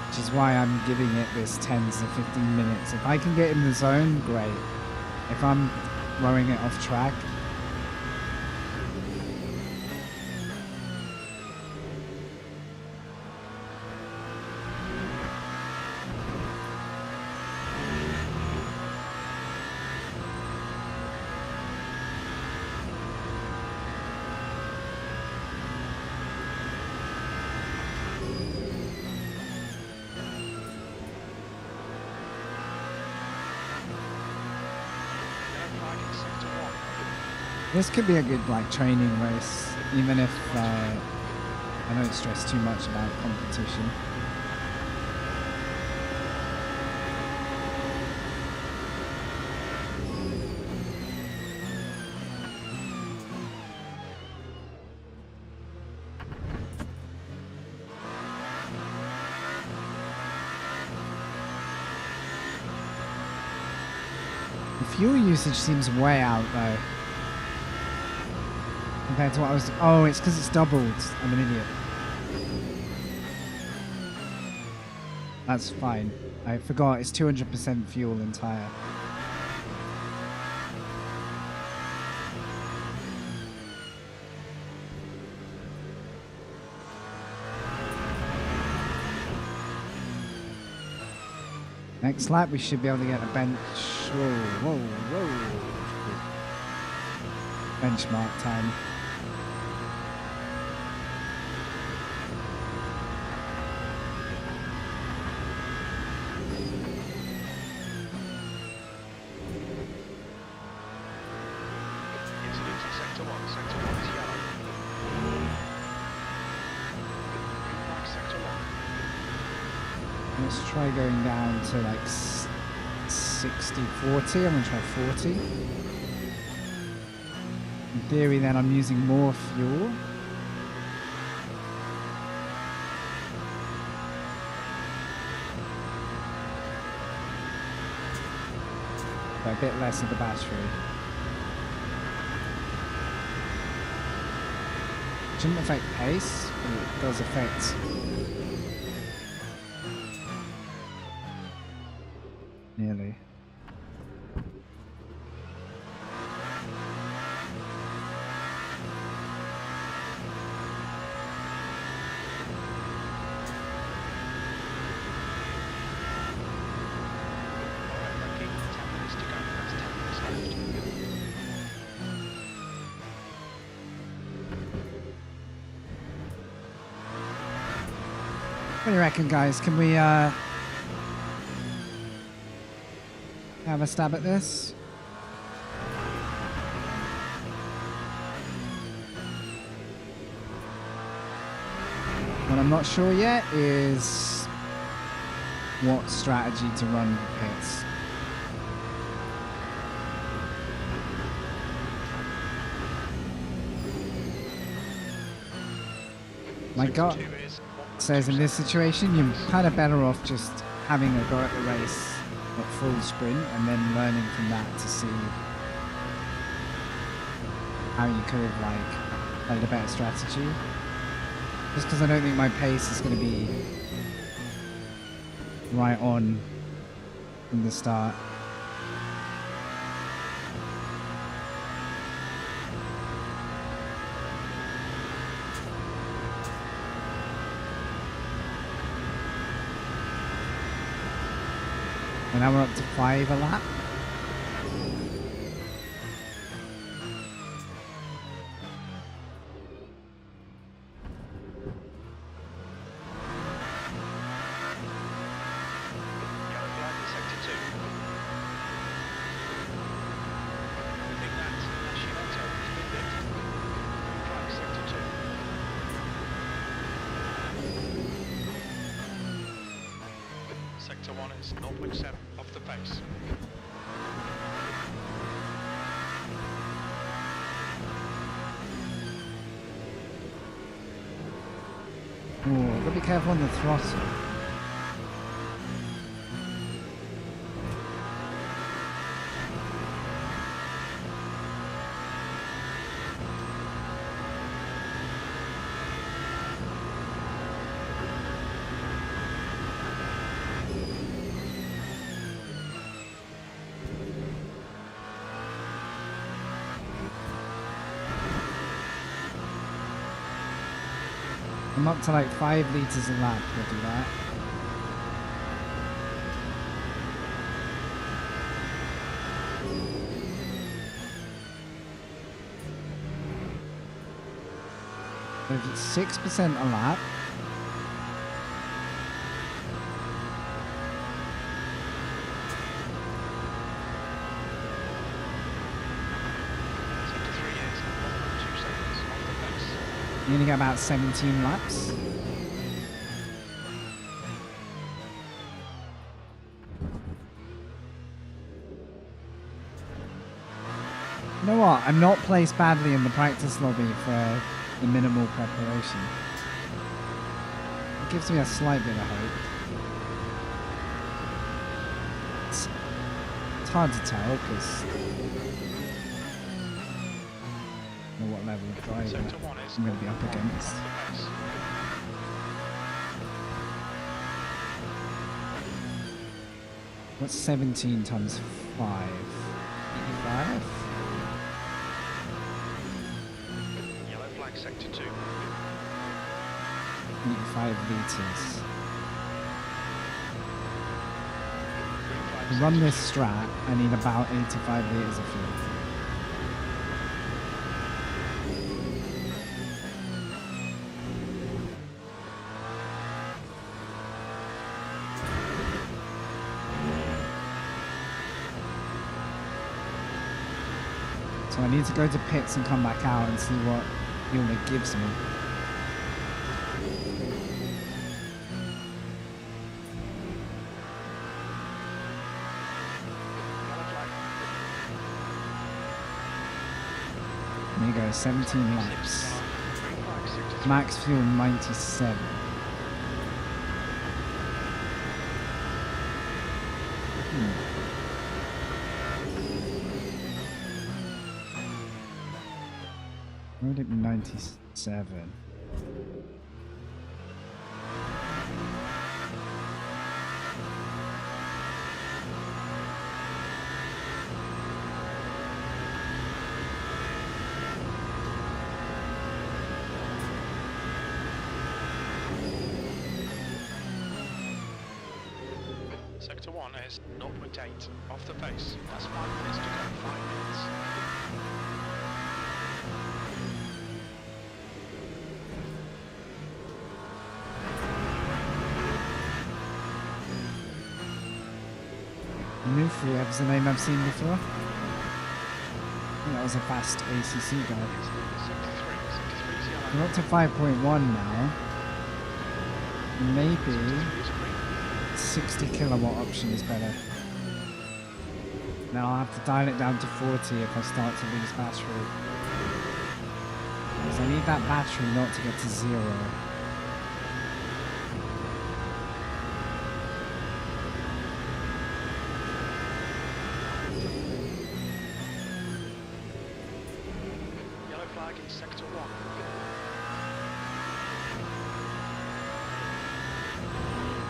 Speaker 7: Which is why I'm giving it this 10 to 15 minutes. If I can get in the zone, great. If I'm throwing it off track, this could be a good like training race, even if I don't stress too much about competition. The fuel usage seems way out though. Compared to what I was... Oh, it's because it's doubled. I'm an idiot. That's fine. I forgot it's 200% fuel entire. Next lap, we should be able to get a bench... Whoa, whoa, whoa. Benchmark time.
Speaker 4: Incident in sector 1. Sector 1 is yellow. Green flag sector 1.
Speaker 7: Let's try going down to like 60, 40. I'm going to try 40. In theory, then I'm using more fuel. But a bit less of the battery. Shouldn't affect pace, but it does affect nearly. What do you reckon, guys? Can we have a stab at this? What I'm not sure yet is what strategy to run pits. My gut says in this situation you're kind of better off just having a go at the race at full sprint and then learning from that to see how you could have like played a better strategy. Just because I don't think my pace is going to be right on from the start. Okay, now we're up to 5 a lap.
Speaker 4: Yellow flag in sector 2. Big Nat, Nascimento has been bit. Green flag sector 2. Sector 1 is 0.7 off the pace.
Speaker 7: Oh, gotta be careful on the throttle. I'm up to like 5 litres a lap, we'll do that. So if it's 6% a lap,
Speaker 4: Sector 3 is 1.2 seconds off the pace.
Speaker 7: you only get about 17 laps. You know what? I'm not placed badly in the practice lobby for the minimal preparation. It gives me a slight bit of hope. It's hard to tell because I don't know what level of driver
Speaker 4: Sector 1 is
Speaker 7: I'm going to be up against.
Speaker 4: off the pace.
Speaker 7: What's 17 times 5? 85?
Speaker 4: Yellow flag sector 2.
Speaker 7: 85 litres.
Speaker 4: Green flag
Speaker 7: To
Speaker 4: sector
Speaker 7: run
Speaker 4: 2.
Speaker 7: this strat, I need about 85 litres of fuel. So I need to go to pits and come back out and see what fuel it gives me.
Speaker 4: Yellow flag.
Speaker 7: There you go, 17 laps.
Speaker 4: Green flag sector 3.
Speaker 7: Max fuel 97. Where would it be 97?
Speaker 4: Sector 1 is 0.8 off the pace. That's 5 minutes to go. 5 minutes.
Speaker 7: Nufriev is a name I've seen before. I think that was a fast ACC guy.
Speaker 4: Sector 3. Sector 3 is yellow.
Speaker 7: We're up to 5.1 now. Maybe
Speaker 4: Sector 3 is green.
Speaker 7: 60 kilowatt option is better. Now I'll have to dial it down to 40 if I start to lose battery. Because I need that battery not to get to 0.
Speaker 4: Yellow flag in sector 1.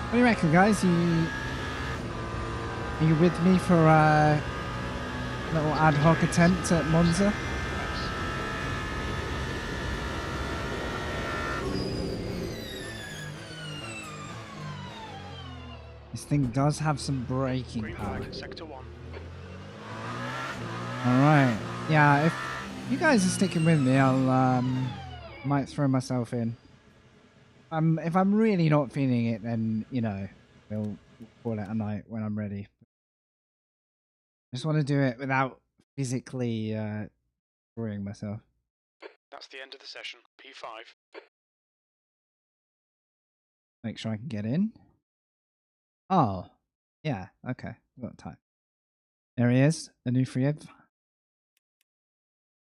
Speaker 7: What do you reckon, guys? Are you with me for a little ad hoc attempt at Monza? It's
Speaker 1: thing does have some braking
Speaker 4: Green
Speaker 1: power.
Speaker 4: flag, sector 1.
Speaker 1: Alright. Yeah, if you guys are sticking with me, I'll might throw myself in. If I'm really not feeling it, then you know, we'll call it a night when I'm ready. I just want to do it without physically destroying myself.
Speaker 4: That's the end of the session. P5.
Speaker 1: Make sure I can get in. Oh, yeah, okay, got time. There he is, Anufriev.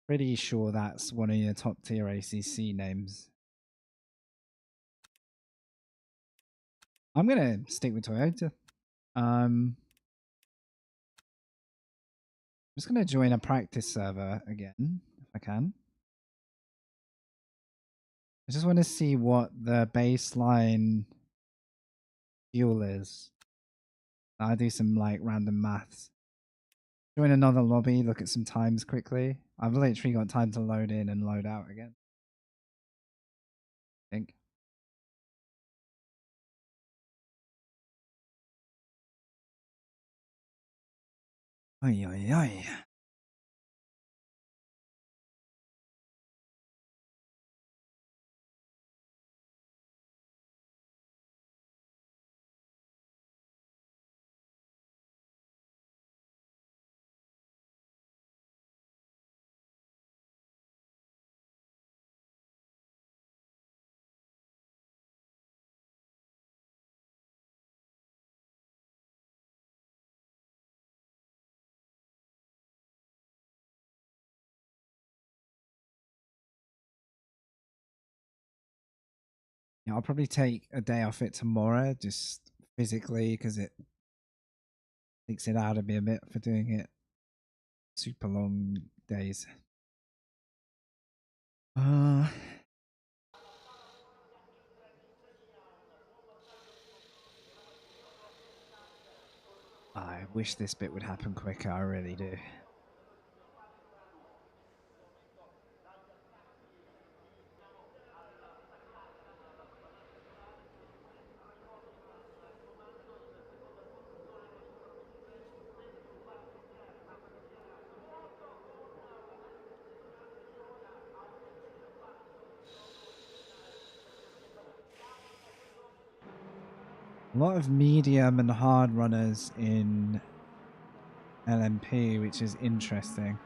Speaker 1: Pretty sure that's one of your top tier ACC names. I'm gonna stick with Toyota. I'm just gonna join a practice server again, if I can. I just want to see what the baseline fuel is. I'll do some like random maths. Join another lobby, look at some times quickly. I've literally got time to load in and load out again. I think. Oi, oi, oi. Yeah, I'll probably take a day off it tomorrow, just physically, because it takes it out of me a bit for doing it super long days. I wish this bit would happen quicker, I really do. A lot of medium and hard runners in LMP, which is interesting.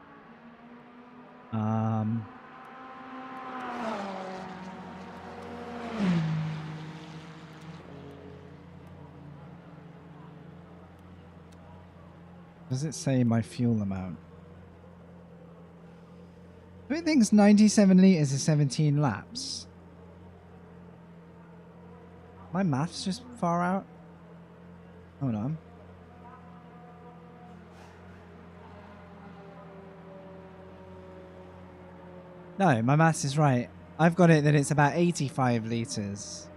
Speaker 1: Does it say my fuel amount? Everything's 97 litres is 17 laps. My maths just far out. Hold on. No, my maths is right. I've got it that it's about 85 litres.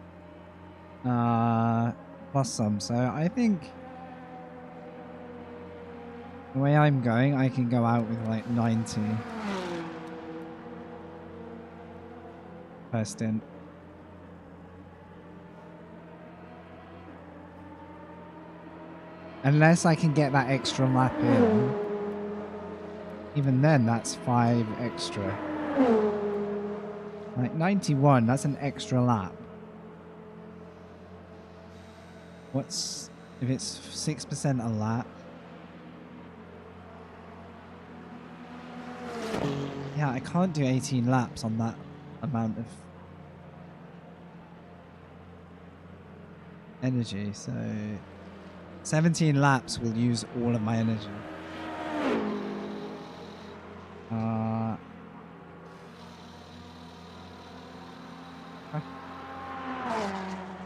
Speaker 1: Plus some. So I think the way I'm going, I can go out with like 90 per stint. Unless I can get that extra lap in. Even then, that's 5 extra. Like 91, that's an extra lap. What's if it's 6% a lap? Yeah, I can't do 18 laps on that amount of energy, so 17 laps will use all of my energy.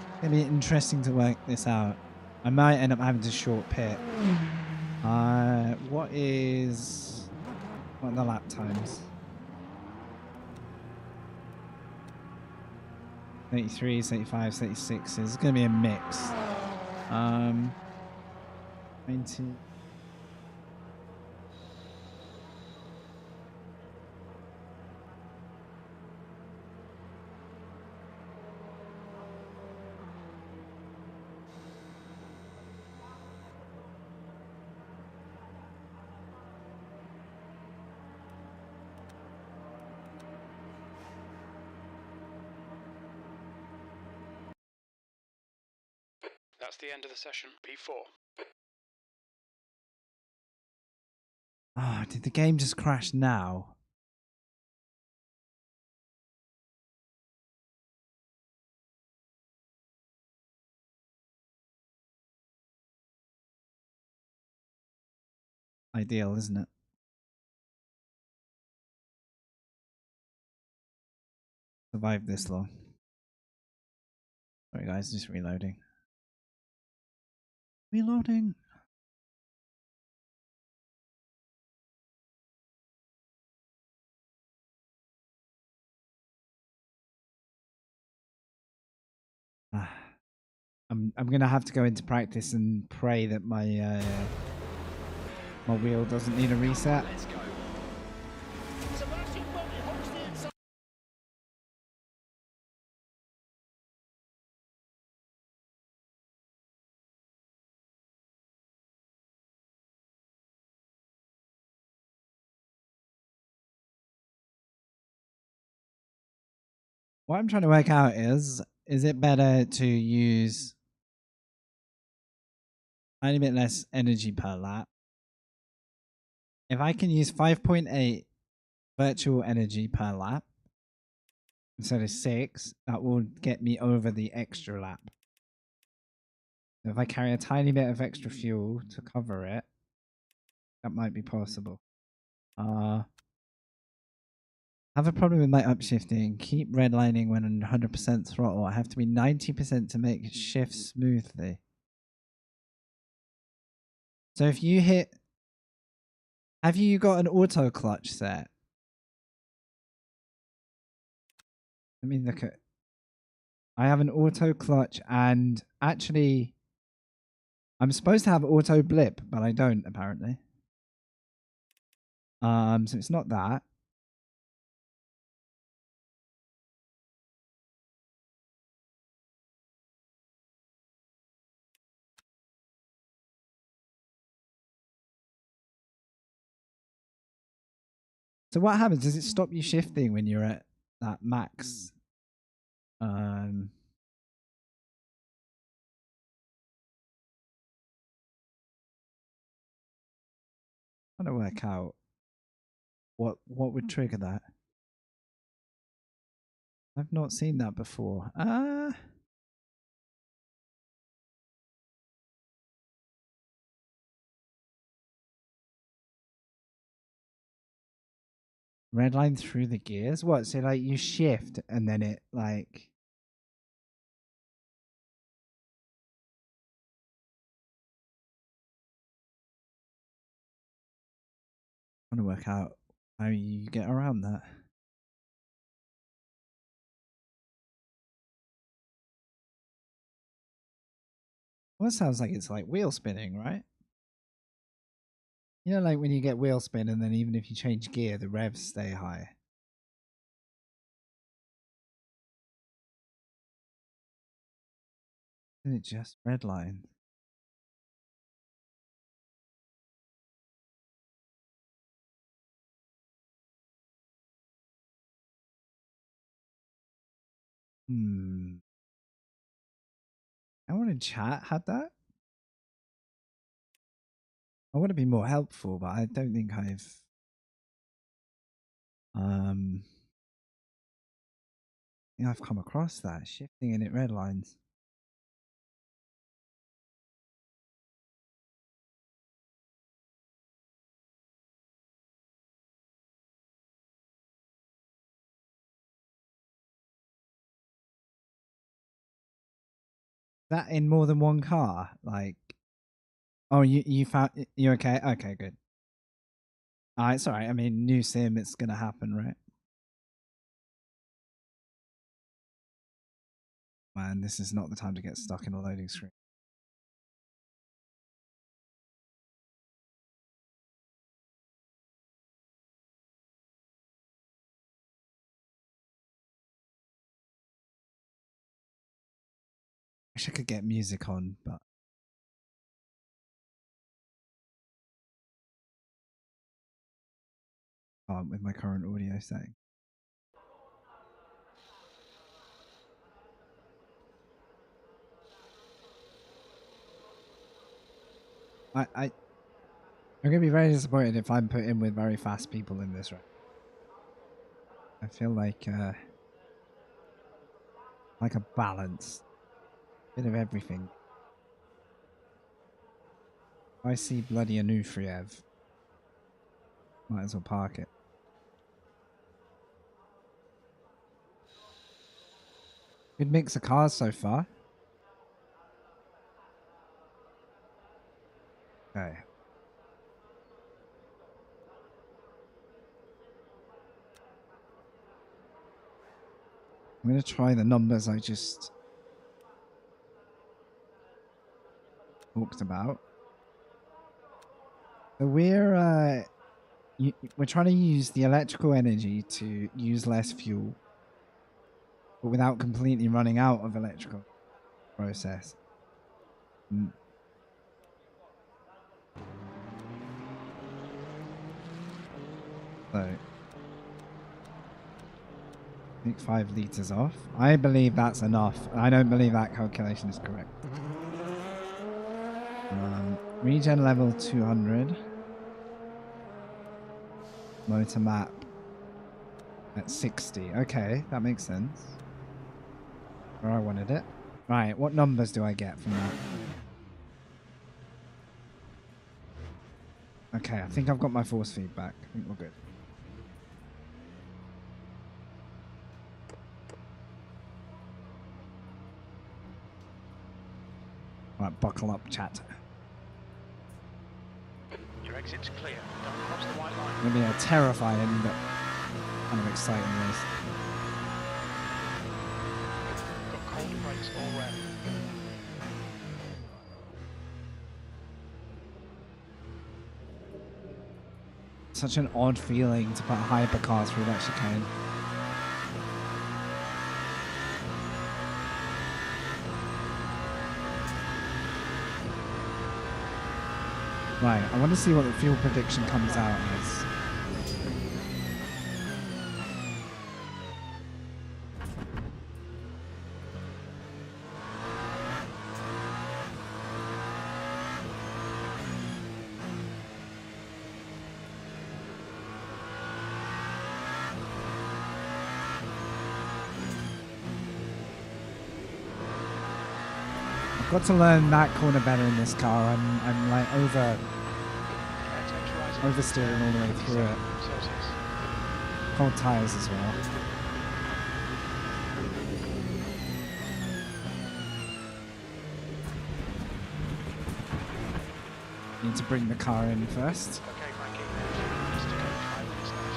Speaker 1: It's gonna be interesting to work this out. I might end up having to short pit. What are the lap times? 33, 35, 36. It's gonna be a mix. 90.
Speaker 4: That's the end of the session. P4.
Speaker 1: Ah, did the game just crash now? Ideal, isn't it? Survived this long. Sorry guys, just reloading. Reloading. Ah, I'm gonna have to go into practice and pray that my wheel doesn't need a reset.
Speaker 4: Let's go.
Speaker 1: What I'm trying to work out is it better to use a tiny bit less energy per lap? If I can use 5.8 virtual energy per lap instead of 6, that will get me over the extra lap. So if I carry a tiny bit of extra fuel to cover it, that might be possible. I have a problem with my upshifting. Keep redlining when on 100% throttle. I have to be 90% to make shift smoothly. So if you hit... Have you got an auto clutch set? Let me look at... I have an auto clutch and actually... I'm supposed to have auto blip, but I don't apparently. So it's not that. So what happens? Does it stop you shifting when you're at that max? Trying to work out what would trigger that. I've not seen that before. Red line through the gears? What? So like you shift and then it like... Trying to work out how you get around that. Well, it sounds like it's like wheel spinning, right? You know, like when you get wheel spin and then even if you change gear, the revs stay high. Isn't it just red line? I want to chat had that. I want to be more helpful, but I don't think I've I've come across that shifting in it red lines. That in more than one car, like. Oh, you found you okay? Okay, good. It's alright. I mean, new sim, it's gonna happen, right? Man, this is not the time to get stuck in a loading screen. Wish I could get music on, but can't with my current audio setting. I'm gonna be very disappointed if I'm put in with very fast people in this race. I feel like a balance, bit of everything. If I see bloody Anufriev, might as well park it. Good mix of cars so far. Okay. I'm going to try the numbers I just talked about. So we're trying to use the electrical energy to use less fuel, but without completely running out of electrical process. So I think 5 liters off. I believe that's enough. I don't believe that calculation is correct. Regen level 200. Motor map at 60. Okay, that makes sense. Where I wanted it. Right, what numbers do I get from that? Okay, I think I've got my force feedback. I think we're good. Right, buckle up, chat.
Speaker 4: Your exit's clear. Don't cross the white line.
Speaker 1: It's going to be a terrifying but kind of exciting race.
Speaker 4: Got cold brakes already.
Speaker 1: Such an odd feeling to put a hypercar through that chicane. Right, I want to see what the fuel prediction comes out as. I've got to learn that corner better in this car. I'm like oversteering all the way through it. Cold tires as well. Need to bring the car in first.
Speaker 4: Okay, Frankie. Just to go 5 minutes left.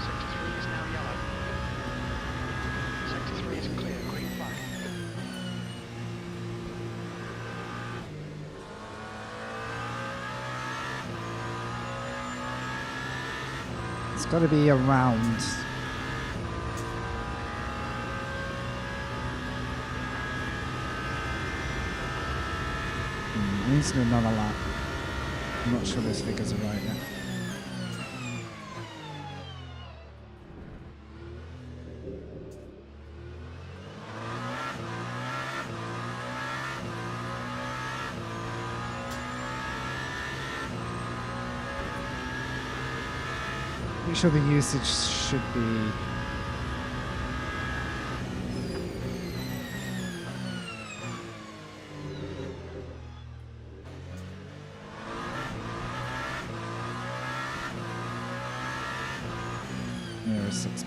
Speaker 4: Sector 3 is now yellow. Sector 3 is clear. Green flag.
Speaker 1: It's got to be around. I need to do another lap. I'm not sure those figures are right yet. Pretty sure the usage should be near 6%.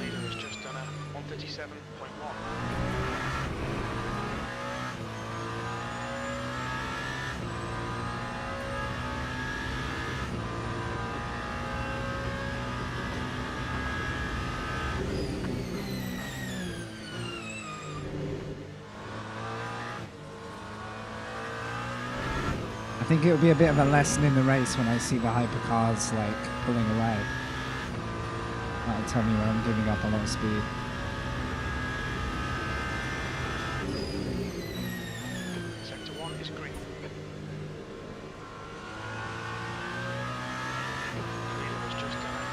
Speaker 4: Leader has just done a 137.1.
Speaker 1: I think it'll be a bit of a lesson in the race when I see the hypercars like pulling away. That'll tell me where I'm giving up a lot of speed.
Speaker 4: Sector 1 is green. Leader has just done a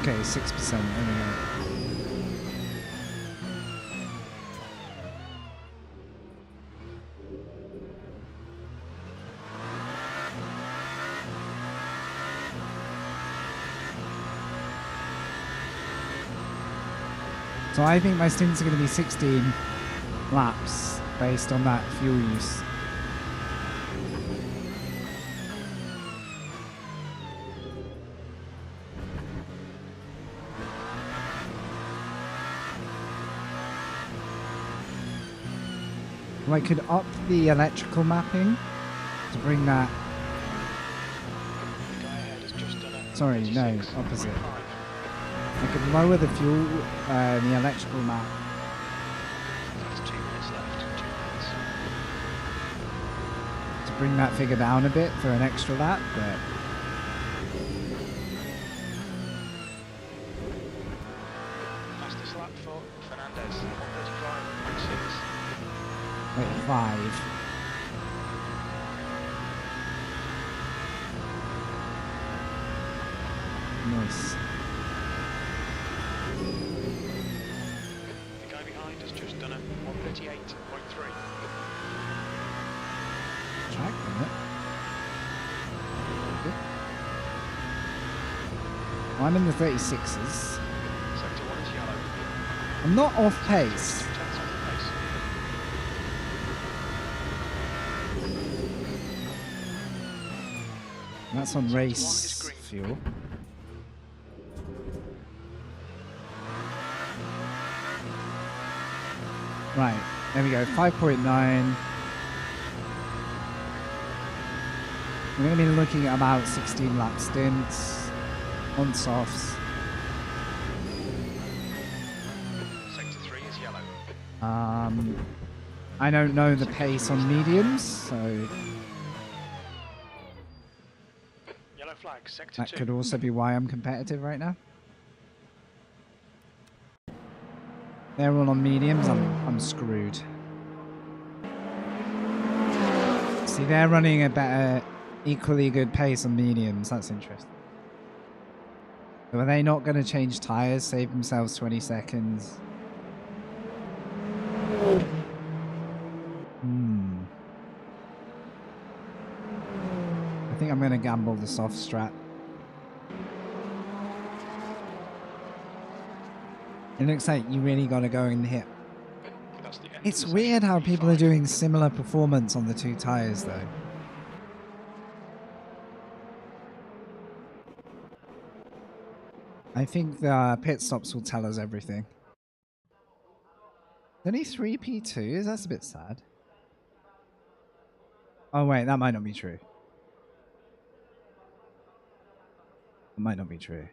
Speaker 1: Okay, 6%. There we go. So I think my stints are going to be 16 laps based on that fuel use. I could up the electrical mapping to bring that.
Speaker 4: The guy ahead has just done a
Speaker 1: Sorry, no,
Speaker 4: 36.5.
Speaker 1: opposite. I could lower the fuel, the electrical map
Speaker 4: That's 2 minutes left. 2 minutes.
Speaker 1: to bring that figure down a bit for an extra lap, but
Speaker 4: Fastest lap for Fernandez. 1:35.6.
Speaker 1: wait, 5. Nice.
Speaker 4: The guy behind has just done a 1:38.3.
Speaker 1: Track limit. Good. I'm in the 36s.
Speaker 4: Sector 1 is yellow.
Speaker 1: I'm not off pace.
Speaker 4: 2 tenths off the pace.
Speaker 1: That's on
Speaker 4: Sector 1
Speaker 1: race
Speaker 4: is green.
Speaker 1: fuel. Right, there we go, 5.9. We're going to be looking at about 16 lap stints on softs.
Speaker 4: Sector 3 is yellow.
Speaker 1: I don't know the pace on mediums, so
Speaker 4: Yellow flag. Sector
Speaker 1: that
Speaker 4: 2.
Speaker 1: could also be why I'm competitive right now. They're all on mediums, I'm screwed. See, they're running a better, equally good pace on mediums. That's interesting. So are they not going to change tires, save themselves 20 seconds? I think I'm going to gamble the soft strat. It looks like you really got to go and hit.
Speaker 4: That's the end of
Speaker 1: It's
Speaker 4: the
Speaker 1: weird
Speaker 4: session.
Speaker 1: how people are
Speaker 4: P5.
Speaker 1: doing similar performance on the two tires, though. I think the pit stops will tell us everything. Only 3 P2s? That's a bit sad. Oh, wait, that might not be true. That might not be true.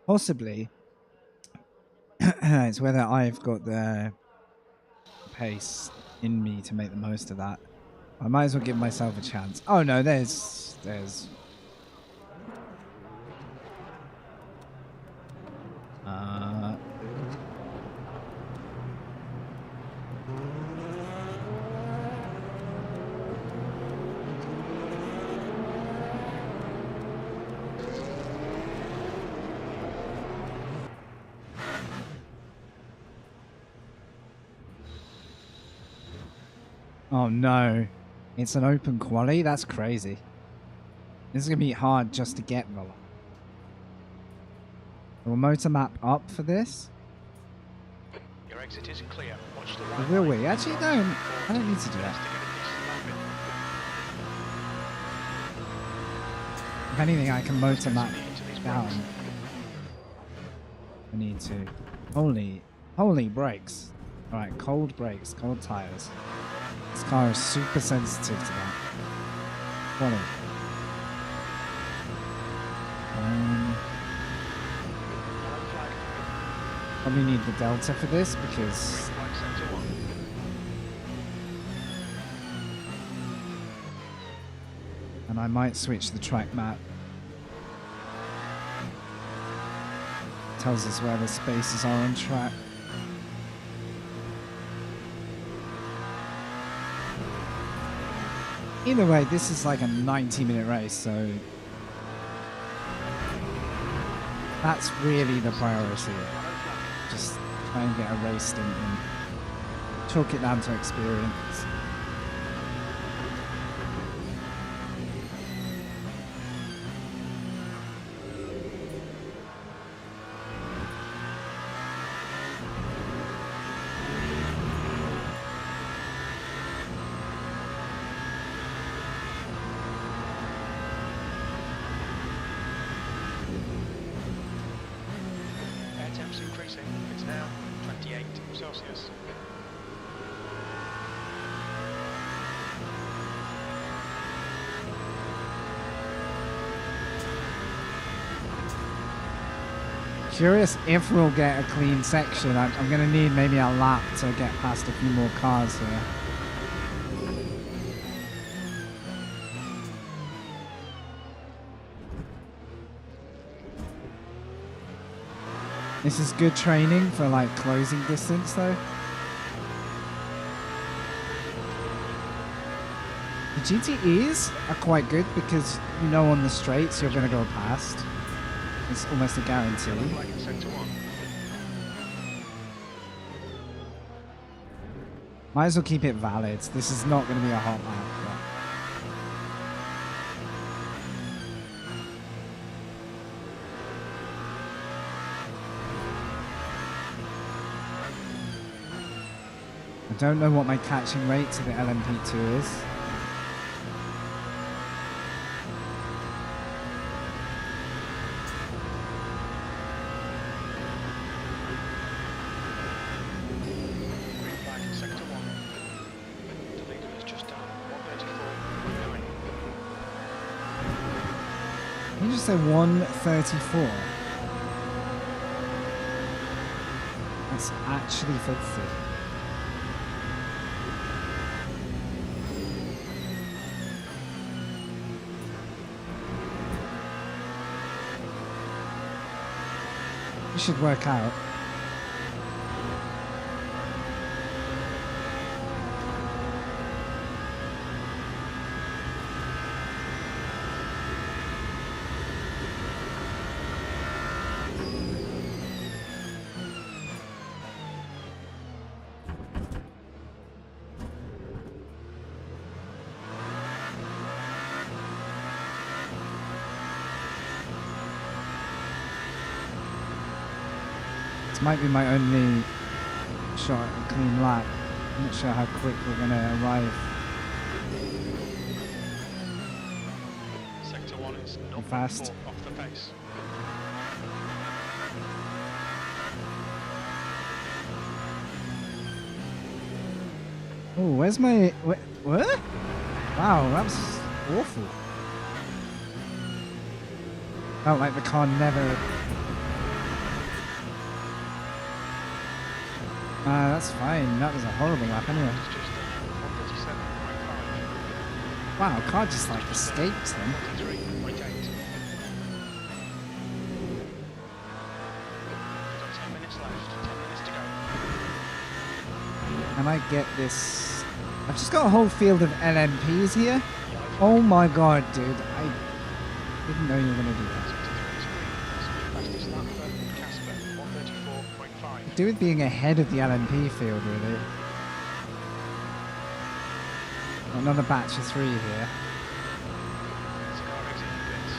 Speaker 1: Possibly. It's whether I've got the pace in me to make the most of that. I might as well give myself a chance. Oh no, there's oh no. It's an open quali? That's crazy. This is going to be hard just to get the... Will motor map up for this?
Speaker 4: Your exit is clear. Watch the
Speaker 1: Or
Speaker 4: right
Speaker 1: will
Speaker 4: line.
Speaker 1: we? Actually, no. I don't need to do that.
Speaker 4: Best to get a decent lap in.
Speaker 1: If anything, I can motor map
Speaker 4: Into these
Speaker 1: down.
Speaker 4: brakes.
Speaker 1: I need to. Holy brakes. Alright, cold brakes, cold tires. This car is super sensitive to that. Quality.
Speaker 4: Yellow flag.
Speaker 1: Probably need the Delta for this because
Speaker 4: Green flag sector 1.
Speaker 1: and I might switch the track map. Tells us where the spaces are on track. Either way, this is like a 90-minute race, so That's really the priority. Just try and get a race stint and chalk it down to experience.
Speaker 4: Air temps increasing. It's now 28 Celsius.
Speaker 1: Curious if we'll get a clean section. I'm going to need maybe a lap to get past a few more cars here. This is good training for like closing distance though. The GTEs are quite good because you know on the straights you're going to go past. It's almost a guarantee.
Speaker 4: Yellow flag in sector 1.
Speaker 1: Might as well keep it valid. This is not going to be a hot lap. I don't know what my catching rate to the LMP2 is.
Speaker 4: Green flag in sector 1. The leader is just done 134.9.
Speaker 1: Can you just say 134? That's actually filthy. You should work out. This might be my only shot at a clean lap. I'm not sure how quick we're going to arrive.
Speaker 4: Sector 1 is not
Speaker 1: Fast.
Speaker 4: off the pace.
Speaker 1: Oh, where's my... What? Wow, that was awful. Felt like the car never... that's fine. That was a horrible lap anyway.
Speaker 4: It's just 137.5.
Speaker 1: Wow, car just like escaped him.
Speaker 4: 133.8. We've got 10 minutes left. 10 minutes to go.
Speaker 1: Can I get this? I've just got a whole field of LMPs here. Oh my god, dude. I didn't know you were going to do that.
Speaker 4: Fastest lap for Casper, 134.5.
Speaker 1: Do with being ahead of the LMP field, really. Another batch of 3 here.
Speaker 4: Car exit pits.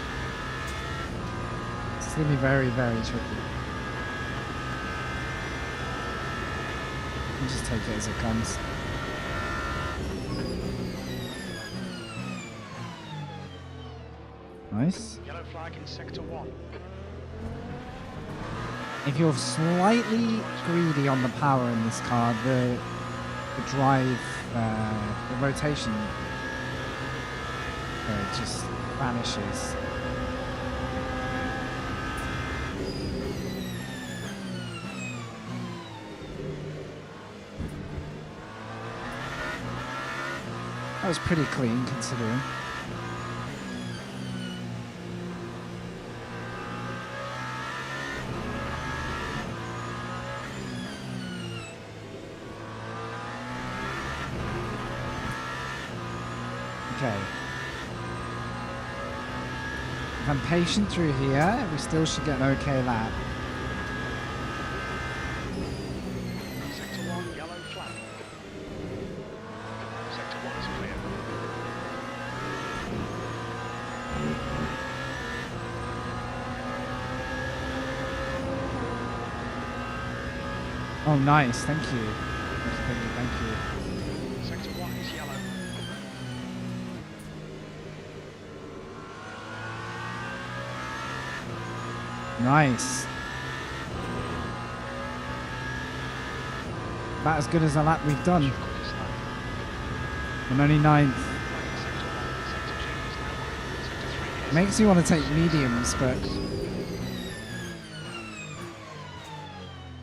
Speaker 1: It's going to be very, very tricky. I'll just take it as it comes. Nice.
Speaker 4: Yellow flag in sector 1.
Speaker 1: If you're slightly greedy on the power in this car, the drive, the rotation just vanishes. That was pretty clean considering. Okay.
Speaker 7: If I'm patient through here, we still should get an okay lap.
Speaker 4: Sector 1, yellow flag. Sector 1 is clear.
Speaker 7: Oh, nice. Thank you. Thank you.
Speaker 4: Sector 1 is yellow.
Speaker 7: Nice. About as good as a lap we've done.
Speaker 4: Your quickest lap.
Speaker 7: I'm only 9th.
Speaker 4: Sector 1, Sector 2 is now green. Sector 3 is...
Speaker 7: Makes you want to take mediums, but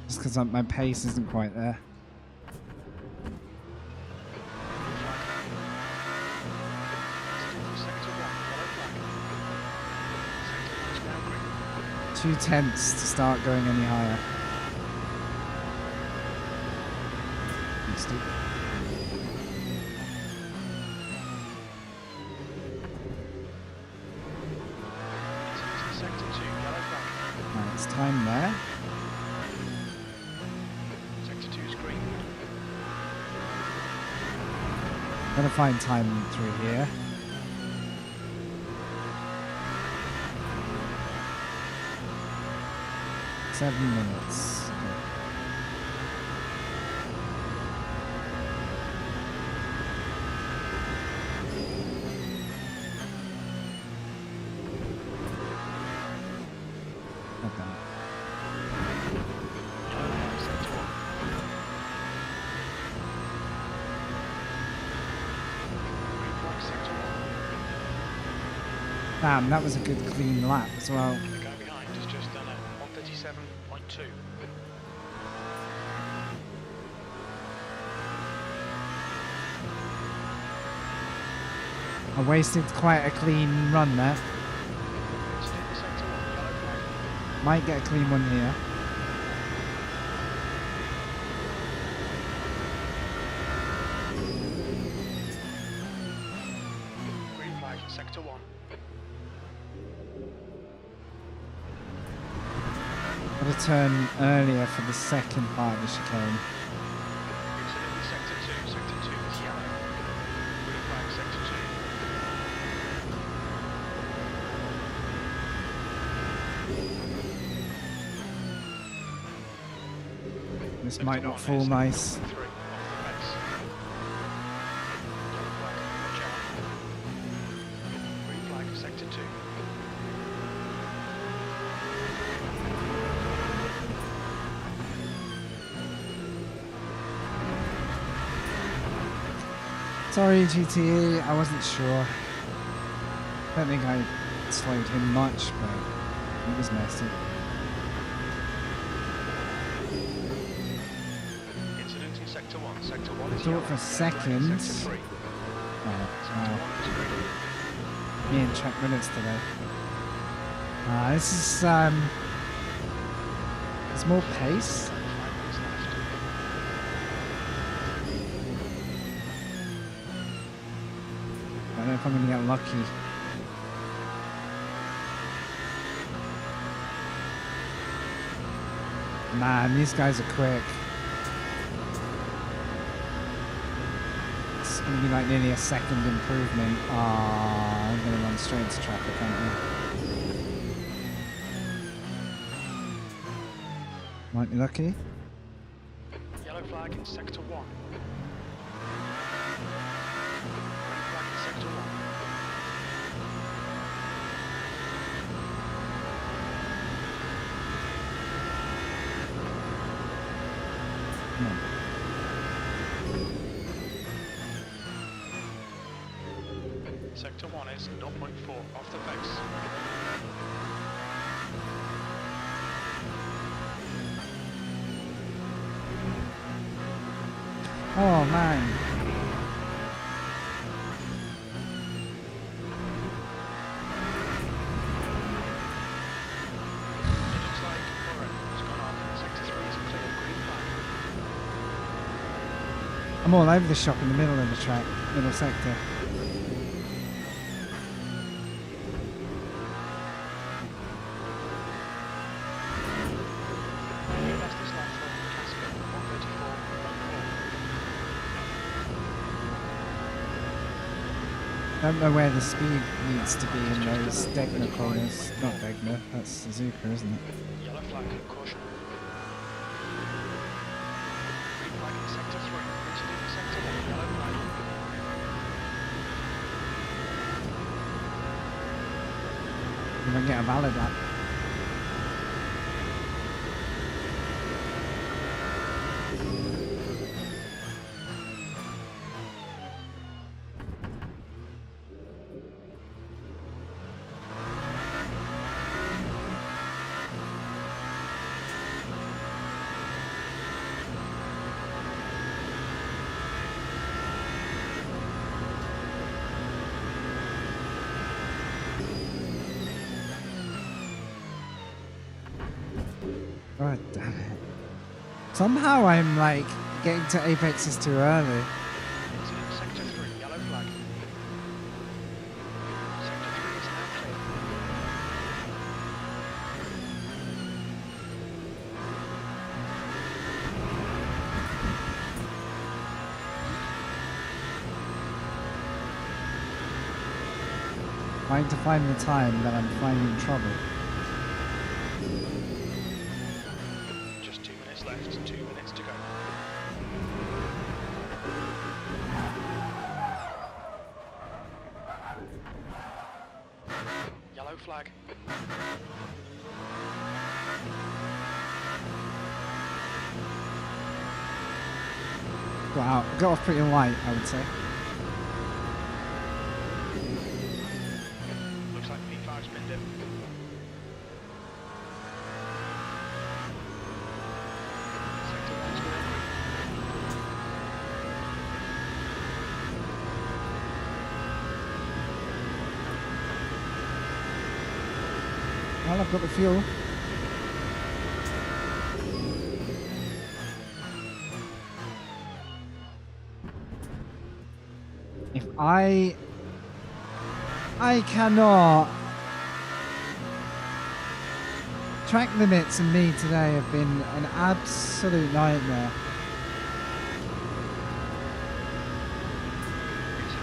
Speaker 7: just because my pace isn't quite there.
Speaker 4: Sector 1, yellow flag. Sector 1 is now green.
Speaker 7: 2 tenths to start going any higher. Thanks, Steve.
Speaker 4: Into Sector 2, yellow flag.
Speaker 7: Right, it's time there.
Speaker 4: Sector 2 is green.
Speaker 7: Gotta find time through here. Seven minutes. Not done.
Speaker 4: Yellow flag, Sector 1. Green flag, Sector 1.
Speaker 7: Damn, that was a good clean lap as well.
Speaker 4: The guy behind has just done a 137.2.
Speaker 7: I wasted quite a clean run there.
Speaker 4: Into Sector 1, yellow flag.
Speaker 7: Might get a clean one here.
Speaker 4: Green flag, Sector 1.
Speaker 7: Gotta turn earlier for the second part of the chicane.
Speaker 4: Into Sector 2. Sector 2 is yellow. Green flag, Sector 2.
Speaker 7: This
Speaker 4: Sector
Speaker 7: might
Speaker 4: 1
Speaker 7: not fall
Speaker 4: is
Speaker 7: nice.
Speaker 4: 3 off the pace. Yellow flag, watch out. Green flag, Sector 2.
Speaker 7: Sorry, GTE, I wasn't sure. Don't think I slowed him much, but it was messy.
Speaker 4: Incident in Sector 1. Sector 1 is
Speaker 7: Thought
Speaker 4: yellow.
Speaker 7: for a
Speaker 4: Yellow flag,
Speaker 7: second.
Speaker 4: Sector 3.
Speaker 7: Oh,
Speaker 4: Sector
Speaker 7: wow.
Speaker 4: 1 is green.
Speaker 7: Me and Chuck minutes today. This is, there's more pace.
Speaker 4: 5 minutes left.
Speaker 7: I don't know if I'm going to get lucky. Man, these guys are quick. It's going to be like nearly a second improvement. Ah, I'm going to run straight into traffic, aren't I? Might be lucky.
Speaker 4: Yellow flag in Sector 1. Green flag in Sector 1.
Speaker 7: Come on.
Speaker 4: Sector 1 is 0.4 off the pace.
Speaker 7: Oh man.
Speaker 4: It looks like Warren has gone off. Sector 3 is clear. Green flag.
Speaker 7: I'm all over the shop in the middle of the track, middle sector.
Speaker 1: Don't know where the speed needs to be in those Degner corners. Not Degner, that's Suzuka, isn't it?
Speaker 4: Yellow flag, caution. Green flag in sector 3. Richard in sector 1. Yellow flag.
Speaker 1: You might get a valid lap. God damn it. Somehow I'm like getting to apexes too early.
Speaker 4: Richard in sector 3. Yellow flag. Sector 3 is now clear.
Speaker 1: Trying to find the time that I'm finding trouble.
Speaker 4: Just 2 minutes left. 2 minutes to go. Yellow flag.
Speaker 1: Wow, got off pretty light, I would say.
Speaker 4: Looks like P5's pinned him. Sector 1's green.
Speaker 1: Well, I've got the fuel. If I cannot. Track limits and me today have been an absolute nightmare.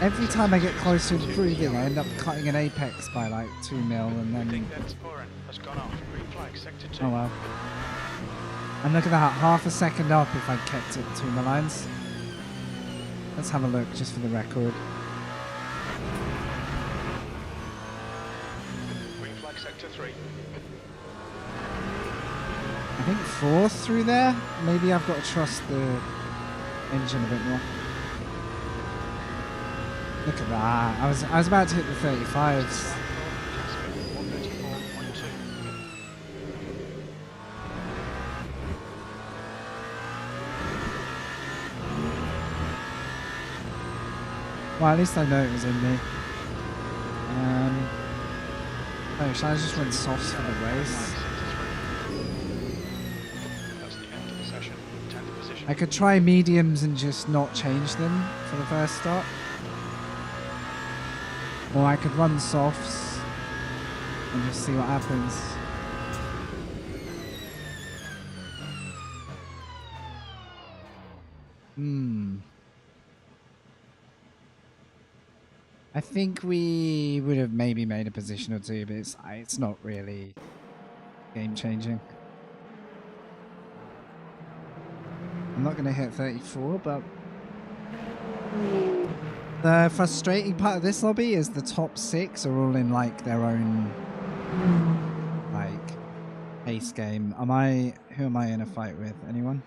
Speaker 1: Every time I get close to improving, I end up cutting an apex by like 2 mil and
Speaker 4: I
Speaker 1: then.
Speaker 4: think that Oren has gone off. Green flag, sector 2.
Speaker 1: Oh well. And look at that, half a second up if I'd kept it 2 mil lines. Let's have a look just for the record.
Speaker 4: Green flag, sector 3.
Speaker 1: I think 4th through there. Maybe I've got to trust the engine a bit more. Look at that. I was about to hit the 35s.
Speaker 4: 134.2.
Speaker 1: Well, at least I know it was in me. Oh, shall I just run softs for the race?
Speaker 4: That's the end of the session. 10th position.
Speaker 1: I could try mediums and just not change them for the first stop. Or I could run softs and just see what happens. I think we would have maybe made a position or two, but it's not really game changing. I'm not going to hit 34, but the frustrating part of this lobby is the top 6 are all in like their own like ace game. Who am I in a fight with? Anyone?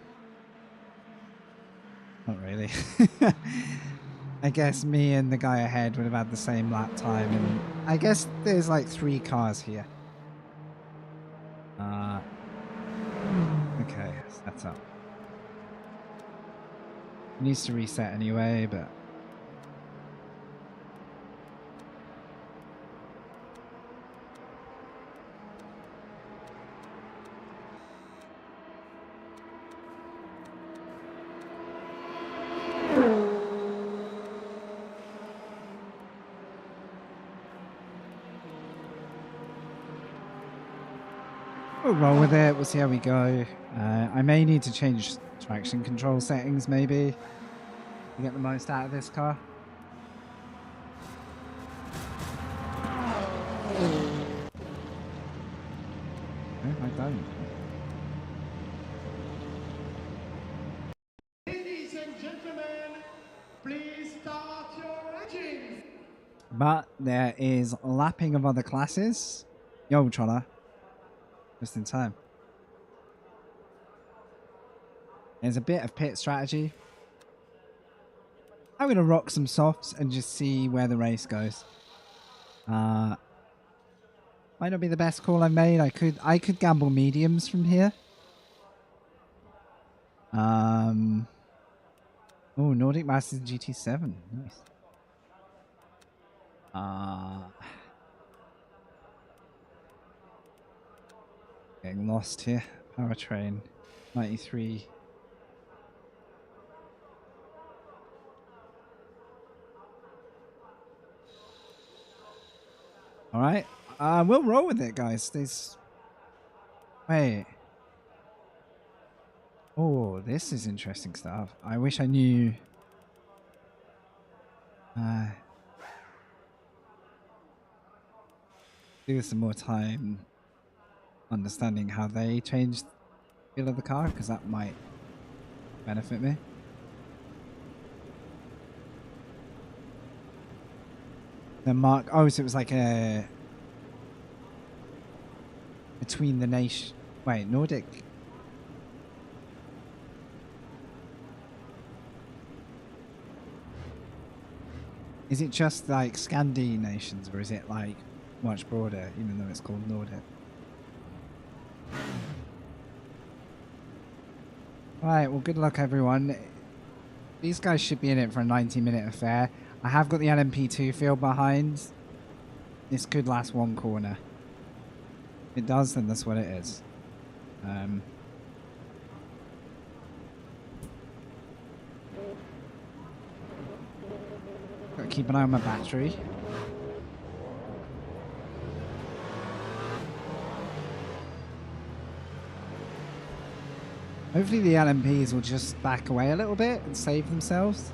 Speaker 1: Not really. I guess me and the guy ahead would have had the same lap time, and I guess there's like 3 cars here. Okay, that's up. It needs to reset anyway, but we'll roll with it. We'll see how we go. I may need to change traction control settings maybe to get the most out of this car. But there is lapping of other classes. Yo, Troller. Just in time. There's a bit of pit strategy. I'm going to rock some softs and just see where the race goes. Might not be the best call I've made. I could gamble mediums from here. Oh, Nordic Masters GT7. Nice. Getting lost here. Powertrain 93. All right. We'll roll with it, guys. Wait. Oh, this is interesting stuff. I wish I knew. Give us some more time understanding how they changed the feel of the car, because that might benefit me. The mark. Oh, so it was like a between the nation. Wait, Nordic. Is it just like Scandi nations, or is it like much broader, even though it's called Nordic? Right, well, good luck, everyone. These guys should be in it for a 90-minute affair. I have got the LMP2 field behind. This could last one corner. If it does, then that's what it is. Gotta keep an eye on my battery. Hopefully the LMPs will just back away a little bit and save themselves.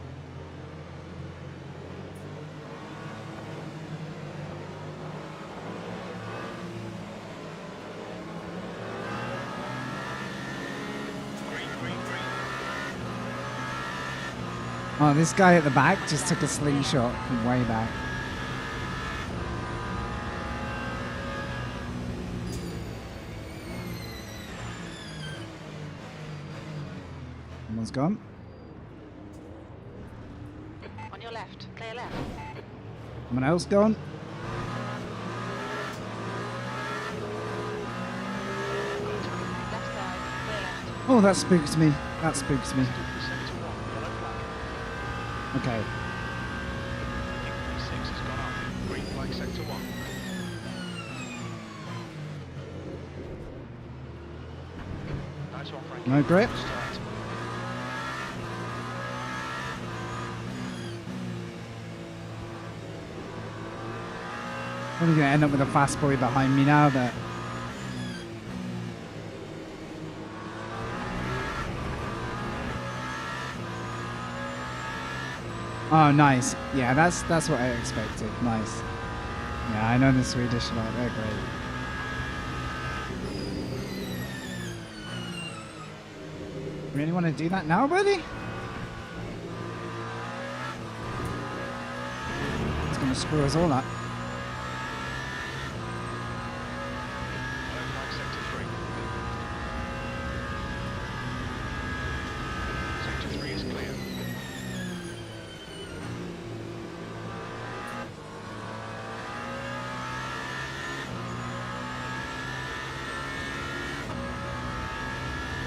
Speaker 1: Oh, this guy at the back just took a slingshot from way back. Someone's gone.
Speaker 5: On your left, clear left.
Speaker 1: Someone else gone.
Speaker 5: Left side, clear left.
Speaker 1: Oh, that spooks me. That spooks me.
Speaker 4: Sector 1, yellow flag.
Speaker 1: Okay.
Speaker 4: P6 has gone up. Green flag sector 1. Nice one, Frank.
Speaker 1: No grip.
Speaker 4: Start.
Speaker 1: Probably gonna end up with a fast boy behind me now, but oh, nice. Yeah, that's what I expected. Nice. Yeah, I know the Swedish lot. They're great. Really want to do that now, buddy? It's gonna screw us all up.
Speaker 4: Yellow flag sector 3. Sector 3 is clear.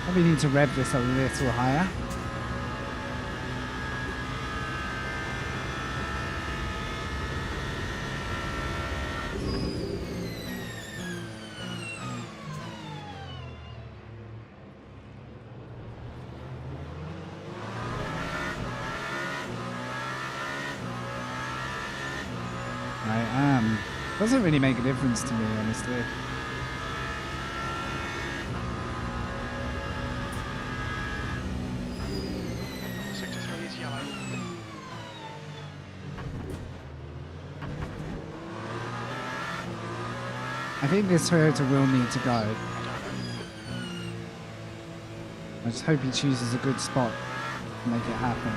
Speaker 1: Probably need to rev this a little higher. Doesn't really make a difference to me, honestly.
Speaker 4: Sector 3 is yellow.
Speaker 1: I think this Toyota will need to go.
Speaker 4: I don't know.
Speaker 1: I just hope he chooses a good spot to make it happen.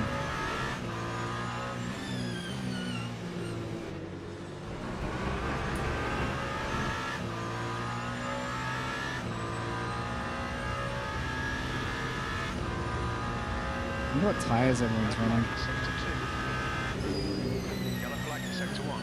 Speaker 7: wonder what tyres everyone's running.
Speaker 4: Sector 2. Yellow flag in sector 1.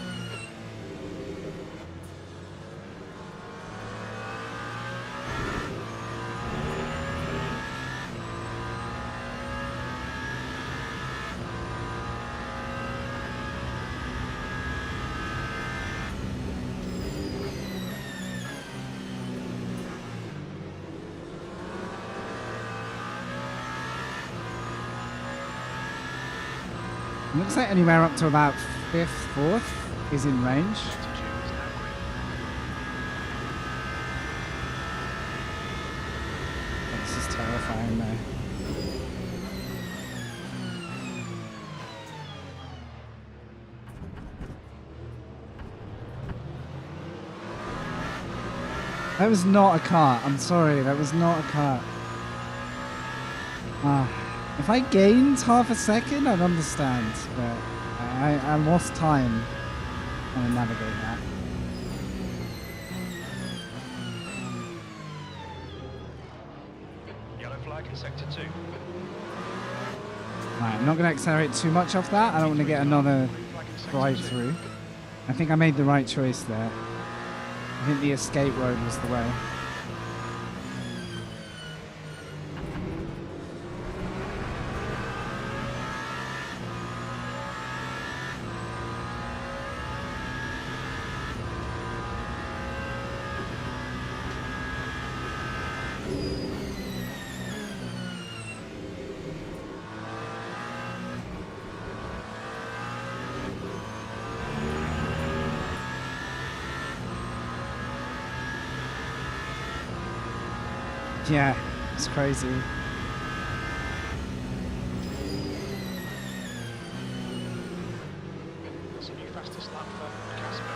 Speaker 7: Looks like anywhere up to about 5th, 4th is in range.
Speaker 4: Sector 2 is now green.
Speaker 7: This is terrifying though. That was not a cart. I'm sorry, that was not a cart. If I gained half a second, I'd understand, but I lost time trying to navigate that.
Speaker 4: Yellow flag in sector 2.
Speaker 7: Right, I'm not going to accelerate too much off that. I don't want to get another
Speaker 4: Green flag in sector
Speaker 7: drive
Speaker 4: 2.
Speaker 7: through. I think I made the right choice there. I think the escape road was the way. Yeah, it's crazy.
Speaker 4: That's a new fastest lap for Casper,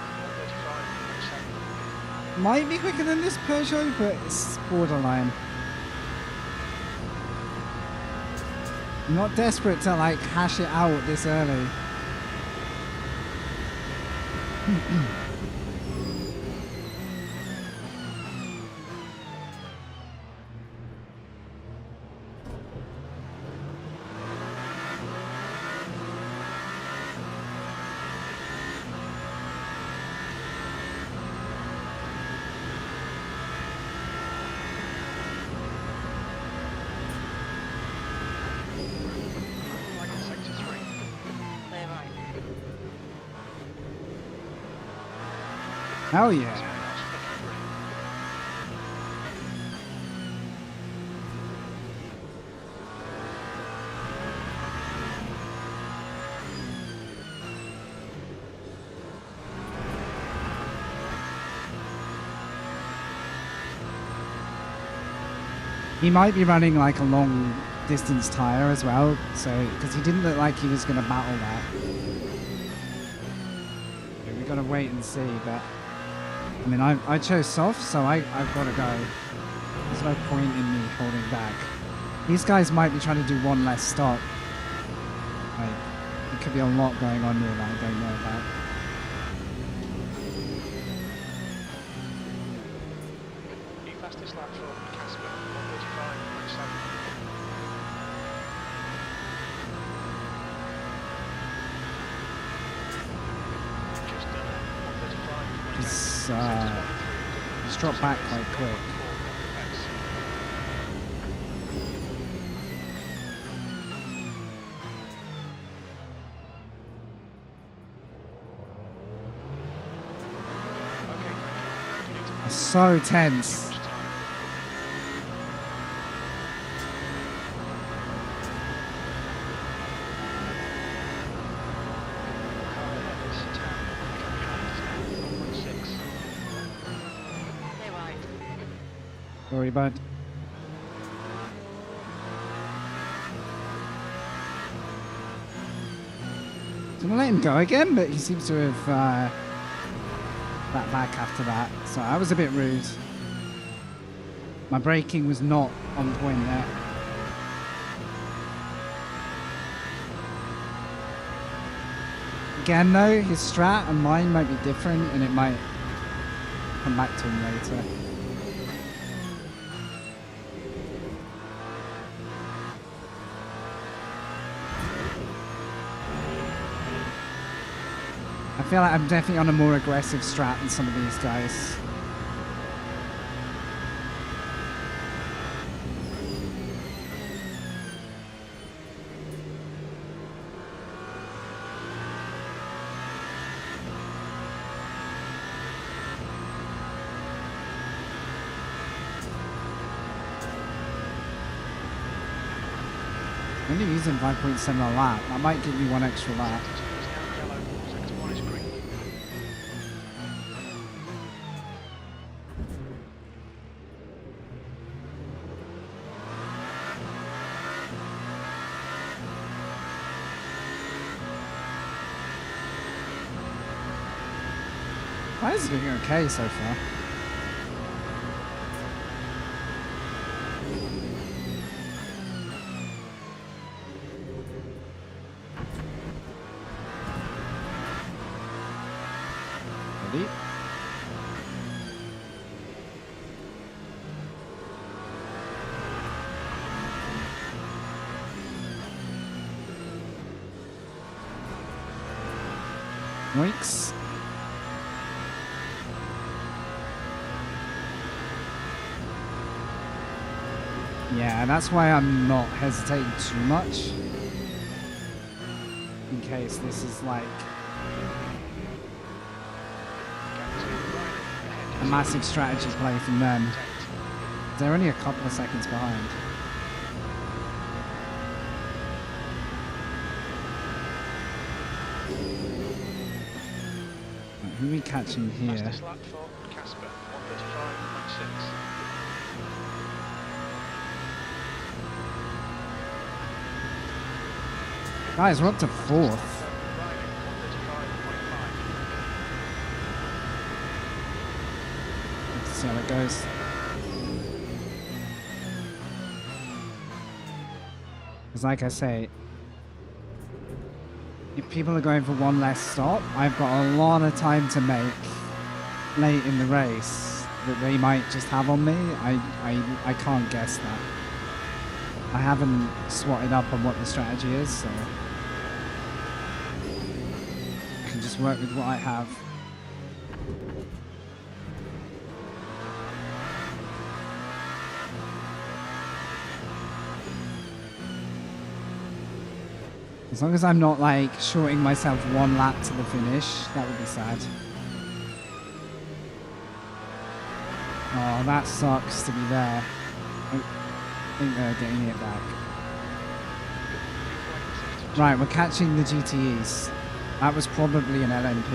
Speaker 4: 1:35.7.
Speaker 7: Might be quicker than this Peugeot, but it's borderline. I'm not desperate to like hash it out this early.
Speaker 4: Flag in sector 3.
Speaker 5: Clear right.
Speaker 7: Hell yeah.
Speaker 4: That's flicking green.
Speaker 7: He might be running like a long distance tire as well, so because he didn't look like he was going to battle that. Yeah, we got to wait and see, but I mean, I chose soft, so I've got to go. There's no point in me holding back. These guys might be trying to do one less stop. Like, there could be a lot going on here that I don't know about.
Speaker 4: New fastest lap for Casper, 1:35.7. Just done it, 1:35.8.
Speaker 7: Just,
Speaker 4: Sectors 1 and 3.
Speaker 7: just drop back quite quick. So tense.
Speaker 5: Clear right.
Speaker 7: Sorry, bud. I'm gonna let him go again, but he seems to have got back after that. So I was a bit rude. My braking was not on point there. Again, though, his strat and mine might be different, and it might come back to him later. I feel like I'm definitely on a more aggressive strat than some of these guys. I'm only using 5.7 a lap. That might give me one extra lap.
Speaker 4: Sector 2 is now yellow, sector 1 is green.
Speaker 7: Why is it doing okay so far? Ready? Yoinks. Yeah, that's why I'm not hesitating too much. In case this is like a massive strategy play from them. They're only a couple of seconds behind. Right, who are we catching here?
Speaker 4: Fastest lap for Casper, 1:35.6.
Speaker 7: Guys, we're up to fourth.
Speaker 4: Riding, 1:35.5.
Speaker 7: Let's see how it goes. Because like I say, if people are going for one less stop, I've got a lot of time to make late in the race that they might just have on me. I can't guess that. I haven't swatted up on what the strategy is, so I can just work with what I have. As long as I'm not like shorting myself one lap to the finish, that would be sad. Oh, that sucks to be there. I think they're getting it back. Right, we're catching the GTEs. That was probably an LMP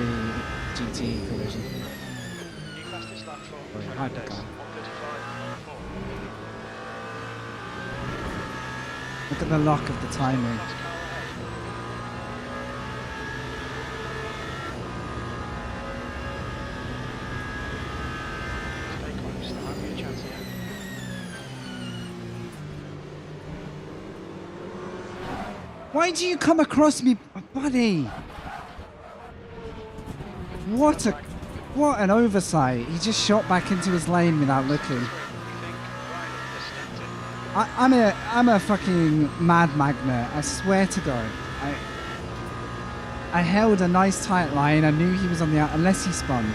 Speaker 7: GTE collision.
Speaker 4: New fastest lap for
Speaker 7: Or a
Speaker 4: Fernandez,
Speaker 7: hypercar.
Speaker 4: 1:35.4.
Speaker 7: Look at the luck of the timing.
Speaker 4: Last car ahead. Stay close, there might be a chance here.
Speaker 7: Why do you come across me, buddy? What an oversight. He just shot back into his lane without looking.
Speaker 4: We think Ryan has stepped in.
Speaker 7: I'm a fucking mad magnet. I swear to God. I held a nice tight line. I knew he was on the out unless he spun.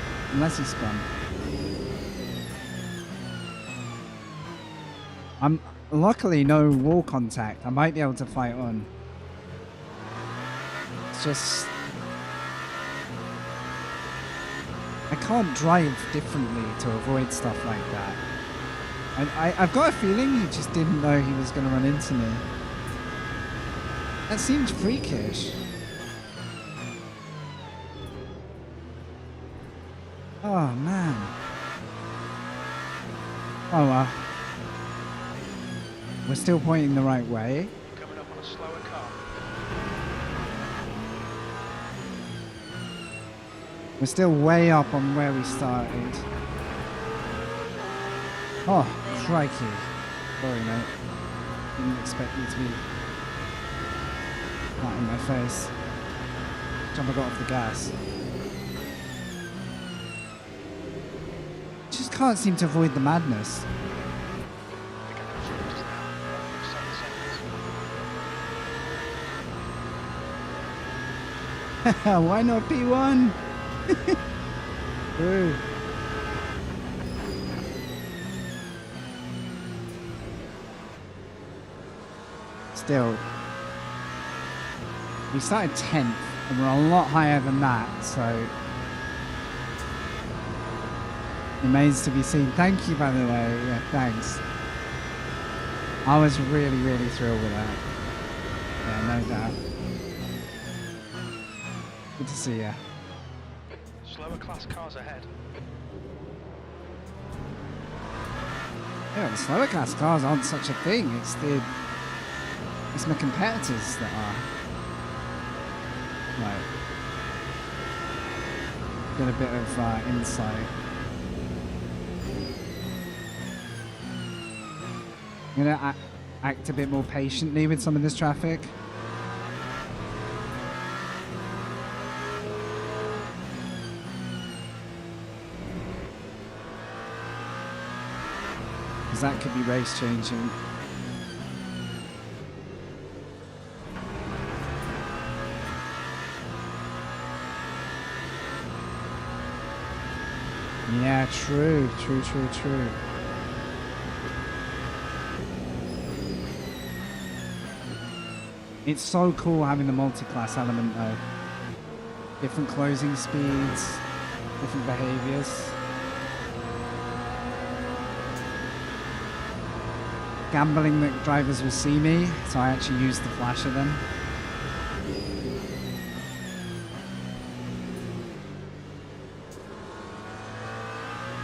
Speaker 7: I'm luckily no wall contact. I might be able to fight on. It's just I can't drive differently to avoid stuff like that. I've got a feeling he just didn't know he was going to run into me. That seemed freakish. Oh man. Oh well. We're still pointing the right way.
Speaker 4: You're coming up on a slower car.
Speaker 7: We're still way up on where we started. Oh, crikey. Sorry, mate. Didn't expect you to be right in my face. Time I got off the gas. Just can't seem to avoid the madness.
Speaker 4: Beginning of just now, 1.7 seconds.
Speaker 7: Why not P1? True. Still, we started 10th and we're a lot higher than that, so remains to be seen. Thank you, by the way. Yeah, thanks. I was really, really thrilled with that. Yeah, no doubt. Good to see you.
Speaker 4: Slower class cars ahead.
Speaker 7: Yeah, the slower class cars aren't such a thing. It's my competitors that are. Right. Get a bit of insight. I'm gonna act a bit more patiently with some of this traffic. Because that could be race changing. Yeah, true. It's so cool having the multi-class element though. Different closing speeds, different behaviors. Gambling that drivers will see me, so I actually use the flasher then.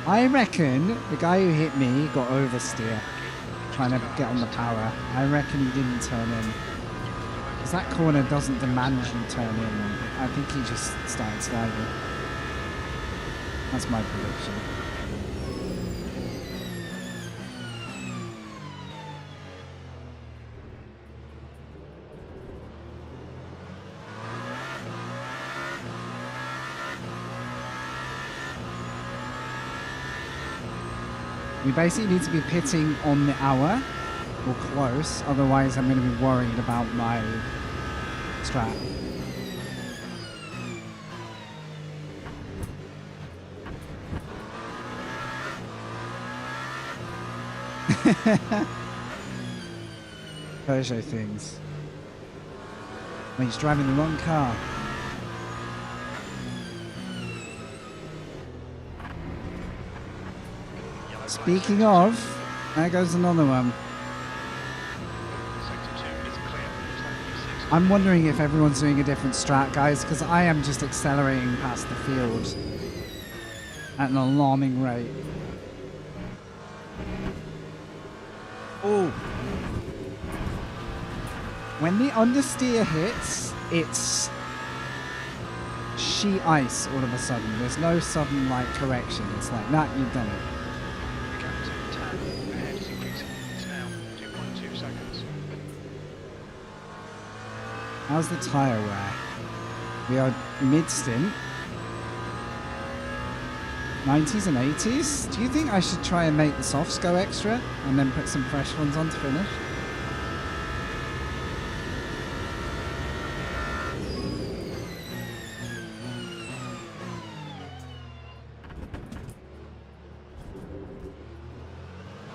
Speaker 7: I reckon the guy who hit me got oversteer, trying to get on the power. I reckon he didn't turn in. Because that corner doesn't demand you turn in. I think he just started sliding. That's my prediction. We basically need to be pitting on the hour or close, otherwise I'm going to be worried about my strat. Peugeot things. Well, he's driving the wrong car. Speaking of, there goes another one. I'm wondering if everyone's doing a different strat, guys, because I am just accelerating past the field at an alarming rate. Oh. When the understeer hits, it's sheet ice all of a sudden. There's no sudden, like, correction. It's like, nah, you've done it. How's the tyre wear? We are mid-stint. 90s and 80s? Do you think I should try and make the softs go extra and then put some fresh ones on to finish?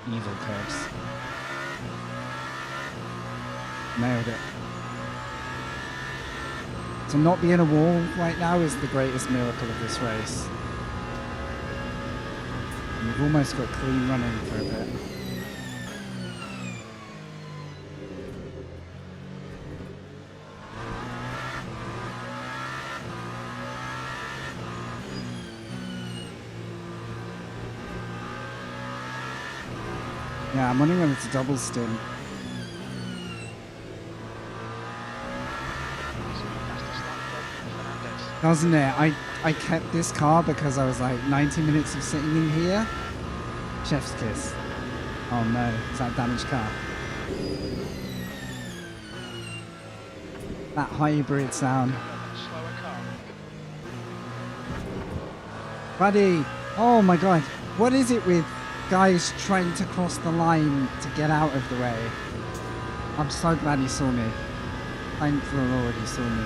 Speaker 7: Evil curves. Nailed it. To not be in a wall right now is the greatest miracle of this race. And we've almost got clean running for a bit. Yeah, I'm wondering whether it's a double stint. Doesn't it? I kept this car because I was like 90 minutes of sitting in here. Chef's kiss. Oh no, is that a damaged car? That hybrid sound. Buddy! Oh my god. What is it with guys trying to cross the line to get out of the way? I'm so glad he saw me. Thank the Lord he saw me.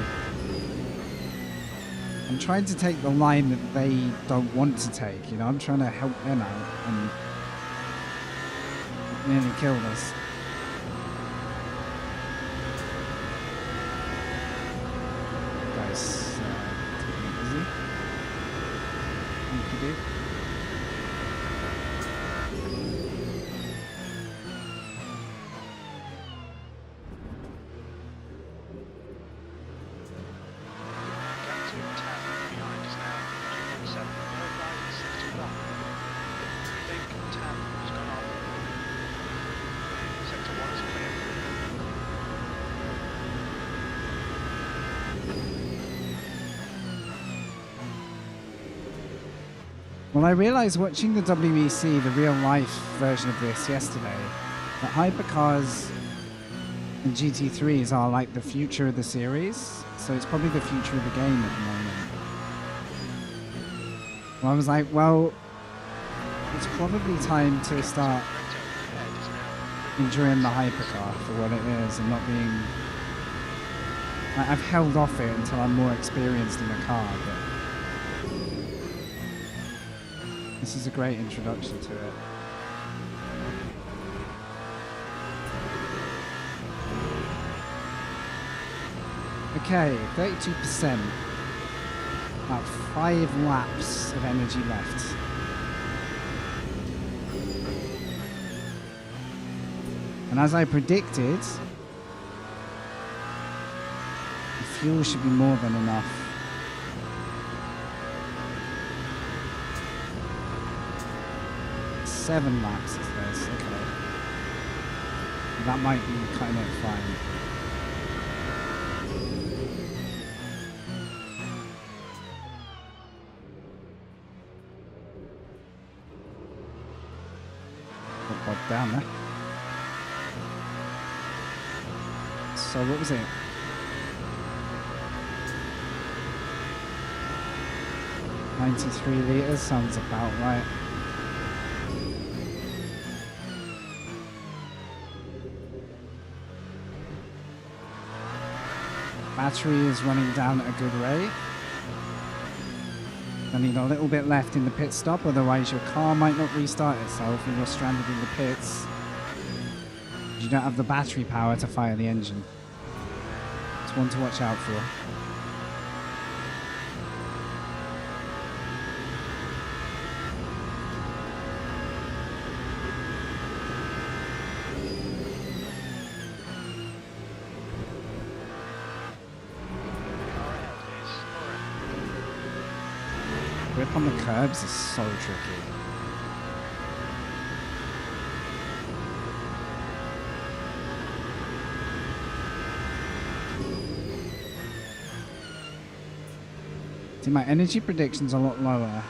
Speaker 7: I'm trying to take the line that they don't want to take, you know, I'm trying to help them out, and it nearly killed us. Guys, taking it easy. Thank you, dude. Well, I realised watching the WEC, the real-life version of this yesterday, that hypercars and GT3s are like the future of the series, so it's probably the future of the game at the moment. Well, I was like, well, it's probably time to start enjoying the hypercar for what it is and not being... I've held off it until I'm more experienced in the car, but this is a great introduction to it. Okay, 32%. About 5 laps of energy left. And as I predicted, the fuel should be more than enough. 7 laps is this, okay. That might be kind of fine. Got bogged down there. So what was it? 93 litres sounds about right. Battery is running down at a good rate. I need a little bit left in the pit stop, otherwise your car might not restart itself and you're stranded in the pits. You don't have the battery power to fire the engine. It's one to watch out for. Grip on the curbs is so tricky. See, my energy prediction's a lot lower.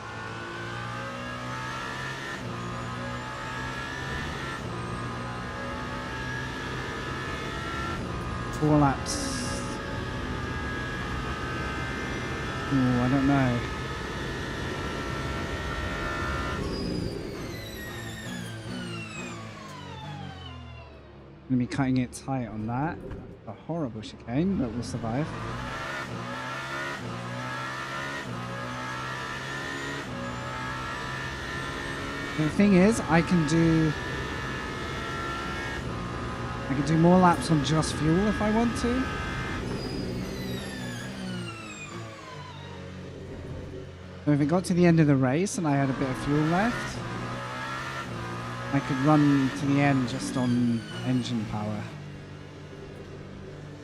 Speaker 7: Four laps. Ooh, I don't know. Gonna be cutting it tight on that. A horrible chicane, but we'll survive. The thing is, I can do more laps on just fuel if I want to. So if it got to the end of the race and I had a bit of fuel left, I could run to the end just on engine power.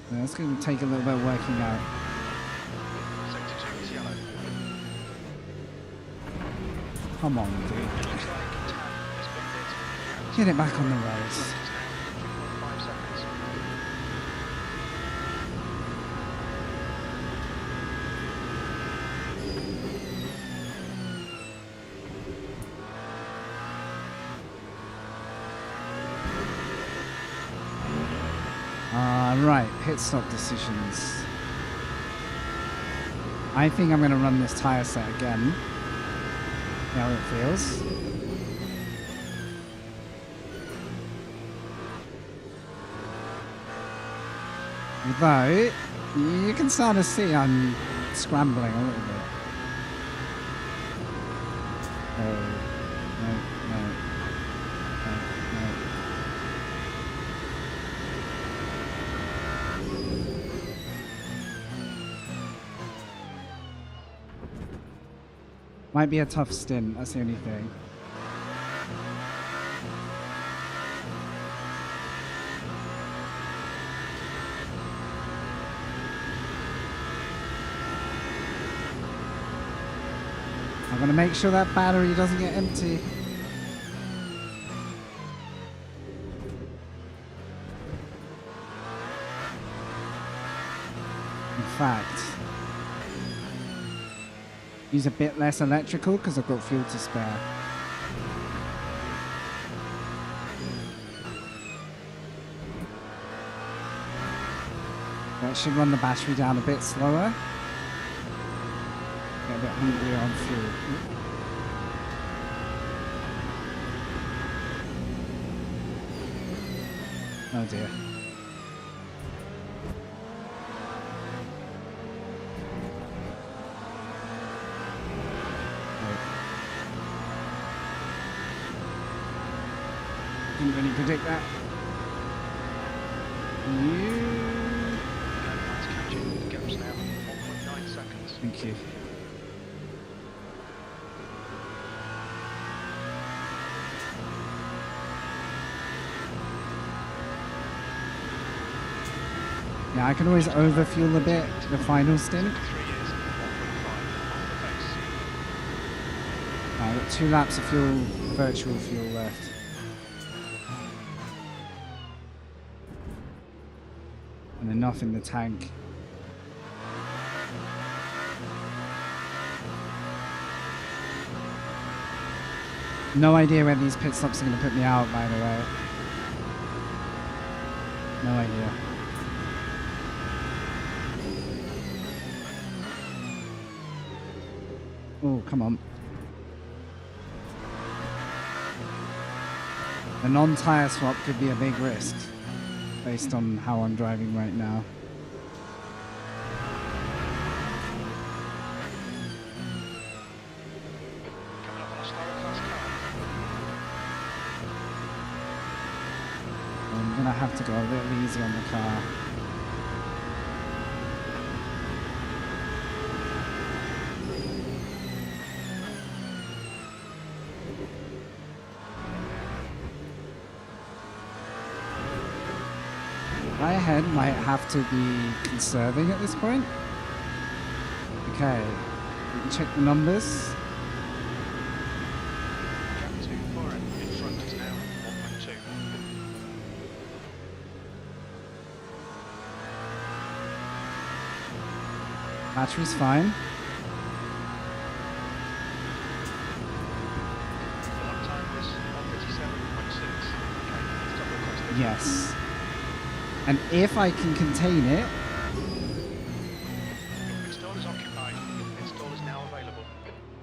Speaker 7: So that's going to take a little bit of working out. Come on, dude. Get it back on the roads. Right, pit stop decisions. I think I'm going to run this tyre set again. See how it feels. Although, you can start to see I'm scrambling a little bit. No, no, no, no, no. Might be a tough stint, that's the only thing. I'm gonna make sure that battery doesn't get empty. In fact, use a bit less electrical because I've got fuel to spare. That should run the battery down a bit slower. Get a bit hungrier on fuel. Oh dear. Didn't really predict that.
Speaker 4: That's catching the gaps now. 1.9 seconds.
Speaker 7: Thank you. Yeah, I can always overfuel a bit the final stint.
Speaker 4: 3 years, 1.5 off the pace.
Speaker 7: I've got 2 laps of fuel, virtual fuel left. And enough in the tank. No idea where these pit stops are going to put me out, by the way. No idea. Oh, come on. A non-tire swap could be a big risk, based on how I'm driving right now.
Speaker 4: Coming up on a slower class car.
Speaker 7: I'm gonna have to go a little easy on the car. My head might have to be conserving at this point. Okay, we can check the numbers.
Speaker 4: Gap to Foreign in front is now 1.2.
Speaker 7: Battery's fine.
Speaker 4: The lap time was 1:37.6. Okay, stop requesting.
Speaker 7: Yes. And if I can contain it,
Speaker 4: Install is occupied. Install is now available.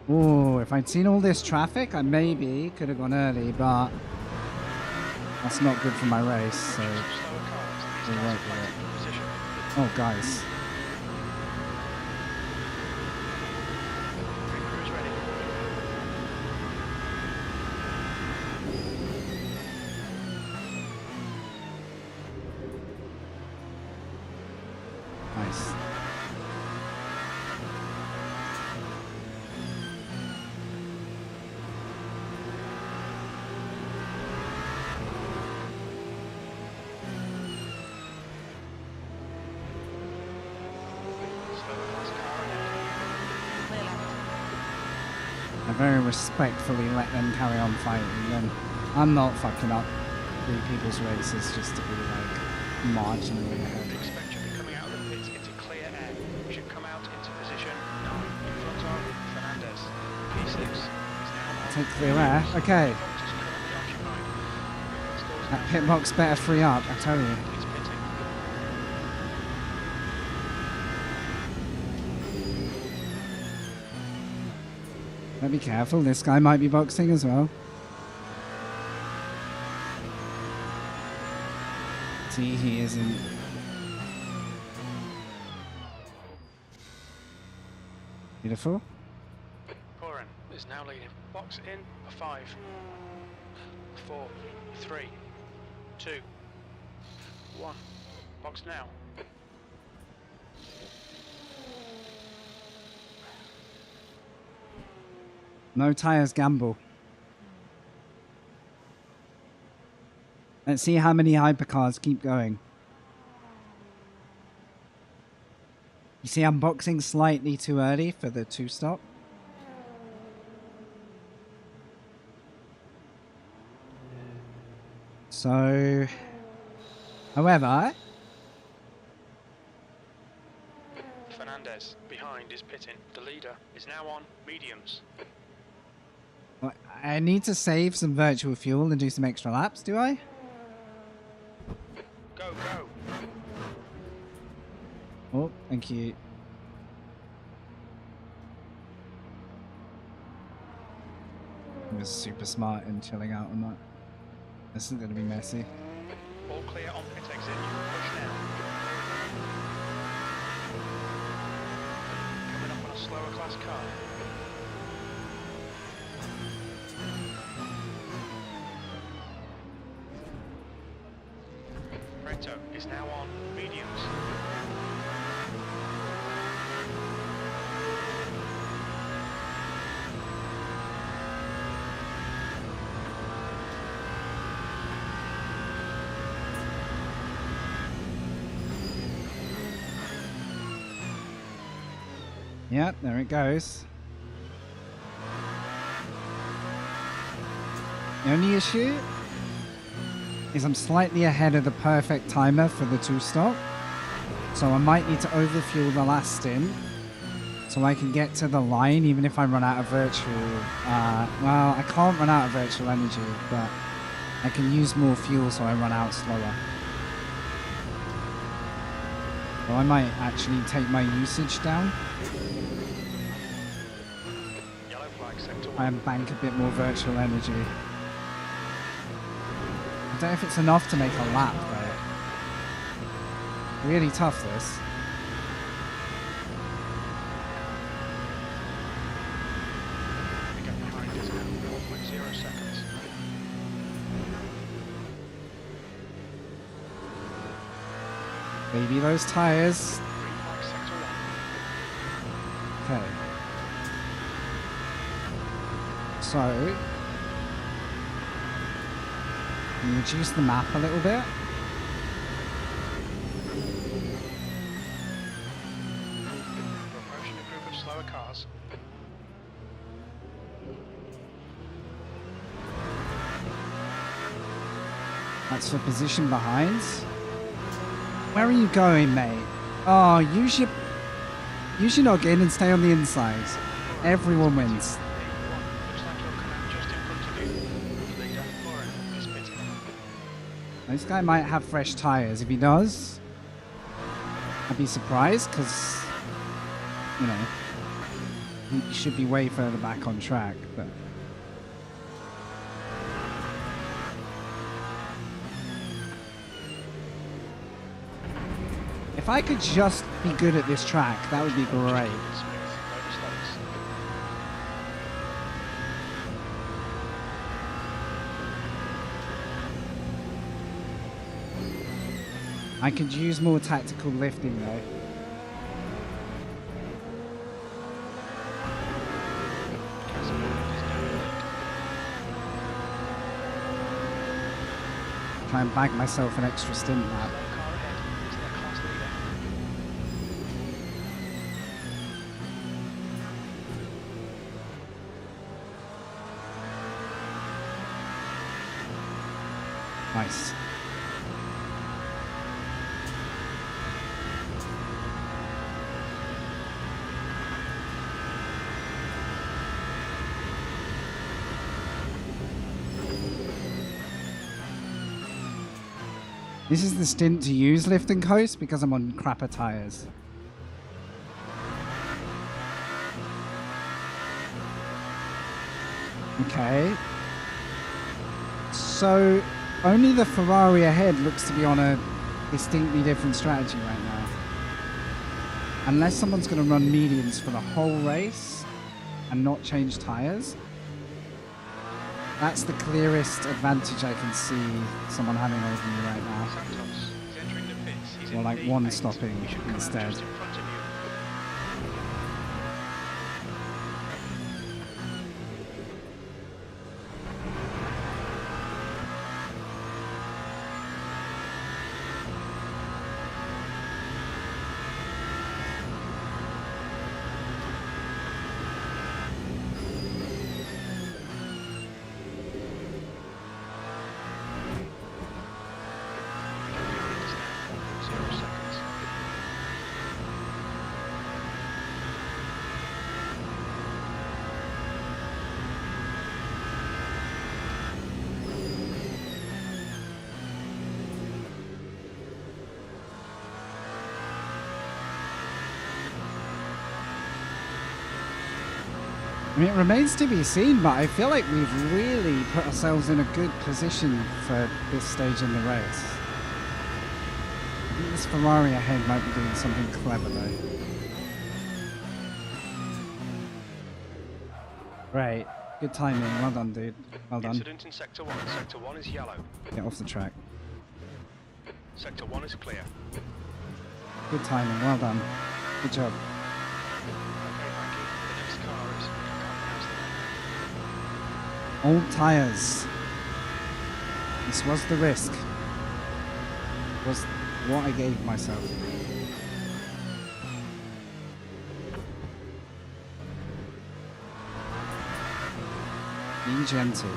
Speaker 7: oh, if I'd seen all this traffic, I maybe could have gone early, but that's not good for my race, so
Speaker 4: Some slower cars. These
Speaker 7: we'll
Speaker 4: guys
Speaker 7: work
Speaker 4: are
Speaker 7: with
Speaker 4: fighting for position.
Speaker 7: oh guys.
Speaker 4: Pit crew is ready.
Speaker 7: Nice.
Speaker 4: Slower class car ahead.
Speaker 5: Clear left.
Speaker 7: I very respectfully let them carry on fighting, and I'm not fucking up 3 people's races just to be like marginally ahead.
Speaker 4: Expect you to be coming out of the pits into clear air. You should come out into position 9 in front of Fernandez. P6 is now on.
Speaker 7: Take clear air. Okay,
Speaker 4: Box is currently occupied. Installs
Speaker 7: that
Speaker 4: now
Speaker 7: pit box better free up, I tell you.
Speaker 4: is pitting.
Speaker 7: But be careful, this guy might be boxing as well. See, he isn't. Beautiful.
Speaker 4: Foreign, is now leading. Box in for 5, 4, 3, 2, 1. Box now.
Speaker 1: No tires gamble. Let's see how many hypercars keep going. You see, I'm boxing slightly too early for the 2-stop. So, however,
Speaker 4: Fernandez behind is pitting. The leader is now on mediums.
Speaker 1: I need to save some virtual fuel and do some extra laps, do I?
Speaker 4: Go, go.
Speaker 1: Oh, thank you. I was super smart in chilling out on that. This is going to be messy.
Speaker 4: All clear on pit exit. You can push now. Coming up on a slower class car. Reto is now on mediums.
Speaker 1: Yep, there it goes. The only issue is I'm slightly ahead of the perfect timer for the 2-stop. So I might need to overfuel the last stint so I can get to the line even if I run out of virtual... well, I can't run out of virtual energy, but I can use more fuel so I run out slower. So I might actually take my usage down.
Speaker 4: Yellow flag sector 1.
Speaker 1: And bank a bit more virtual energy. I don't know if it's enough to make a lap though. Really tough this.
Speaker 4: The gap behind is now 4.0 seconds.
Speaker 1: Baby those tires.
Speaker 4: Green flag sector 1.
Speaker 1: Okay. So can you reduce the map a little bit?
Speaker 4: We're approaching a group of slower cars.
Speaker 1: That's for position behinds. Where are you going, mate? Oh, use your noggin and stay on the inside. Everyone wins.
Speaker 4: Looks like he'll come out just in front of you. The leader, Lauren, is pitting.
Speaker 1: This guy might have fresh tires. If he does, I'd be surprised because, you know, he should be way further back on track. But if I could just be good at this track, that would be great. I could use more tactical lifting though. Try and bag myself an extra stint lap. Nice. This is the stint to use lift and coast because I'm on crapper tires. Okay. So only the Ferrari ahead looks to be on a distinctly different strategy right now. Unless someone's going to run mediums for the whole race,
Speaker 7: and not change tires. That's the clearest advantage I can see someone having over me right now.
Speaker 4: Santos is entering the pits. He's
Speaker 7: Or
Speaker 4: in
Speaker 7: like
Speaker 4: P8.
Speaker 7: one stopping
Speaker 4: He should come out
Speaker 7: instead.
Speaker 4: just in front of you.
Speaker 7: I mean, it remains to be seen, but I feel like we've really put ourselves in a good position for this stage in the race. I think this Ferrari ahead might be doing something clever though. Great. Good timing. Well done, dude. Well done.
Speaker 4: Incident in Sector 1. Sector 1 is yellow.
Speaker 7: Get off the track.
Speaker 4: Sector 1 is clear.
Speaker 7: Good timing. Well done. Good job.
Speaker 4: Okay, thank you. The next car is... I can't pronounce the name.
Speaker 7: Old tyres. This was the risk. Was what I gave myself. Be gentle.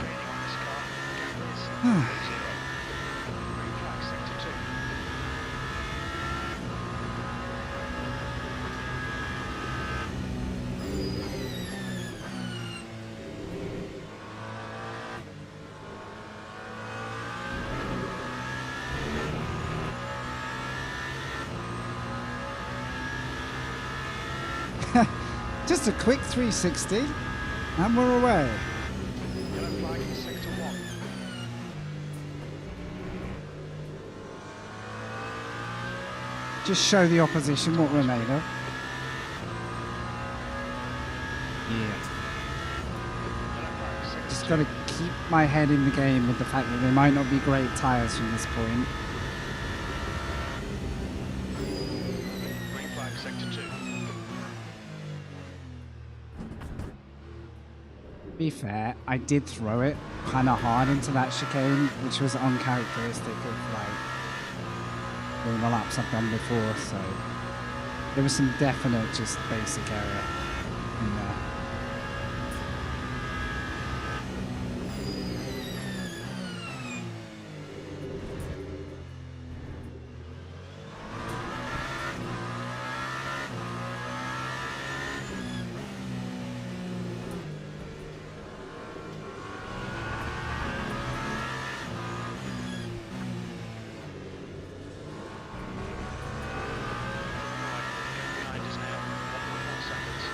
Speaker 4: Gaining on this car. Gap is 0. Green flag, Sector 2.
Speaker 7: Just a quick 360 and we're away.
Speaker 4: Yellow flag in Sector 1.
Speaker 7: Just show the opposition what we're made of. Yeah.
Speaker 4: Yellow flag, Sector
Speaker 7: Just
Speaker 4: 2.
Speaker 7: got to keep my head in the game with the fact that they might not be great tyres from this point.
Speaker 4: Green flag, Sector 2.
Speaker 7: To be fair, I did throw it kind of hard into that chicane, which was uncharacteristic of like doing the laps I've done before, so there was some definite just basic error in there.
Speaker 4: Behind us now. 1.1 seconds.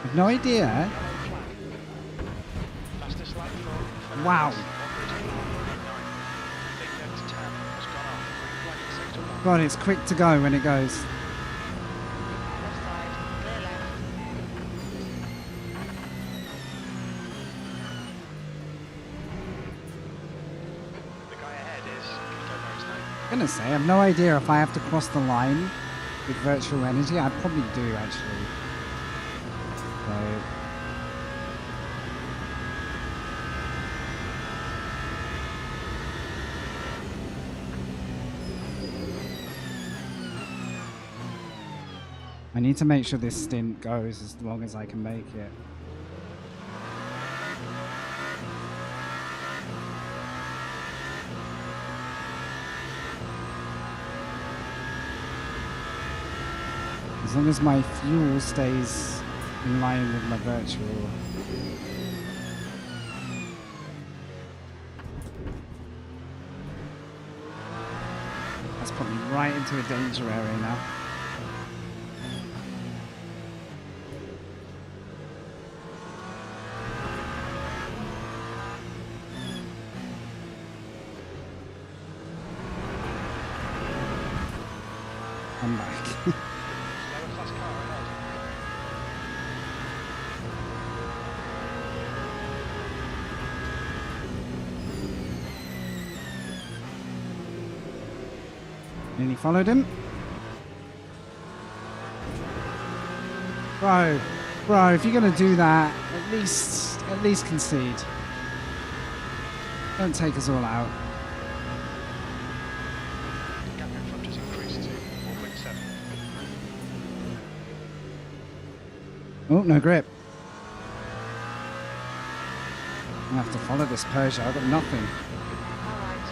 Speaker 7: I've no idea.
Speaker 4: Yellow flag. Fastest lap for
Speaker 7: Wow.
Speaker 4: 1:39.9. Big left tab has gone off. Green flag in Sector 1.
Speaker 7: God, it's quick to go when it goes.
Speaker 5: Left side, clear left.
Speaker 4: The guy ahead is... I don't know his name.
Speaker 7: I'm gonna say, I've no idea if I have to cross the line with virtual energy. I probably do actually. So, I need to make sure this stint goes as long as I can make it. As long as my fuel stays in line with my virtual. right into a danger area now. I'm back.
Speaker 4: Lower fast car ahead.
Speaker 7: Nearly followed him. Bro, if you're gonna do that, at least concede. Don't take us all out.
Speaker 4: The gap in front has increased to 4.7.
Speaker 7: Oh, no grip. I have to follow this Peugeot. I've got nothing.
Speaker 5: All right.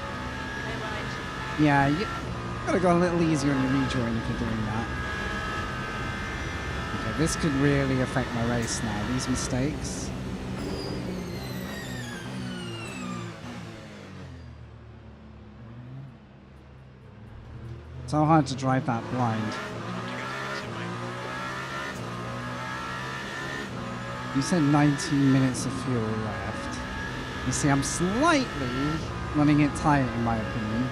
Speaker 5: Clear right.
Speaker 7: Yeah, you gotta go a little easier on your rejoin if you're doing that. Okay, this could really affect my race now. These mistakes. So hard to drive that blind. You said 19 minutes of fuel left. You see, I'm slightly running it tight in my opinion.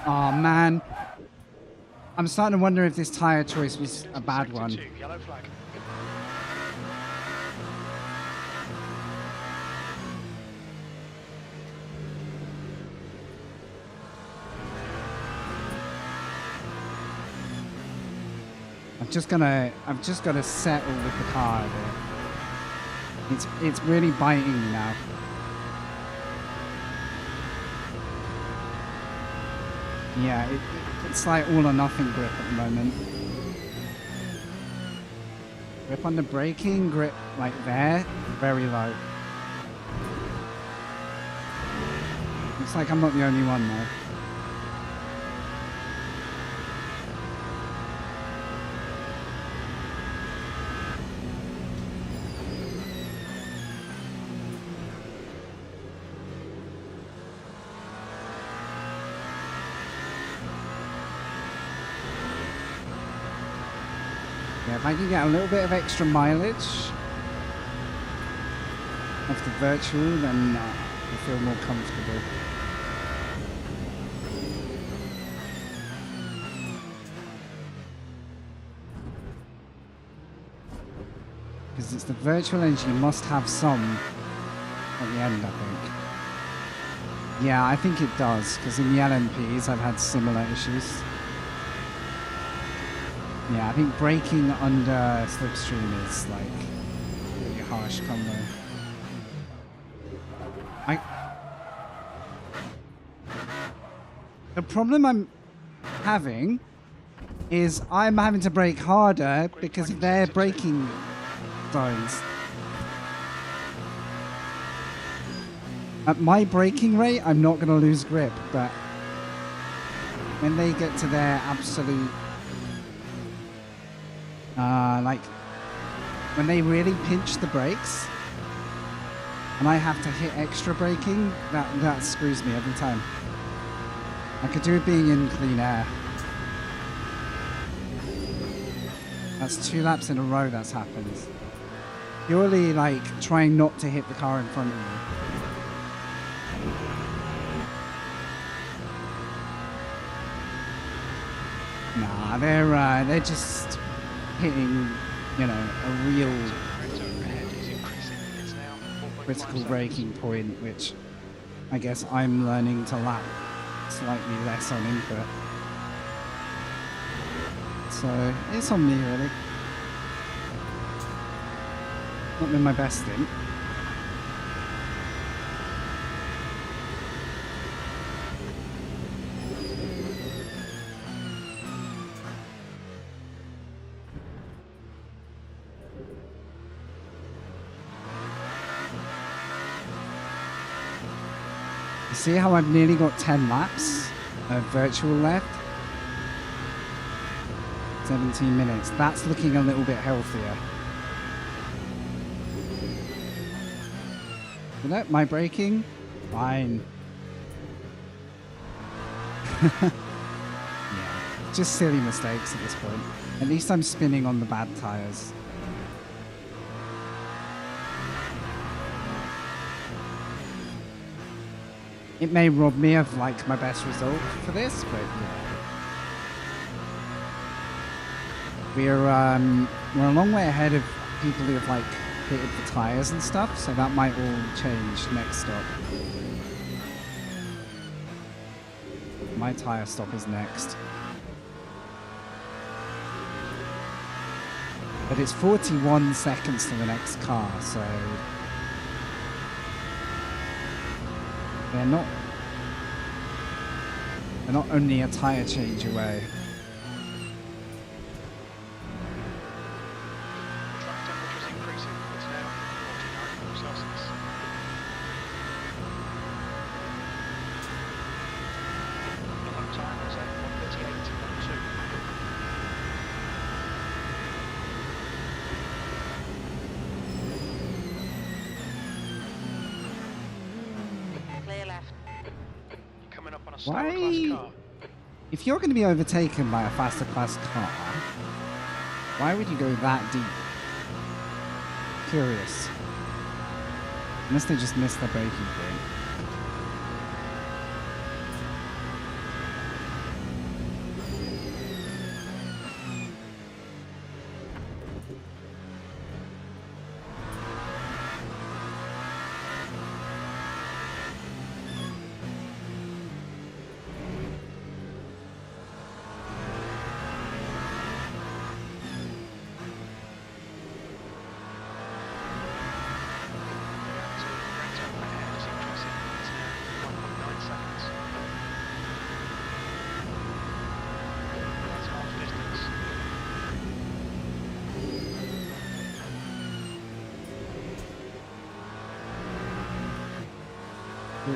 Speaker 7: Oh man. I'm starting to wonder if this tyre choice was a bad one.
Speaker 4: Yellow flag.
Speaker 7: I'm just gonna settle with the car a bit. It's really biting me now. Yeah, it's like all or nothing grip at the moment. Grip on the braking, grip like there, very low. Looks like I'm not the only one though. Yeah, if I can get a little bit of extra mileage off the virtual, then I feel more comfortable. Because it's the virtual engine, you must have some at the end, I think. Yeah, I think it does, because in the LMPs I've had similar issues. Yeah, I think braking under slipstream is like a really harsh combo. The problem I'm having is I'm having to brake harder because of their braking zones. At my braking rate, I'm not going to lose grip, but when they get to their absolute like when they really pinch the brakes and I have to hit extra braking, that screws me every time. I could do it being in clean air. That's 2 laps in a row that's happened. Purely like trying not to hit the car in front of me. Nah, they're just hitting, you know, a real critical braking point, which I guess I'm learning to lap slightly less on input. So it's on me really. Not been my best stint. See how I've nearly got 10 laps of virtual left? 17 minutes. That's looking a little bit healthier. You know, my braking, fine. Yeah, just silly mistakes at this point. At least I'm spinning on the bad tires. It may rob me of like my best result for this, but yeah. We're a long way ahead of people who have like fitted the tires and stuff, so that might all change next stop. My tire stop is next. But it's 41 seconds to the next car, so they're not only a tire change away.
Speaker 4: Track temperature is increasing. It's now 49 Celsius. The lap time is at 1:38.2.
Speaker 5: Clear left.
Speaker 4: You're coming up on a slower
Speaker 7: Why?
Speaker 4: class car.
Speaker 7: If you're going to be overtaken by a faster class car, why would you go that deep? Curious. Unless they just missed their braking point.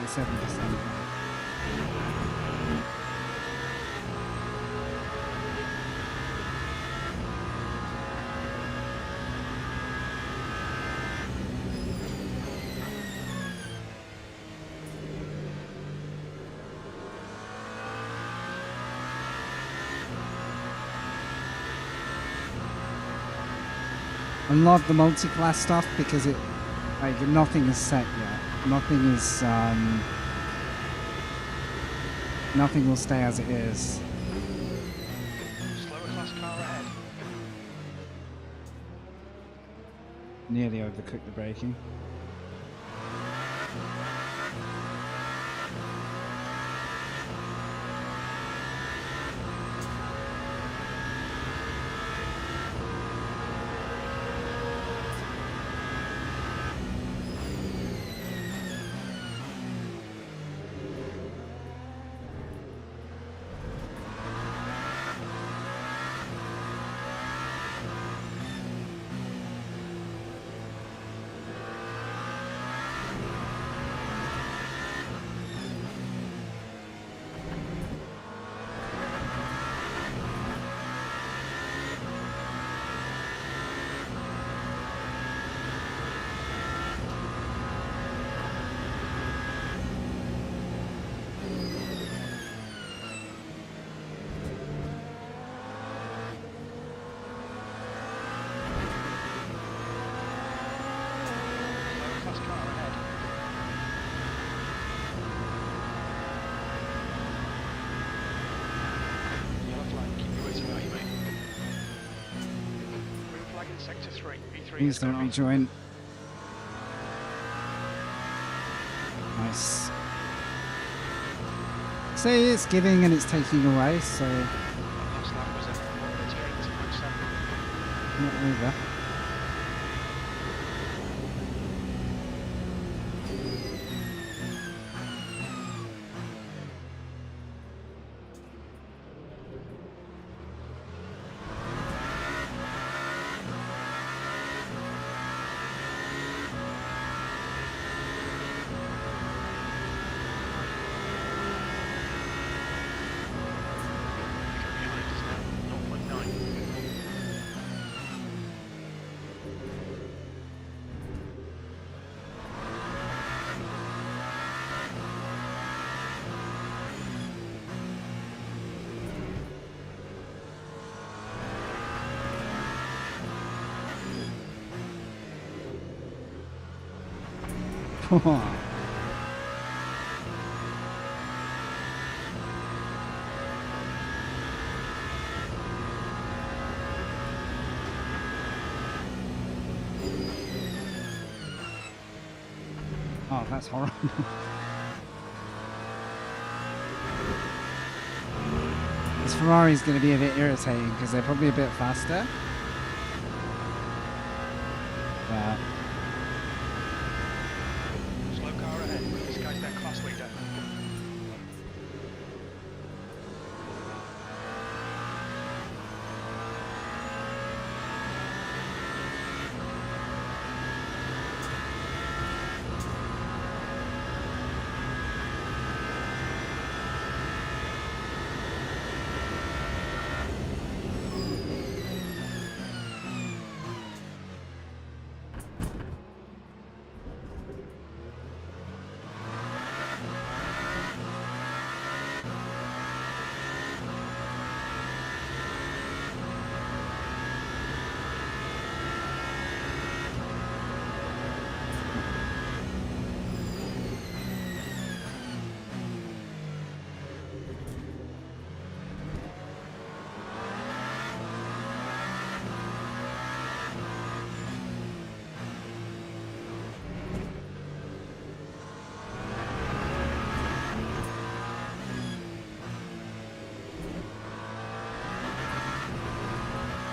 Speaker 7: .7%. Unlock the multi-class stuff because it, like, nothing is set yet. Nothing is, nothing will stay as it is.
Speaker 4: Slower class car ahead.
Speaker 7: Nearly overcooked the braking.
Speaker 4: Slower class car ahead. Yellow flag, keep your wits about you, mate. Green flag in sector 3. P3
Speaker 7: Please
Speaker 4: is
Speaker 7: don't
Speaker 4: going
Speaker 7: rejoin. Nice. So it's giving and it's taking away, so
Speaker 4: Last lap was at 1:38.7.
Speaker 7: not over.
Speaker 4: Behind is now 0.9.
Speaker 7: Oh, that's horrible. This Ferrari's going to be a bit irritating because they're probably a bit faster. But
Speaker 4: Slow car ahead. This guy's their class leader.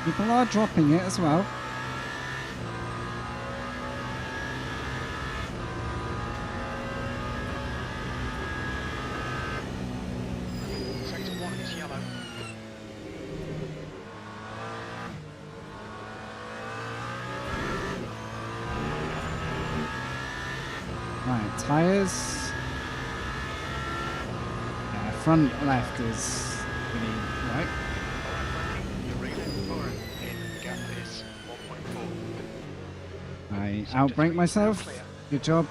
Speaker 7: people are dropping it as well.
Speaker 4: Sector 1 is yellow.
Speaker 7: Right, tyres. Yeah, front left is really right.
Speaker 4: Alright, you're reading forward. In gap is 1.4.
Speaker 7: I outbrake myself. Good job.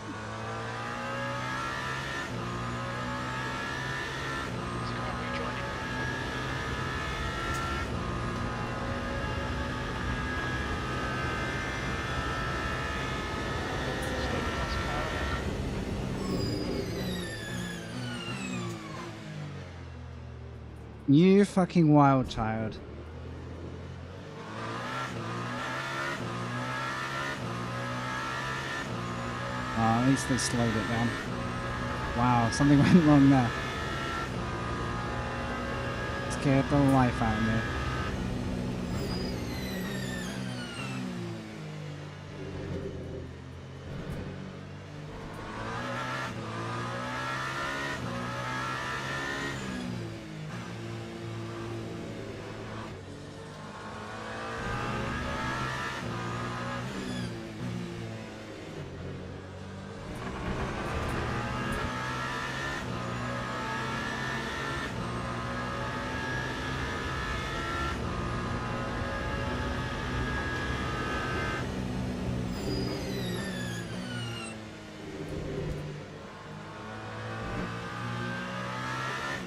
Speaker 4: This car rejoining. Slow cross car ahead.
Speaker 7: You fucking wild child. At least they slowed it down. Wow, something went wrong there. Scared the life out of me.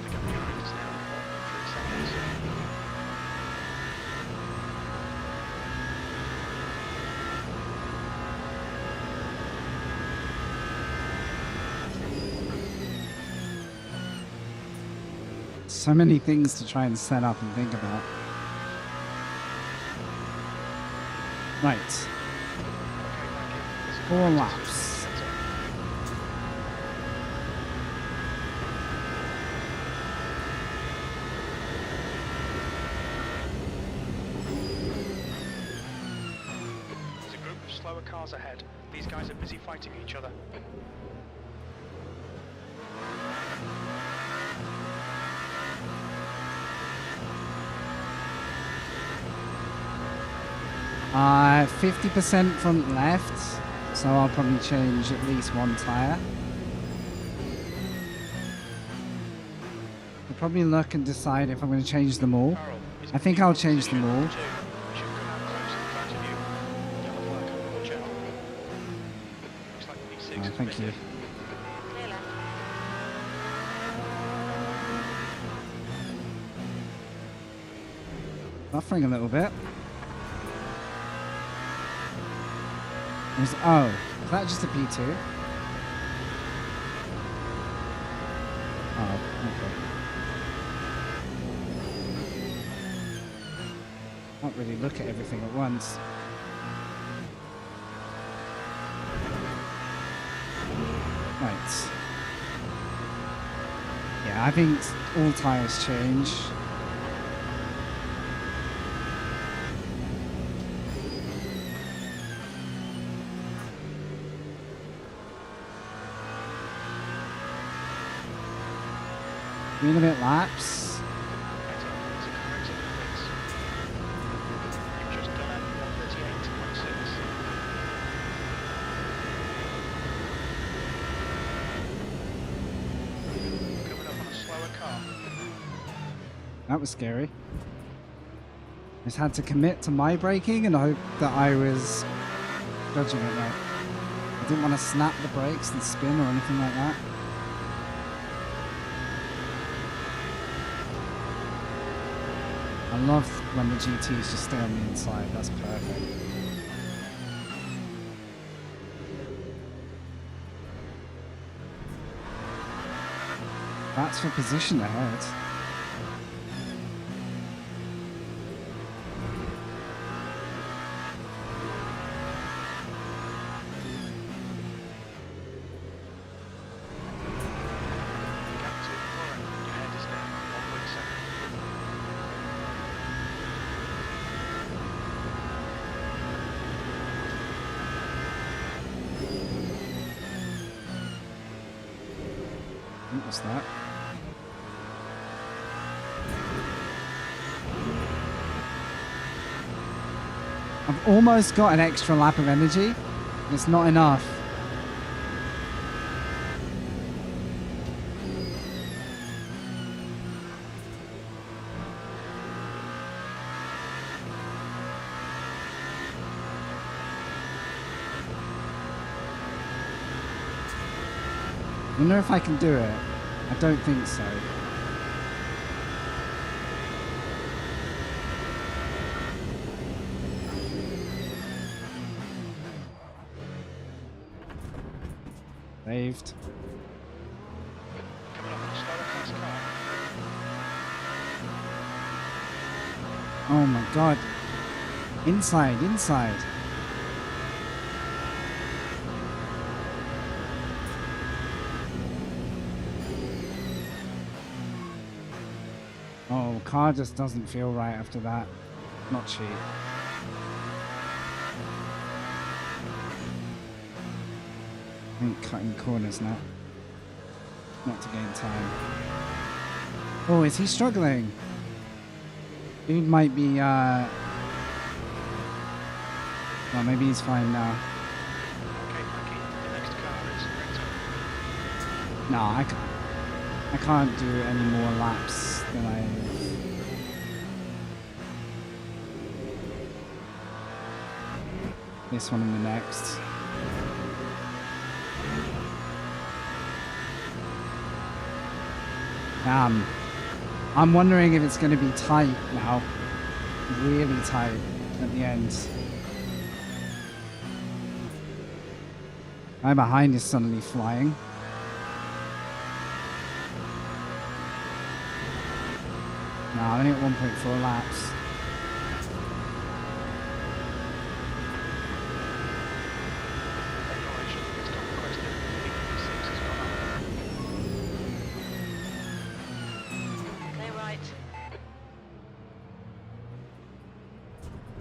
Speaker 4: The gap behind is now 1.3 seconds.
Speaker 7: So many things to try and set up and think about. Right,
Speaker 4: Okay, thank you. This is
Speaker 7: 4
Speaker 4: correct.
Speaker 7: laps.
Speaker 4: Heads up. There's a group of slower cars ahead. These guys are busy fighting each other.
Speaker 7: 50% front left, so I'll probably change at least one tyre. I'll probably look and decide if I'm going to change them all.
Speaker 4: Carol, is
Speaker 7: I think I'll change them all.
Speaker 4: two. Should come out close in front of you. Yellow flag, watch out. Looks like P6 has
Speaker 7: Thank
Speaker 4: been
Speaker 7: you.
Speaker 4: hit.
Speaker 5: Clear left.
Speaker 7: Buffering a little bit. Oh, is that just a P2? Oh, okay. Can't really look at everything at once. Right. Yeah, I think all tyres change. Been a bit laps.
Speaker 4: You've just done it 138.6. Coming up on a slower car.
Speaker 7: That was scary. Just had to commit to my braking and hope that I was judging it right. I didn't want to snap the brakes and spin or anything like that. I love when the GTs just stay on the inside. That's perfect. That's for position ahead.
Speaker 4: Gap to Lauren. Your head is down 1.7.
Speaker 7: What was that? I've almost got an extra lap of energy. It's not enough. I wonder if I can do it. I don't think so. Saved.
Speaker 4: Coming up on a slower class car.
Speaker 7: Oh my god. Inside, inside. Oh, car just doesn't feel right after that. Not cheap. I'm cutting corners now. Not to gain time. Oh, is he struggling? Dude might be, well, maybe he's fine now.
Speaker 4: Okay, Frankie, the next car is Recto.
Speaker 7: No, I can't do any more laps than I... This one and the next. I'm wondering if it's going to be tight now. Really tight at the end. My behind is suddenly flying. No, I'm only at 1.4 laps.
Speaker 4: Acknowledge, stop requested. P6 has gone up.
Speaker 5: Clear right.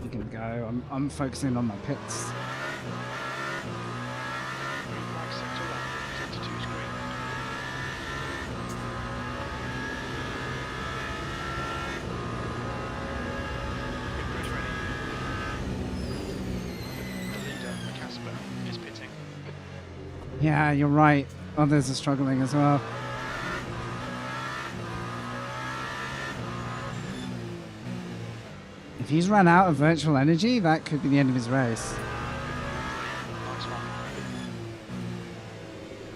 Speaker 7: You can go. I'm focusing on my pits.
Speaker 4: Green flag sector 1. Sector 2 is green. Pit crews ready. The leader, Casper, is pitting.
Speaker 7: Yeah, you're right. Others are struggling as well. If he's run out of virtual energy, that could be the end of his race.
Speaker 4: Nice one.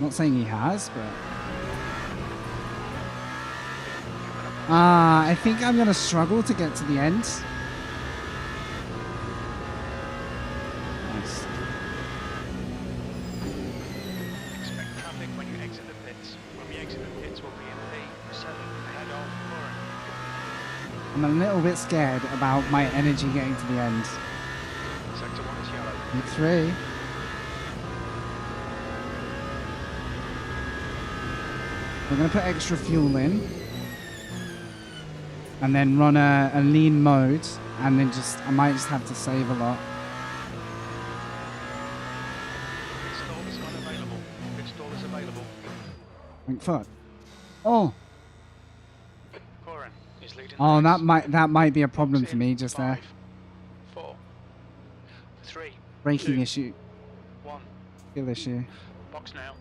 Speaker 7: Not saying he has, but... I think I'm going to struggle to get to the end. Nice.
Speaker 4: Expect traffic when you exit the pits. When we exit the pits, we'll be in
Speaker 7: I'm a little bit scared about my energy getting to the end.
Speaker 4: Sector 1 is yellow.
Speaker 7: Loop 3. We're going to put extra fuel in. And then run a lean mode. And then I might just have to save a lot.
Speaker 4: Pit stall is unavailable. Pit stall is available.
Speaker 7: Thank fuck. Oh!
Speaker 4: Corin is leading.
Speaker 7: Oh,
Speaker 4: the race.
Speaker 7: that might be a problem
Speaker 4: Box
Speaker 7: for
Speaker 4: in,
Speaker 7: me just there.
Speaker 4: 5, 4, 3,
Speaker 7: Braking
Speaker 4: 2,
Speaker 7: issue.
Speaker 4: 1.
Speaker 7: Skill issue.
Speaker 4: Box now.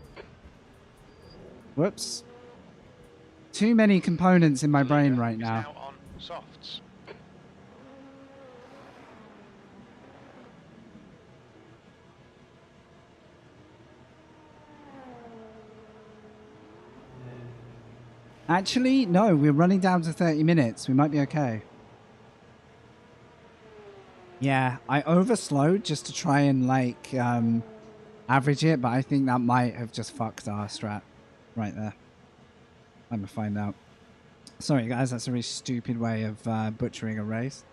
Speaker 7: Whoops. Too many components in my
Speaker 4: The
Speaker 7: brain
Speaker 4: leader
Speaker 7: right
Speaker 4: is
Speaker 7: now.
Speaker 4: on softs.
Speaker 7: Actually, no, we're running down to 30 minutes. We might be okay. Yeah, I overslowed just to try and like average it, but I think that might have just fucked our strat right there. I'm gonna find out. Sorry guys, that's a really stupid way of butchering a race.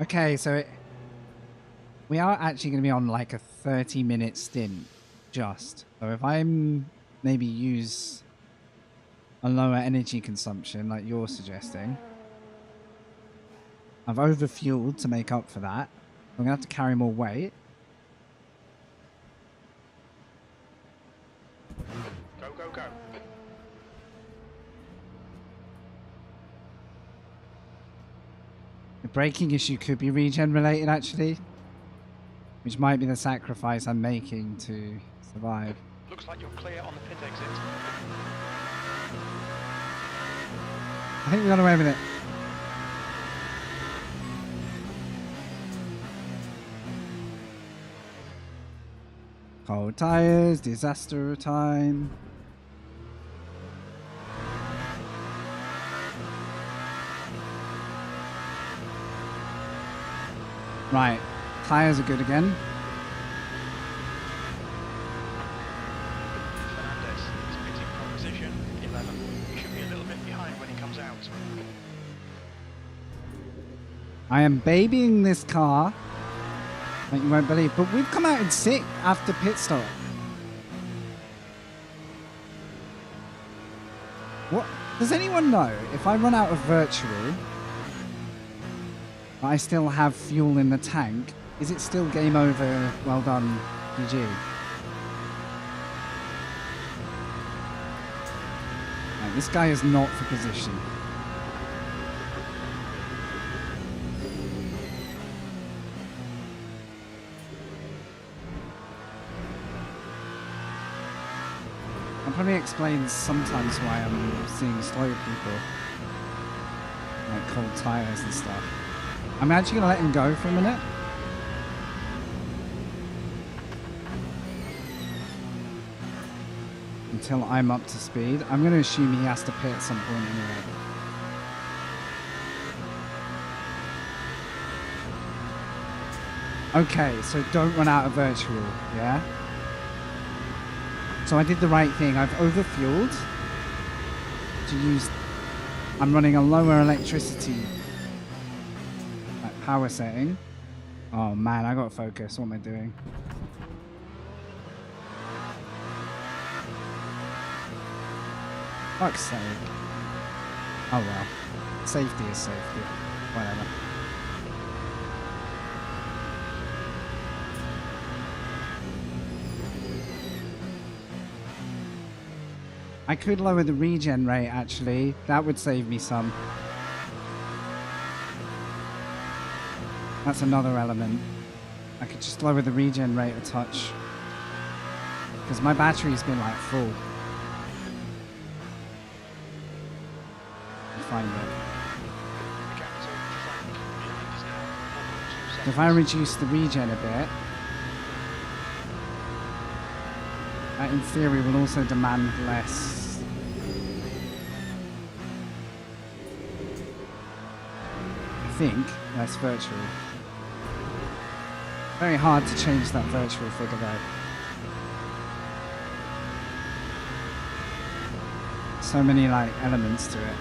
Speaker 7: Okay, so we are actually going to be on like a 30-minute stint just. So if I'm maybe use a lower energy consumption like you're suggesting. I've overfueled to make up for that. I'm going to have to carry more weight.
Speaker 4: Go, go, go.
Speaker 7: The braking issue could be regen related actually, which might be the sacrifice I'm making to survive.
Speaker 4: Looks like you're clear on the pit exit.
Speaker 7: I think we got away with it. Cold tires, disaster time. Right, tires are good again.
Speaker 4: Fernandez is pitting from position 11. He should be a little bit behind when he comes out.
Speaker 7: I am babying this car, like you won't believe, but we've come out in 6th after pit stop. What? Does anyone know if I run out of virtual, but I still have fuel in the tank, is it still game over? Well done, GG. Right, this guy is not for position. That probably explains sometimes why I'm seeing slow people. Like cold tires and stuff. I'm actually going to let him go for a minute. Until I'm up to speed. I'm going to assume he has to pit at some point anyway. Okay, so don't run out of virtual, yeah? So I did the right thing. I've overfueled to use... I'm running a lower electricity power setting. Oh man, I gotta focus. What am I doing? Fuck's sake. Oh well. Safety is safety. Whatever. I could lower the regen rate actually. That would save me some. That's another element. I could just lower the regen rate a touch. Because my battery's been like full. I'll find it. So if I reduce the regen a bit, that in theory will also demand less. I think less virtual. Very hard to change that virtual figure though. So many like elements to it.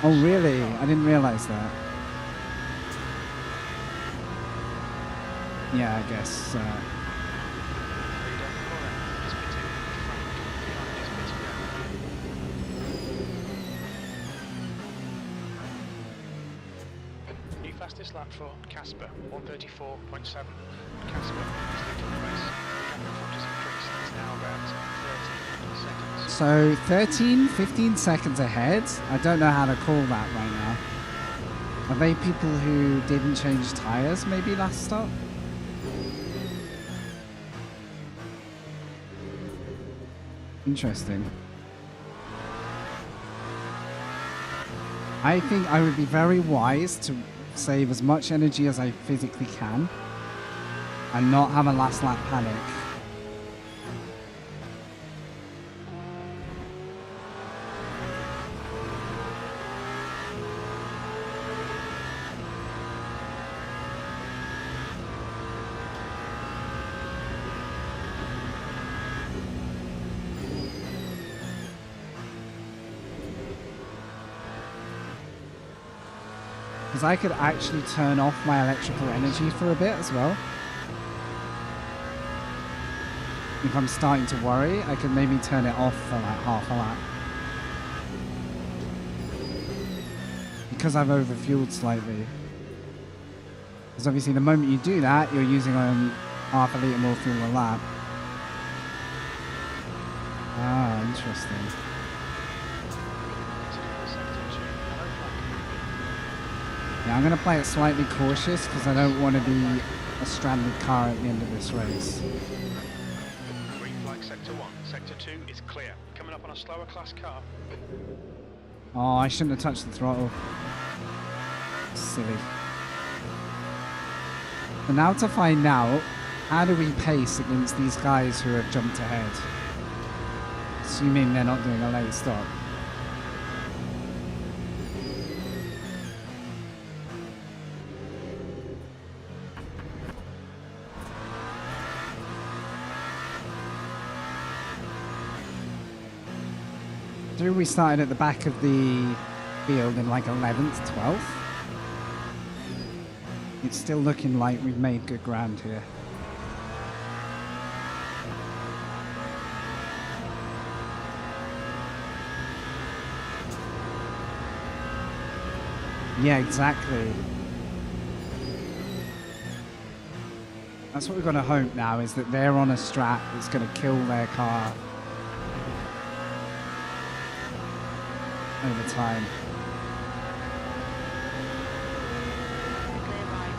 Speaker 7: Oh really? I didn't realize that. Yeah, I guess.
Speaker 4: New fastest lap for Casper, 134.7. Casper is leading the race. The gap in front has increased. It's now about 30 seconds.
Speaker 7: So 13, 15 seconds ahead. I don't know how to call that right now. Are they people who didn't change tires maybe last stop? Interesting. I think I would be very wise to save as much energy as I physically can and not have a last lap panic. Because I could actually turn off my electrical energy for a bit as well. If I'm starting to worry, I could maybe turn it off for like half a lap. Because I've overfueled slightly. Because obviously the moment you do that, you're using half a litre more fuel a lap. Ah, interesting. Yeah, I'm going to play it slightly cautious because I don't want to be a stranded car at the end of this race.
Speaker 4: Green flag sector 1. Sector 2 is clear. Coming up on a slower class car.
Speaker 7: Oh, I shouldn't have touched the throttle. Silly. So now to find out, how do we pace against these guys who have jumped ahead? Assuming they're not doing a late stop. We started at the back of the field in like 11th, 12th. It's still looking like we've made good ground here. Yeah, exactly. That's what we're going to hope now, is that they're on a strat that's going to kill their car over time.
Speaker 5: Clear right.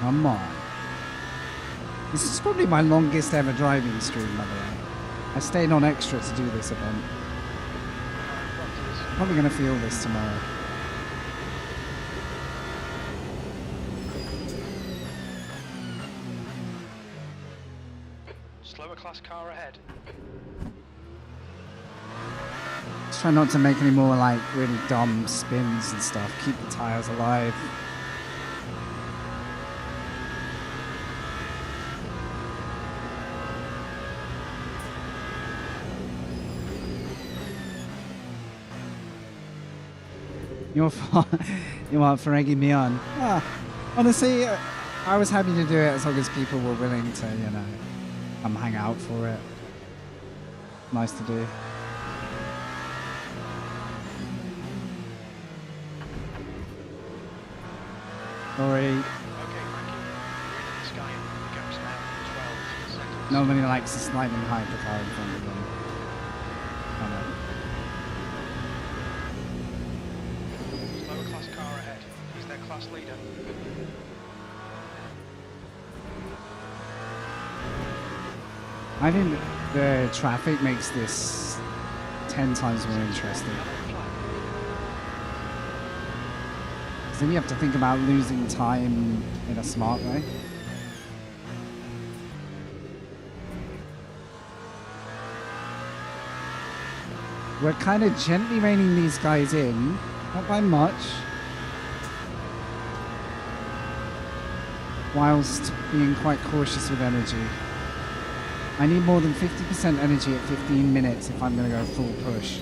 Speaker 7: Come on. This is probably my longest ever driving stream, by the way. I stayed on extra to do this event. Probably going to feel this tomorrow.
Speaker 4: Slower class car ahead.
Speaker 7: Just try not to make any more like really dumb spins and stuff. Keep the tires alive. You're for egging me on. Honestly, I was happy to do it as long as people were willing to, you know, come hang out for it. Nice to do. Sorry.
Speaker 4: Okay, thank you. Green in the sky. The gap's now 12 seconds.
Speaker 7: Nobody likes a sliding hypercar in front of them. I know.
Speaker 4: Slower class car ahead. He's their class leader.
Speaker 7: I think the traffic makes this 10 times more interesting. Because then you have to think about losing time in a smart way.
Speaker 1: We're kind of gently reining these guys in, not by much, whilst being quite cautious with energy. I need more than 50% energy at 15 minutes if I'm going to go full push.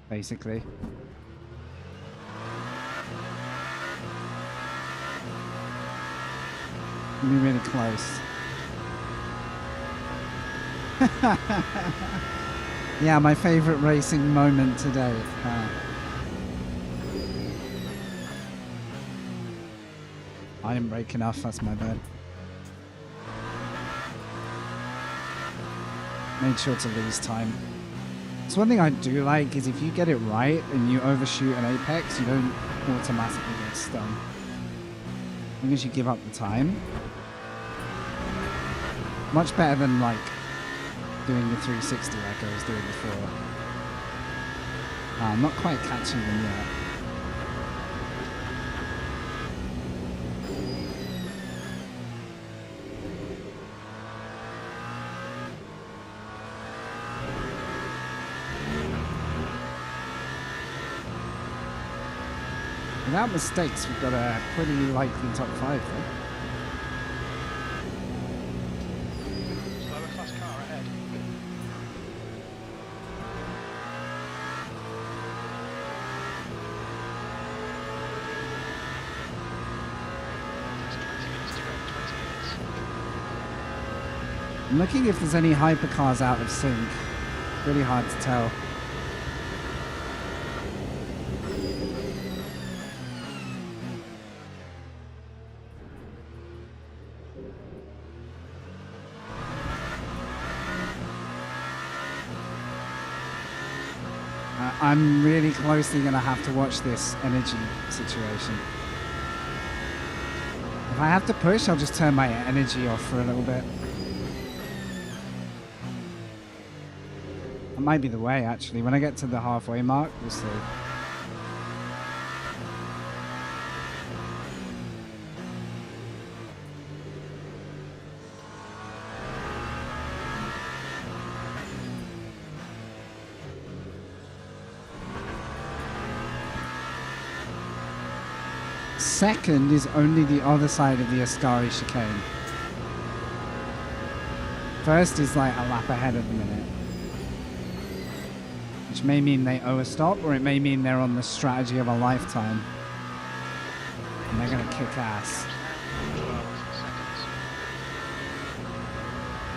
Speaker 1: Basically. Be really close. Yeah, my favorite racing moment today. I didn't brake enough, that's my bad. Made sure to lose time. So one thing I do like is if you get it right and you overshoot an apex, you don't automatically get stung. As long as you give up the time. Much better than like doing the 360 like I was doing before. I'm not quite catching them yet. Without mistakes, we've got a pretty likely top 5 though.
Speaker 4: Slower class car ahead. It's 20 minutes to go, 20 minutes.
Speaker 1: I'm looking if there's any hypercars out of sync. Really hard to tell. I'm really closely going to have to watch this energy situation. If I have to push, I'll just turn my energy off for a little bit. That might be the way, actually. When I get to the halfway mark, we'll see. Second is only the other side of the Ascari chicane. First is like a lap ahead at the minute. Which may mean they owe a stop, or it may mean they're on the strategy of a lifetime. And they're going to kick ass.
Speaker 4: 12 seconds.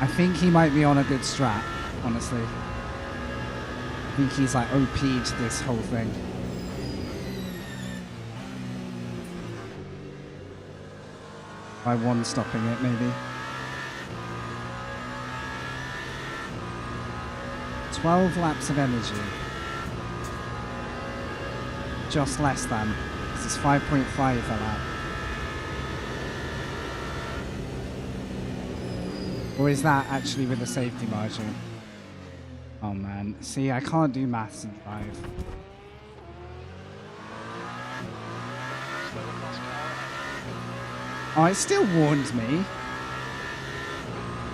Speaker 1: I think he might be on a good strat, honestly. I think he's like OP'd this whole thing. By one stopping it, maybe. 12 laps of energy. Just less than. This is 5.5 a lap. Or is that actually with a safety margin? Oh man. See, I can't do maths in 5.
Speaker 4: Slower class car ahead.
Speaker 1: Oh, it still warned me.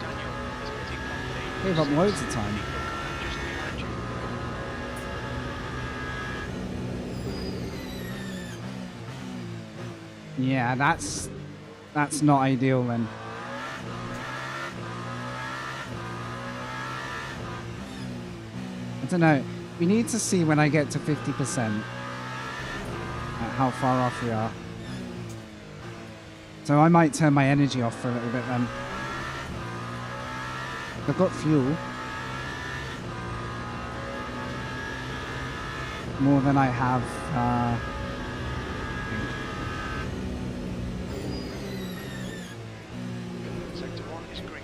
Speaker 4: Daniel is pitting on the
Speaker 1: Gave up loads of time.
Speaker 4: vehicle coming just behind you.
Speaker 1: Yeah, that's not ideal then. I don't know. We need to see when I get to 50% how far off we are. So I might turn my energy off for a little bit then. I've got fuel. More than I have.
Speaker 4: Sector 1 is green.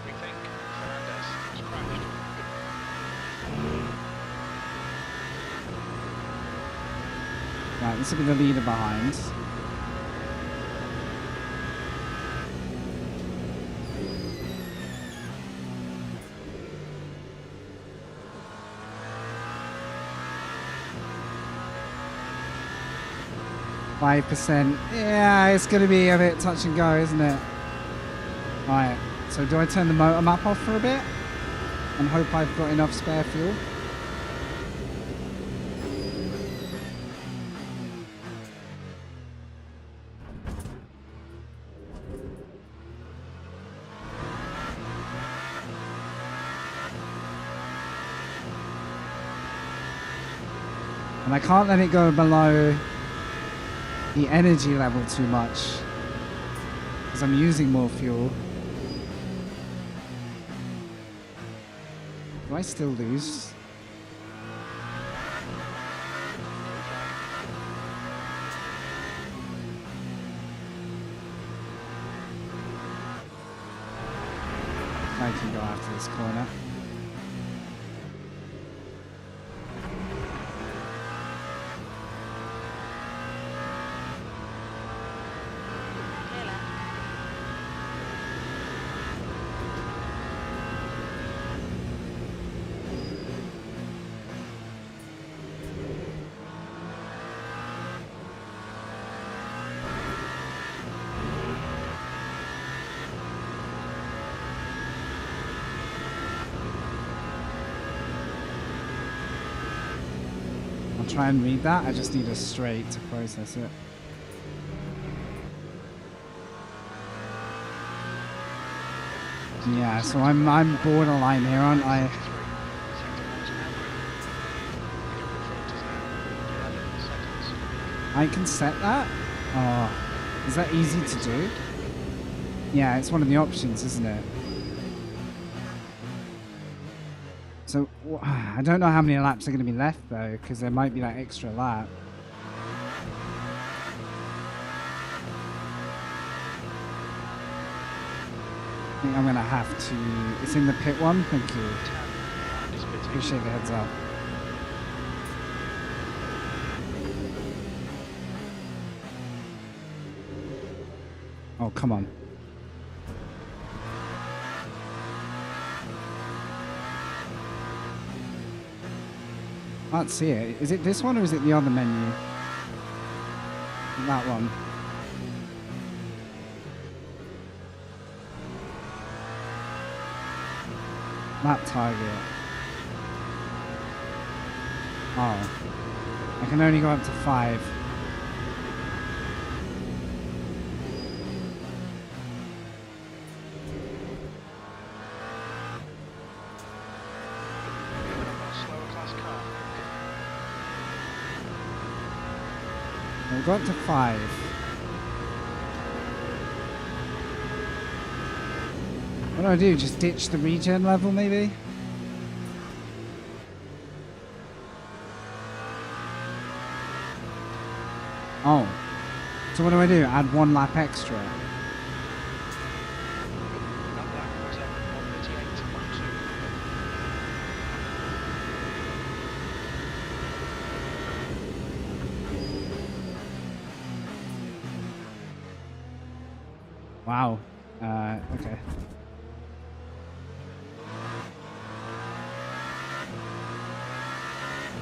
Speaker 4: We think Fernandez has crashed.
Speaker 1: Right, this will be the leader behind. %. Yeah, it's going to be a bit touch and go, isn't it? Right.
Speaker 7: So do I turn the motor map off for a bit and hope I've got enough spare fuel? And I can't let it go below the energy level too much because I'm using more fuel. Do I still lose? I can go after this corner.
Speaker 5: Clear left.
Speaker 7: I'll try and read that. I just need a straight to process it. Yeah, so I'm borderline here, aren't I? I can set that? Oh, is that easy to do? Yeah, it's one of the options, isn't it? So, I don't know how many laps are going to be left, though, because there might be that extra lap. I think I'm going to have to... It's in the pit one? Thank you. Appreciate the heads up. Oh, come on. Can't see it. Is it this one or is it the other menu? That one. Lap target. Oh. I can only go up to 5. I've got to 5. What do I do? Just ditch the regen level, maybe? Oh. So what do I do? Add 1 lap extra? Wow. Okay.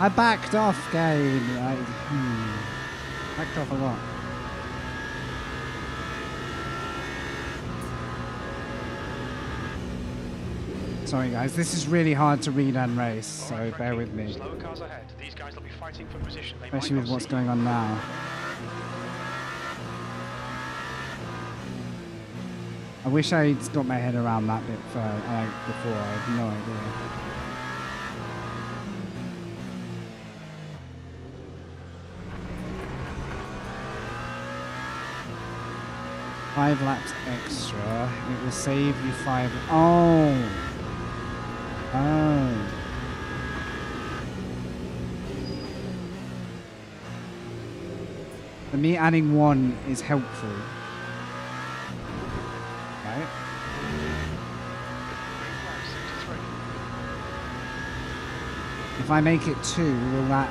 Speaker 7: I backed off, game. Backed off a lot. Sorry, guys. This is really hard to read and race, so bear with me.
Speaker 4: Slower cars ahead. These guys will be fighting for position. They
Speaker 7: Especially
Speaker 4: might
Speaker 7: with
Speaker 4: not
Speaker 7: what's
Speaker 4: see
Speaker 7: going on now. I wish I'd got my head around that bit before. I had no idea. 5 laps extra. It will save you 5. Oh. Oh. For me, adding 1 is helpful. Right? If I make it 2, will that...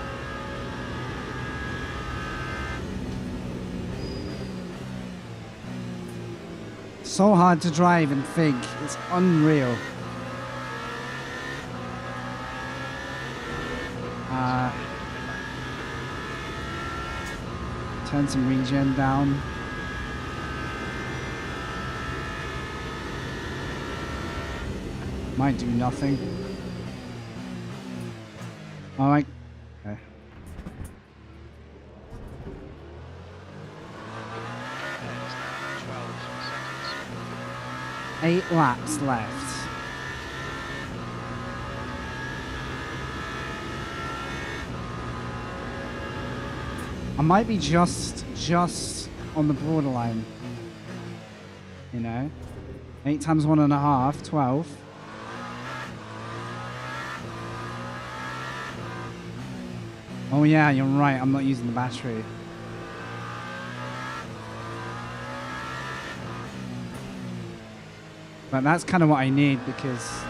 Speaker 7: So hard to drive and think. It's unreal. Turn some regen down. Might do nothing. Alright. Okay.
Speaker 4: Ahead is now 12 seconds.
Speaker 7: 8 laps left. I might be just on the borderline. You know? 8 times 1.5, 12. Oh yeah, you're right, I'm not using the battery. But that's kind of what I need because...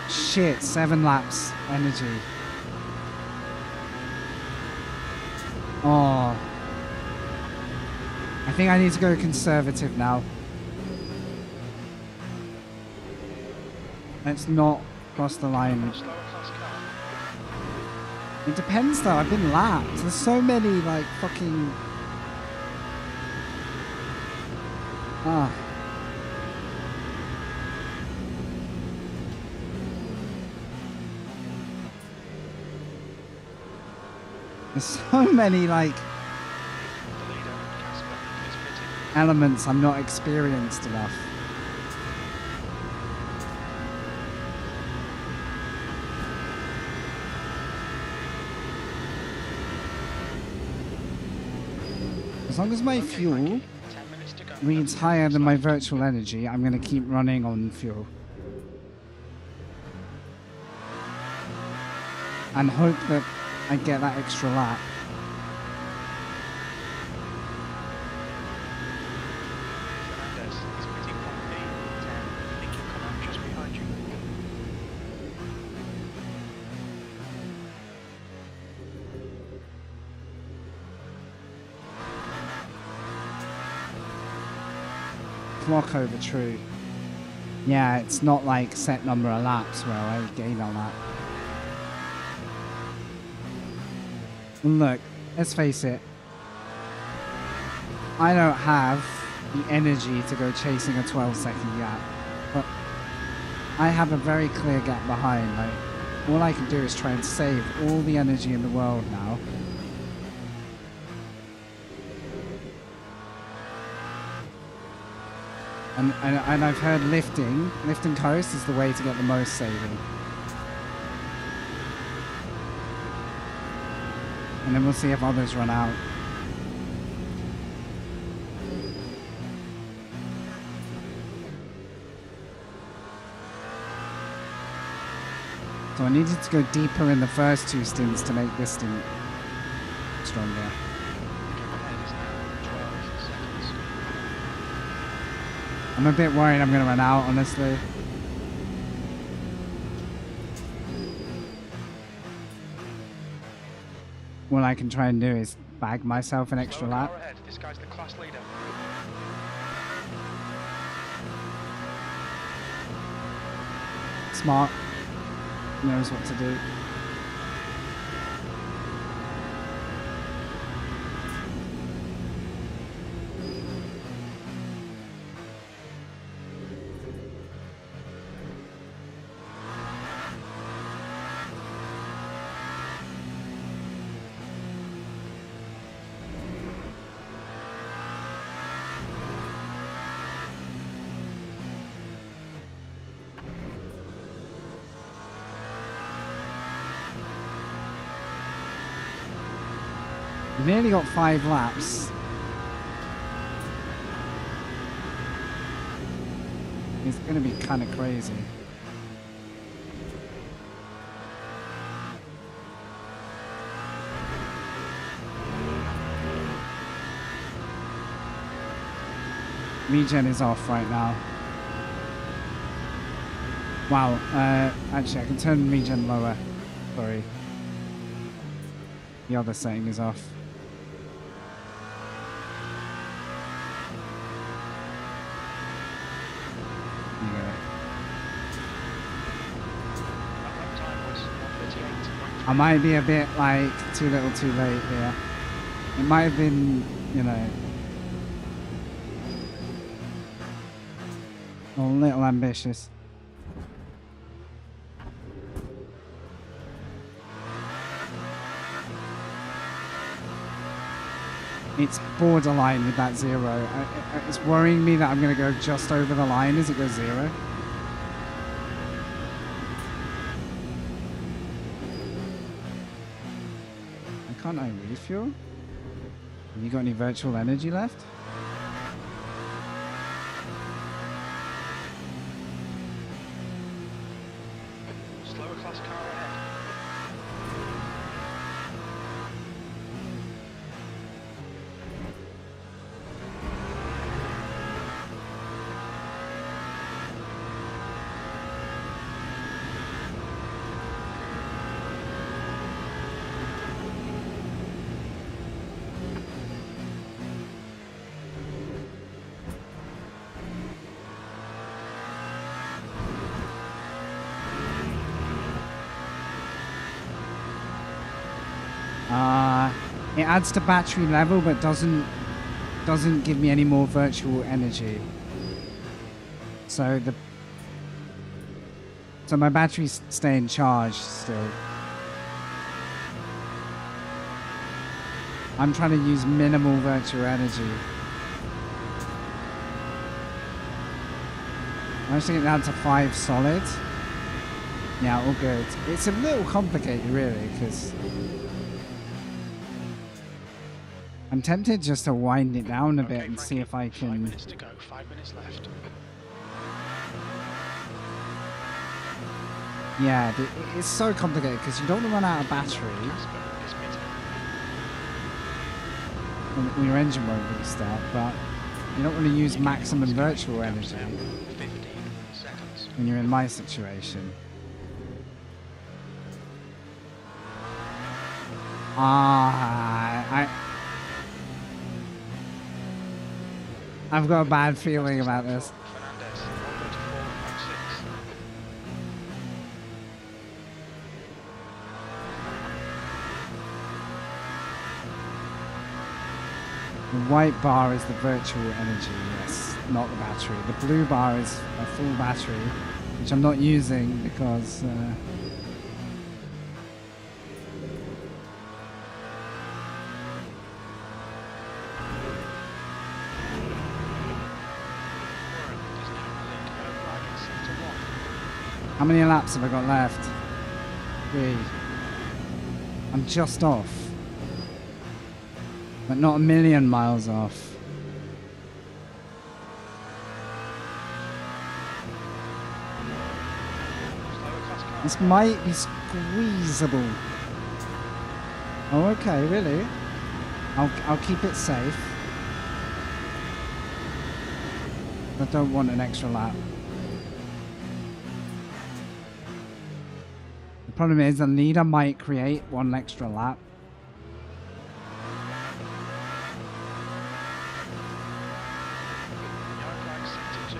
Speaker 7: Shit, 7 laps energy. Oh. I think I need to go conservative now. Let's not cross the line.
Speaker 4: Slower class car.
Speaker 7: It depends though, I've been lapped. There's so many like fucking... Ah. There's so many like
Speaker 4: The leader, Casper, is pitting.
Speaker 7: elements I'm not experienced enough. As long as my
Speaker 4: Okay,
Speaker 7: fuel
Speaker 4: Mikey, 10 minutes to go.
Speaker 7: reads
Speaker 4: That's
Speaker 7: higher than my
Speaker 4: left.
Speaker 7: virtual energy, I'm going to keep running on fuel. And hope that I get that extra lap.
Speaker 4: Fernandez is pitting from P10. I think he'll come out just behind you.
Speaker 7: Clock over true. Yeah, it's not like set number of laps where I gain a lap. And look, let's face it. I don't have the energy to go chasing a 12-second gap. But I have a very clear gap behind. Like, all I can do is try and save all the energy in the world now. And I've heard lift and coast is the way to get the most saving. And then we'll see if others run out. So I needed to go deeper in the first 2 stints to make this stint stronger.
Speaker 4: Ahead is now 12 seconds.
Speaker 7: I'm a bit worried I'm going to run out, honestly. What I can try and do is bag myself an extra
Speaker 4: Slower
Speaker 7: lap.
Speaker 4: car ahead. This guy's the class leader.
Speaker 7: Smart. Knows what to do. We've nearly got 5 laps. It's going to be kind of crazy. Regen is off right now. Wow, actually I can turn regen lower. Sorry. The other setting is off. There you go.
Speaker 4: That lap time was 1:38.3.
Speaker 7: I might be a bit like too little too late here. It might have been, you know, a little ambitious. It's borderline with that 0. It's worrying me that I'm going to go just over the line as it goes 0. Can't I refuel? Have you got any virtual energy left?
Speaker 4: Slower class car ahead.
Speaker 7: It adds to battery level, but doesn't give me any more virtual energy. So my battery's staying charged still. I'm trying to use minimal virtual energy. I managed to get down to 5 solid. Yeah, all good. It's a little complicated, really, because I'm tempted just to wind it down a bit and see if I can.
Speaker 4: 5 minutes to go, 5 minutes left.
Speaker 7: Yeah, it's so complicated because you don't want to run out of battery
Speaker 4: Casper is pitting.
Speaker 7: and your engine won't restart, but you don't want to use maximum virtual energy
Speaker 4: 15 seconds.
Speaker 7: when you're in my situation. I've got a bad feeling about this.
Speaker 4: Fernandez, 134.6.
Speaker 7: The white bar is the virtual energy, yes, not the battery. The blue bar is a full battery, which I'm not using because how many laps have I got left? 3. I'm just off. But not a million miles off. This might be squeezable. Oh, okay, really? I'll keep it safe. I don't want an extra lap. The problem is the leader might create 1 extra lap.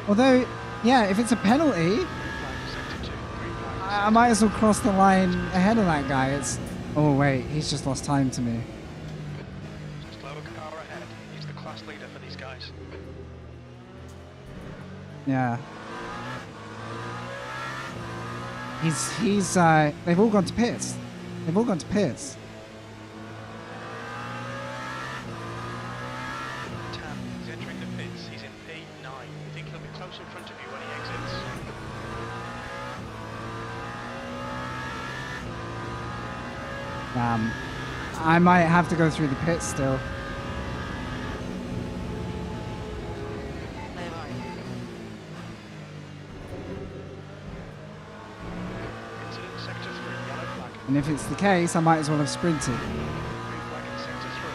Speaker 7: Although, yeah, if it's a penalty, I might as well cross the line ahead of that guy. It's... Oh, wait, he's just lost time to me.
Speaker 4: Slower car ahead. He's the class leader for these guys.
Speaker 7: Yeah. They've all gone to pits. They've all gone to pits.
Speaker 4: Tam is entering the pits. He's in P9. You think he'll be close in front of you when he exits?
Speaker 7: I might have to go through the pits still.
Speaker 4: Incident sector 3, yellow flag.
Speaker 7: And if it's the case, I might as well have sprinted.
Speaker 4: Green flag in sector 3.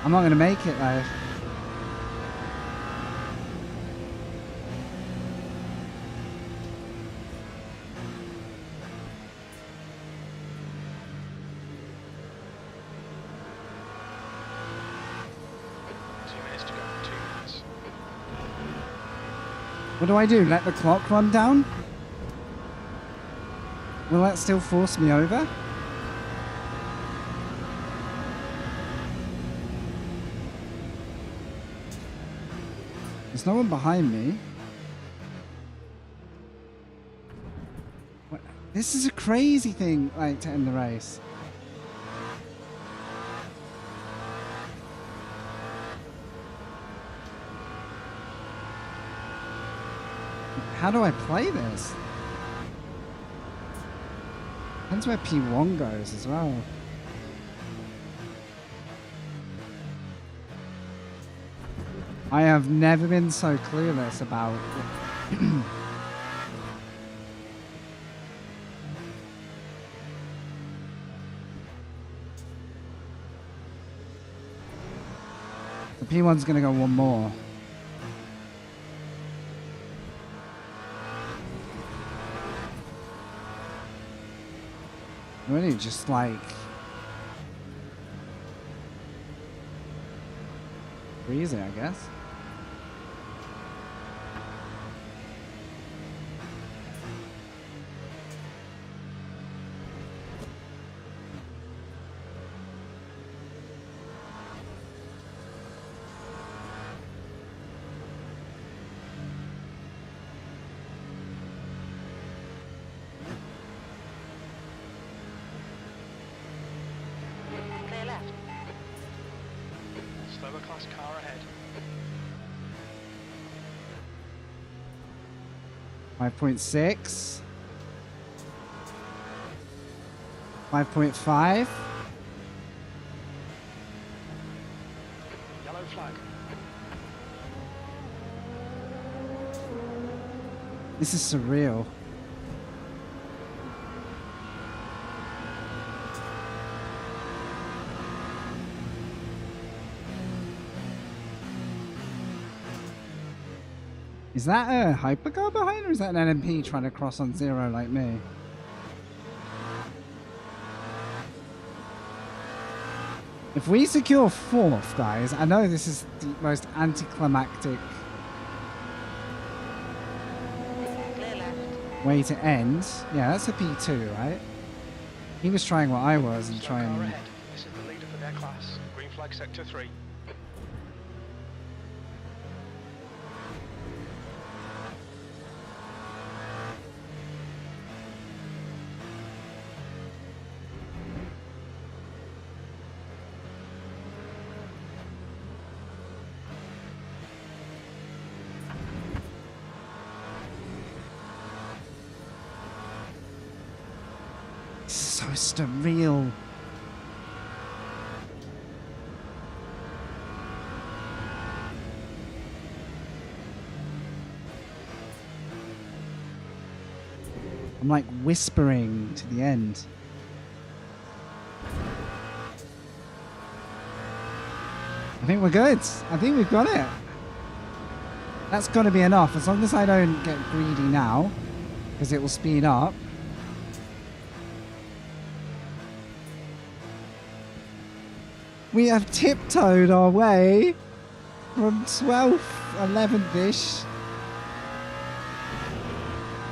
Speaker 7: I'm not going to make it though. What do I do? Let the clock run down? Will that still force me over? There's no one behind me. What? This is a crazy thing, like, to end the race. How do I play this? Depends where P1 goes as well. I have never been so clueless about the P1's gonna go one more. Really just like freeze it, I guess.
Speaker 5: Clear left.
Speaker 4: Slower class car ahead.
Speaker 7: 5.6. 5.5.
Speaker 4: Yellow flag.
Speaker 7: This is surreal. Is that a hypercar behind, or is that an LMP trying to cross on zero like me? If we secure fourth, guys, I know this is the most anticlimactic
Speaker 5: Clear left.
Speaker 7: way to end. Yeah, that's a P2, right? He was trying what I was and
Speaker 4: Slow
Speaker 7: trying...
Speaker 4: car ahead. This is the leader for their class. Green flag sector 3.
Speaker 7: So surreal. I'm like whispering to the end. I think we're good. I think we've got it. That's got to be enough. As long as I don't get greedy now, because it will speed up. We have tiptoed our way from 12th, 11th-ish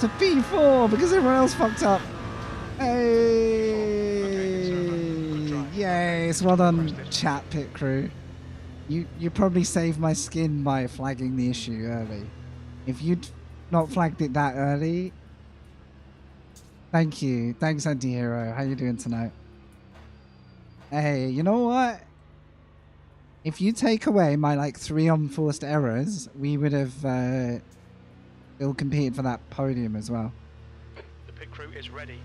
Speaker 7: to P4 because everyone else fucked up. Hey! Yes, well done, chat pit crew. You probably saved my skin by flagging the issue early. If you'd not flagged it that early, thank you. Thanks, Anti-Hero. How you doing tonight? Hey, you know what? If you take away my like 3 unforced errors, we would have still competed for that podium as well.
Speaker 4: The pit crew is ready.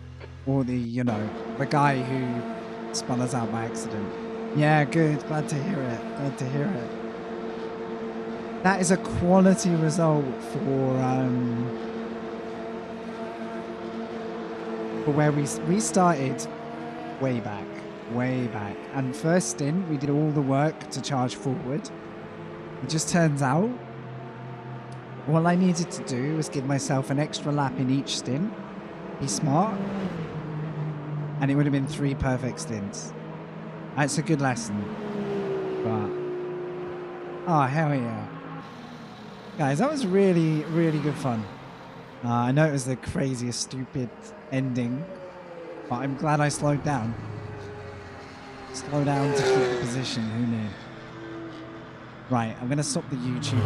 Speaker 7: Or the, you know, the guy who spun us out by accident. Yeah, good. Glad to hear it. Glad to hear it. That is a quality result for where we started way back. Way back. And first stint, we did all the work to charge forward. It just turns out all I needed to do was give myself an extra lap in each stint, be smart, and it would have been 3 perfect stints. It's a good lesson. But oh, hell yeah. Guys, that was really, really good fun. I know it was the craziest, stupid ending, but I'm glad I slowed down. Slow down to keep the position, who knew? Right, I'm going to stop the YouTube.